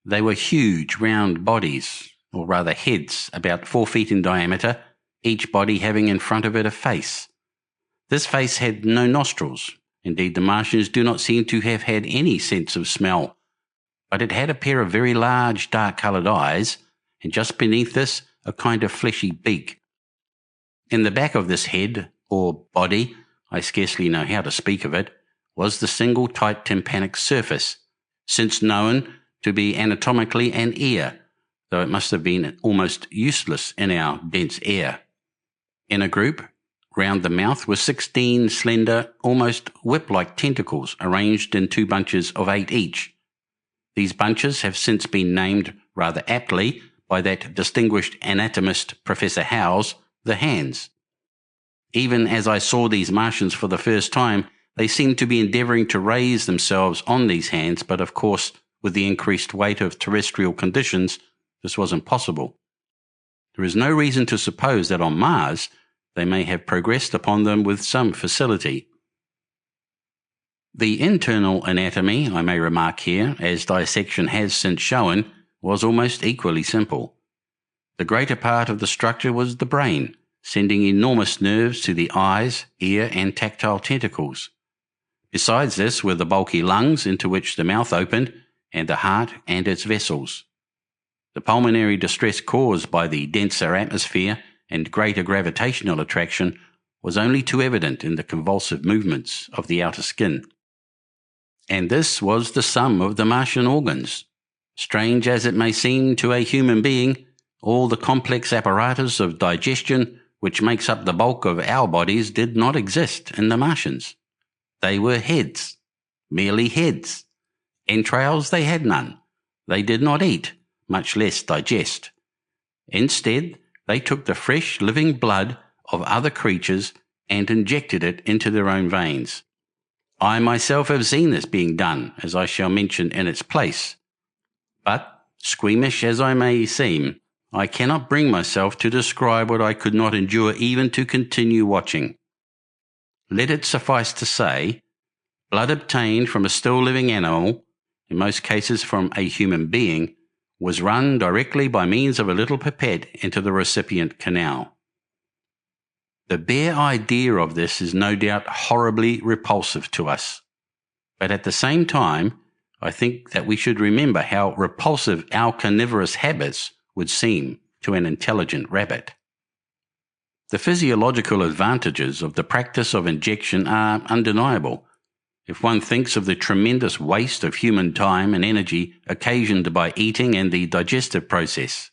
They were huge, round bodies, or rather heads, about 4 feet in diameter, each body having in front of it a face. This face had no nostrils. Indeed, the Martians do not seem to have had any sense of smell, but it had a pair of very large, dark-coloured eyes, and just beneath this, a kind of fleshy beak. In the back of this head, or body, I scarcely know how to speak of it, was the single tight tympanic surface, since known to be anatomically an ear, though it must have been almost useless in our dense air. In a group, round the mouth, were 16 slender, almost whip-like tentacles arranged in 2 bunches of 8 each. These bunches have since been named, rather aptly, by that distinguished anatomist Professor Howes, the hands. Even as I saw these Martians for the first time, they seemed to be endeavouring to raise themselves on these hands, but of course, with the increased weight of terrestrial conditions, this was impossible. There is no reason to suppose that on Mars they may have progressed upon them with some facility. The internal anatomy, I may remark here, as dissection has since shown, was almost equally simple. The greater part of the structure was the brain, sending enormous nerves to the eyes, ear, and tactile tentacles. Besides this were the bulky lungs into which the mouth opened, and the heart and its vessels. The pulmonary distress caused by the denser atmosphere and greater gravitational attraction was only too evident in the convulsive movements of the outer skin. And this was the sum of the Martian organs. Strange as it may seem to a human being, all the complex apparatus of digestion which makes up the bulk of our bodies did not exist in the Martians. They were heads, merely heads. Entrails they had none. They did not eat, much less digest. Instead, they took the fresh living blood of other creatures and injected it into their own veins. I myself have seen this being done, as I shall mention in its place. But, squeamish as I may seem, I cannot bring myself to describe what I could not endure even to continue watching. Let it suffice to say, blood obtained from a still living animal, in most cases from a human being, was run directly by means of a little pipette into the recipient canal. The bare idea of this is no doubt horribly repulsive to us, but at the same time, I think that we should remember how repulsive our carnivorous habits would seem to an intelligent rabbit. The physiological advantages of the practice of injection are undeniable. If one thinks of the tremendous waste of human time and energy occasioned by eating and the digestive process.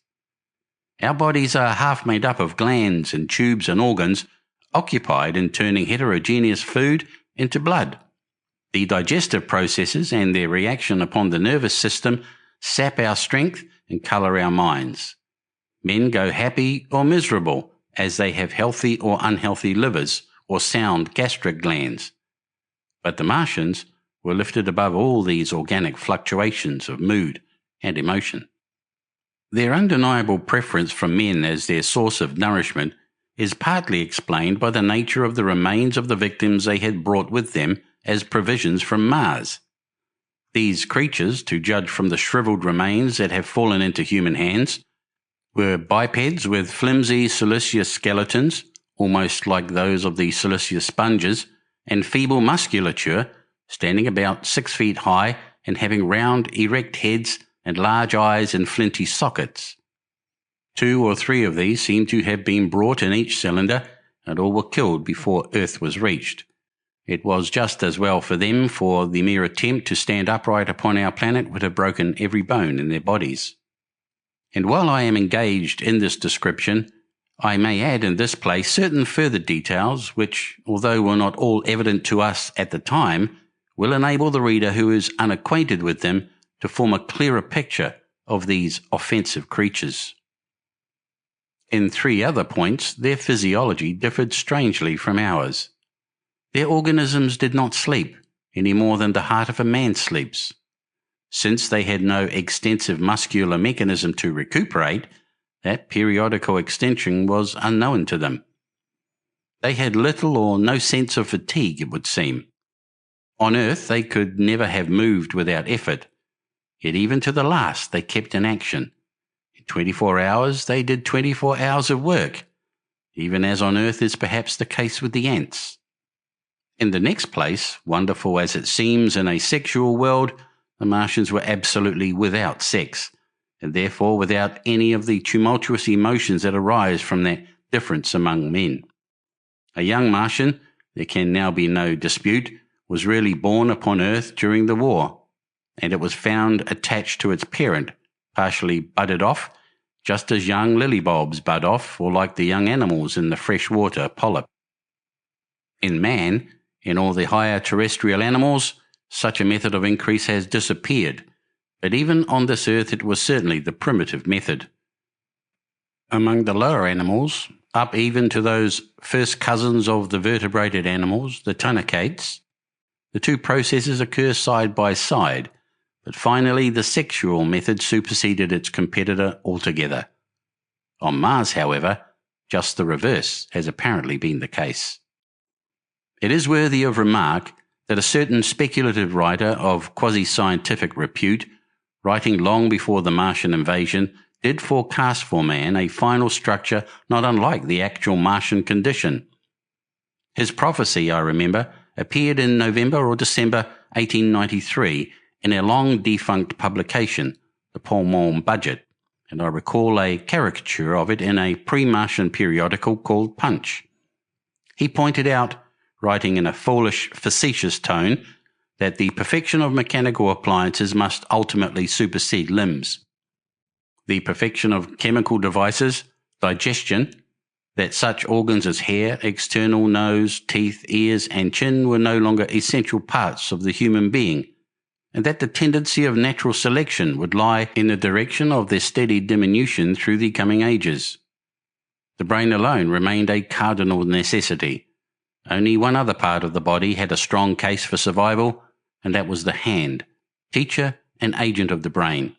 Our bodies are half made up of glands and tubes and organs occupied in turning heterogeneous food into blood. The digestive processes and their reaction upon the nervous system sap our strength and colour our minds. Men go happy or miserable as they have healthy or unhealthy livers or sound gastric glands. But the Martians were lifted above all these organic fluctuations of mood and emotion. Their undeniable preference for men as their source of nourishment is partly explained by the nature of the remains of the victims they had brought with them as provisions from Mars. These creatures, to judge from the shriveled remains that have fallen into human hands, were bipeds with flimsy siliceous skeletons, almost like those of the siliceous sponges, and feeble musculature, standing about 6 feet high and having round, erect heads and large eyes and flinty sockets. 2 or 3 of these seem to have been brought in each cylinder, and all were killed before Earth was reached. It was just as well for them, for the mere attempt to stand upright upon our planet would have broken every bone in their bodies. And while I am engaged in this description, I may add in this place certain further details which, although were not all evident to us at the time, will enable the reader who is unacquainted with them to form a clearer picture of these offensive creatures. In 3 other points, their physiology differed strangely from ours. Their organisms did not sleep, any more than the heart of a man sleeps. Since they had no extensive muscular mechanism to recuperate, that periodical extension was unknown to them. They had little or no sense of fatigue, it would seem. On Earth they could never have moved without effort, yet even to the last they kept in action. In 24 hours they did 24 hours of work, even as on Earth is perhaps the case with the ants. In the next place, wonderful as it seems in a sexual world, the Martians were absolutely without sex, and therefore without any of the tumultuous emotions that arise from that difference among men. A young Martian, there can now be no dispute, was really born upon Earth during the war, and it was found attached to its parent, partially budded off, just as young lily bulbs bud off, or like the young animals in the freshwater polyp. In man, in all the higher terrestrial animals, such a method of increase has disappeared, but even on this earth it was certainly the primitive method. Among the lower animals, up even to those first cousins of the vertebrated animals, the tunicate. The two processes occur side by side, but finally the sexual method superseded its competitor altogether. On Mars, however, just the reverse has apparently been the case. It is worthy of remark that a certain speculative writer of quasi-scientific repute, writing long before the Martian invasion, did forecast for man a final structure not unlike the actual Martian condition. His prophecy, I remember, appeared in November or December 1893 in a long-defunct publication, the Pullman Budget, and I recall a caricature of it in a pre-Martian periodical called Punch. He pointed out, writing in a foolish, facetious tone, that the perfection of mechanical appliances must ultimately supersede limbs. The perfection of chemical devices, digestion, that such organs as hair, external nose, teeth, ears, and chin were no longer essential parts of the human being, and that the tendency of natural selection would lie in the direction of their steady diminution through the coming ages. The brain alone remained a cardinal necessity. Only one other part of the body had a strong case for survival, and that was the hand, teacher and agent of the brain.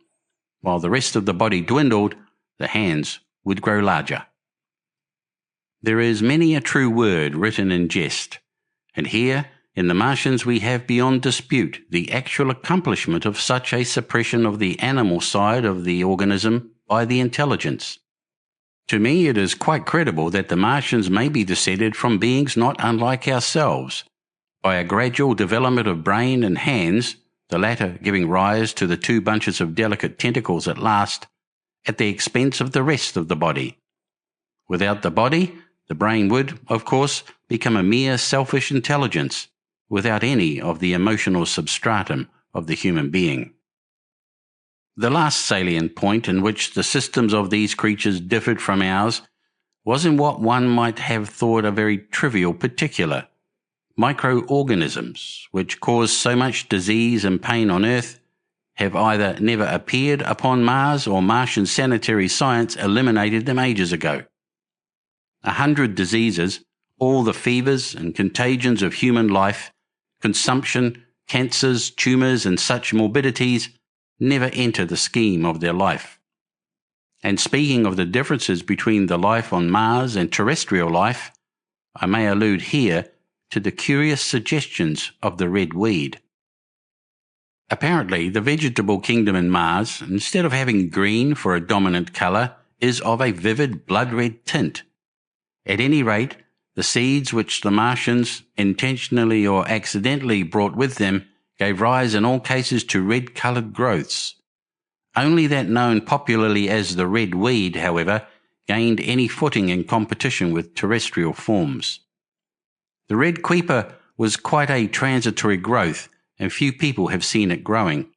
While the rest of the body dwindled, the hands would grow larger. There is many a true word written in jest, and here, in the Martians, we have beyond dispute the actual accomplishment of such a suppression of the animal side of the organism by the intelligence. To me, it is quite credible that the Martians may be descended from beings not unlike ourselves, by a gradual development of brain and hands, the latter giving rise to the two bunches of delicate tentacles at last, at the expense of the rest of the body. Without the body, the brain would, of course, become a mere selfish intelligence, without any of the emotional substratum of the human being. The last salient point in which the systems of these creatures differed from ours was in what one might have thought a very trivial particular. Microorganisms, which cause so much disease and pain on Earth, have either never appeared upon Mars or Martian sanitary science eliminated them ages ago. 100 diseases, all the fevers and contagions of human life, consumption, cancers, tumours and such morbidities never enter the scheme of their life. And speaking of the differences between the life on Mars and terrestrial life, I may allude here to the curious suggestions of the red weed. Apparently, the vegetable kingdom in Mars, instead of having green for a dominant colour, is of a vivid blood-red tint. At any rate, the seeds which the Martians, intentionally or accidentally, brought with them gave rise in all cases to red-coloured growths. Only that known popularly as the red weed, however, gained any footing in competition with terrestrial forms. The red creeper was quite a transitory growth, and few people have seen it growing.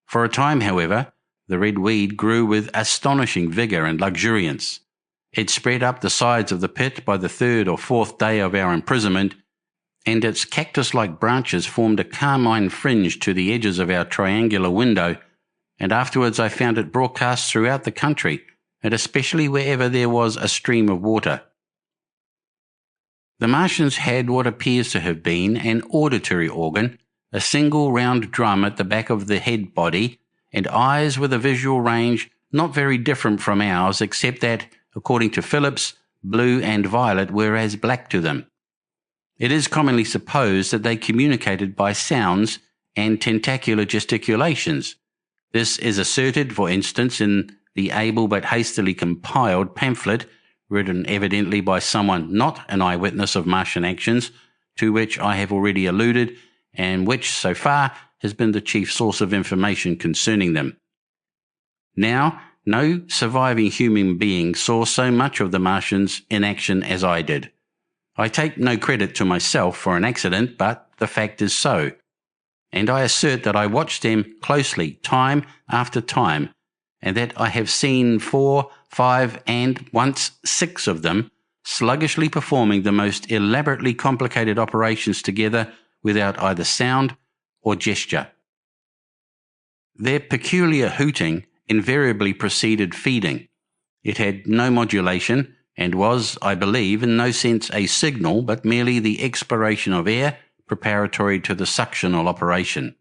For a time, however, the red weed grew with astonishing vigour and luxuriance. It spread up the sides of the pit by the third or fourth day of our imprisonment, and its cactus-like branches formed a carmine fringe to the edges of our triangular window, and afterwards I found it broadcast throughout the country, and especially wherever there was a stream of water. The Martians had what appears to have been an auditory organ, a single round drum at the back of the head body, and eyes with a visual range not very different from ours, except that, according to Phillips, blue and violet were as black to them. It is commonly supposed that they communicated by sounds and tentacular gesticulations. This is asserted, for instance, in the able but hastily compiled pamphlet, written evidently by someone not an eyewitness of Martian actions, to which I have already alluded, and which, so far, has been the chief source of information concerning them. Now, no surviving human being saw so much of the Martians in action as I did. I take no credit to myself for an accident, but the fact is so. And I assert that I watched them closely time after time, and that I have seen 4, 5, and once 6 of them sluggishly performing the most elaborately complicated operations together without either sound or gesture. Their peculiar hooting invariably preceded feeding. It had no modulation, and was, I believe, in no sense a signal, but merely the expiration of air preparatory to the suctional operation.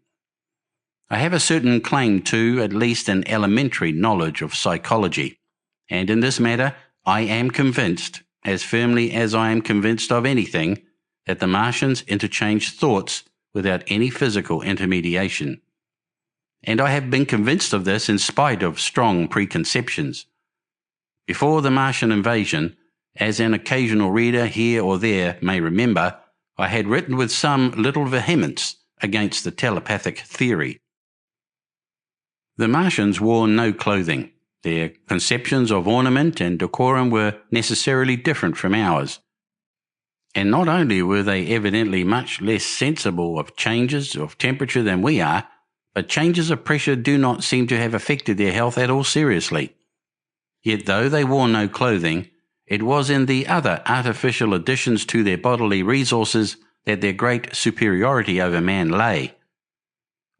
I have a certain claim to at least an elementary knowledge of psychology, and in this matter I am convinced, as firmly as I am convinced of anything, that the Martians interchange thoughts without any physical intermediation. And I have been convinced of this in spite of strong preconceptions. Before the Martian invasion, as an occasional reader here or there may remember, I had written with some little vehemence against the telepathic theory. The Martians wore no clothing. Their conceptions of ornament and decorum were necessarily different from ours. And not only were they evidently much less sensible of changes of temperature than we are, but changes of pressure do not seem to have affected their health at all seriously. Yet though they wore no clothing, it was in the other artificial additions to their bodily resources that their great superiority over man lay.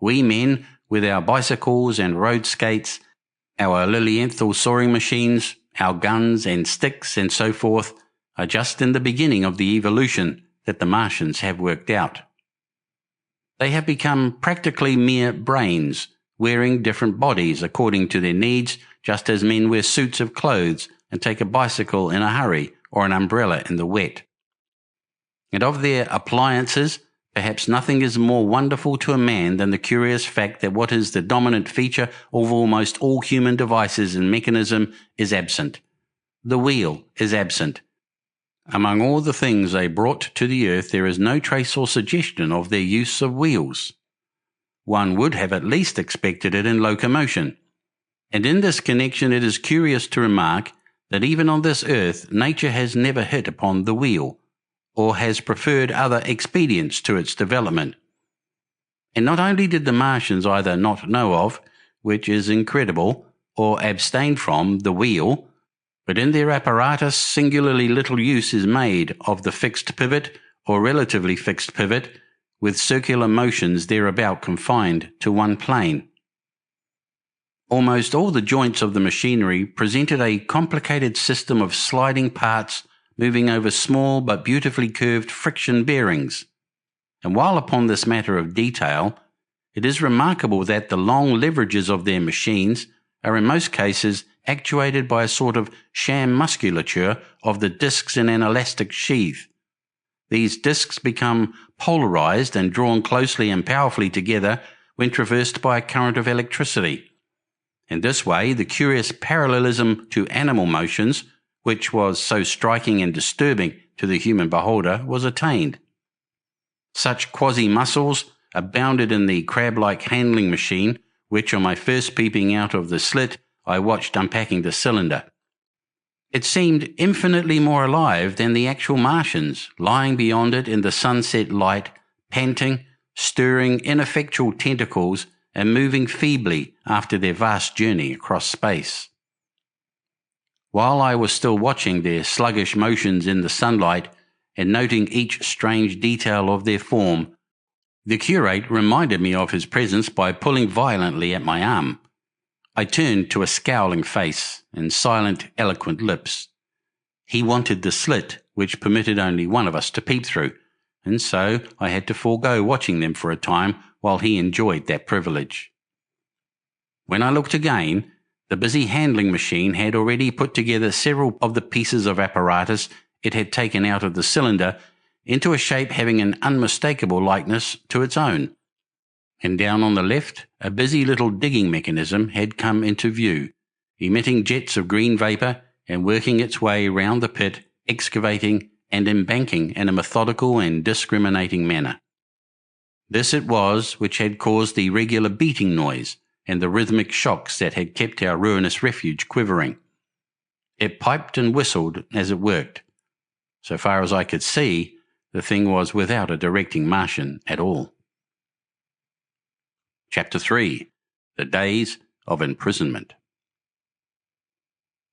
We men, with our bicycles and road skates, our lilienthal soaring machines, our guns and sticks and so forth, are just in the beginning of the evolution that the Martians have worked out. They have become practically mere brains, wearing different bodies according to their needs, just as men wear suits of clothes and take a bicycle in a hurry or an umbrella in the wet. And of their appliances, perhaps nothing is more wonderful to a man than the curious fact that what is the dominant feature of almost all human devices and mechanism is absent. The wheel is absent. Among all the things they brought to the earth, there is no trace or suggestion of their use of wheels. One would have at least expected it in locomotion. And in this connection it is curious to remark that even on this earth nature has never hit upon the wheel, or has preferred other expedients to its development. And not only did the Martians either not know of, which is incredible, or abstain from the wheel, but in their apparatus singularly little use is made of the fixed pivot or relatively fixed pivot, with circular motions thereabout confined to one plane. Almost all the joints of the machinery presented a complicated system of sliding parts moving over small but beautifully curved friction bearings. And while upon this matter of detail, it is remarkable that the long leverages of their machines are in most cases actuated by a sort of sham musculature of the discs in an elastic sheath. These discs become polarized and drawn closely and powerfully together when traversed by a current of electricity. In this way, the curious parallelism to animal motions, which was so striking and disturbing to the human beholder, was attained. Such quasi-muscles abounded in the crab-like handling machine, which on my first peeping out of the slit I watched unpacking the cylinder. It seemed infinitely more alive than the actual Martians, lying beyond it in the sunset light, panting, stirring ineffectual tentacles, and moving feebly after their vast journey across space. While I was still watching their sluggish motions in the sunlight and noting each strange detail of their form, the curate reminded me of his presence by pulling violently at my arm. I turned to a scowling face and silent, eloquent lips. He wanted the slit, which permitted only one of us to peep through, and so I had to forego watching them for a time while he enjoyed that privilege. When I looked again, the busy handling machine had already put together several of the pieces of apparatus it had taken out of the cylinder into a shape having an unmistakable likeness to its own. And down on the left, a busy little digging mechanism had come into view, emitting jets of green vapour and working its way round the pit, excavating and embanking in a methodical and discriminating manner. This it was which had caused the regular beating noise and the rhythmic shocks that had kept our ruinous refuge quivering. It piped and whistled as it worked. So far as I could see, the thing was without a directing Martian at all. Chapter 3. The Days of Imprisonment.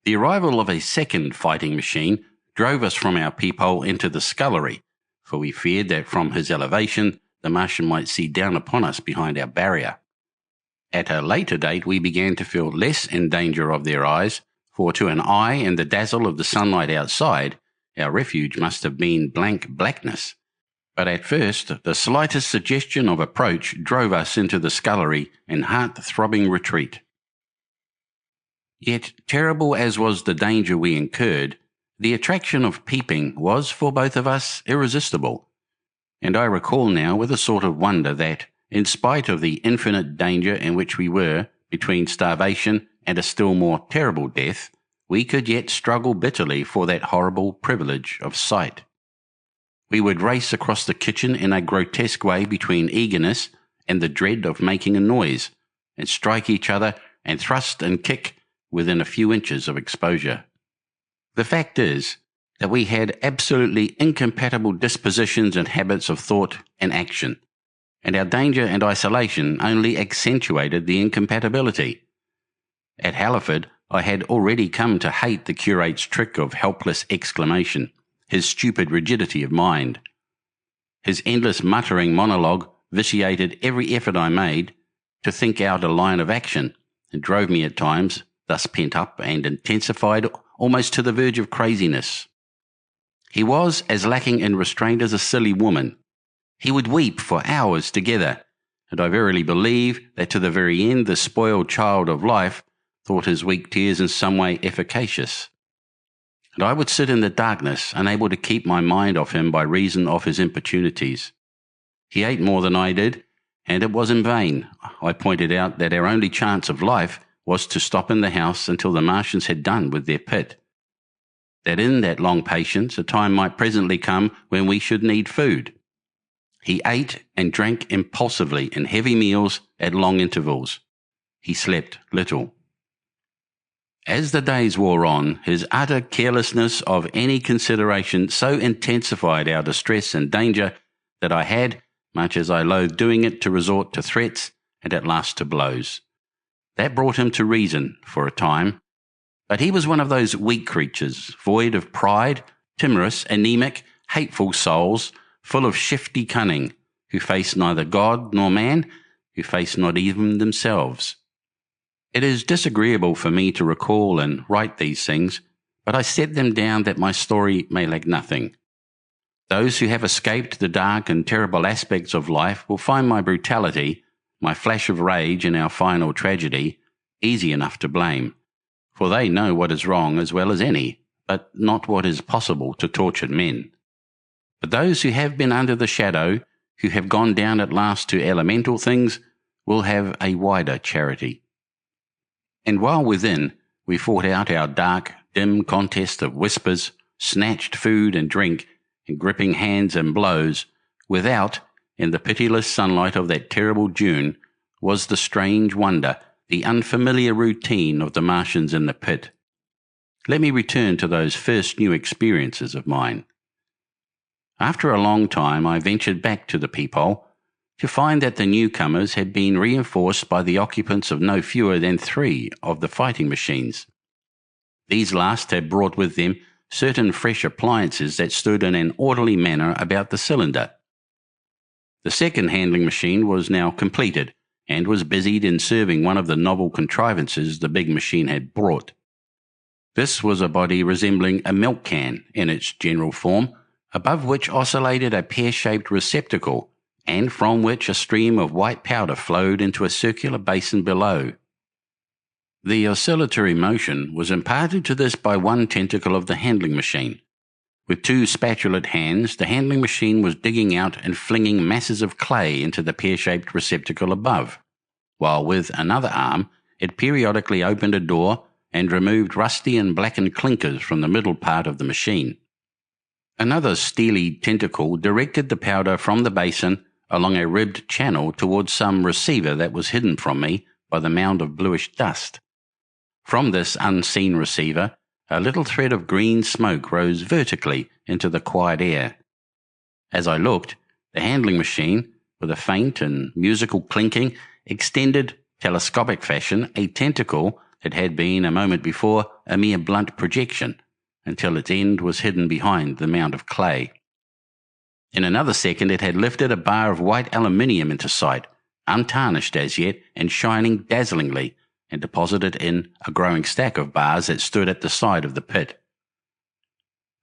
The arrival of a second fighting machine drove us from our peephole into the scullery, for we feared that from his elevation the Martian might see down upon us behind our barrier. At a later date we began to feel less in danger of their eyes, for to an eye in the dazzle of the sunlight outside, our refuge must have been blank blackness. But at first, the slightest suggestion of approach drove us into the scullery in heart-throbbing retreat. Yet, terrible as was the danger we incurred, the attraction of peeping was for both of us irresistible, and I recall now with a sort of wonder that, in spite of the infinite danger in which we were, between starvation and a still more terrible death, we could yet struggle bitterly for that horrible privilege of sight. We would race across the kitchen in a grotesque way between eagerness and the dread of making a noise, and strike each other and thrust and kick within a few inches of exposure. The fact is that we had absolutely incompatible dispositions and habits of thought and action, and our danger and isolation only accentuated the incompatibility. At Halliford, I had already come to hate the curate's trick of helpless exclamation, his stupid rigidity of mind. His endless muttering monologue vitiated every effort I made to think out a line of action, and drove me at times, thus pent up and intensified, almost to the verge of craziness. He was as lacking in restraint as a silly woman. He would weep for hours together, and I verily believe that to the very end the spoiled child of life thought his weak tears in some way efficacious. And I would sit in the darkness, unable to keep my mind off him by reason of his importunities. He ate more than I did, and it was in vain. I pointed out that our only chance of life was to stop in the house until the Martians had done with their pit. That in that long patience a time might presently come when we should need food. He ate and drank impulsively in heavy meals at long intervals. He slept little. As the days wore on, his utter carelessness of any consideration so intensified our distress and danger that I had, much as I loathed doing it, to resort to threats and at last to blows. That brought him to reason for a time, but he was one of those weak creatures, void of pride, timorous, anemic, hateful souls, full of shifty cunning, who face neither God nor man, who face not even themselves. It is disagreeable for me to recall and write these things, but I set them down that my story may lack nothing. Those who have escaped the dark and terrible aspects of life will find my brutality, my flash of rage in our final tragedy, easy enough to blame, for they know what is wrong as well as any, but not what is possible to tortured men. But those who have been under the shadow, who have gone down at last to elemental things, will have a wider charity. And while within, we fought out our dark, dim contest of whispers, snatched food and drink, and gripping hands and blows, without, in the pitiless sunlight of that terrible June, was the strange wonder, the unfamiliar routine of the Martians in the pit. Let me return to those first new experiences of mine. After a long time, I ventured back to the peephole, to find that the newcomers had been reinforced by the occupants of no fewer than 3 of the fighting machines. These last had brought with them certain fresh appliances that stood in an orderly manner about the cylinder. The second handling machine was now completed, and was busied in serving one of the novel contrivances the big machine had brought. This was a body resembling a milk can in its general form, above which oscillated a pear-shaped receptacle, and from which a stream of white powder flowed into a circular basin below. The oscillatory motion was imparted to this by one tentacle of the handling machine. With 2 spatulate hands, the handling machine was digging out and flinging masses of clay into the pear-shaped receptacle above, while with another arm it periodically opened a door and removed rusty and blackened clinkers from the middle part of the machine. Another steely tentacle directed the powder from the basin along a ribbed channel towards some receiver that was hidden from me by the mound of bluish dust. From this unseen receiver, a little thread of green smoke rose vertically into the quiet air. As I looked, the handling machine, with a faint and musical clinking, extended, telescopic fashion, a tentacle that had been, a moment before, a mere blunt projection, until its end was hidden behind the mound of clay. In another second it had lifted a bar of white aluminium into sight, untarnished as yet and shining dazzlingly, and deposit it in a growing stack of bars that stood at the side of the pit.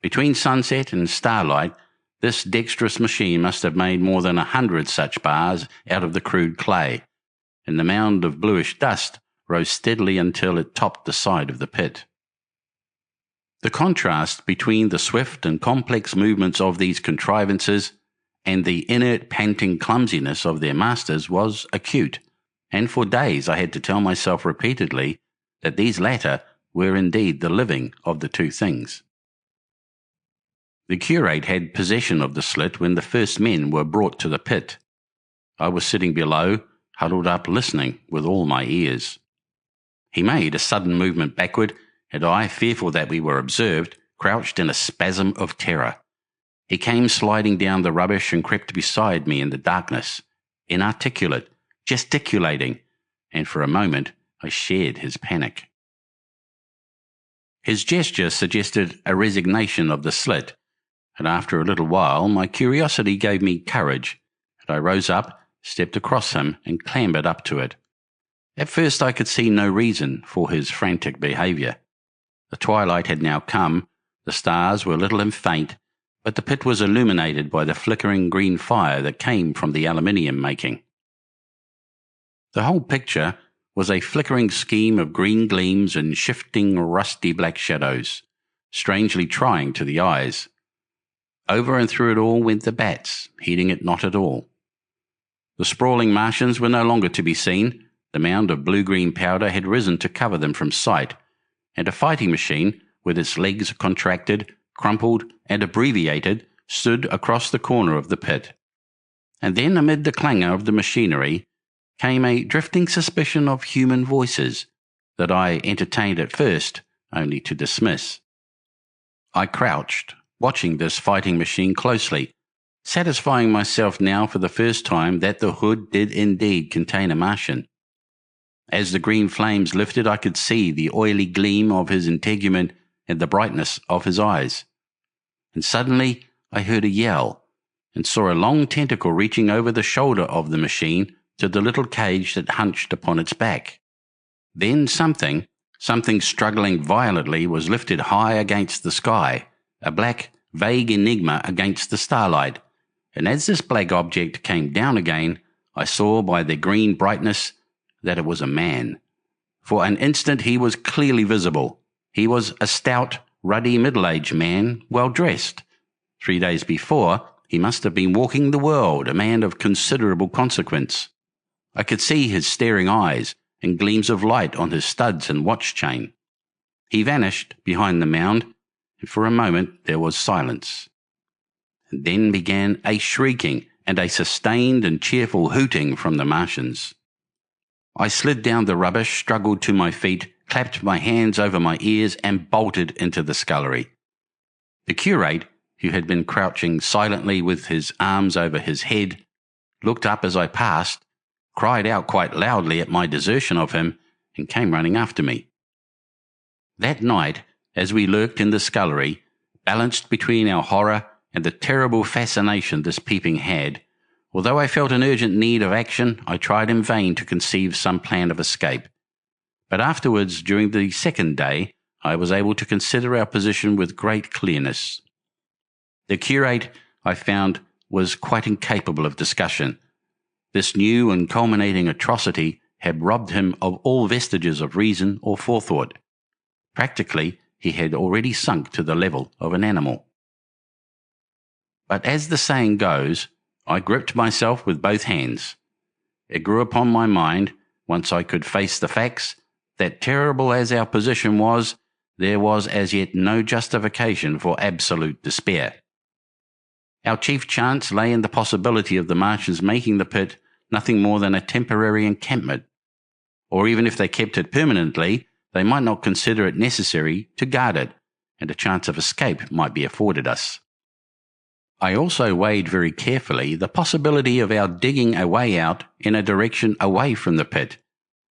Between sunset and starlight, this dexterous machine must have made more than 100 such bars out of the crude clay, and the mound of bluish dust rose steadily until it topped the side of the pit. The contrast between the swift and complex movements of these contrivances and the inert, panting clumsiness of their masters was acute, and for days I had to tell myself repeatedly that these latter were indeed the living of the two things. The curate had possession of the slit when the first men were brought to the pit. I was sitting below, huddled up listening with all my ears. He made a sudden movement backward, and I, fearful that we were observed, crouched in a spasm of terror. He came sliding down the rubbish and crept beside me in the darkness, inarticulate, gesticulating, and for a moment I shared his panic. His gesture suggested a resignation of the slit, and after a little while my curiosity gave me courage, and I rose up, stepped across him, and clambered up to it. At first I could see no reason for his frantic behaviour. The twilight had now come, the stars were little and faint, but the pit was illuminated by the flickering green fire that came from the aluminium making. The whole picture was a flickering scheme of green gleams and shifting rusty black shadows, strangely trying to the eyes. Over and through it all went the bats, heeding it not at all. The sprawling Martians were no longer to be seen. The mound of blue-green powder had risen to cover them from sight, and a fighting machine, with its legs contracted, crumpled, and abbreviated, stood across the corner of the pit. And then, amid the clangor of the machinery, came a drifting suspicion of human voices that I entertained at first only to dismiss. I crouched, watching this fighting machine closely, satisfying myself now for the first time that the hood did indeed contain a Martian. As the green flames lifted, I could see the oily gleam of his integument and the brightness of his eyes. And suddenly I heard a yell, and saw a long tentacle reaching over the shoulder of the machine to the little cage that hunched upon its back. Then something struggling violently was lifted high against the sky, a black, vague enigma against the starlight, and as this black object came down again, I saw by the green brightness that it was a man. For an instant he was clearly visible. He was a stout, ruddy, middle-aged man, well dressed. 3 days before, he must have been walking the world, a man of considerable consequence. I could see his staring eyes and gleams of light on his studs and watch chain. He vanished behind the mound, and for a moment there was silence. And then began a shrieking and a sustained and cheerful hooting from the Martians. I slid down the rubbish, struggled to my feet, clapped my hands over my ears, and bolted into the scullery. The curate, who had been crouching silently with his arms over his head, looked up as I passed, cried out quite loudly at my desertion of him, and came running after me. That night, as we lurked in the scullery, balanced between our horror and the terrible fascination this peeping had, although I felt an urgent need of action, I tried in vain to conceive some plan of escape. But afterwards, during the second day, I was able to consider our position with great clearness. The curate, I found, was quite incapable of discussion. This new and culminating atrocity had robbed him of all vestiges of reason or forethought. Practically, he had already sunk to the level of an animal. But as the saying goes, I gripped myself with both hands. It grew upon my mind, once I could face the facts, that terrible as our position was, there was as yet no justification for absolute despair. Our chief chance lay in the possibility of the Martians making the pit nothing more than a temporary encampment, or even if they kept it permanently, they might not consider it necessary to guard it, and a chance of escape might be afforded us. I also weighed very carefully the possibility of our digging a way out in a direction away from the pit,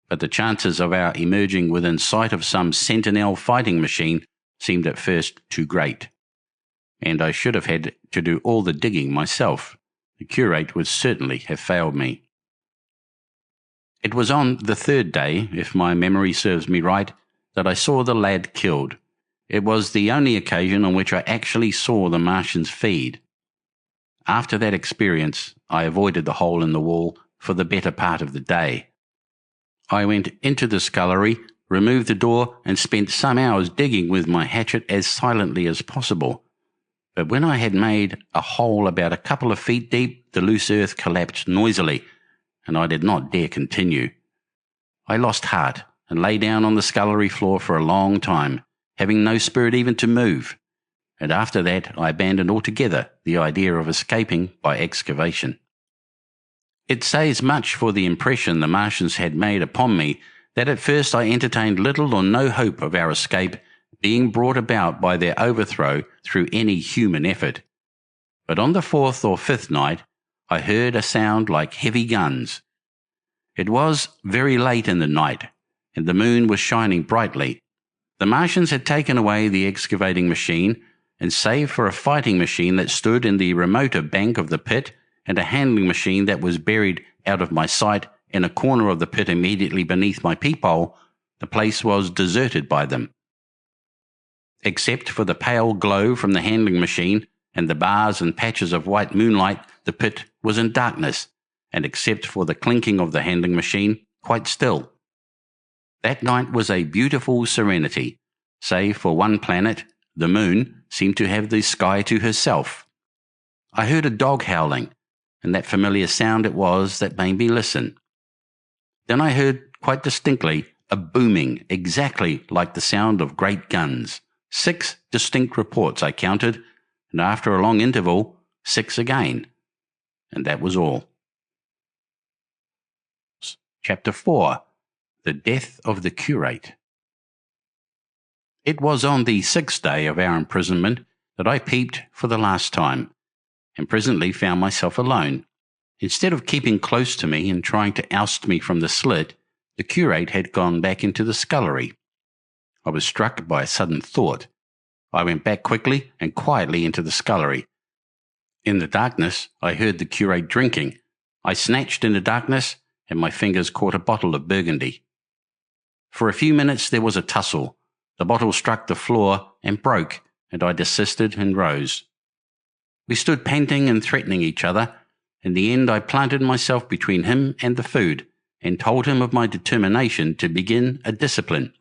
but the chances of our emerging within sight of some sentinel fighting machine seemed at first too great, and I should have had to do all the digging myself. The curate would certainly have failed me. It was on the third day, if my memory serves me right, that I saw the lad killed. It was the only occasion on which I actually saw the Martians feed. After that experience, I avoided the hole in the wall for the better part of the day. I went into the scullery, removed the door, and spent some hours digging with my hatchet as silently as possible. But when I had made a hole about a couple of feet deep, the loose earth collapsed noisily, and I did not dare continue. I lost heart and lay down on the scullery floor for a long time, having no spirit even to move. And after that I abandoned altogether the idea of escaping by excavation. It says much for the impression the Martians had made upon me that at first I entertained little or no hope of our escape being brought about by their overthrow through any human effort. But on the fourth or fifth night, I heard a sound like heavy guns. It was very late in the night, and the moon was shining brightly. The Martians had taken away the excavating machine, and save for a fighting machine that stood in the remoter bank of the pit, and a handling machine that was buried out of my sight in a corner of the pit immediately beneath my peephole, the place was deserted by them. Except for the pale glow from the handling machine and the bars and patches of white moonlight, the pit was in darkness, and except for the clinking of the handling machine, quite still. That night was a beautiful serenity, save for one planet, the moon, seemed to have the sky to herself. I heard a dog howling, and that familiar sound it was that made me listen. Then I heard quite distinctly a booming exactly like the sound of great guns. 6 distinct reports I counted, and after a long interval, 6 again. And that was all. Chapter 4. The Death of the Curate. It was on the 6th day of our imprisonment that I peeped for the last time, and presently found myself alone. Instead of keeping close to me and trying to oust me from the slit, the curate had gone back into the scullery. I was struck by a sudden thought. I went back quickly and quietly into the scullery. In the darkness, I heard the curate drinking. I snatched in the darkness, and my fingers caught a bottle of Burgundy. For a few minutes there was a tussle. The bottle struck the floor and broke, and I desisted and rose. We stood panting and threatening each other. In the end I planted myself between him and the food, and told him of my determination to begin a discipline.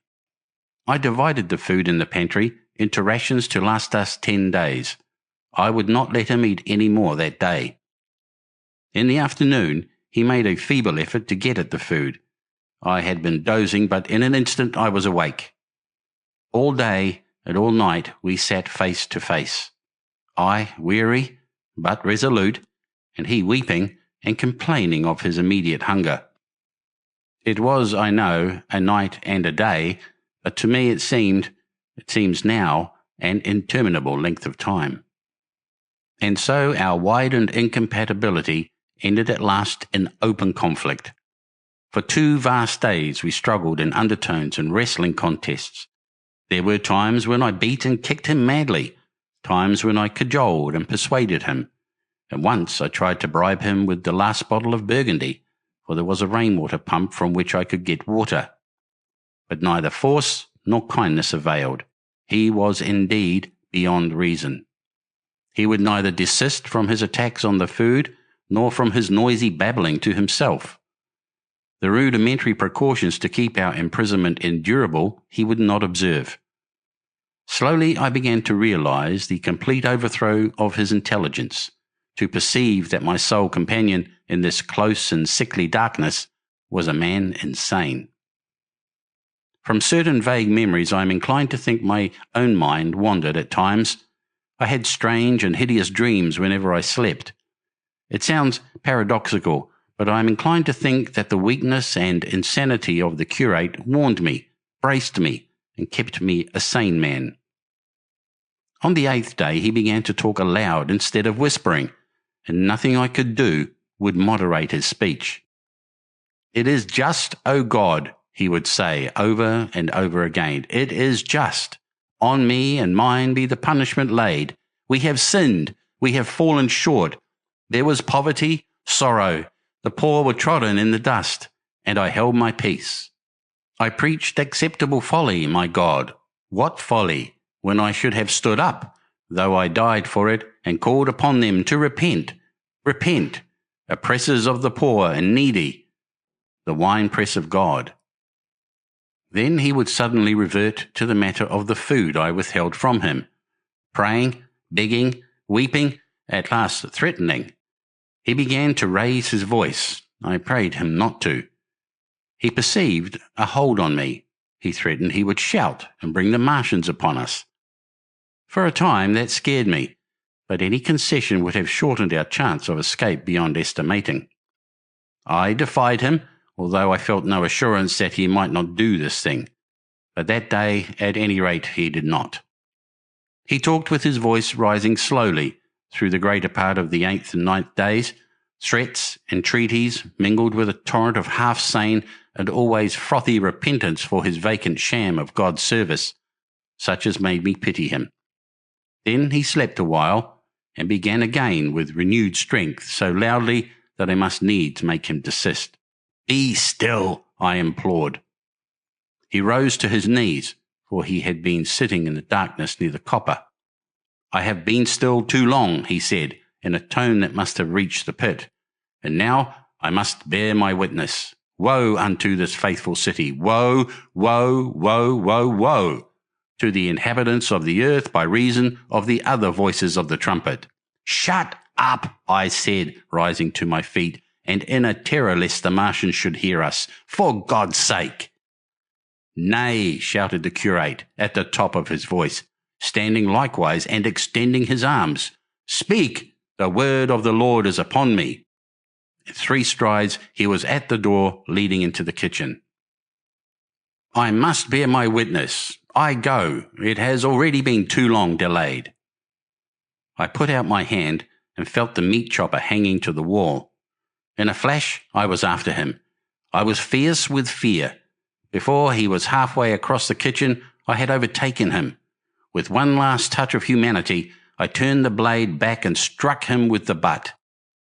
I divided the food in the pantry into rations to last us 10 days. I would not let him eat any more that day. In the afternoon he made a feeble effort to get at the food. I had been dozing, but in an instant I was awake. All day and all night we sat face to face. I weary but resolute, and he weeping and complaining of his immediate hunger. It was, I know, a night and a day, but to me it seems now, an interminable length of time. And so our widened incompatibility ended at last in open conflict. For 2 vast days we struggled in undertones and wrestling contests. There were times when I beat and kicked him madly, times when I cajoled and persuaded him, and once I tried to bribe him with the last bottle of Burgundy, for there was a rainwater pump from which I could get water. But neither force nor kindness availed. He was indeed beyond reason. He would neither desist from his attacks on the food, nor from his noisy babbling to himself. The rudimentary precautions to keep our imprisonment endurable he would not observe. Slowly I began to realize the complete overthrow of his intelligence, to perceive that my sole companion in this close and sickly darkness was a man insane. From certain vague memories I am inclined to think my own mind wandered at times. I had strange and hideous dreams whenever I slept. It sounds paradoxical, but I am inclined to think that the weakness and insanity of the curate warned me, braced me, and kept me a sane man. On the 8th day he began to talk aloud instead of whispering, and nothing I could do would moderate his speech. "It is just, O God," he would say over and over again. "It is just. On me and mine be the punishment laid. We have sinned. We have fallen short. There was poverty, sorrow. The poor were trodden in the dust. and I held my peace. I preached acceptable folly, my God. What folly, when I should have stood up, though I died for it, and called upon them to repent. Repent, oppressors of the poor and needy, the winepress of God. Then he would suddenly revert to the matter of the food I withheld from him, praying, begging, weeping, at last threatening. He began to raise his voice. I prayed him not to. He perceived a hold on me. He threatened he would shout and bring the Martians upon us. For a time that scared me, but any concession would have shortened our chance of escape beyond estimating. I defied him, although I felt no assurance that he might not do this thing. But that day, at any rate, he did not. He talked with his voice rising slowly through the greater part of the 8th and 9th days, threats, entreaties, mingled with a torrent of half-sane and always frothy repentance for his vacant sham of God's service, such as made me pity him. Then he slept a while, and began again with renewed strength, so loudly that I must needs make him desist. "Be still," I implored. He rose to his knees, for he had been sitting in the darkness near the copper. "I have been still too long," he said, in a tone that must have reached the pit, "and now I must bear my witness. Woe unto this faithful city! Woe, woe, woe, woe, woe to the inhabitants of the earth by reason of the other voices of the trumpet." "Shut up," I said, rising to my feet, and in a terror lest the Martians should hear us. "For God's sake!" "Nay," shouted the curate at the top of his voice, standing likewise and extending his arms. "Speak, the word of the Lord is upon me." In 3 strides he was at the door leading into the kitchen. "I must bear my witness. I go. It has already been too long delayed." I put out my hand and felt the meat chopper hanging to the wall. In a flash, I was after him. I was fierce with fear. Before he was halfway across the kitchen, I had overtaken him. With one last touch of humanity, I turned the blade back and struck him with the butt.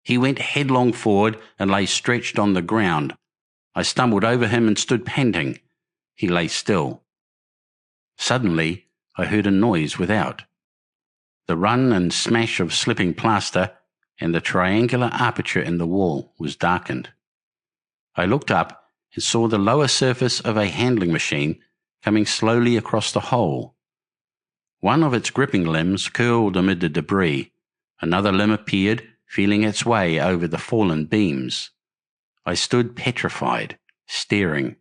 He went headlong forward and lay stretched on the ground. I stumbled over him and stood panting. He lay still. Suddenly, I heard a noise without. The run and smash of slipping plaster, and the triangular aperture in the wall was darkened. I looked up and saw the lower surface of a handling machine coming slowly across the hole. One of its gripping limbs curled amid the debris. Another limb appeared, feeling its way over the fallen beams. I stood petrified, staring.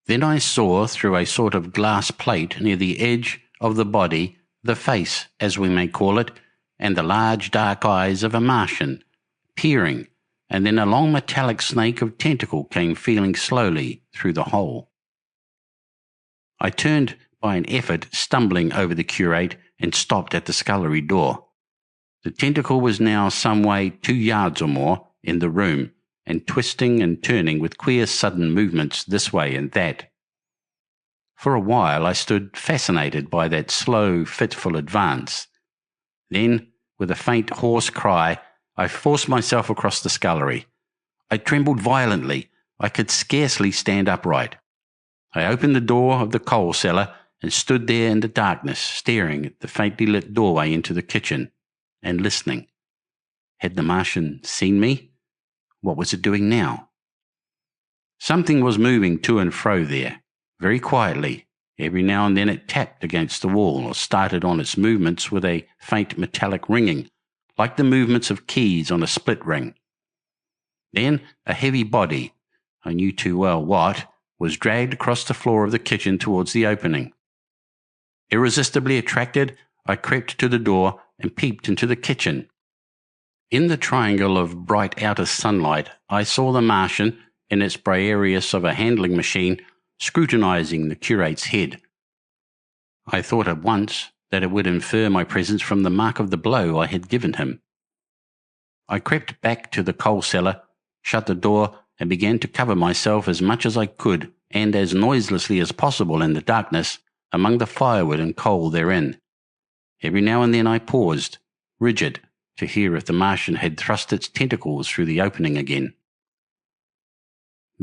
Then I saw through a sort of glass plate near the edge of the body the face, as we may call it, and the large dark eyes of a Martian, peering, and then a long metallic snake of tentacle came feeling slowly through the hole. I turned by an effort, stumbling over the curate, and stopped at the scullery door. The tentacle was now some way 2 yards or more in the room, and twisting and turning with queer sudden movements this way and that. For a while I stood fascinated by that slow, fitful advance. Then, with a faint, hoarse cry, I forced myself across the scullery. I trembled violently. I could scarcely stand upright. I opened the door of the coal cellar and stood there in the darkness, staring at the faintly lit doorway into the kitchen, and listening. Had the Martian seen me? What was it doing now? Something was moving to and fro there, very quietly. Every now and then it tapped against the wall or started on its movements with a faint metallic ringing, like the movements of keys on a split ring. Then a heavy body, I knew too well what, was dragged across the floor of the kitchen towards the opening. Irresistibly attracted, I crept to the door and peeped into the kitchen. In the triangle of bright outer sunlight, I saw the Martian, in its Briareus of a handling machine, scrutinizing the curate's head. I thought at once that it would infer my presence from the mark of the blow I had given him. I crept back to the coal cellar, shut the door, and began to cover myself as much as I could, and as noiselessly as possible in the darkness, among the firewood and coal therein. Every now and then I paused, rigid, to hear if the Martian had thrust its tentacles through the opening again.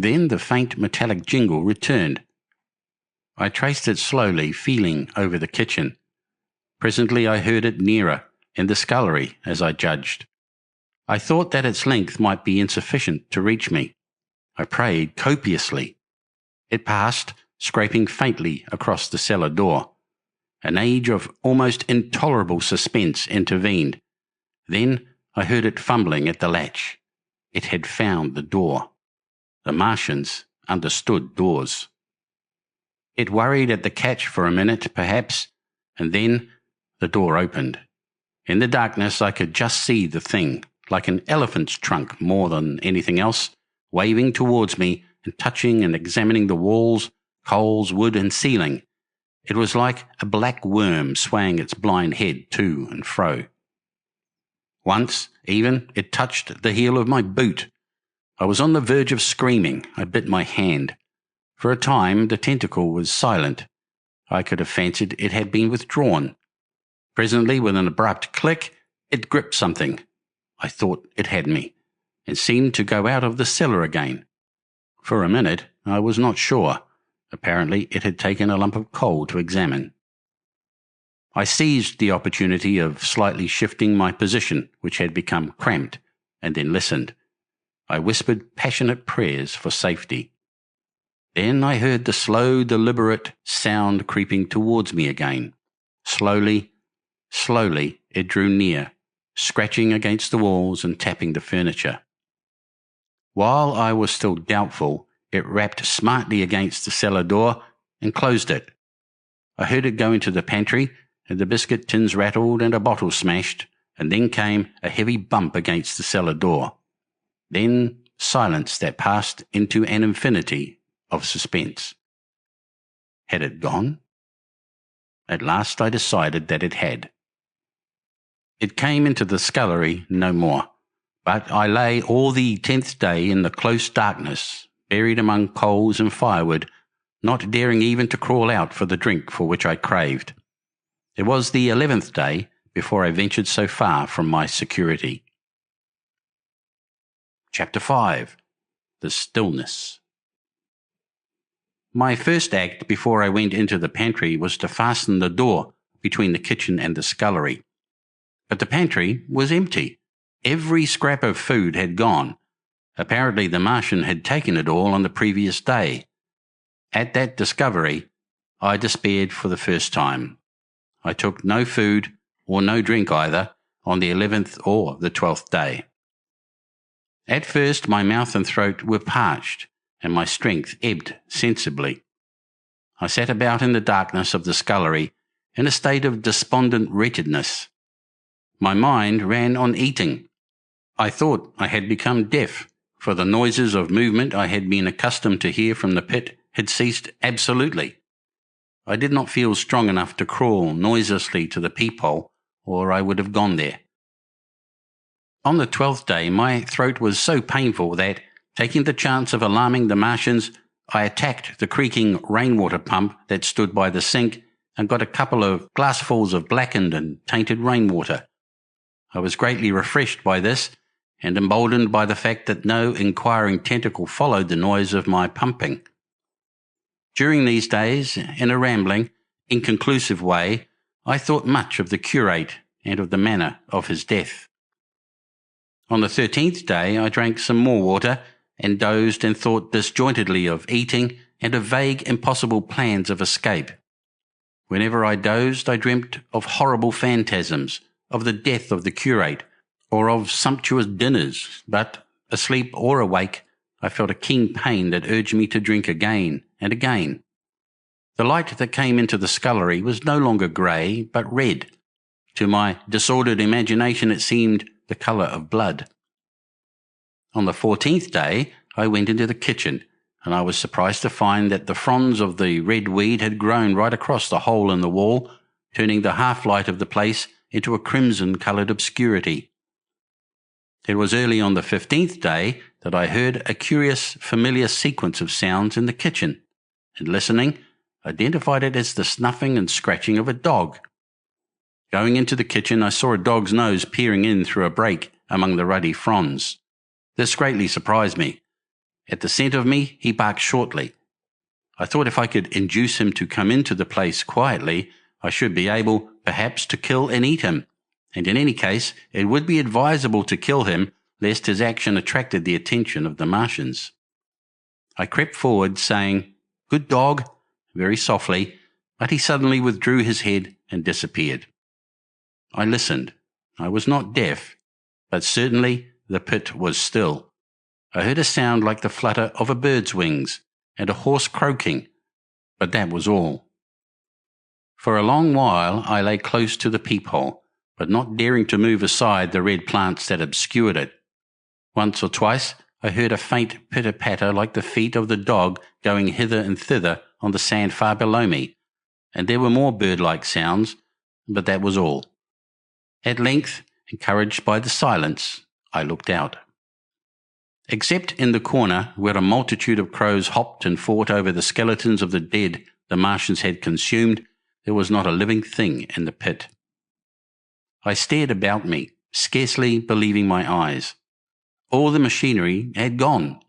Then the faint metallic jingle returned. I traced it slowly, feeling over the kitchen. Presently I heard it nearer, in the scullery, as I judged. I thought that its length might be insufficient to reach me. I prayed copiously. It passed, scraping faintly across the cellar door. An age of almost intolerable suspense intervened. Then I heard it fumbling at the latch. It had found the door. The Martians understood doors. It worried at the catch for a minute, perhaps, and then the door opened. In the darkness I could just see the thing, like an elephant's trunk more than anything else, waving towards me and touching and examining the walls, coals, wood and ceiling. It was like a black worm swaying its blind head to and fro. Once, even, it touched the heel of my boot. I was on the verge of screaming. I bit my hand. For a time the tentacle was silent. I could have fancied it had been withdrawn. Presently, with an abrupt click, it gripped something. I thought it had me, and seemed to go out of the cellar again. For a minute I was not sure. Apparently it had taken a lump of coal to examine. I seized the opportunity of slightly shifting my position, which had become cramped, and then listened. I whispered passionate prayers for safety. Then I heard the slow, deliberate sound creeping towards me again. Slowly, slowly it drew near, scratching against the walls and tapping the furniture. While I was still doubtful, it rapped smartly against the cellar door and closed it. I heard it go into the pantry, and the biscuit tins rattled and a bottle smashed, and then came a heavy bump against the cellar door. Then silence that passed into an infinity of suspense. Had it gone? At last I decided that it had. It came into the scullery no more, but I lay all the 10th day in the close darkness, buried among coals and firewood, not daring even to crawl out for the drink for which I craved. It was the 11th day before I ventured so far from my security. Chapter 5. The Stillness. My first act before I went into the pantry was to fasten the door between the kitchen and the scullery. But the pantry was empty. Every scrap of food had gone. Apparently the Martian had taken it all on the previous day. At that discovery, I despaired for the first time. I took no food, or no drink either, on the 11th or the 12th day. At first my mouth and throat were parched, and my strength ebbed sensibly. I sat about in the darkness of the scullery in a state of despondent wretchedness. My mind ran on eating. I thought I had become deaf, for the noises of movement I had been accustomed to hear from the pit had ceased absolutely. I did not feel strong enough to crawl noiselessly to the peephole, or I would have gone there. On the 12th day my throat was so painful that, taking the chance of alarming the Martians, I attacked the creaking rainwater pump that stood by the sink and got a couple of glassfuls of blackened and tainted rainwater. I was greatly refreshed by this, and emboldened by the fact that no inquiring tentacle followed the noise of my pumping. During these days, in a rambling, inconclusive way, I thought much of the curate and of the manner of his death. On the 13th day I drank some more water, and dozed and thought disjointedly of eating and of vague impossible plans of escape. Whenever I dozed I dreamt of horrible phantasms, of the death of the curate, or of sumptuous dinners, but, asleep or awake, I felt a keen pain that urged me to drink again and again. The light that came into the scullery was no longer grey, but red. To my disordered imagination it seemed the colour of blood. On the 14th day I went into the kitchen, and I was surprised to find that the fronds of the red weed had grown right across the hole in the wall, turning the half-light of the place into a crimson-coloured obscurity. It was early on the 15th day that I heard a curious, familiar sequence of sounds in the kitchen, and listening, identified it as the snuffing and scratching of a dog. Going into the kitchen, I saw a dog's nose peering in through a break among the ruddy fronds. This greatly surprised me. At the scent of me, he barked shortly. I thought if I could induce him to come into the place quietly, I should be able, perhaps, to kill and eat him, and in any case, it would be advisable to kill him lest his action attracted the attention of the Martians. I crept forward, saying, "Good dog," very softly, but he suddenly withdrew his head and disappeared. I listened. I was not deaf, but certainly the pit was still. I heard a sound like the flutter of a bird's wings and a horse croaking, but that was all. For a long while I lay close to the peephole, but not daring to move aside the red plants that obscured it. Once or twice I heard a faint pitter-patter like the feet of the dog going hither and thither on the sand far below me, and there were more bird-like sounds, but that was all. At length, encouraged by the silence, I looked out. Except in the corner where a multitude of crows hopped and fought over the skeletons of the dead the Martians had consumed, there was not a living thing in the pit. I stared about me, scarcely believing my eyes. All the machinery had gone.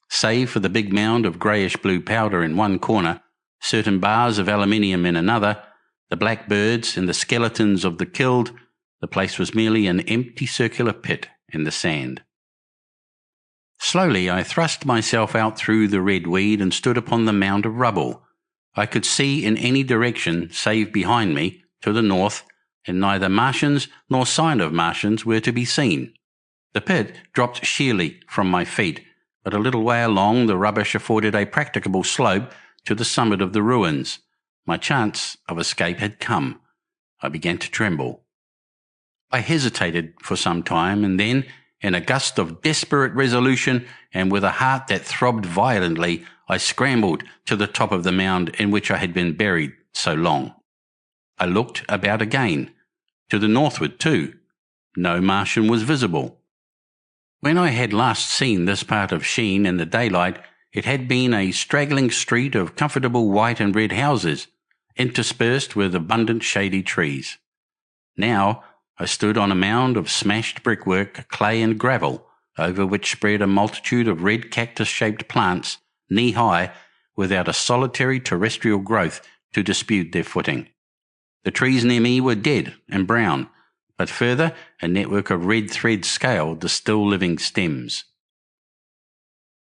Save for the big mound of greyish-blue powder in one corner, certain bars of aluminium in another, the black birds and the skeletons of the killed, the place was merely an empty circular pit in the sand. Slowly I thrust myself out through the red weed and stood upon the mound of rubble. I could see in any direction save behind me, to the north, and neither Martians nor sign of Martians were to be seen. The pit dropped sheerly from my feet, but a little way along the rubbish afforded a practicable slope to the summit of the ruins. My chance of escape had come. I began to tremble. I hesitated for some time, and then, in a gust of desperate resolution and with a heart that throbbed violently, I scrambled to the top of the mound in which I had been buried so long. I looked about again, to the northward too. No Martian was visible. When I had last seen this part of Sheen in the daylight, it had been a straggling street of comfortable white and red houses, interspersed with abundant shady trees. Now I stood on a mound of smashed brickwork, clay and gravel, over which spread a multitude of red cactus-shaped plants, knee-high, without a solitary terrestrial growth to dispute their footing. The trees near me were dead and brown, but further, a network of red thread scaled the still living stems.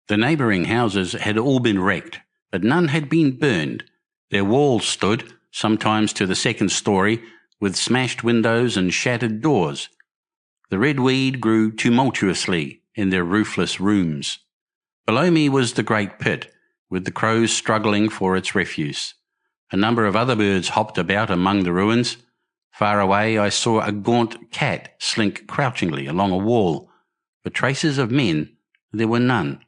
The neighbouring houses had all been wrecked, but none had been burned. Their walls stood, sometimes to the second story, with smashed windows and shattered doors. The red weed grew tumultuously in their roofless rooms. Below me was the great pit, with the crows struggling for its refuse. A number of other birds hopped about among the ruins. Far away I saw a gaunt cat slink crouchingly along a wall, but traces of men there were none.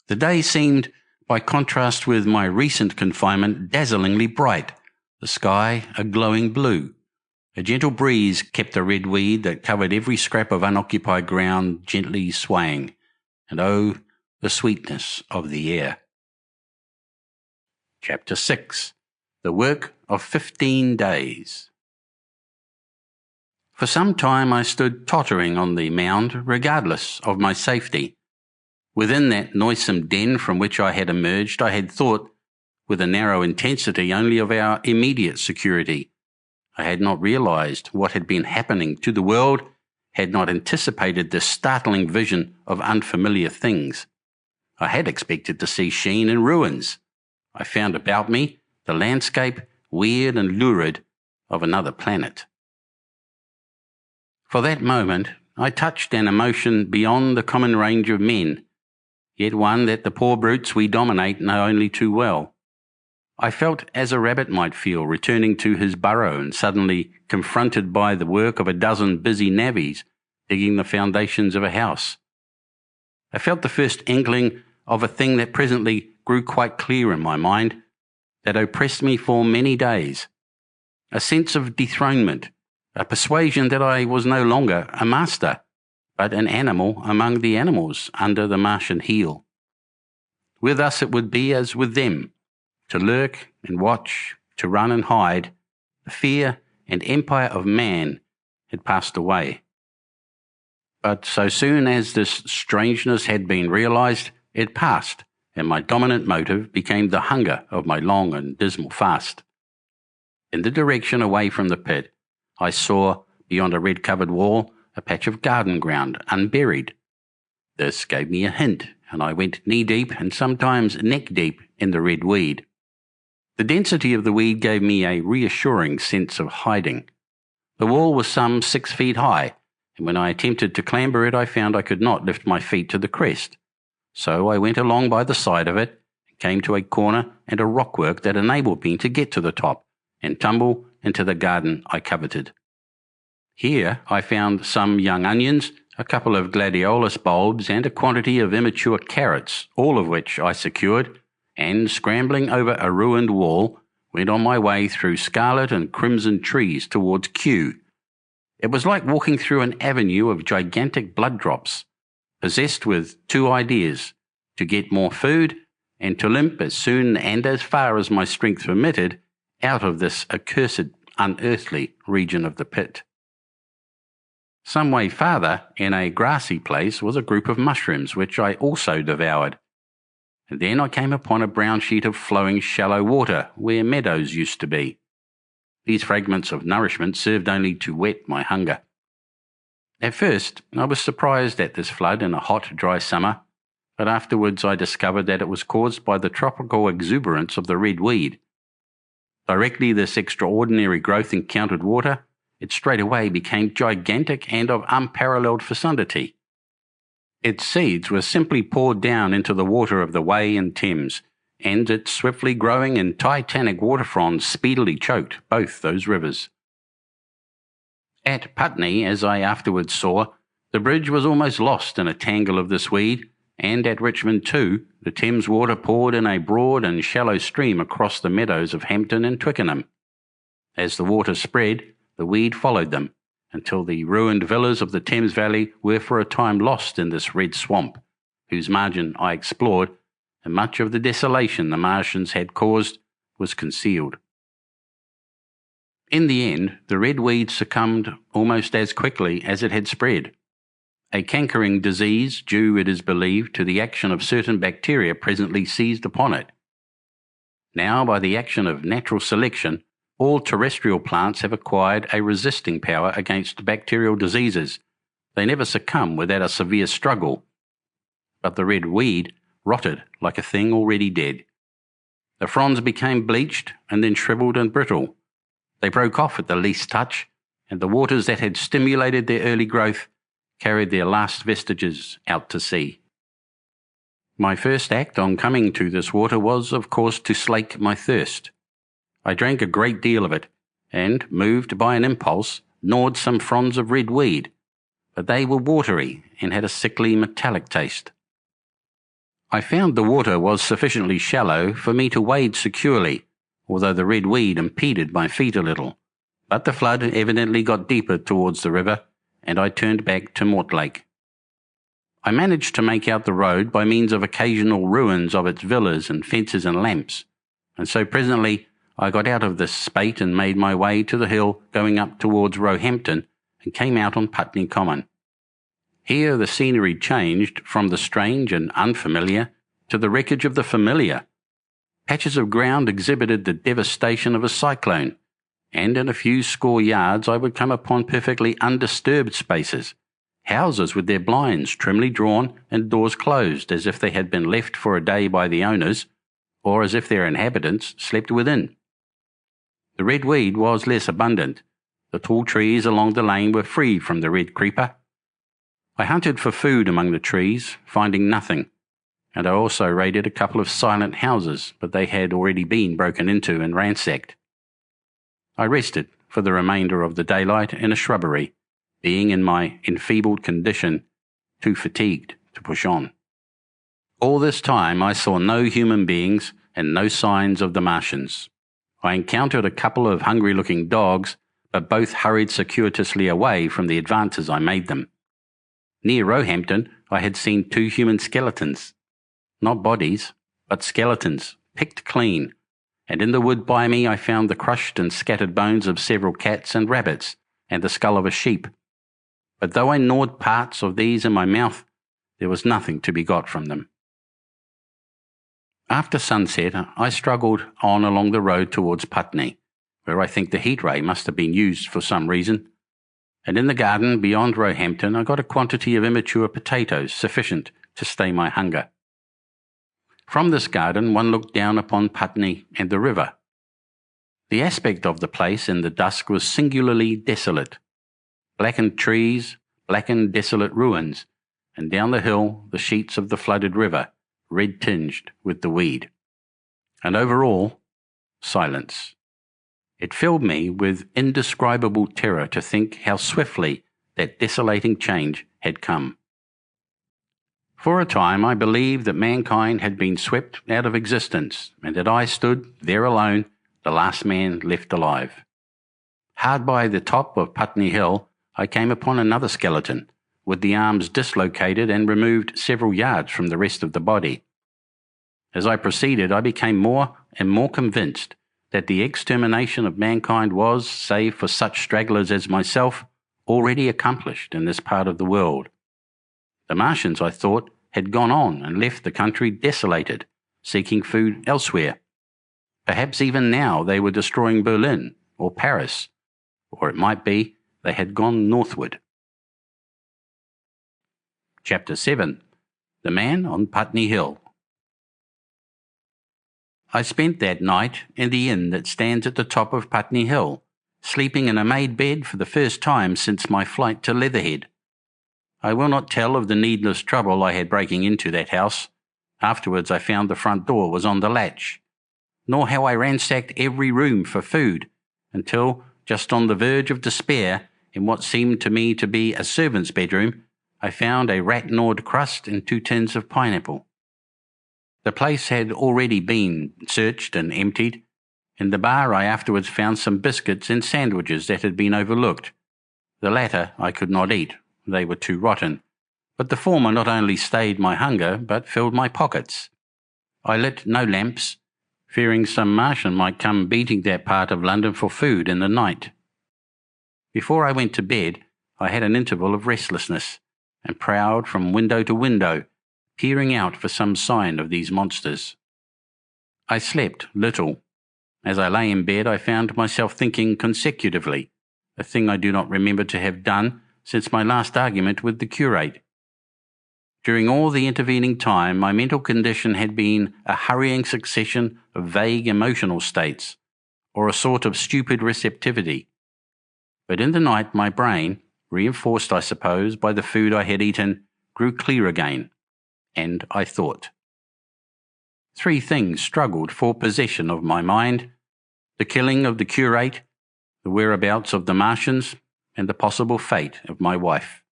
The day seemed, by contrast with my recent confinement, dazzlingly bright, the sky a glowing blue. A gentle breeze kept the red weed that covered every scrap of unoccupied ground gently swaying, and oh, the sweetness of the air. Chapter 6. The Work of 15 Days. For some time I stood tottering on the mound, regardless of my safety. Within that noisome den from which I had emerged, I had thought, with a narrow intensity, only of our immediate security. I had not realized what had been happening to the world, had not anticipated this startling vision of unfamiliar things. I had expected to see Sheen in ruins. I found about me the landscape, weird and lurid, of another planet. For that moment, I touched an emotion beyond the common range of men, yet one that the poor brutes we dominate know only too well. I felt as a rabbit might feel returning to his burrow and suddenly confronted by the work of a dozen busy navvies digging the foundations of a house. I felt the first inkling of a thing that presently grew quite clear in my mind, that oppressed me for many days. A sense of dethronement, a persuasion that I was no longer a master, but an animal among the animals under the Martian heel. With us it would be as with them, to lurk and watch, to run and hide. The fear and empire of man had passed away. But so soon as this strangeness had been realized, It passed, and my dominant motive became the hunger of my long and dismal fast. In the direction away from the pit, I saw, beyond a red-covered wall, a patch of garden ground, unburied. This gave me a hint, and I went knee-deep and sometimes neck-deep in the red weed. The density of the weed gave me a reassuring sense of hiding. The wall was some 6 feet high, and when I attempted to clamber it, I found I could not lift my feet to the crest. So I went along by the side of it, and came to a corner and a rockwork that enabled me to get to the top and tumble into the garden I coveted. Here I found some young onions, a couple of gladiolus bulbs, and a quantity of immature carrots, all of which I secured, and, scrambling over a ruined wall, went on my way through scarlet and crimson trees towards Kew. It was like walking through an avenue of gigantic blood drops, possessed with two ideas: to get more food, and to limp as soon and as far as my strength permitted out of this accursed, unearthly region of the pit. Some way farther, in a grassy place, was a group of mushrooms, which I also devoured. And then I came upon a brown sheet of flowing shallow water, where meadows used to be. These fragments of nourishment served only to whet my hunger. At first, I was surprised at this flood in a hot, dry summer, but afterwards I discovered that it was caused by the tropical exuberance of the red weed. Directly this extraordinary growth encountered water, it straightway became gigantic and of unparalleled fecundity. Its seeds were simply poured down into the water of the Wey and Thames, and its swiftly growing and titanic water fronds speedily choked both those rivers. At Putney, as I afterwards saw, the bridge was almost lost in a tangle of this weed, and at Richmond too, the Thames water poured in a broad and shallow stream across the meadows of Hampton and Twickenham. As the water spread, the weed followed them, until the ruined villas of the Thames Valley were for a time lost in this red swamp, whose margin I explored, and much of the desolation the Martians had caused was concealed. In the end, the red weed succumbed almost as quickly as it had spread. A cankering disease, due, it is believed, to the action of certain bacteria presently seized upon it. Now, by the action of natural selection, all terrestrial plants have acquired a resisting power against bacterial diseases. They never succumb without a severe struggle. But the red weed rotted like a thing already dead. The fronds became bleached and then shriveled and brittle. They broke off at the least touch, and the waters that had stimulated their early growth carried their last vestiges out to sea. My first act on coming to this water was, of course, to slake my thirst. I drank a great deal of it, and, moved by an impulse, gnawed some fronds of red weed, but they were watery and had a sickly metallic taste. I found the water was sufficiently shallow for me to wade securely, although the red weed impeded my feet a little, but the flood evidently got deeper towards the river, and I turned back to Mortlake. I managed to make out the road by means of occasional ruins of its villas and fences and lamps, and so presently I got out of this spate and made my way to the hill going up towards Roehampton and came out on Putney Common. Here the scenery changed from the strange and unfamiliar to the wreckage of the familiar. Patches of ground exhibited the devastation of a cyclone, and in a few score yards I would come upon perfectly undisturbed spaces, houses with their blinds trimly drawn and doors closed as if they had been left for a day by the owners, or as if their inhabitants slept within. The red weed was less abundant. The tall trees along the lane were free from the red creeper. I hunted for food among the trees, finding nothing, and I also raided a couple of silent houses, but they had already been broken into and ransacked. I rested for the remainder of the daylight in a shrubbery, being in my enfeebled condition too fatigued to push on. All this time I saw no human beings and no signs of the Martians. I encountered a couple of hungry-looking dogs, but both hurried circuitously away from the advances I made them. Near Roehampton I had seen 2 human skeletons. Not bodies, but skeletons, picked clean, and in the wood by me I found the crushed and scattered bones of several cats and rabbits, and the skull of a sheep. But though I gnawed parts of these in my mouth, there was nothing to be got from them. After sunset, I struggled on along the road towards Putney, where I think the heat ray must have been used for some reason. And in the garden beyond Roehampton, I got a quantity of immature potatoes sufficient to stay my hunger. From this garden, one looked down upon Putney and the river. The aspect of the place in the dusk was singularly desolate. Blackened trees, blackened desolate ruins, and down the hill the sheets of the flooded river, red-tinged with the weed. And over all, silence. It filled me with indescribable terror to think how swiftly that desolating change had come. For a time I believed that mankind had been swept out of existence, and that I stood there alone, the last man left alive. Hard by the top of Putney Hill, I came upon another skeleton, with the arms dislocated and removed several yards from the rest of the body. As I proceeded, I became more and more convinced that the extermination of mankind was, save for such stragglers as myself, already accomplished in this part of the world. The Martians, I thought, had gone on and left the country desolated, seeking food elsewhere. Perhaps even now they were destroying Berlin or Paris, or it might be they had gone northward. Chapter 7. The Man on Putney Hill. I spent that night in the inn that stands at the top of Putney Hill, sleeping in a made bed for the first time since my flight to Leatherhead. I will not tell of the needless trouble I had breaking into that house. Afterwards I found the front door was on the latch, nor how I ransacked every room for food, until, just on the verge of despair, in what seemed to me to be a servant's bedroom, I found a rat-gnawed crust and 2 tins of pineapple. The place had already been searched and emptied. In the bar I afterwards found some biscuits and sandwiches that had been overlooked. The latter I could not eat. They were too rotten, but the former not only stayed my hunger, but filled my pockets. I lit no lamps, fearing some Martian might come beating that part of London for food in the night. Before I went to bed, I had an interval of restlessness, and prowled from window to window, peering out for some sign of these monsters. I slept little. As I lay in bed, I found myself thinking consecutively, a thing I do not remember to have done since my last argument with the curate. During all the intervening time, my mental condition had been a hurrying succession of vague emotional states, or a sort of stupid receptivity. But in the night my brain, reinforced I suppose by the food I had eaten, grew clear again, and I thought. 3 things struggled for possession of my mind: the killing of the curate, the whereabouts of the Martians, and the possible fate of my wife.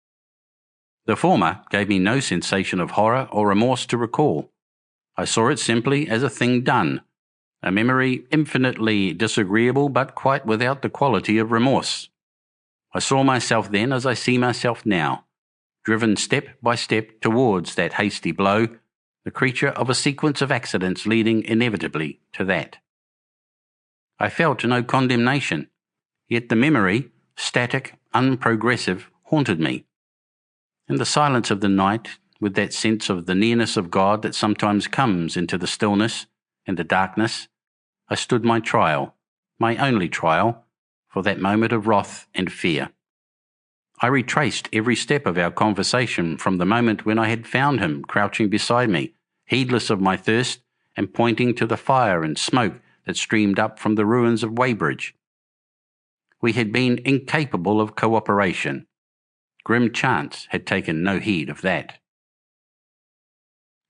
The former gave me no sensation of horror or remorse to recall. I saw it simply as a thing done, a memory infinitely disagreeable but quite without the quality of remorse. I saw myself then as I see myself now, driven step by step towards that hasty blow, the creature of a sequence of accidents leading inevitably to that. I felt no condemnation, yet the memory, static, unprogressive, haunted me. In the silence of the night, with that sense of the nearness of God that sometimes comes into the stillness and the darkness, I stood my trial, my only trial, for that moment of wrath and fear. I retraced every step of our conversation from the moment when I had found him crouching beside me, heedless of my thirst and pointing to the fire and smoke that streamed up from the ruins of Weybridge. We had been incapable of cooperation. Grim chance had taken no heed of that.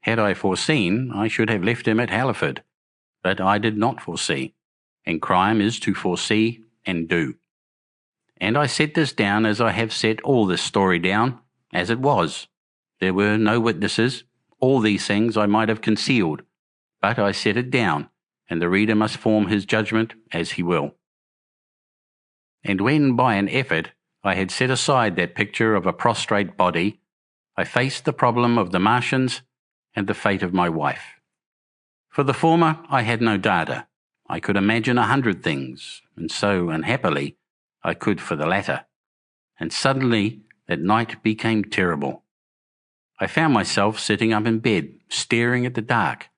Had I foreseen, I should have left him at Halliford, but I did not foresee, and crime is to foresee and do. And I set this down as I have set all this story down, as it was. There were no witnesses. All these things I might have concealed, but I set it down, and the reader must form his judgment as he will. And when, by an effort, I had set aside that picture of a prostrate body, I faced the problem of the Martians and the fate of my wife. For the former, I had no data. I could imagine 100 things, and so, unhappily, I could for the latter. And suddenly, that night became terrible. I found myself sitting up in bed, staring at the dark,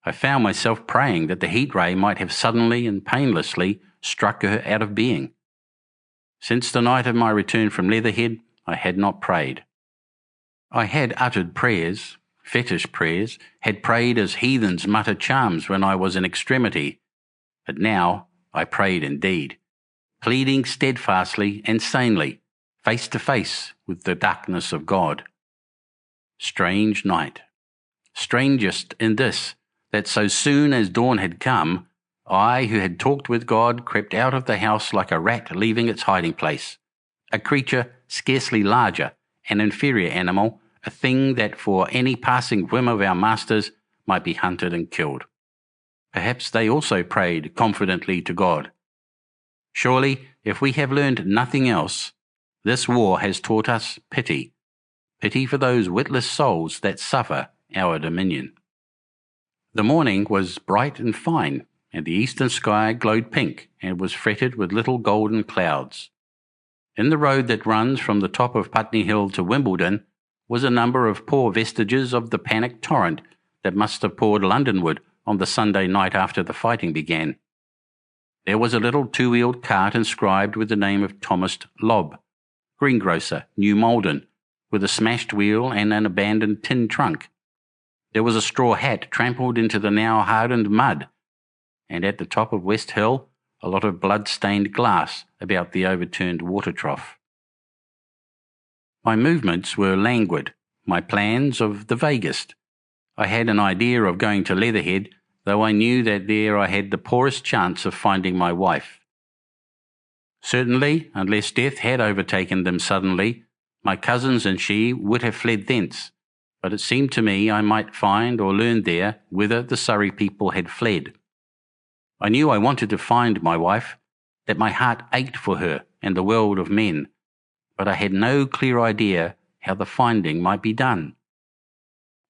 I found myself praying that the heat ray might have suddenly and painlessly struck her out of being. Since the night of my return from Leatherhead, I had not prayed. I had uttered prayers, fetish prayers, had prayed as heathens mutter charms when I was in extremity, but now I prayed indeed, pleading steadfastly and sanely, face to face with the darkness of God. Strange night. Strangest in this, that so soon as dawn had come, I, who had talked with God, crept out of the house like a rat leaving its hiding place, a creature scarcely larger, an inferior animal, a thing that for any passing whim of our masters might be hunted and killed. Perhaps they also prayed confidently to God. Surely, if we have learned nothing else, this war has taught us pity, pity for those witless souls that suffer our dominion. The morning was bright and fine, and the eastern sky glowed pink and was fretted with little golden clouds. In the road that runs from the top of Putney Hill to Wimbledon was a number of poor vestiges of the panicked torrent that must have poured Londonward on the Sunday night after the fighting began. There was a little two-wheeled cart inscribed with the name of Thomas Lobb, greengrocer, New Malden, with a smashed wheel and an abandoned tin trunk. There was a straw hat trampled into the now hardened mud, and at the top of West Hill a lot of blood-stained glass about the overturned water trough. My movements were languid, my plans of the vaguest. I had an idea of going to Leatherhead, though I knew that there I had the poorest chance of finding my wife. Certainly, unless death had overtaken them suddenly, my cousins and she would have fled thence, but it seemed to me I might find or learn there whither the Surrey people had fled. I knew I wanted to find my wife, that my heart ached for her and the world of men, but I had no clear idea how the finding might be done.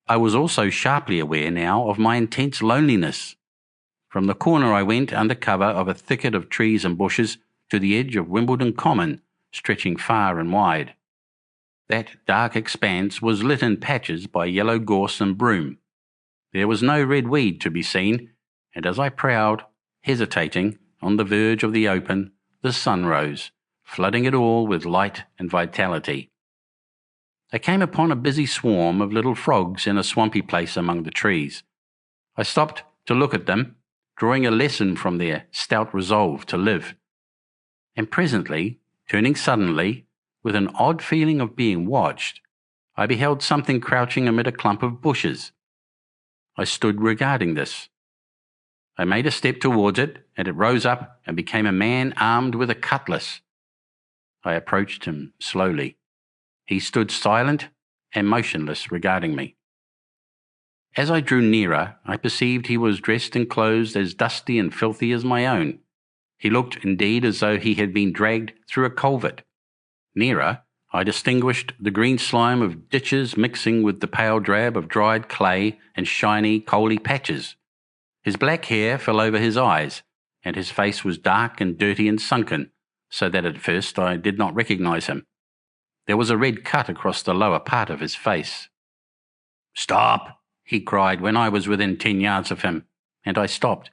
I was also sharply aware now of my intense loneliness. From the corner I went under cover of a thicket of trees and bushes to the edge of Wimbledon Common, stretching far and wide. That dark expanse was lit in patches by yellow gorse and broom. There was no red weed to be seen, and as I prowled, hesitating, on the verge of the open, the sun rose, flooding it all with light and vitality. I came upon a busy swarm of little frogs in a swampy place among the trees. I stopped to look at them, drawing a lesson from their stout resolve to live. And presently, turning suddenly, with an odd feeling of being watched, I beheld something crouching amid a clump of bushes. I stood regarding this. I made a step towards it, and it rose up and became a man armed with a cutlass. I approached him slowly. He stood silent and motionless regarding me. As I drew nearer, I perceived he was dressed in clothes as dusty and filthy as my own. He looked indeed as though he had been dragged through a culvert. Nearer, I distinguished the green slime of ditches mixing with the pale drab of dried clay and shiny, coaly patches. His black hair fell over his eyes, and his face was dark and dirty and sunken, so that at first I did not recognize him. There was a red cut across the lower part of his face. "Stop!" he cried when I was within 10 yards of him, and I stopped.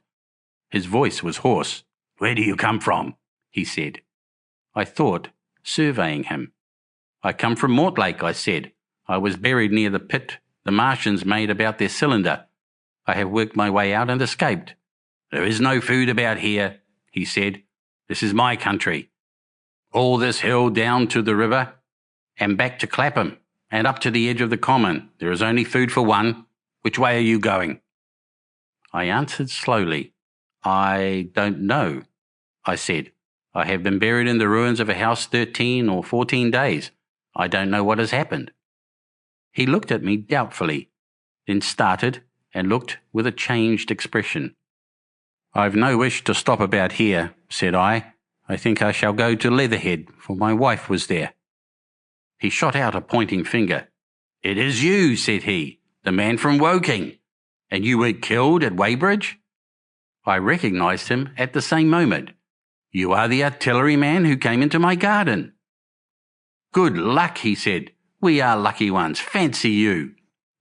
His voice was hoarse. "Where do you come from?" he said. I thought, surveying him. "I come from Mortlake," I said. "I was buried near the pit the Martians made about their cylinder. I have worked my way out and escaped." "There is no food about here," he said. "This is my country. All this hill down to the river and back to Clapham and up to the edge of the common. There is only food for one. Which way are you going?" I answered slowly. "I don't know," I said. "I have been buried in the ruins of a house 13 or 14 days. I don't know what has happened." He looked at me doubtfully, then started and looked with a changed expression. "I've no wish to stop about here," said I. "I think I shall go to Leatherhead, for my wife was there." He shot out a pointing finger. "It is you," said he, "the man from Woking. And you were killed at Weybridge?" I recognized him at the same moment. "You are the artillery man who came into my garden." "Good luck," he said. "We are lucky ones. Fancy you."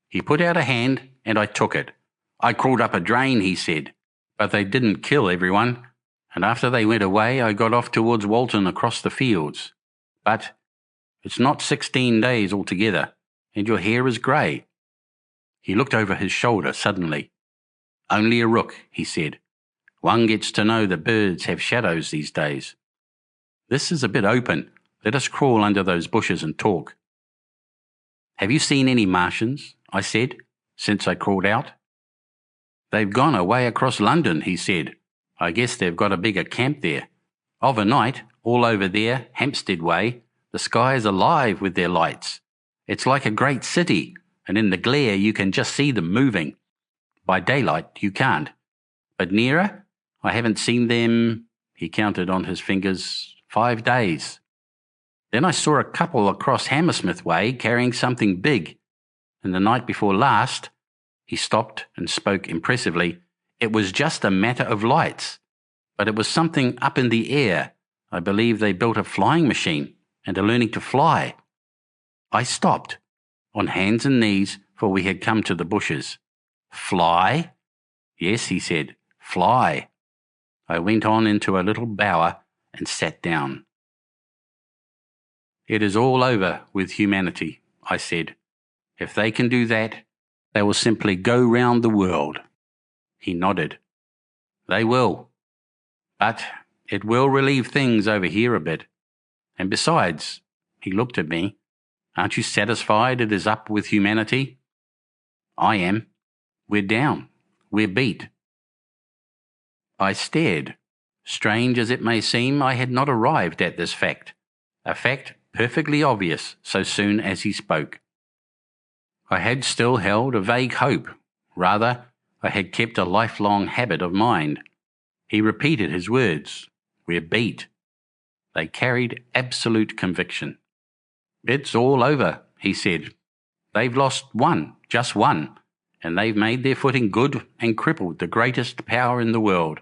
He put out a hand, and I took it. I crawled up a drain, he said, but they didn't kill everyone, and after they went away I got off towards Walton across the fields. But it's not 16 days altogether, and your hair is grey. He looked over his shoulder suddenly. Only a rook, he said. One gets to know that birds have shadows these days. This is a bit open. Let us crawl under those bushes and talk. Have you seen any Martians? I said, since I crawled out. They've gone away across London, he said. I guess they've got a bigger camp there. Of a night, all over there, Hampstead way, the sky is alive with their lights. It's like a great city, and in the glare you can just see them moving. By daylight you can't. But nearer, I haven't seen them, he counted on his fingers, 5 days. Then I saw a couple across Hammersmith way carrying something big. And the night before last, he stopped and spoke impressively, it was just a matter of lights. But it was something up in the air. I believe they built a flying machine and are learning to fly. I stopped, on hands and knees, for we had come to the bushes. Fly? Yes, he said, fly. I went on into a little bower and sat down. It is all over with humanity, I said. If they can do that, they will simply go round the world. He nodded. They will. But it will relieve things over here a bit. And besides, he looked at me, aren't you satisfied it is up with humanity? I am. We're down. We're beat. I stared. Strange as it may seem, I had not arrived at this fact. A fact perfectly obvious so soon as he spoke. I had still held a vague hope. Rather, I had kept a lifelong habit of mind. He repeated his words. We're beat. They carried absolute conviction. It's all over, he said. They've lost one, just one, and they've made their footing good and crippled the greatest power in the world.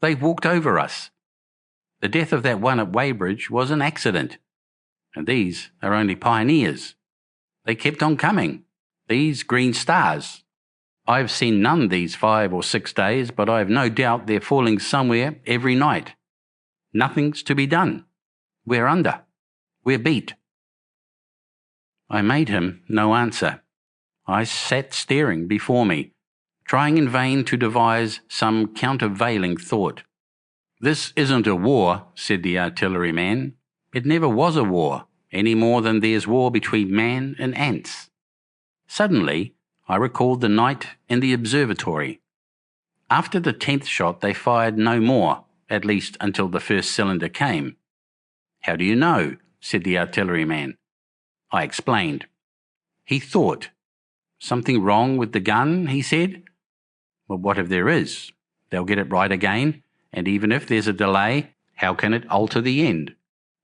They've walked over us. The death of that one at Weybridge was an accident, and these are only pioneers. They kept on coming, these green stars. I've seen none these 5 or 6 days, but I've no doubt they're falling somewhere every night. Nothing's to be done. We're under. We're beat. I made him no answer. I sat staring before me, trying in vain to devise some countervailing thought. This isn't a war, said the artilleryman. It never was a war, any more than there's war between man and ants. Suddenly, I recalled the night in the observatory. After the 10th shot, they fired no more, at least until the first cylinder came. How do you know? Said the artilleryman. I explained. He thought. Something wrong with the gun, he said. Well, what if there is? They'll get it right again, and even if there's a delay, how can it alter the end?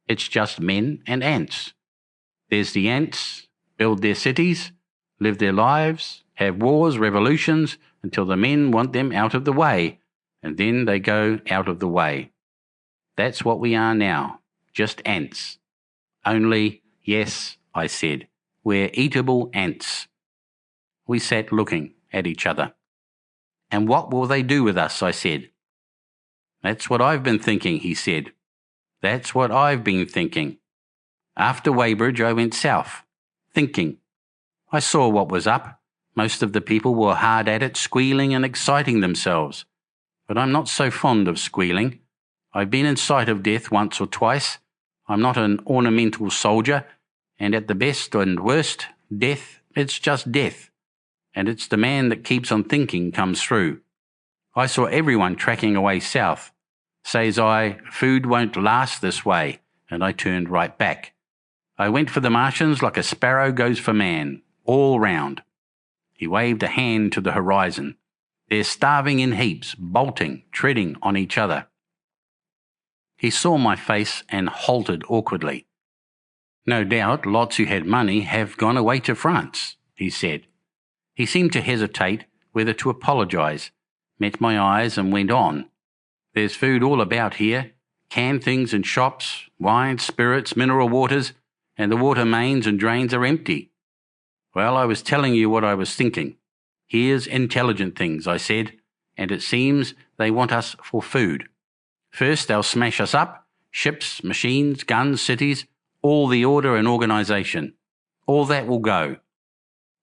It's just men and ants. There's the ants, build their cities, live their lives, have wars, revolutions, until the men want them out of the way, and then they go out of the way. That's what we are now, just ants. Only, yes, I said, we're eatable ants. We sat looking at each other. And what will they do with us, I said. That's what I've been thinking, he said. That's what I've been thinking. After Weybridge, I went south, thinking. I saw what was up. Most of the people were hard at it, squealing and exciting themselves. But I'm not so fond of squealing. I've been in sight of death once or twice. I'm not an ornamental soldier, and at the best and worst, death, it's just death. And it's the man that keeps on thinking comes through. I saw everyone tracking away south. Says I, food won't last this way, and I turned right back. I went for the Martians like a sparrow goes for man, all round. He waved a hand to the horizon. They're starving in heaps, bolting, treading on each other. He saw my face and halted awkwardly. No doubt lots who had money have gone away to France, he said. He seemed to hesitate whether to apologize, met my eyes and went on. There's food all about here, canned things in shops, wine, spirits, mineral waters, and the water mains and drains are empty. Well, I was telling you what I was thinking. Here's intelligent things, I said, and it seems they want us for food. First they'll smash us up, ships, machines, guns, cities, all the order and organisation. All that will go.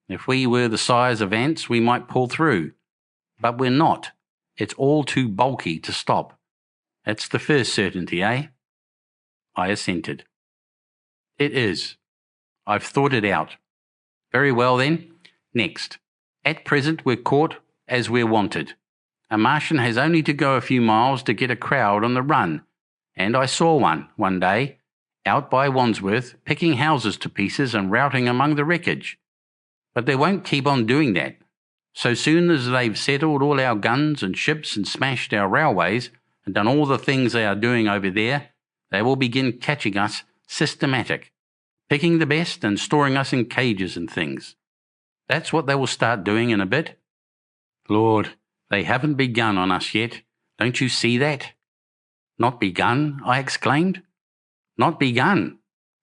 If we were the size of ants, we might pull through. But we're not. It's all too bulky to stop. That's the first certainty, eh? I assented. It is. I've thought it out. Very well then. Next. At present we're caught as we're wanted. A Martian has only to go a few miles to get a crowd on the run, and I saw one day, out by Wandsworth, picking houses to pieces and routing among the wreckage. But they won't keep on doing that. So soon as they've settled all our guns and ships and smashed our railways and done all the things they are doing over there, they will begin catching us systematic, picking the best and storing us in cages and things. That's what they will start doing in a bit. Lord, they haven't begun on us yet. Don't you see that? Not begun, I exclaimed. Not begun.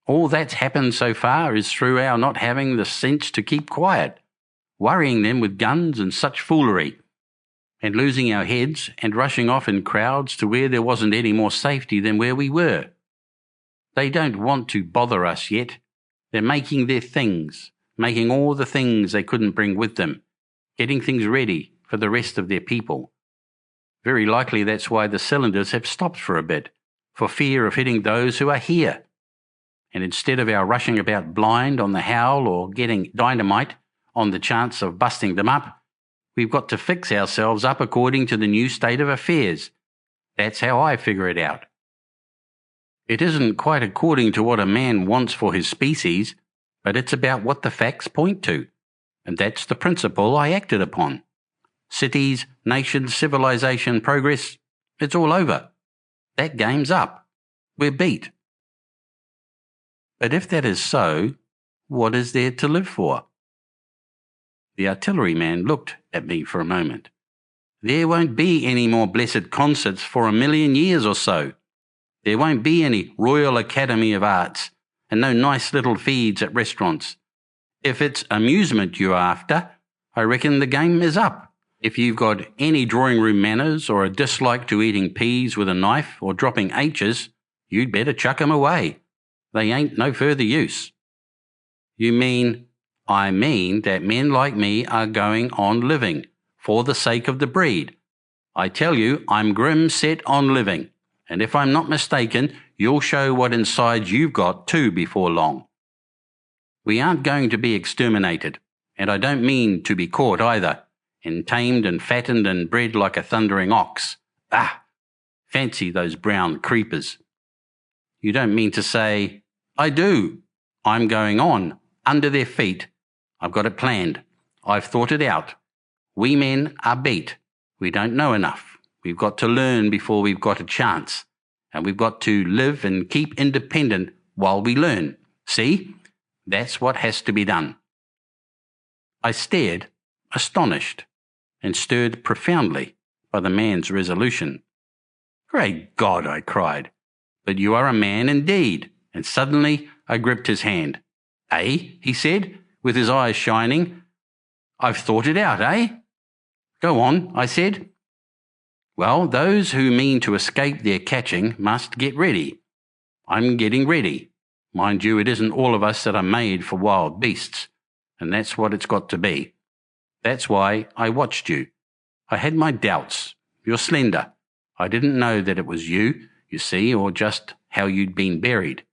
All that's happened so far is through our not having the sense to keep quiet, worrying them with guns and such foolery, and losing our heads and rushing off in crowds to where there wasn't any more safety than where we were. They don't want to bother us yet. They're making their things, making all the things they couldn't bring with them, getting things ready for the rest of their people. Very likely that's why the cylinders have stopped for a bit, for fear of hitting those who are here. And instead of our rushing about blind on the howl or getting dynamite on the chance of busting them up, we've got to fix ourselves up according to the new state of affairs. That's how I figure it out. It isn't quite according to what a man wants for his species, but it's about what the facts point to, and that's the principle I acted upon. Cities, nations, civilization, progress, it's all over. That game's up. We're beat. But if that is so, what is there to live for? The artilleryman looked at me for a moment. There won't be any more blessed concerts for 1,000,000 years or so. There won't be any Royal Academy of Arts and no nice little feeds at restaurants. If it's amusement you're after, I reckon the game is up. If you've got any drawing room manners or a dislike to eating peas with a knife or dropping H's, you'd better chuck 'em away. They ain't no further use. You mean? I mean that men like me are going on living, for the sake of the breed. I tell you, I'm grim set on living, and if I'm not mistaken, you'll show what inside you've got too before long. We aren't going to be exterminated, and I don't mean to be caught either, and tamed and fattened and bred like a thundering ox. Ah! Fancy those brown creepers. You don't mean to say, I do. I'm going on, under their feet. I've got it planned. I've thought it out. We men are beat. We don't know enough. We've got to learn before we've got a chance. And we've got to live and keep independent while we learn. See? That's what has to be done. I stared, astonished, and stirred profoundly by the man's resolution. Great God, I cried. But you are a man indeed. And suddenly I gripped his hand. Eh? He said, with his eyes shining. I've thought it out, eh? Go on, I said. Well, those who mean to escape their catching must get ready. I'm getting ready. Mind you, it isn't all of us that are made for wild beasts, and that's what it's got to be. That's why I watched you. I had my doubts. You're slender. I didn't know that it was you see, or just how you'd been buried.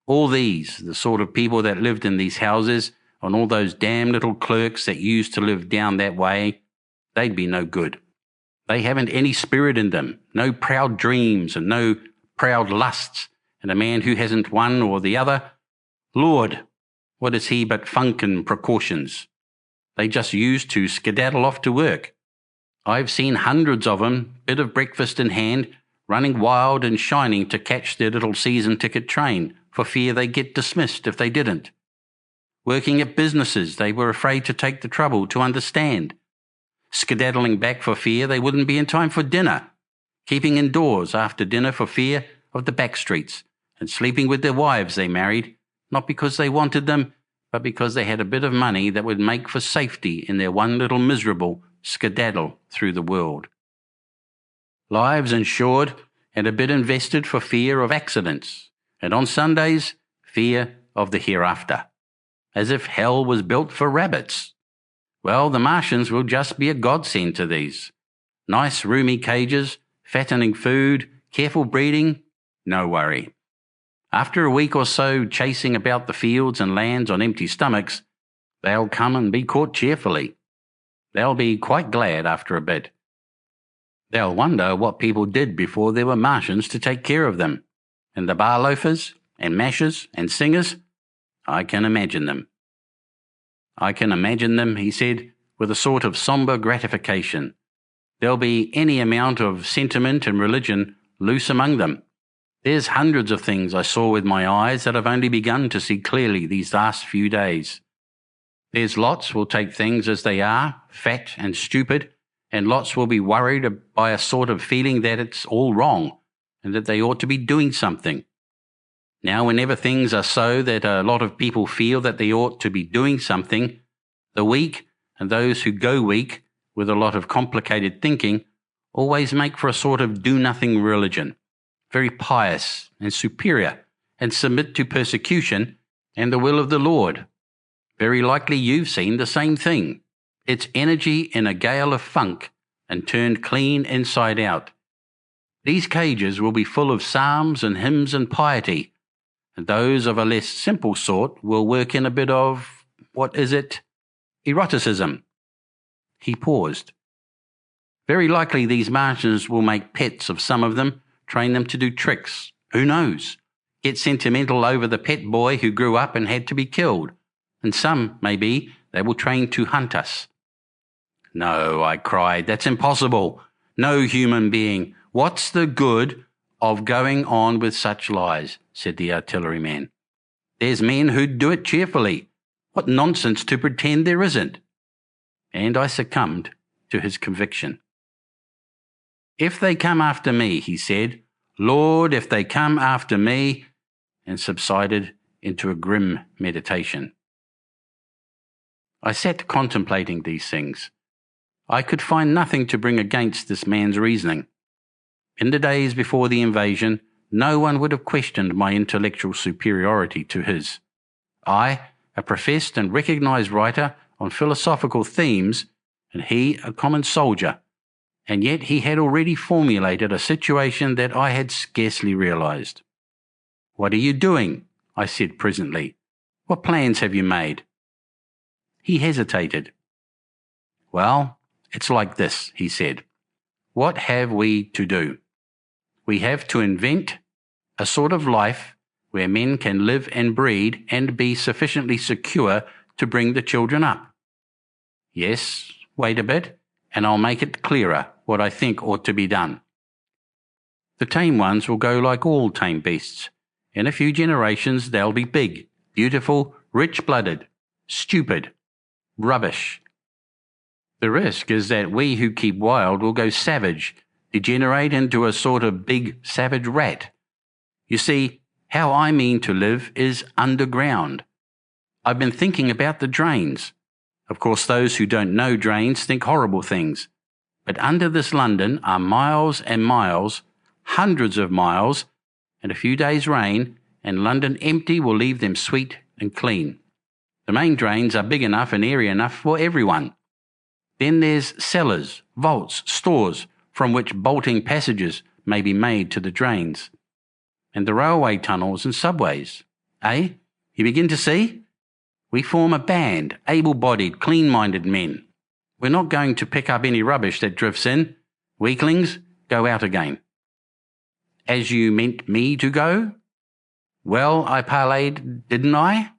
All these, the sort of people that lived in these houses, and all those damn little clerks that used to live down that way, they'd be no good. They haven't any spirit in them, no proud dreams and no proud lusts, and a man who hasn't one or the other, Lord, what is he but funk and precautions? They just used to skedaddle off to work. I've seen hundreds of 'em, bit of breakfast in hand, running wild and shining to catch their little season ticket train for fear they'd get dismissed if they didn't. Working at businesses they were afraid to take the trouble to understand. Skedaddling back for fear they wouldn't be in time for dinner. Keeping indoors after dinner for fear of the back streets, and sleeping with their wives they married, not because they wanted them, but because they had a bit of money that would make for safety in their one little miserable skedaddle through the world. Lives insured and a bit invested for fear of accidents, and on Sundays, fear of the hereafter, as if hell was built for rabbits. Well, the Martians will just be a godsend to these. Nice roomy cages, fattening food, careful breeding, no worry. After a week or so chasing about the fields and lands on empty stomachs, they'll come and be caught cheerfully. They'll be quite glad after a bit. They'll wonder what people did before there were Martians to take care of them. And the bar loafers and mashers and singers, I can imagine them. I can imagine them, he said, with a sort of sombre gratification. There'll be any amount of sentiment and religion loose among them. There's hundreds of things I saw with my eyes that I've only begun to see clearly these last few days. There's lots will take things as they are, fat and stupid, and lots will be worried by a sort of feeling that it's all wrong and that they ought to be doing something. Now, whenever things are so that a lot of people feel that they ought to be doing something, the weak and those who go weak with a lot of complicated thinking always make for a sort of do-nothing religion, very pious and superior, and submit to persecution and the will of the Lord. Very likely you've seen the same thing. It's energy in a gale of funk and turned clean inside out. These cages will be full of psalms and hymns and piety, and those of a less simple sort will work in a bit of, eroticism. He paused. Very likely these Martians will make pets of some of them, train them to do tricks. Who knows? Get sentimental over the pet boy who grew up and had to be killed. And some, maybe, they will train to hunt us. No, I cried, that's impossible. No human being. What's the good of going on with such lies, said the artilleryman. There's men who'd do it cheerfully. What nonsense to pretend there isn't. And I succumbed to his conviction. If they come after me, he said, Lord, if they come after me, and subsided into a grim meditation. I sat contemplating these things. I could find nothing to bring against this man's reasoning. In the days before the invasion, no one would have questioned my intellectual superiority to his. I, a professed and recognized writer on philosophical themes, and he a common soldier, and yet he had already formulated a situation that I had scarcely realized. What are you doing? I said presently. What plans have you made? He hesitated. Well, it's like this, he said. What have we to do? We have to invent a sort of life where men can live and breed and be sufficiently secure to bring the children up. Yes, wait a bit, and I'll make it clearer what I think ought to be done. The tame ones will go like all tame beasts. In a few generations they'll be big, beautiful, rich-blooded, stupid, rubbish. The risk is that we who keep wild will go savage, degenerate into a sort of big savage rat. You see, how I mean to live is underground. I've been thinking about the drains. Of course, those who don't know drains think horrible things. But under this London are miles and miles, hundreds of miles, and a few days' rain, and London empty will leave them sweet and clean. The main drains are big enough and airy enough for everyone. Then there's cellars, vaults, stores, from which bolting passages may be made to the drains. And the railway tunnels and subways. Eh? You begin to see? We form a band, able-bodied, clean-minded men. We're not going to pick up any rubbish that drifts in. Weaklings, go out again. As you meant me to go? Well, I parleyed, didn't I?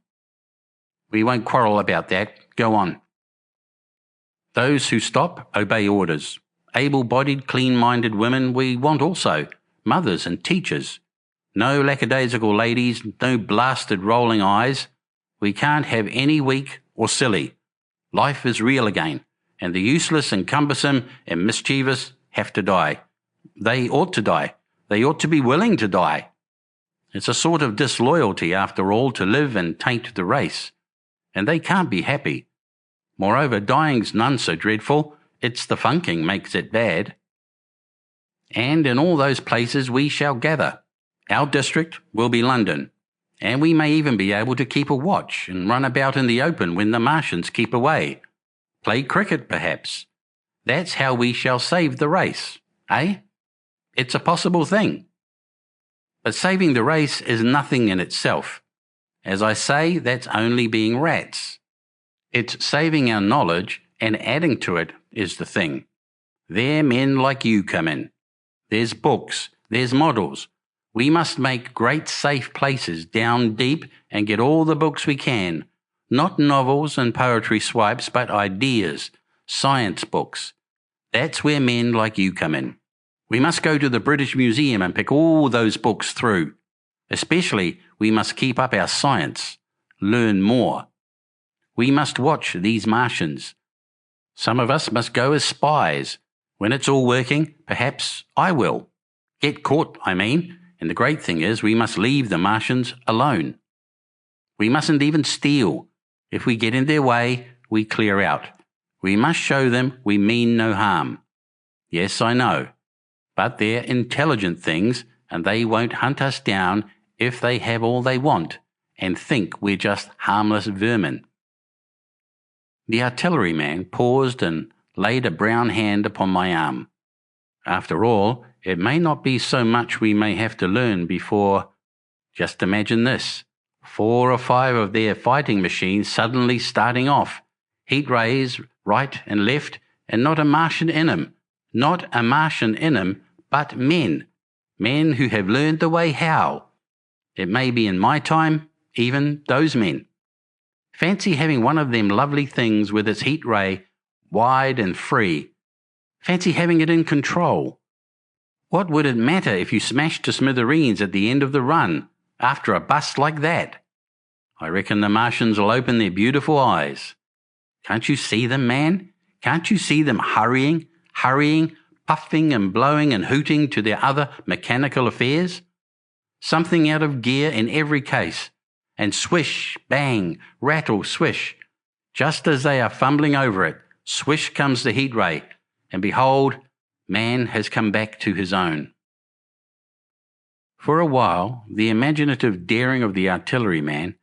We won't quarrel about that. Go on. Those who stop obey orders. Able-bodied, clean-minded women we want also. Mothers and teachers. No lackadaisical ladies, no blasted rolling eyes. We can't have any weak or silly. Life is real again, and the useless and cumbersome and mischievous have to die. They ought to die. They ought to be willing to die. It's a sort of disloyalty, after all, to live and taint the race. and they can't be happy. Moreover, dying's none so dreadful, it's the funking makes it bad. And in all those places we shall gather. Our district will be London, and we may even be able to keep a watch and run about in the open when the Martians keep away. Play cricket, perhaps. That's how we shall save the race, eh? It's a possible thing. But saving the race is nothing in itself. As I say, that's only being rats. It's saving our knowledge and adding to it is the thing. There men like you come in. There's books, there's models. We must make great safe places down deep and get all the books we can. Not novels and poetry swipes, but ideas, science books. That's where men like you come in. We must go to the British Museum and pick all those books through. Especially, we must keep up our science, learn more. We must watch these Martians. Some of us must go as spies. When it's all working, perhaps I will. Get caught, I mean, and the great thing is we must leave the Martians alone. We mustn't even steal. If we get in their way, we clear out. We must show them we mean no harm. Yes, I know. But they're intelligent things, and they won't hunt us down if they have all they want and think we're just harmless vermin. The artilleryman paused and laid a brown hand upon my arm. After all, it may not be so much we may have to learn before. Just imagine this. 4 or 5 of their fighting machines suddenly starting off. Heat rays right and left, and not a Martian in 'em. Not a Martian in 'em, but men. Men who have learned the way how. It may be in my time, even those men. Fancy having one of them lovely things with its heat ray wide and free. Fancy having it in control. What would it matter if you smashed to smithereens at the end of the run after a bust like that? I reckon the Martians will open their beautiful eyes. Can't you see them, man? Can't you see them hurrying, puffing and blowing and hooting to their other mechanical affairs? Something out of gear in every case. And swish, bang, rattle, swish. Just as they are fumbling over it, swish comes the heat ray, and behold, man has come back to his own. For a while, the imaginative daring of the artilleryman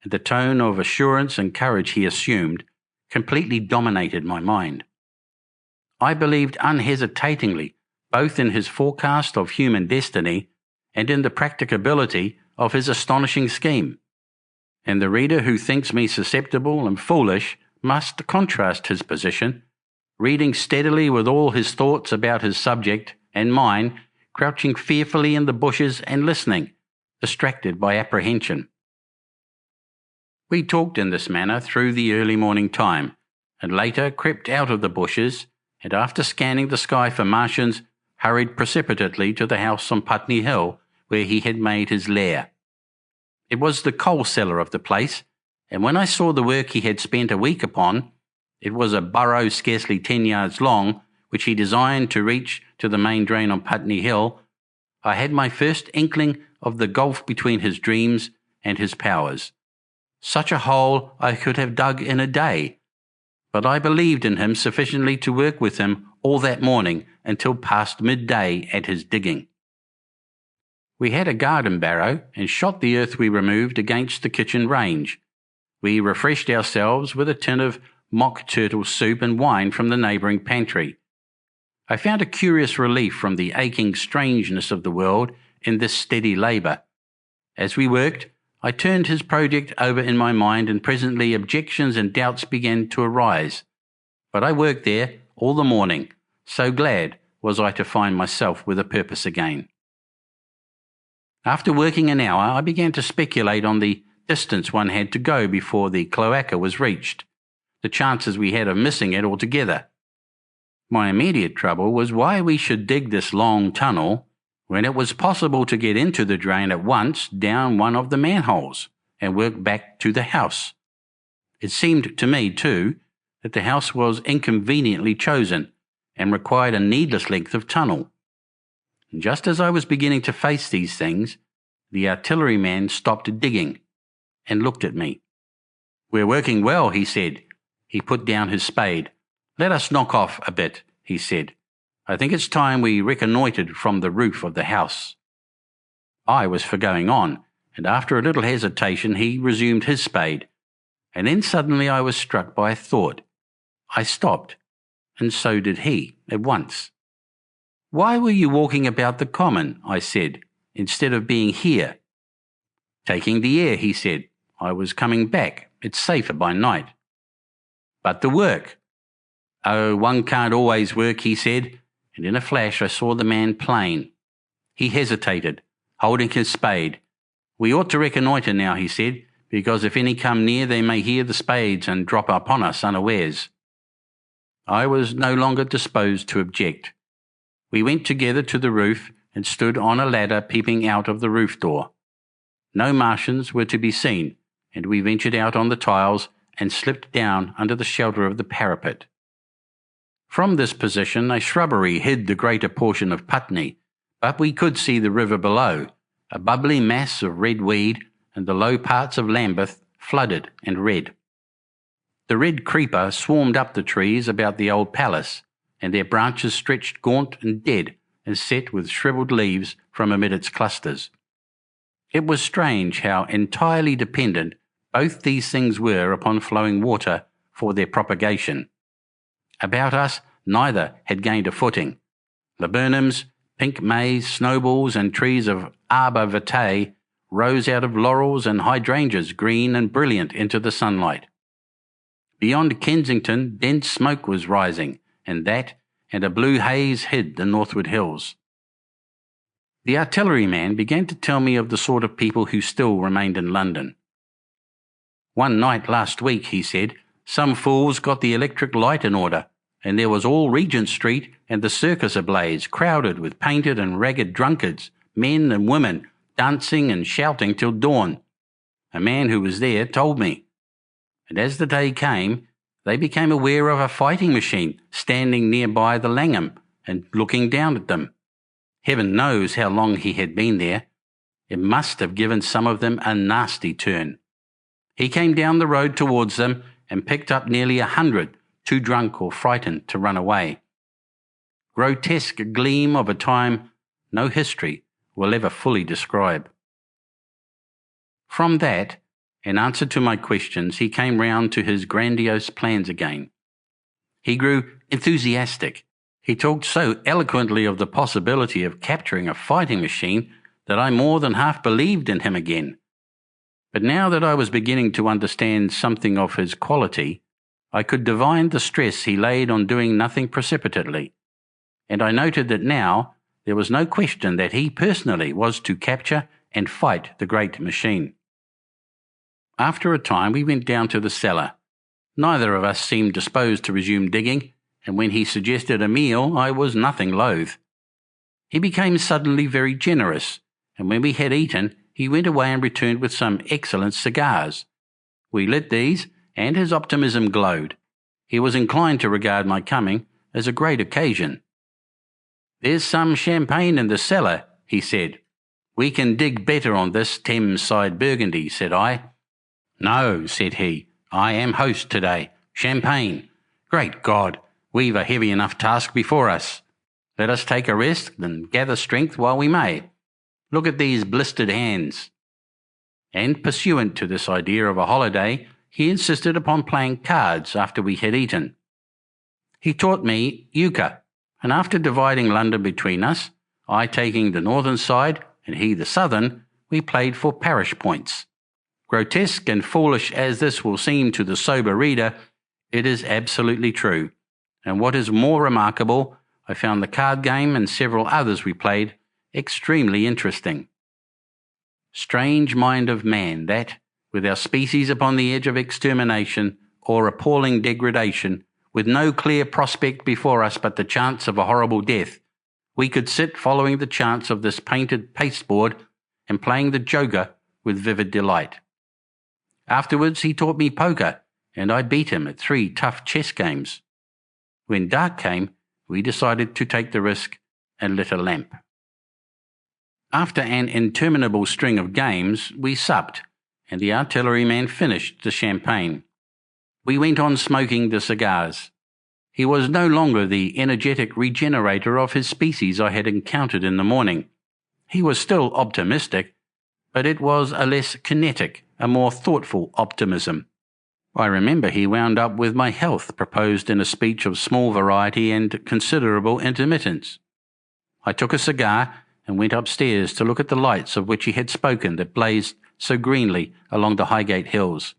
and the tone of assurance and courage he assumed completely dominated my mind. I believed unhesitatingly both in his forecast of human destiny and in the practicability of his astonishing scheme. And the reader who thinks me susceptible and foolish must contrast his position, reading steadily with all his thoughts about his subject and mine, crouching fearfully in the bushes and listening, distracted by apprehension. We talked in this manner through the early morning time, and later crept out of the bushes, and after scanning the sky for Martians, hurried precipitately to the house on Putney Hill where he had made his lair. It was the coal cellar of the place, and when I saw the work he had spent a week upon, it was a burrow scarcely 10 yards long, which he designed to reach to the main drain on Putney Hill, I had my first inkling of the gulf between his dreams and his powers. Such a hole I could have dug in a day, but I believed in him sufficiently to work with him all that morning until past midday at his digging. We had a garden barrow and shot the earth we removed against the kitchen range. We refreshed ourselves with a tin of mock turtle soup and wine from the neighbouring pantry. I found a curious relief from the aching strangeness of the world in this steady labour. As we worked, I turned his project over in my mind, and presently objections and doubts began to arise. But I worked there all the morning, so glad was I to find myself with a purpose again. After working an hour, I began to speculate on the distance one had to go before the cloaca was reached, the chances we had of missing it altogether. My immediate trouble was why we should dig this long tunnel when it was possible to get into the drain at once down one of the manholes and work back to the house. It seemed to me, too, that the house was inconveniently chosen and required a needless length of tunnel. And just as I was beginning to face these things, the artilleryman stopped digging and looked at me. We're working well, he said. He put down his spade. Let us knock off a bit, he said. I think it's time we reconnoitred from the roof of the house. I was for going on, and after a little hesitation he resumed his spade. And then suddenly I was struck by a thought. I stopped, and so did he, at once. Why were you walking about the common, I said, instead of being here? Taking the air, he said. I was coming back. It's safer by night. But the work. Oh, one can't always work, he said, and in a flash I saw the man plain. He hesitated, holding his spade. We ought to reconnoitre now, he said, because if any come near they may hear the spades and drop upon us unawares. I was no longer disposed to object. We went together to the roof and stood on a ladder peeping out of the roof door. No Martians were to be seen, and we ventured out on the tiles and slipped down under the shelter of the parapet. From this position a shrubbery hid the greater portion of Putney, but we could see the river below, a bubbly mass of red weed, and the low parts of Lambeth flooded and red. The red creeper swarmed up the trees about the old palace, and their branches stretched gaunt and dead and set with shrivelled leaves from amid its clusters. It was strange how entirely dependent both these things were upon flowing water for their propagation. About us neither had gained a footing. Laburnums, pink maize, snowballs, and trees of arbor vitae rose out of laurels and hydrangeas green and brilliant into the sunlight. Beyond Kensington dense smoke was rising, and that and a blue haze hid the northward hills. The artilleryman began to tell me of the sort of people who still remained in London. One night last week, he said, some fools got the electric light in order, and there was all Regent Street and the circus ablaze, crowded with painted and ragged drunkards, men and women, dancing and shouting till dawn. A man who was there told me. And as the day came, they became aware of a fighting machine standing nearby the Langham and looking down at them. Heaven knows how long he had been there. It must have given some of them a nasty turn. He came down the road towards them and picked up nearly 100, too drunk or frightened to run away. Grotesque gleam of a time no history will ever fully describe. From that, in answer to my questions, he came round to his grandiose plans again. He grew enthusiastic. He talked so eloquently of the possibility of capturing a fighting machine that I more than half believed in him again. But now that I was beginning to understand something of his quality, I could divine the stress he laid on doing nothing precipitately, and I noted that now there was no question that he personally was to capture and fight the great machine. After a time we went down to the cellar. Neither of us seemed disposed to resume digging, and when he suggested a meal I was nothing loath. He became suddenly very generous, and when we had eaten he went away and returned with some excellent cigars. We lit these, and his optimism glowed. He was inclined to regard my coming as a great occasion. "There's some champagne in the cellar," he said. "We can dig better on this Thames-side Burgundy," said I. "No," said he, "I am host today. Champagne. Great God, we've a heavy enough task before us. Let us take a rest and gather strength while we may. Look at these blistered hands." And pursuant to this idea of a holiday, he insisted upon playing cards after we had eaten. He taught me euchre, and after dividing London between us, I taking the northern side and he the southern, we played for parish points. Grotesque and foolish as this will seem to the sober reader, it is absolutely true, and what is more remarkable, I found the card game and several others we played extremely interesting. Strange mind of man that, with our species upon the edge of extermination or appalling degradation, with no clear prospect before us but the chance of a horrible death, we could sit following the chance of this painted pasteboard and playing the joker with vivid delight. Afterwards he taught me poker, and I beat him at 3 tough chess games. When dark came, we decided to take the risk and lit a lamp. After an interminable string of games, we supped, and the artilleryman finished the champagne. We went on smoking the cigars. He was no longer the energetic regenerator of his species I had encountered in the morning. He was still optimistic, but it was a less kinetic, a more thoughtful optimism. I remember he wound up with my health proposed in a speech of small variety and considerable intermittence. I took a cigar and went upstairs to look at the lights of which he had spoken that blazed so greenly along the Highgate hills.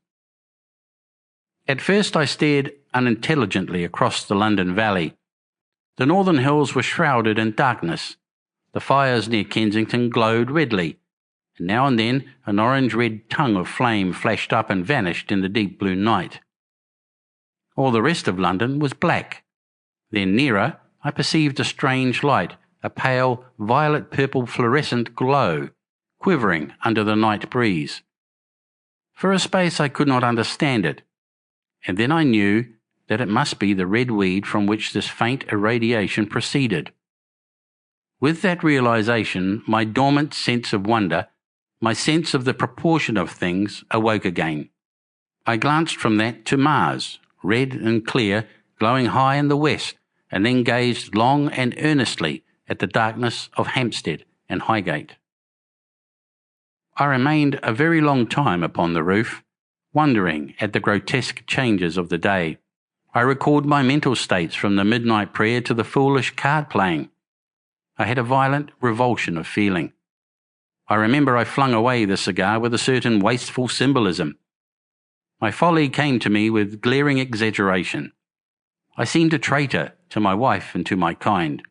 At first I stared unintelligently across the London Valley. The northern hills were shrouded in darkness. The fires near Kensington glowed redly, and now and then an orange-red tongue of flame flashed up and vanished in the deep blue night. All the rest of London was black. Then nearer I perceived a strange light, a pale violet-purple fluorescent glow, quivering under the night breeze. For a space I could not understand it, and then I knew that it must be the red weed from which this faint irradiation proceeded. With that realization, my dormant sense of wonder, my sense of the proportion of things, awoke again. I glanced from that to Mars, red and clear, glowing high in the west, and then gazed long and earnestly at the darkness of Hampstead and Highgate. I remained a very long time upon the roof, wondering at the grotesque changes of the day. I recalled my mental states from the midnight prayer to the foolish card playing. I had a violent revulsion of feeling. I remember I flung away the cigar with a certain wasteful symbolism. My folly came to me with glaring exaggeration. I seemed a traitor to my wife and to my kind.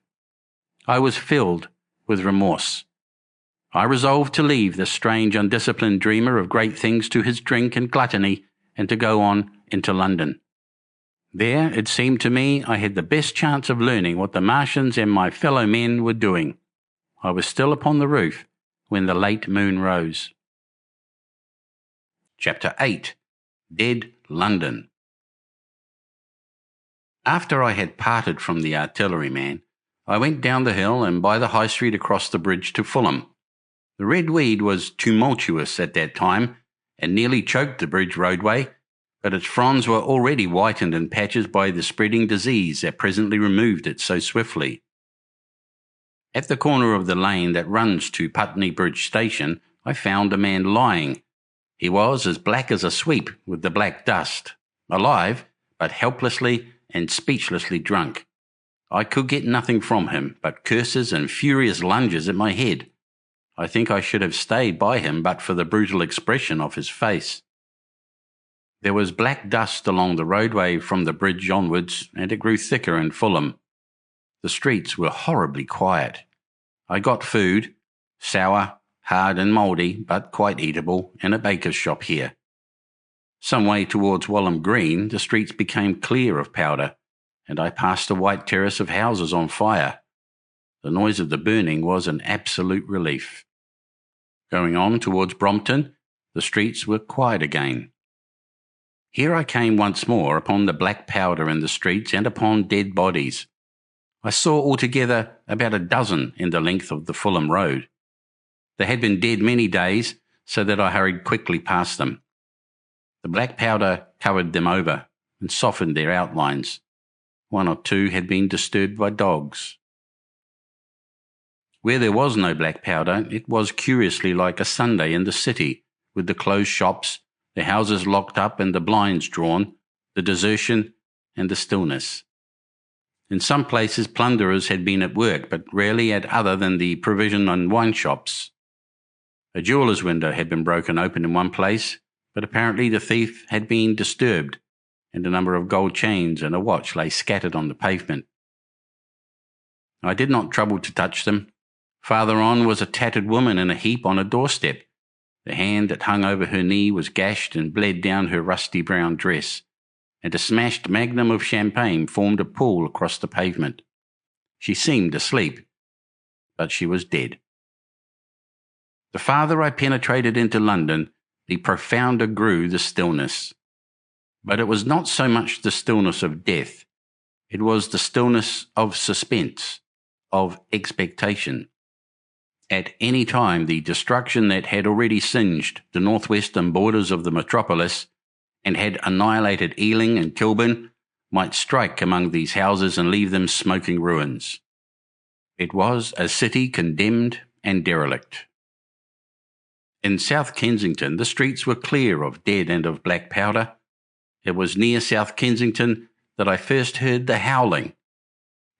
I was filled with remorse. I resolved to leave this strange, undisciplined dreamer of great things to his drink and gluttony, and to go on into London. There, it seemed to me, I had the best chance of learning what the Martians and my fellow men were doing. I was still upon the roof when the late moon rose. Chapter 8. Dead London. After I had parted from the artilleryman, I went down the hill and by the High Street across the bridge to Fulham. The red weed was tumultuous at that time and nearly choked the bridge roadway, but its fronds were already whitened in patches by the spreading disease that presently removed it so swiftly. At the corner of the lane that runs to Putney Bridge Station, I found a man lying. He was as black as a sweep with the black dust, alive, but helplessly and speechlessly drunk. I could get nothing from him but curses and furious lunges at my head. I think I should have stayed by him but for the brutal expression of his face. There was black dust along the roadway from the bridge onwards, and it grew thicker in Fulham. The streets were horribly quiet. I got food, sour, hard and mouldy, but quite eatable, in a baker's shop here. Some way towards Walham Green, the streets became clear of powder, and I passed a white terrace of houses on fire. The noise of the burning was an absolute relief. Going on towards Brompton, the streets were quiet again. Here I came once more upon the black powder in the streets and upon dead bodies. I saw altogether about a dozen in the length of the Fulham Road. They had been dead many days, so that I hurried quickly past them. The black powder covered them over and softened their outlines. One or two had been disturbed by dogs. Where there was no black powder, it was curiously like a Sunday in the city, with the closed shops, the houses locked up and the blinds drawn, the desertion and the stillness. In some places plunderers had been at work, but rarely at other than the provision and wine shops. A jeweller's window had been broken open in one place, but apparently the thief had been disturbed, and a number of gold chains and a watch lay scattered on the pavement. I did not trouble to touch them. Farther on was a tattered woman in a heap on a doorstep. The hand that hung over her knee was gashed and bled down her rusty brown dress, and a smashed magnum of champagne formed a pool across the pavement. She seemed asleep, but she was dead. The farther I penetrated into London, the profounder grew the stillness. But it was not so much the stillness of death. It was the stillness of suspense, of expectation. At any time, the destruction that had already singed the northwestern borders of the metropolis and had annihilated Ealing and Kilburn might strike among these houses and leave them smoking ruins. It was a city condemned and derelict. In South Kensington, the streets were clear of dead and of black powder. It was near South Kensington that I first heard the howling.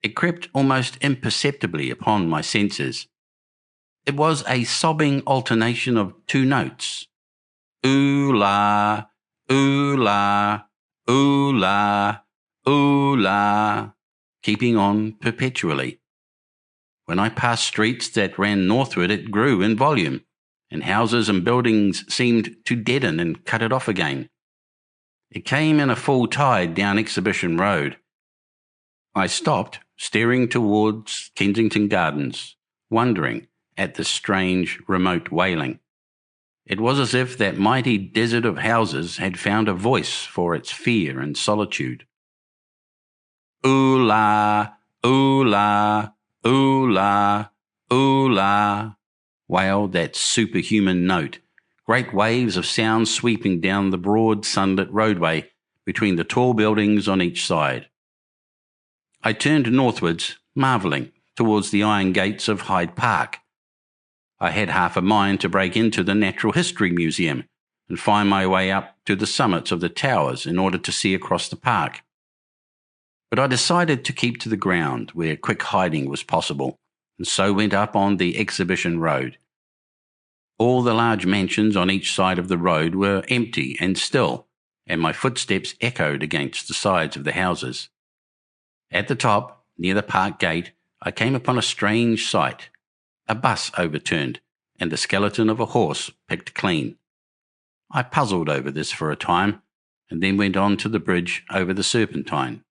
It crept almost imperceptibly upon my senses. It was a sobbing alternation of two notes. Ooh-la, ooh-la, ooh-la, ooh-la, keeping on perpetually. When I passed streets that ran northward, it grew in volume, and houses and buildings seemed to deaden and cut it off again. It came in a full tide down Exhibition Road. I stopped, staring towards Kensington Gardens, wondering at the strange, remote wailing. It was as if that mighty desert of houses had found a voice for its fear and solitude. Ooh-la, ooh-la, ooh-la, ooh-la, wailed that superhuman note, great waves of sound sweeping down the broad sunlit roadway between the tall buildings on each side. I turned northwards, marvelling, towards the iron gates of Hyde Park. I had half a mind to break into the Natural History Museum and find my way up to the summits of the towers in order to see across the park. But I decided to keep to the ground where quick hiding was possible, and so went up on the Exhibition Road. All the large mansions on each side of the road were empty and still, and my footsteps echoed against the sides of the houses. At the top, near the park gate, I came upon a strange sight. A bus overturned, and the skeleton of a horse picked clean. I puzzled over this for a time, and then went on to the bridge over the Serpentine.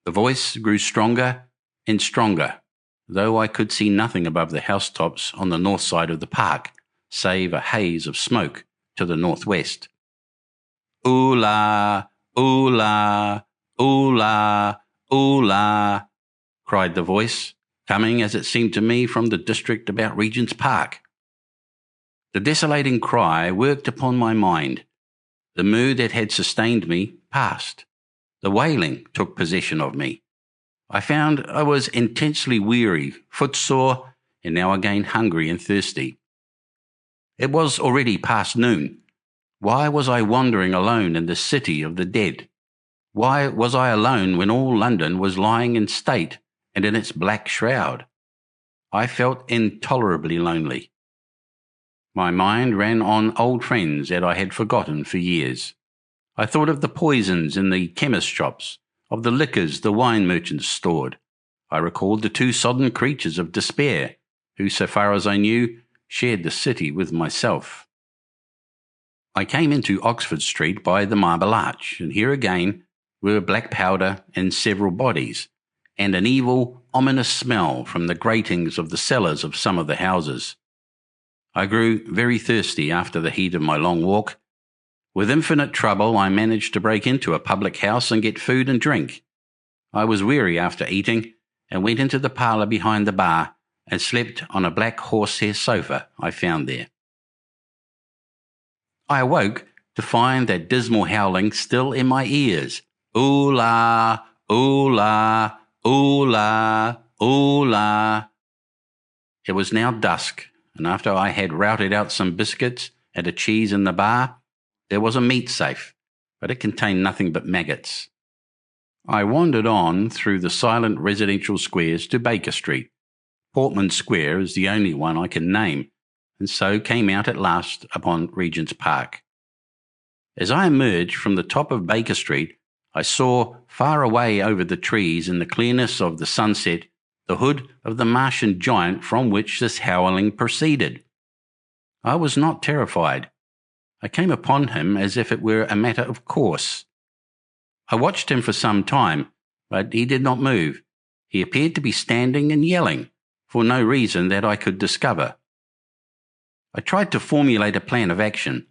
The voice grew stronger and stronger, though I could see nothing above the housetops on the north side of the park, save a haze of smoke to the northwest. Ooh-la, ooh-la, ooh-la, ooh-la, cried the voice, coming, as it seemed to me, from the district about Regent's Park. The desolating cry worked upon my mind. The mood that had sustained me passed. The wailing took possession of me. I found I was intensely weary, footsore, and now again hungry and thirsty. It was already past noon. Why was I wandering alone in the city of the dead? Why was I alone when all London was lying in state and in its black shroud? I felt intolerably lonely. My mind ran on old friends that I had forgotten for years. I thought of the poisons in the chemist shops, of the liquors the wine merchants stored. I recalled the two sodden creatures of despair, who, so far as I knew, shared the city with myself. I came into Oxford Street by the Marble Arch, and here again were black powder in several bodies, and an evil, ominous smell from the gratings of the cellars of some of the houses. I grew very thirsty after the heat of my long walk. With infinite trouble, I managed to break into a public house and get food and drink. I was weary after eating, and went into the parlour behind the bar and slept on a black horsehair sofa I found there. I awoke to find that dismal howling still in my ears. Ooh-la, ooh-la, ooh-la, ooh-la. It was now dusk, and after I had routed out some biscuits and a cheese in the bar, there was a meat safe, but it contained nothing but maggots. I wandered on through the silent residential squares to Baker Street. Portman Square is the only one I can name, and so came out at last upon Regent's Park. As I emerged from the top of Baker Street, I saw far away over the trees in the clearness of the sunset the hood of the Martian giant from which this howling proceeded. I was not terrified. I came upon him as if it were a matter of course. I watched him for some time, but he did not move. He appeared to be standing and yelling, for no reason that I could discover. I tried to formulate a plan of action.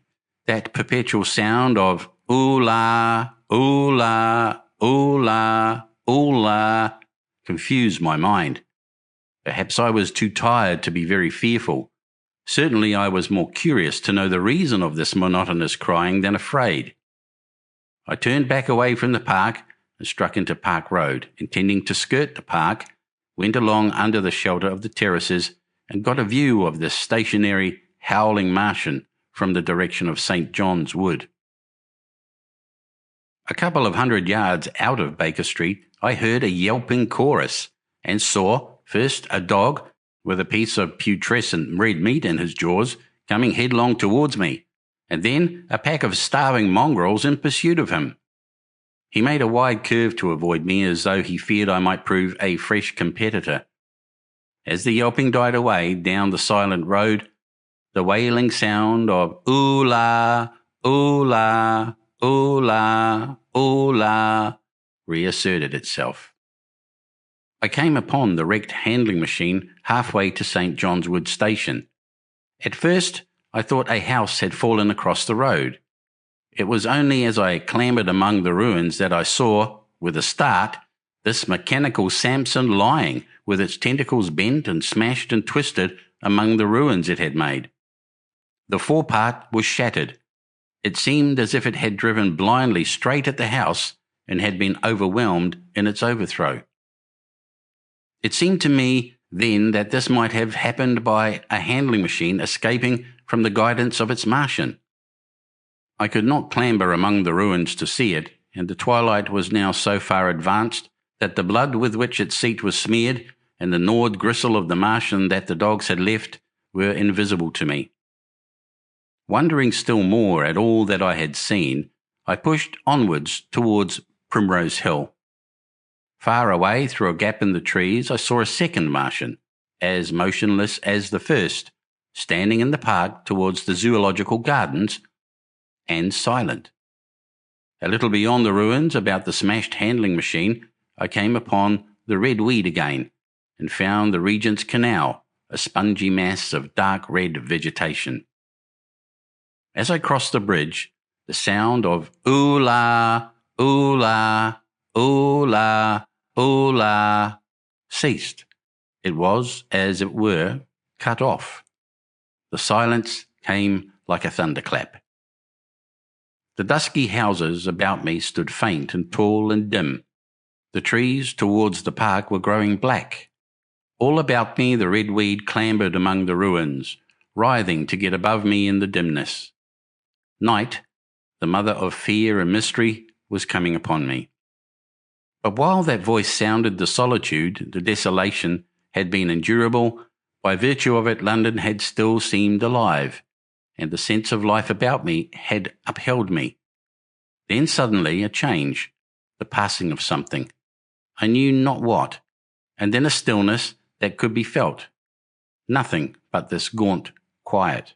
That perpetual sound of ooh-la, ooh-la, ooh-la, ooh-la confused my mind. Perhaps I was too tired to be very fearful. Certainly I was more curious to know the reason of this monotonous crying than afraid. I turned back away from the park and struck into Park Road, intending to skirt the park, went along under the shelter of the terraces and got a view of this stationary, howling Martian from the direction of St. John's Wood. A couple of 100 yards out of Baker Street, I heard a yelping chorus and saw, first a dog with a piece of putrescent red meat in his jaws coming headlong towards me, and then a pack of starving mongrels in pursuit of him. He made a wide curve to avoid me as though he feared I might prove a fresh competitor. As the yelping died away down the silent road, the wailing sound of ooh-la, ooh-la, ooh-la, ooh-la reasserted itself. I came upon the wrecked handling machine halfway to St. John's Wood Station. At first, I thought a house had fallen across the road. It was only as I clambered among the ruins that I saw, with a start, this mechanical Samson lying with its tentacles bent and smashed and twisted among the ruins it had made. The forepart was shattered. It seemed as if it had driven blindly straight at the house and had been overwhelmed in its overthrow. It seemed to me then that this might have happened by a handling machine escaping from the guidance of its Martian. I could not clamber among the ruins to see it, and the twilight was now so far advanced that the blood with which its seat was smeared and the gnawed gristle of the Martian that the dogs had left were invisible to me. Wondering still more at all that I had seen, I pushed onwards towards Primrose Hill. Far away, through a gap in the trees, I saw a second Martian, as motionless as the first, standing in the park towards the zoological gardens, and silent. A little beyond the ruins, about the smashed handling machine, I came upon the red weed again, and found the Regent's Canal, a spongy mass of dark red vegetation. As I crossed the bridge, the sound of ooh-la, ooh-la, ooh-la, ooh-la ceased. It was, as it were, cut off. The silence came like a thunderclap. The dusky houses about me stood faint and tall and dim. The trees towards the park were growing black. All about me the red weed clambered among the ruins, writhing to get above me in the dimness. Night, the mother of fear and mystery, was coming upon me. But while that voice sounded the solitude, the desolation, had been endurable, by virtue of it London had still seemed alive, and the sense of life about me had upheld me. Then suddenly a change, the passing of something, I knew not what, and then a stillness that could be felt. Nothing but this gaunt quiet.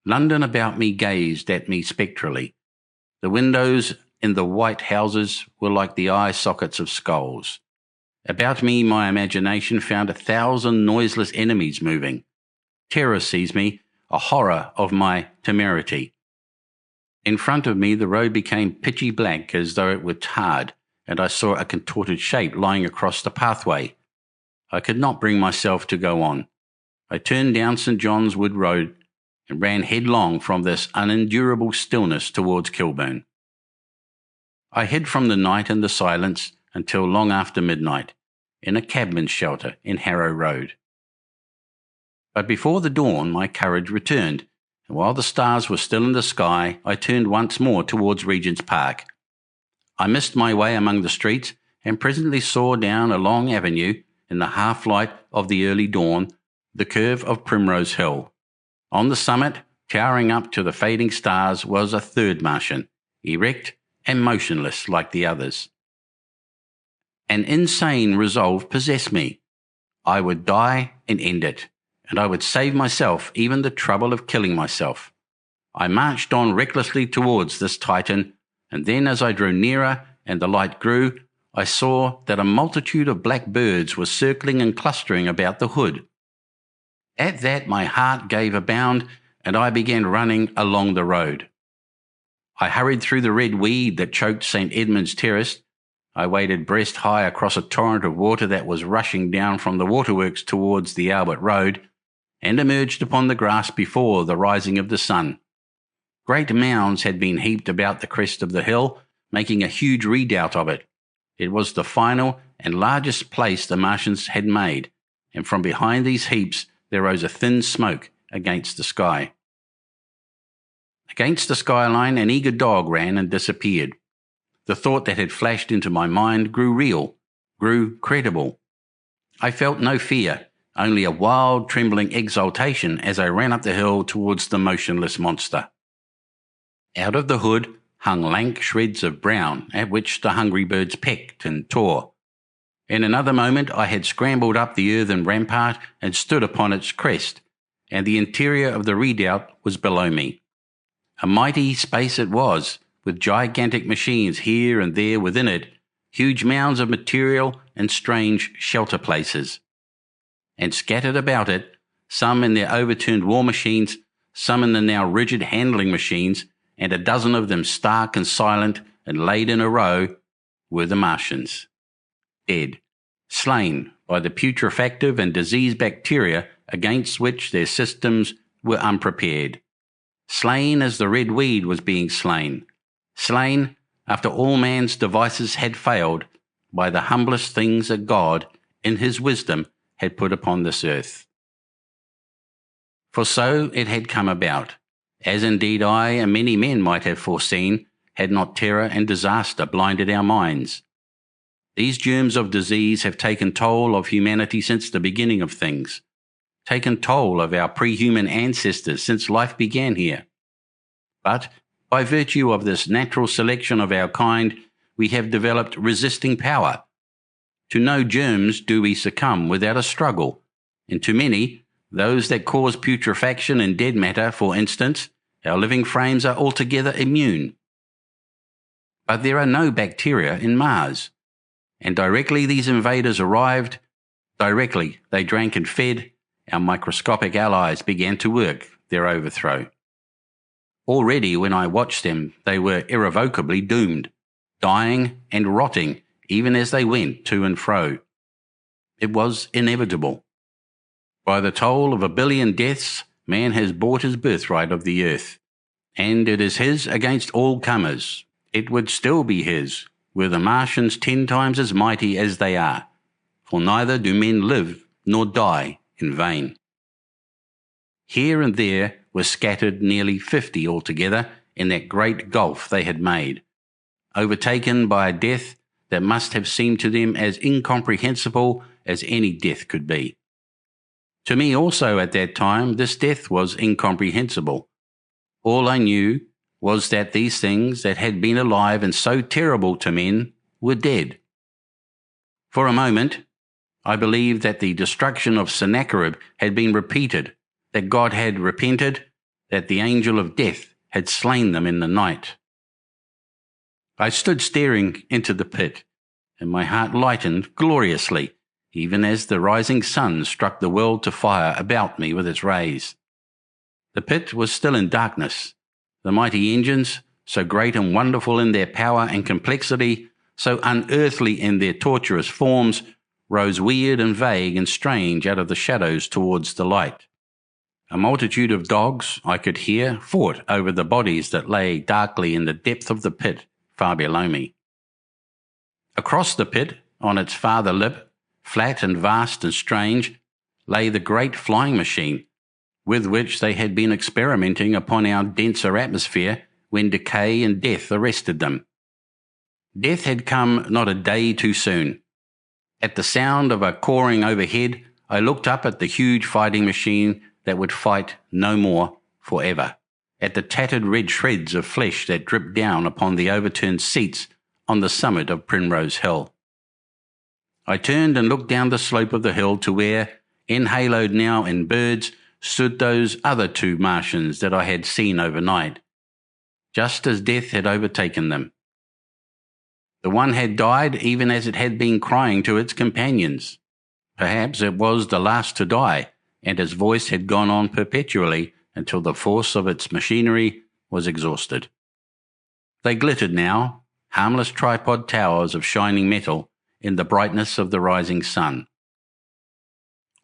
London about me gazed at me spectrally. The windows in the white houses were like the eye sockets of skulls. About me my imagination found 1,000 noiseless enemies moving. Terror seized me, a horror of my temerity. In front of me the road became pitchy black as though it were tarred, and I saw a contorted shape lying across the pathway. I could not bring myself to go on. I turned down St. John's Wood Road and ran headlong from this unendurable stillness towards Kilburn. I hid from the night and the silence until long after midnight, in a cabman's shelter in Harrow Road. But before the dawn my courage returned, and while the stars were still in the sky, I turned once more towards Regent's Park. I missed my way among the streets, and presently saw down a long avenue, in the half-light of the early dawn, the curve of Primrose Hill. On the summit, towering up to the fading stars, was a third Martian, erect and motionless like the others. An insane resolve possessed me. I would die and end it, and I would save myself even the trouble of killing myself. I marched on recklessly towards this Titan, and then as I drew nearer and the light grew, I saw that a multitude of black birds were circling and clustering about the hood. At that my heart gave a bound, and I began running along the road. I hurried through the red weed that choked St. Edmund's Terrace. I waded breast high across a torrent of water that was rushing down from the waterworks towards the Albert Road, and emerged upon the grass before the rising of the sun. Great mounds had been heaped about the crest of the hill, making a huge redoubt of it. It was the final and largest place the Martians had made, and from behind these heaps there rose a thin smoke against the sky. Against the skyline, an eager dog ran and disappeared. The thought that had flashed into my mind grew real, grew credible. I felt no fear, only a wild, trembling exultation as I ran up the hill towards the motionless monster. Out of the hood hung lank shreds of brown, at which the hungry birds pecked and tore. In another moment I had scrambled up the earthen rampart and stood upon its crest, and the interior of the redoubt was below me. A mighty space it was, with gigantic machines here and there within it, huge mounds of material and strange shelter places. And scattered about it, some in their overturned war machines, some in the now rigid handling machines, and a dozen of them stark and silent and laid in a row, were the Martians. Dead, slain by the putrefactive and disease bacteria against which their systems were unprepared. Slain as the red weed was being slain. Slain after all man's devices had failed by the humblest things that God, in his wisdom, had put upon this earth. For so it had come about, as indeed I and many men might have foreseen, had not terror and disaster blinded our minds. These germs of disease have taken toll of humanity since the beginning of things, taken toll of our pre-human ancestors since life began here. But by virtue of this natural selection of our kind, we have developed resisting power. To no germs do we succumb without a struggle, and to many, those that cause putrefaction in dead matter, for instance, our living frames are altogether immune. But there are no bacteria in Mars, and directly these invaders arrived, directly they drank and fed, our microscopic allies began to work their overthrow. Already when I watched them, they were irrevocably doomed, dying and rotting even as they went to and fro. It was inevitable. By the toll of 1 billion deaths, man has bought his birthright of the earth, and it is his against all comers. It would still be his, were the Martians 10 times as mighty as they are, for neither do men live nor die in vain. Here and there were scattered nearly 50 altogether in that great gulf they had made, overtaken by a death that must have seemed to them as incomprehensible as any death could be. To me also at that time this death was incomprehensible. All I knew was that these things that had been alive and so terrible to men were dead. For a moment, I believed that the destruction of Sennacherib had been repeated, that God had repented, that the angel of death had slain them in the night. I stood staring into the pit, and my heart lightened gloriously, even as the rising sun struck the world to fire about me with its rays. The pit was still in darkness. The mighty engines, so great and wonderful in their power and complexity, so unearthly in their torturous forms, rose weird and vague and strange out of the shadows towards the light. A multitude of dogs, I could hear, fought over the bodies that lay darkly in the depth of the pit far below me. Across the pit, on its farther lip, flat and vast and strange, lay the great flying machine, with which they had been experimenting upon our denser atmosphere when decay and death arrested them. Death had come not a day too soon. At the sound of a cawing overhead, I looked up at the huge fighting machine that would fight no more forever, at the tattered red shreds of flesh that dripped down upon the overturned seats on the summit of Primrose Hill. I turned and looked down the slope of the hill to where, enhaloed now in birds, stood those other 2 Martians that I had seen overnight, just as death had overtaken them. The one had died even as it had been crying to its companions. Perhaps it was the last to die, and its voice had gone on perpetually until the force of its machinery was exhausted. They glittered now, harmless tripod towers of shining metal in the brightness of the rising sun.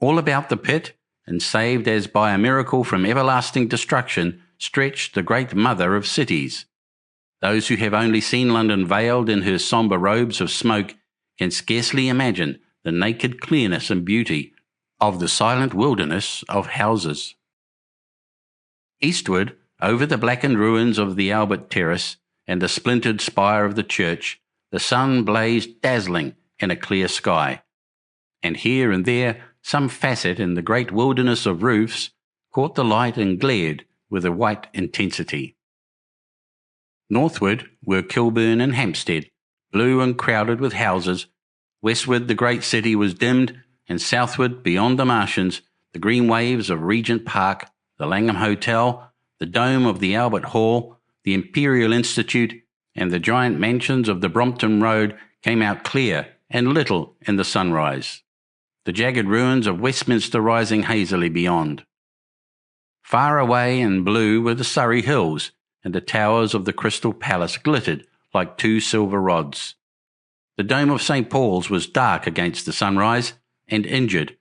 All about the pit, and saved as by a miracle from everlasting destruction, stretched the great mother of cities. Those who have only seen London veiled in her sombre robes of smoke can scarcely imagine the naked clearness and beauty of the silent wilderness of houses. Eastward, over the blackened ruins of the Albert Terrace and the splintered spire of the church, the sun blazed dazzling in a clear sky, and here and there some facet in the great wilderness of roofs caught the light and glared with a white intensity. Northward were Kilburn and Hampstead, blue and crowded with houses. Westward the great city was dimmed, and southward, beyond the Martians, the green waves of Regent Park, the Langham Hotel, the dome of the Albert Hall, the Imperial Institute, and the giant mansions of the Brompton Road came out clear and little in the sunrise, the jagged ruins of Westminster rising hazily beyond. Far away and blue were the Surrey Hills, and the towers of the Crystal Palace glittered like two silver rods. The dome of St. Paul's was dark against the sunrise, and injured,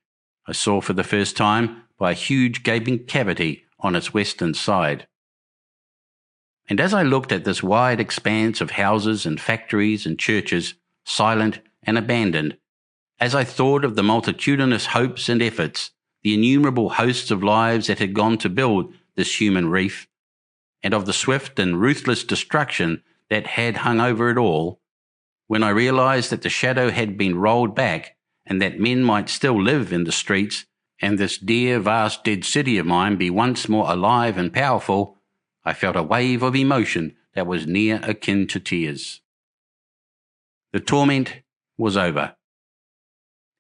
I saw for the first time, by a huge gaping cavity on its western side. And as I looked at this wide expanse of houses and factories and churches, silent and abandoned, as I thought of the multitudinous hopes and efforts, the innumerable hosts of lives that had gone to build this human reef, and of the swift and ruthless destruction that had hung over it all, when I realized that the shadow had been rolled back and that men might still live in the streets, and this dear, vast, dead city of mine be once more alive and powerful, I felt a wave of emotion that was near akin to tears. The torment was over.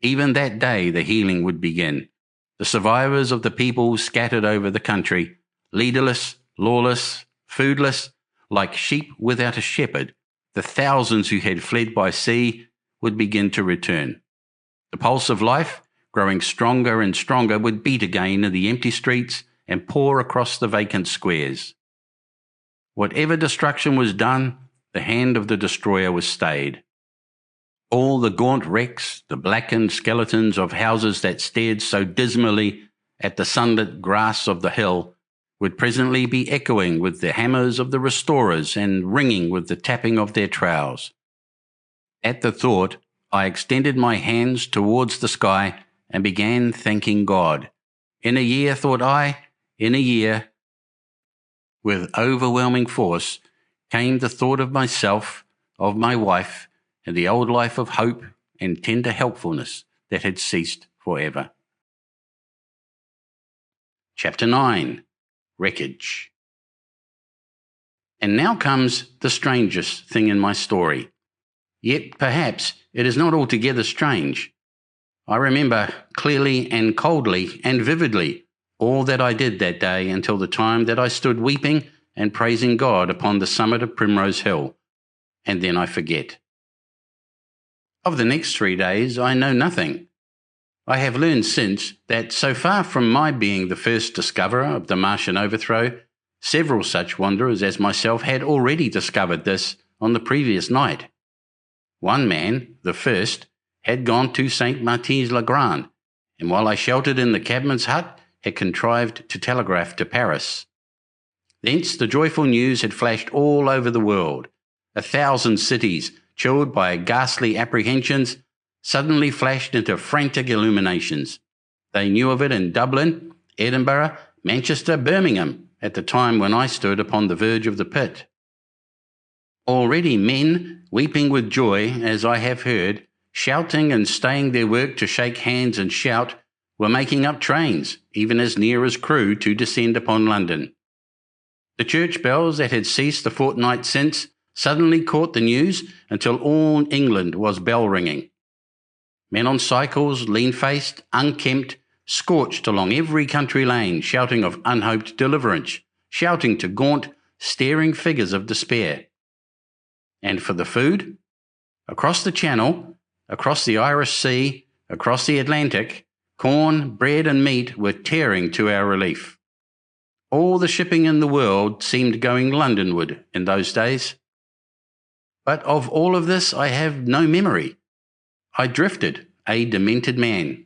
Even that day the healing would begin. The survivors of the people scattered over the country, leaderless, lawless, foodless, like sheep without a shepherd, the thousands who had fled by sea would begin to return. The pulse of life, growing stronger and stronger, would beat again in the empty streets and pour across the vacant squares. Whatever destruction was done, the hand of the destroyer was stayed. All the gaunt wrecks, the blackened skeletons of houses that stared so dismally at the sunlit grass of the hill, would presently be echoing with the hammers of the restorers and ringing with the tapping of their trowels. At the thought, I extended my hands towards the sky and began thanking God. In a year, thought I, in a year, with overwhelming force, came the thought of myself, of my wife, and the old life of hope and tender helpfulness that had ceased forever. Chapter 9. Wreckage. And now comes the strangest thing in my story. Yet perhaps it is not altogether strange. I remember clearly and coldly and vividly all that I did that day until the time that I stood weeping and praising God upon the summit of Primrose Hill, and then I forget. Of the next 3 days I know nothing. I have learned since that so far from my being the first discoverer of the Martian overthrow, several such wanderers as myself had already discovered this on the previous night. One man, the first, had gone to St. Martin's-le-Grand, and while I sheltered in the cabman's hut, had contrived to telegraph to Paris. Thence the joyful news had flashed all over the world. 1,000 cities, chilled by ghastly apprehensions, suddenly flashed into frantic illuminations. They knew of it in Dublin, Edinburgh, Manchester, Birmingham, at the time when I stood upon the verge of the pit. Already men, weeping with joy, as I have heard, shouting and staying their work to shake hands and shout, were making up trains, even as near as Crewe, to descend upon London. The church bells that had ceased a fortnight since suddenly caught the news until all England was bell-ringing. Men on cycles, lean-faced, unkempt, scorched along every country lane, shouting of unhoped deliverance, shouting to gaunt, staring figures of despair. And for the food? Across the Channel, across the Irish Sea, across the Atlantic, corn, bread and meat were tearing to our relief. All the shipping in the world seemed going Londonward in those days. But of all of this I have no memory. I drifted, a demented man.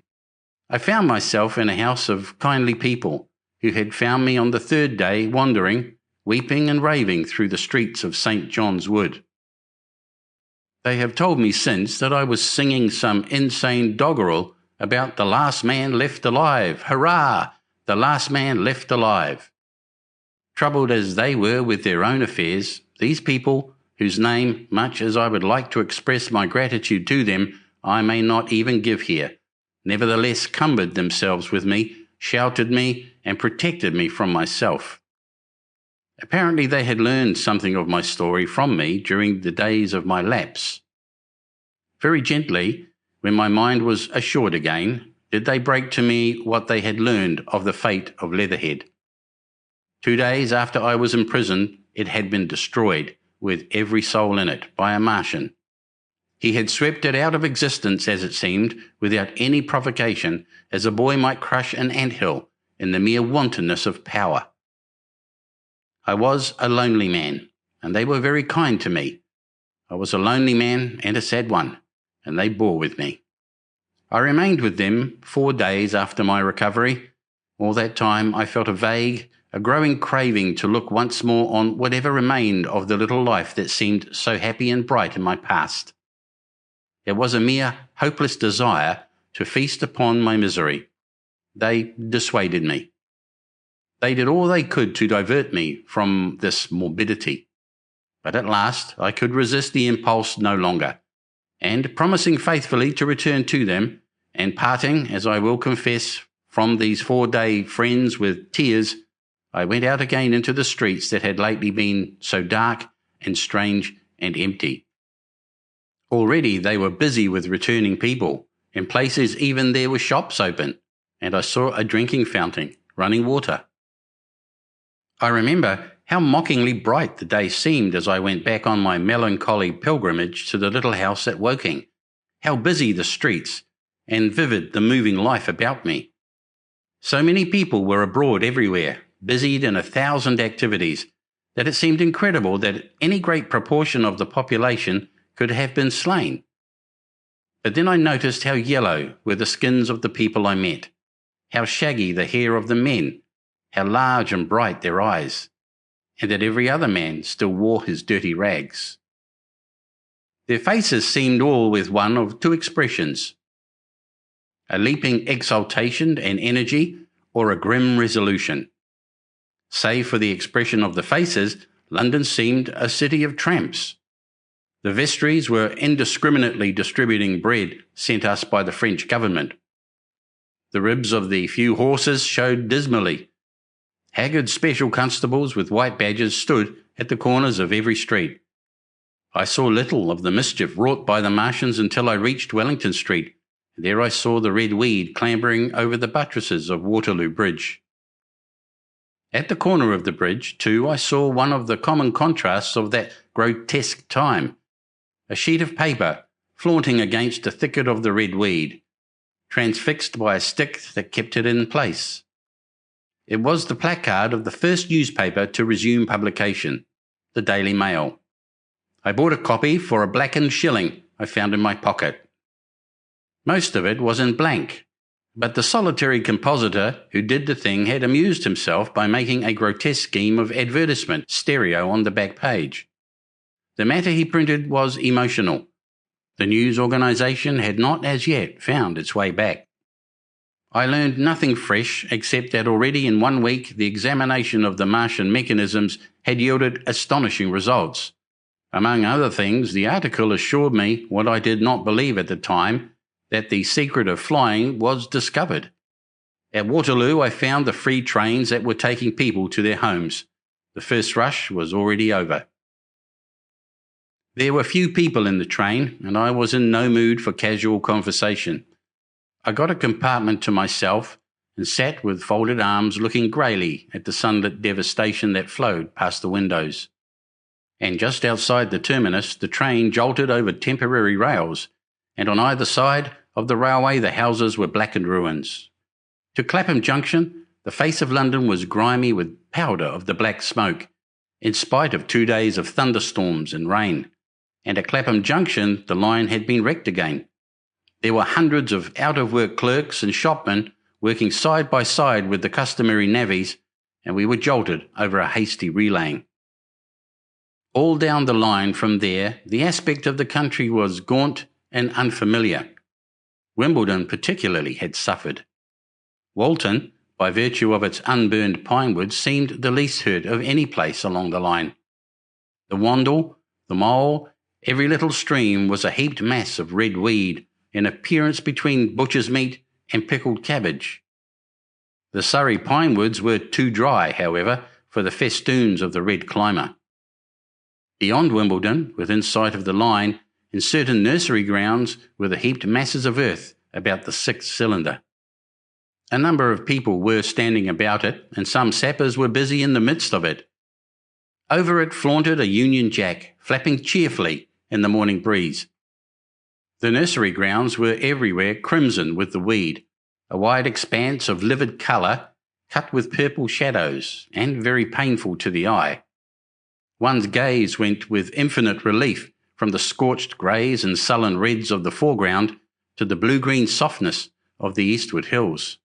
I found myself in a house of kindly people who had found me on the third day wandering, weeping and raving through the streets of St. John's Wood. They have told me since that I was singing some insane doggerel about the last man left alive. Hurrah! The last man left alive. Troubled as they were with their own affairs, these people, whose name, much as I would like to express my gratitude to them, I may not even give here, nevertheless cumbered themselves with me, sheltered me, and protected me from myself. Apparently they had learned something of my story from me during the days of my lapse. Very gently, when my mind was assured again, did they break to me what they had learned of the fate of Leatherhead. 2 days after I was imprisoned, it had been destroyed, with every soul in it, by a Martian. He had swept it out of existence, as it seemed, without any provocation, as a boy might crush an anthill in the mere wantonness of power. I was a lonely man, and they were very kind to me. I was a lonely man and a sad one, and they bore with me. I remained with them 4 days after my recovery. All that time I felt a growing craving to look once more on whatever remained of the little life that seemed so happy and bright in my past. It was a mere hopeless desire to feast upon my misery. They dissuaded me. They did all they could to divert me from this morbidity. But at last I could resist the impulse no longer, and promising faithfully to return to them, and parting, as I will confess, from these 4-day friends with tears, I went out again into the streets that had lately been so dark and strange and empty. Already they were busy with returning people. In places even there were shops open, and I saw a drinking fountain, running water. I remember how mockingly bright the day seemed as I went back on my melancholy pilgrimage to the little house at Woking, how busy the streets, and vivid the moving life about me. So many people were abroad everywhere, busied in 1,000 activities, that it seemed incredible that any great proportion of the population could have been slain. But then I noticed how yellow were the skins of the people I met, how shaggy the hair of the men, how large and bright their eyes, and that every other man still wore his dirty rags. Their faces seemed all with one of two expressions, a leaping exultation and energy, or a grim resolution. Save for the expression of the faces, London seemed a city of tramps. The vestries were indiscriminately distributing bread sent us by the French government. The ribs of the few horses showed dismally. Haggard special constables with white badges stood at the corners of every street. I saw little of the mischief wrought by the Martians until I reached Wellington Street. There I saw the red weed clambering over the buttresses of Waterloo Bridge. At the corner of the bridge, too, I saw one of the common contrasts of that grotesque time, a sheet of paper flaunting against a thicket of the red weed, transfixed by a stick that kept it in place. It was the placard of the first newspaper to resume publication, the Daily Mail. I bought a copy for a blackened shilling I found in my pocket. Most of it was in blank, but the solitary compositor who did the thing had amused himself by making a grotesque scheme of advertisement stereo on the back page. The matter he printed was emotional. The news organisation had not as yet found its way back. I learned nothing fresh except that already in 1 week the examination of the Martian mechanisms had yielded astonishing results. Among other things, the article assured me, what I did not believe at the time, that the secret of flying was discovered. At Waterloo I found the free trains that were taking people to their homes. The first rush was already over. There were few people in the train, and I was in no mood for casual conversation. I got a compartment to myself and sat with folded arms looking greyly at the sunlit devastation that flowed past the windows. And just outside the terminus the train jolted over temporary rails, and on either side of the railway the houses were blackened ruins. To Clapham Junction the face of London was grimy with powder of the black smoke, in spite of 2 days of thunderstorms and rain, and at Clapham Junction the line had been wrecked again. There were hundreds of out-of-work clerks and shopmen working side by side with the customary navvies, and we were jolted over a hasty relaying. All down the line from there, the aspect of the country was gaunt and unfamiliar. Wimbledon particularly had suffered. Walton, by virtue of its unburned pinewoods, seemed the least hurt of any place along the line. The Wandle, the Mole, every little stream was a heaped mass of red weed, in appearance between butcher's meat and pickled cabbage. The Surrey pinewoods were too dry, however, for the festoons of the red climber. Beyond Wimbledon, within sight of the line, in certain nursery grounds were the heaped masses of earth about the sixth cylinder. A number of people were standing about it, and some sappers were busy in the midst of it. Over it flaunted a Union Jack, flapping cheerfully in the morning breeze. The nursery grounds were everywhere crimson with the weed, a wide expanse of livid colour, cut with purple shadows, and very painful to the eye. One's gaze went with infinite relief from the scorched greys and sullen reds of the foreground to the blue-green softness of the eastward hills.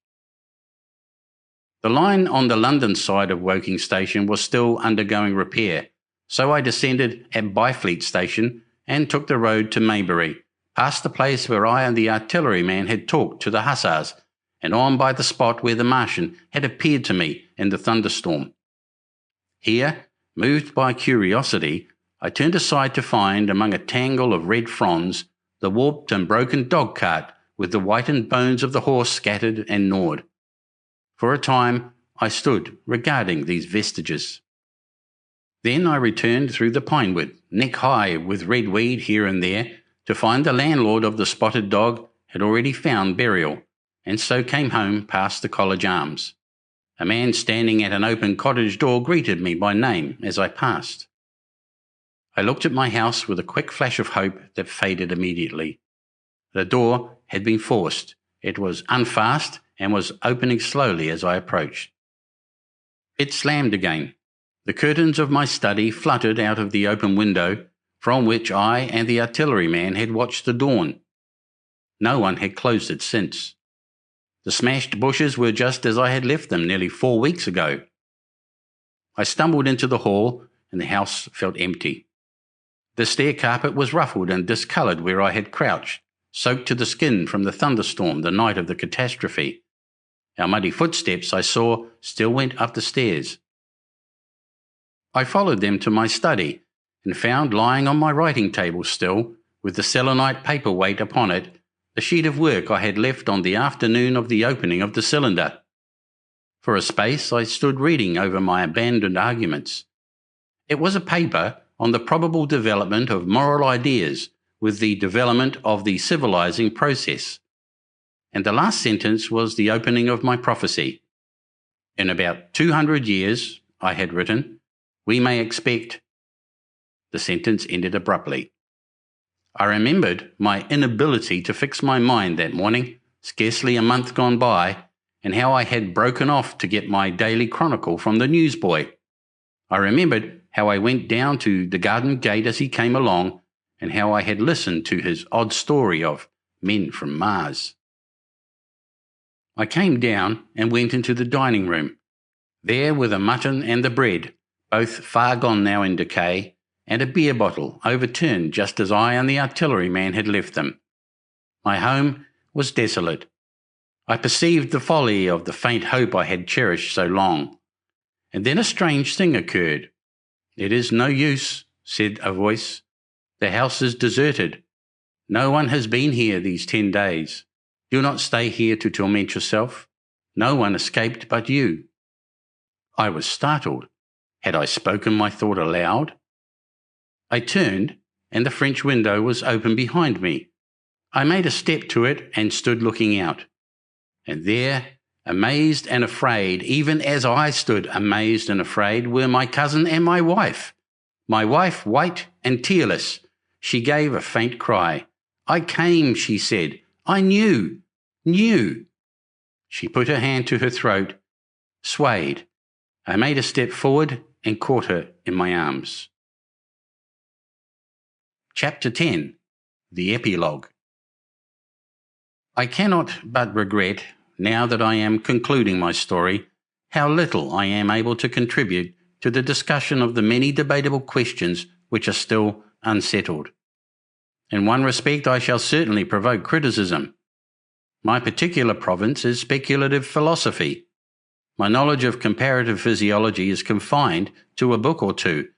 The line on the London side of Woking Station was still undergoing repair, so I descended at Byfleet Station and took the road to Maybury, past the place where I and the artilleryman had talked to the hussars, and on by the spot where the Martian had appeared to me in the thunderstorm. Here, moved by curiosity, I turned aside to find, among a tangle of red fronds, the warped and broken dog-cart with the whitened bones of the horse scattered and gnawed. For a time I stood regarding these vestiges. Then I returned through the pinewood, neck-high with red weed here and there, to find the landlord of the spotted dog had already found burial, and so came home past the College Arms. A man standing at an open cottage door greeted me by name as I passed. I looked at my house with a quick flash of hope that faded immediately. The door had been forced. It was unfast and was opening slowly as I approached. It slammed again. The curtains of my study fluttered out of the open window from which I and the artilleryman had watched the dawn. No one had closed it since. The smashed bushes were just as I had left them nearly 4 weeks ago. I stumbled into the hall, and the house felt empty. The stair carpet was ruffled and discoloured where I had crouched, soaked to the skin from the thunderstorm the night of the catastrophe. Our muddy footsteps, I saw, still went up the stairs. I followed them to my study, and found lying on my writing table still, with the selenite paperweight upon it, the sheet of work I had left on the afternoon of the opening of the cylinder. For a space I stood reading over my abandoned arguments. It was a paper on the probable development of moral ideas with the development of the civilizing process. And the last sentence was the opening of my prophecy. In about 200 years, I had written, we may expect... The sentence ended abruptly. I remembered my inability to fix my mind that morning, scarcely a month gone by, and how I had broken off to get my daily chronicle from the newsboy. I remembered how I went down to the garden gate as he came along, and how I had listened to his odd story of men from Mars. I came down and went into the dining room. There were the mutton and the bread, both far gone now in decay, and a beer bottle overturned just as I and the artilleryman had left them. My home was desolate. I perceived the folly of the faint hope I had cherished so long. And then a strange thing occurred. "It is no use," said a voice. "The house is deserted. No one has been here these 10 days. Do not stay here to torment yourself. No one escaped but you." I was startled. Had I spoken my thought aloud? I turned, and the French window was open behind me. I made a step to it and stood looking out. And there, amazed and afraid, even as I stood amazed and afraid, were my cousin and my wife. My wife, white and tearless. She gave a faint cry. "I came," she said. "I knew. She put her hand to her throat, swayed. I made a step forward and caught her in my arms. Chapter 10, The Epilogue. I cannot but regret, now that I am concluding my story, how little I am able to contribute to the discussion of the many debatable questions which are still unsettled. In one respect, I shall certainly provoke criticism. My particular province is speculative philosophy. My knowledge of comparative physiology is confined to a book or two,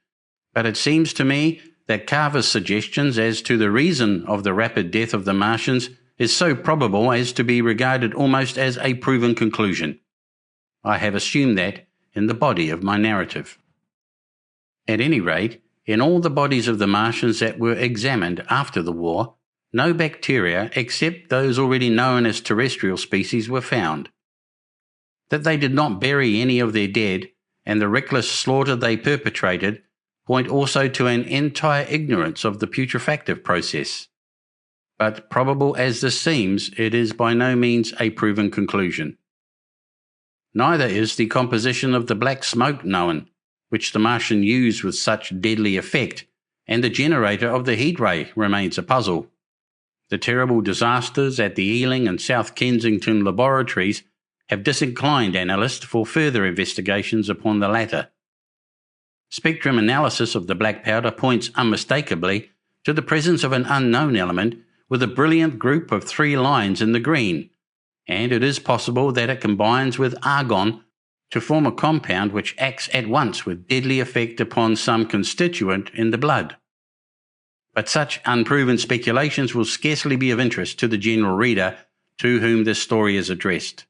but it seems to me that Carver's suggestions as to the reason of the rapid death of the Martians is so probable as to be regarded almost as a proven conclusion. I have assumed that in the body of my narrative. At any rate, in all the bodies of the Martians that were examined after the war, no bacteria except those already known as terrestrial species were found. That they did not bury any of their dead, and the reckless slaughter they perpetrated, point also to an entire ignorance of the putrefactive process. But probable as this seems, it is by no means a proven conclusion. Neither is the composition of the black smoke known, which the Martian used with such deadly effect, and the generator of the heat ray remains a puzzle. The terrible disasters at the Ealing and South Kensington laboratories have disinclined analysts for further investigations upon the latter. Spectrum analysis of the black powder points unmistakably to the presence of an unknown element with a brilliant group of 3 lines in the green, and it is possible that it combines with argon to form a compound which acts at once with deadly effect upon some constituent in the blood. But such unproven speculations will scarcely be of interest to the general reader to whom this story is addressed.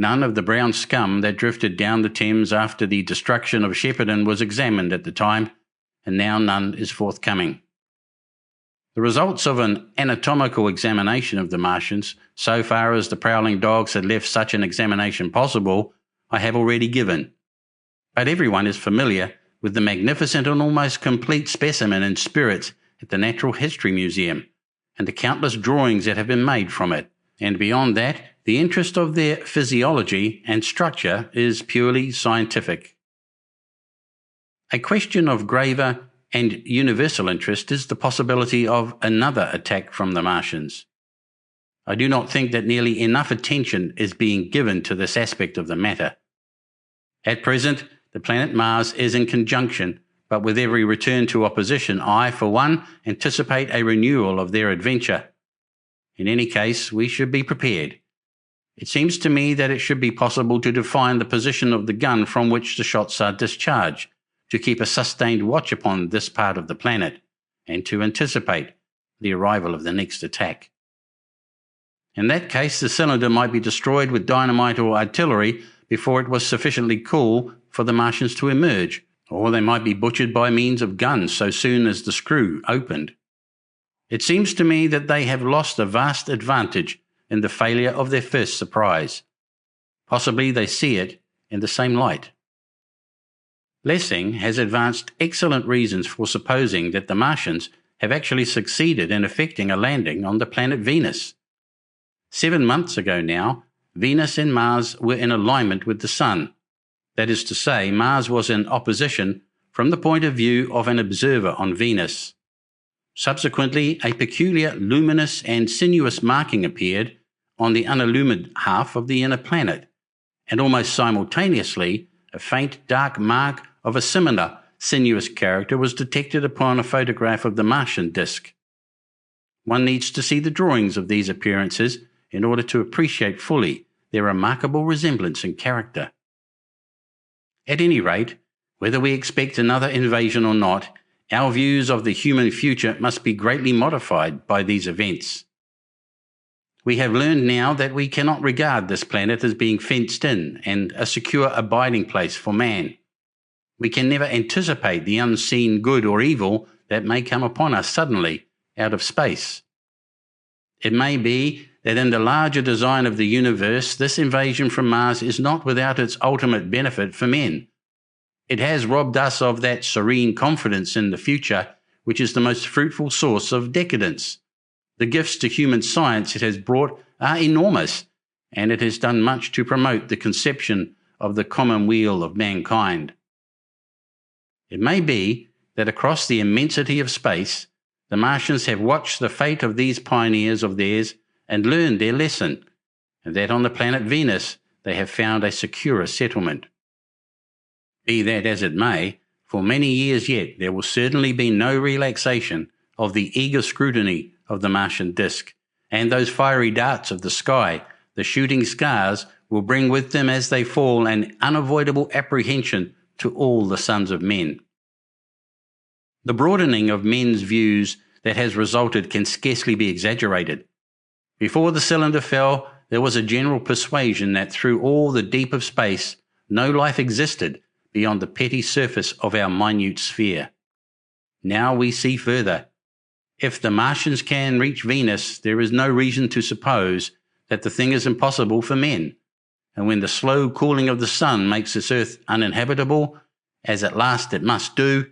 None of the brown scum that drifted down the Thames after the destruction of Shepparton was examined at the time, and now none is forthcoming. The results of an anatomical examination of the Martians, so far as the prowling dogs had left such an examination possible, I have already given. But everyone is familiar with the magnificent and almost complete specimen in spirits at the Natural History Museum, and the countless drawings that have been made from it, and beyond that, the interest of their physiology and structure is purely scientific. A question of graver and universal interest is the possibility of another attack from the Martians. I do not think that nearly enough attention is being given to this aspect of the matter. At present, the planet Mars is in conjunction, but with every return to opposition, I, for one, anticipate a renewal of their adventure. In any case, we should be prepared. It seems to me that it should be possible to define the position of the gun from which the shots are discharged, to keep a sustained watch upon this part of the planet, and to anticipate the arrival of the next attack. In that case, the cylinder might be destroyed with dynamite or artillery before it was sufficiently cool for the Martians to emerge, or they might be butchered by means of guns so soon as the screw opened. It seems to me that they have lost a vast advantage in the failure of their first surprise. Possibly they see it in the same light. Lessing has advanced excellent reasons for supposing that the Martians have actually succeeded in effecting a landing on the planet Venus. 7 months ago now, Venus and Mars were in alignment with the Sun. That is to say, Mars was in opposition from the point of view of an observer on Venus. Subsequently, a peculiar luminous and sinuous marking appeared on the unillumined half of the inner planet, and almost simultaneously a faint dark mark of a similar sinuous character was detected upon a photograph of the Martian disk. One needs to see the drawings of these appearances in order to appreciate fully their remarkable resemblance in character. At any rate, whether we expect another invasion or not, our views of the human future must be greatly modified by these events. We have learned now that we cannot regard this planet as being fenced in and a secure abiding place for man. We can never anticipate the unseen good or evil that may come upon us suddenly out of space. It may be that in the larger design of the universe, this invasion from Mars is not without its ultimate benefit for men. It has robbed us of that serene confidence in the future, which is the most fruitful source of decadence. The gifts to human science it has brought are enormous, and it has done much to promote the conception of the common weal of mankind. It may be that across the immensity of space, The Martians have watched the fate of these pioneers of theirs and learned their lesson, and that on the planet Venus they have found a securer settlement. Be that as it may, for many years yet there will certainly be no relaxation of the eager scrutiny of the Martian disk, and those fiery darts of the sky, the shooting stars, will bring with them as they fall an unavoidable apprehension to all the sons of men. The broadening of men's views that has resulted can scarcely be exaggerated. Before the cylinder fell, there was a general persuasion that through all the deep of space, no life existed beyond the petty surface of our minute sphere. Now we see further. If the Martians can reach Venus, there is no reason to suppose that the thing is impossible for men. And when the slow cooling of the sun makes this earth uninhabitable, as at last it must do,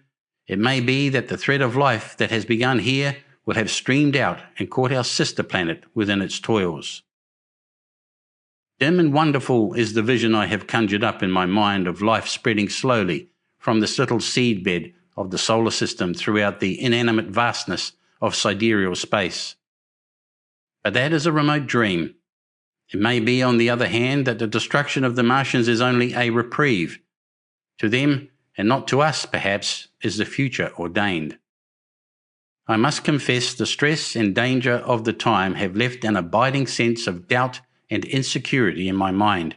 it may be that the thread of life that has begun here will have streamed out and caught our sister planet within its toils. Dim and wonderful is the vision I have conjured up in my mind of life spreading slowly from this little seedbed of the solar system throughout the inanimate vastness of sidereal space. But that is a remote dream. It may be, on the other hand, that the destruction of the Martians is only a reprieve. To them, and not to us, perhaps, is the future ordained. I must confess the stress and danger of the time have left an abiding sense of doubt and insecurity in my mind.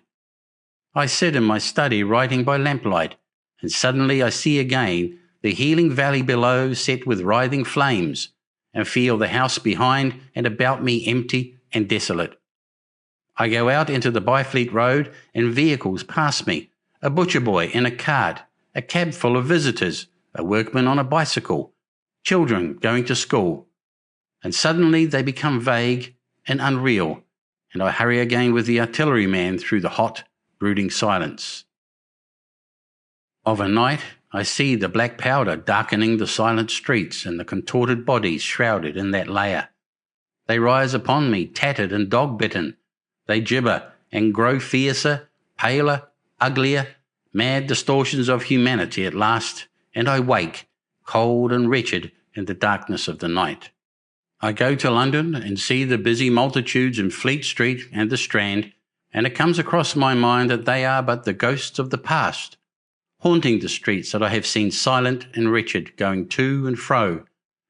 I sit in my study writing by lamplight, and suddenly I see again the healing valley below set with writhing flames, and feel the house behind and about me empty and desolate. I go out into the Byfleet Road and vehicles pass me, a butcher boy in a cart, a cab full of visitors, a workman on a bicycle, children going to school, and suddenly they become vague and unreal, and I hurry again with the artilleryman through the hot, brooding silence. Of a night, I see the black powder darkening the silent streets and the contorted bodies shrouded in that layer. They rise upon me, tattered and dog-bitten. They gibber and grow fiercer, paler, uglier, mad distortions of humanity at last, and I wake, cold and wretched, in the darkness of the night. I go to London and see the busy multitudes in Fleet Street and the Strand, and it comes across my mind that they are but the ghosts of the past, haunting the streets that I have seen silent and wretched, going to and fro,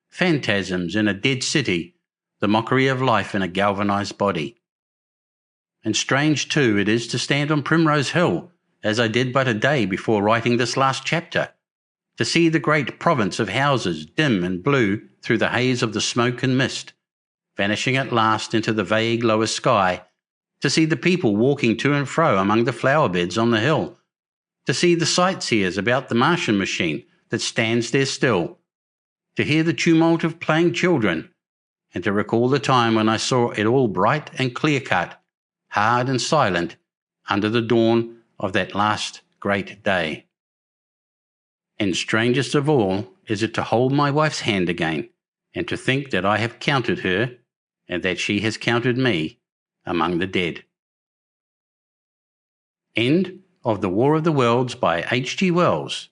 phantasms in a dead city, the mockery of life in a galvanized body. And strange, too, it is to stand on Primrose Hill, as I did but a day before writing this last chapter, to see the great province of houses dim and blue through the haze of the smoke and mist, vanishing at last into the vague lower sky, to see the people walking to and fro among the flower beds on the hill, to see the sightseers about the Martian machine that stands there still, to hear the tumult of playing children, and to recall the time when I saw it all bright and clear-cut, hard and silent, under the dawn of that last great day. And strangest of all is it to hold my wife's hand again, and to think that I have counted her, and that she has counted me, among the dead. End of The War of the Worlds by H.G. Wells.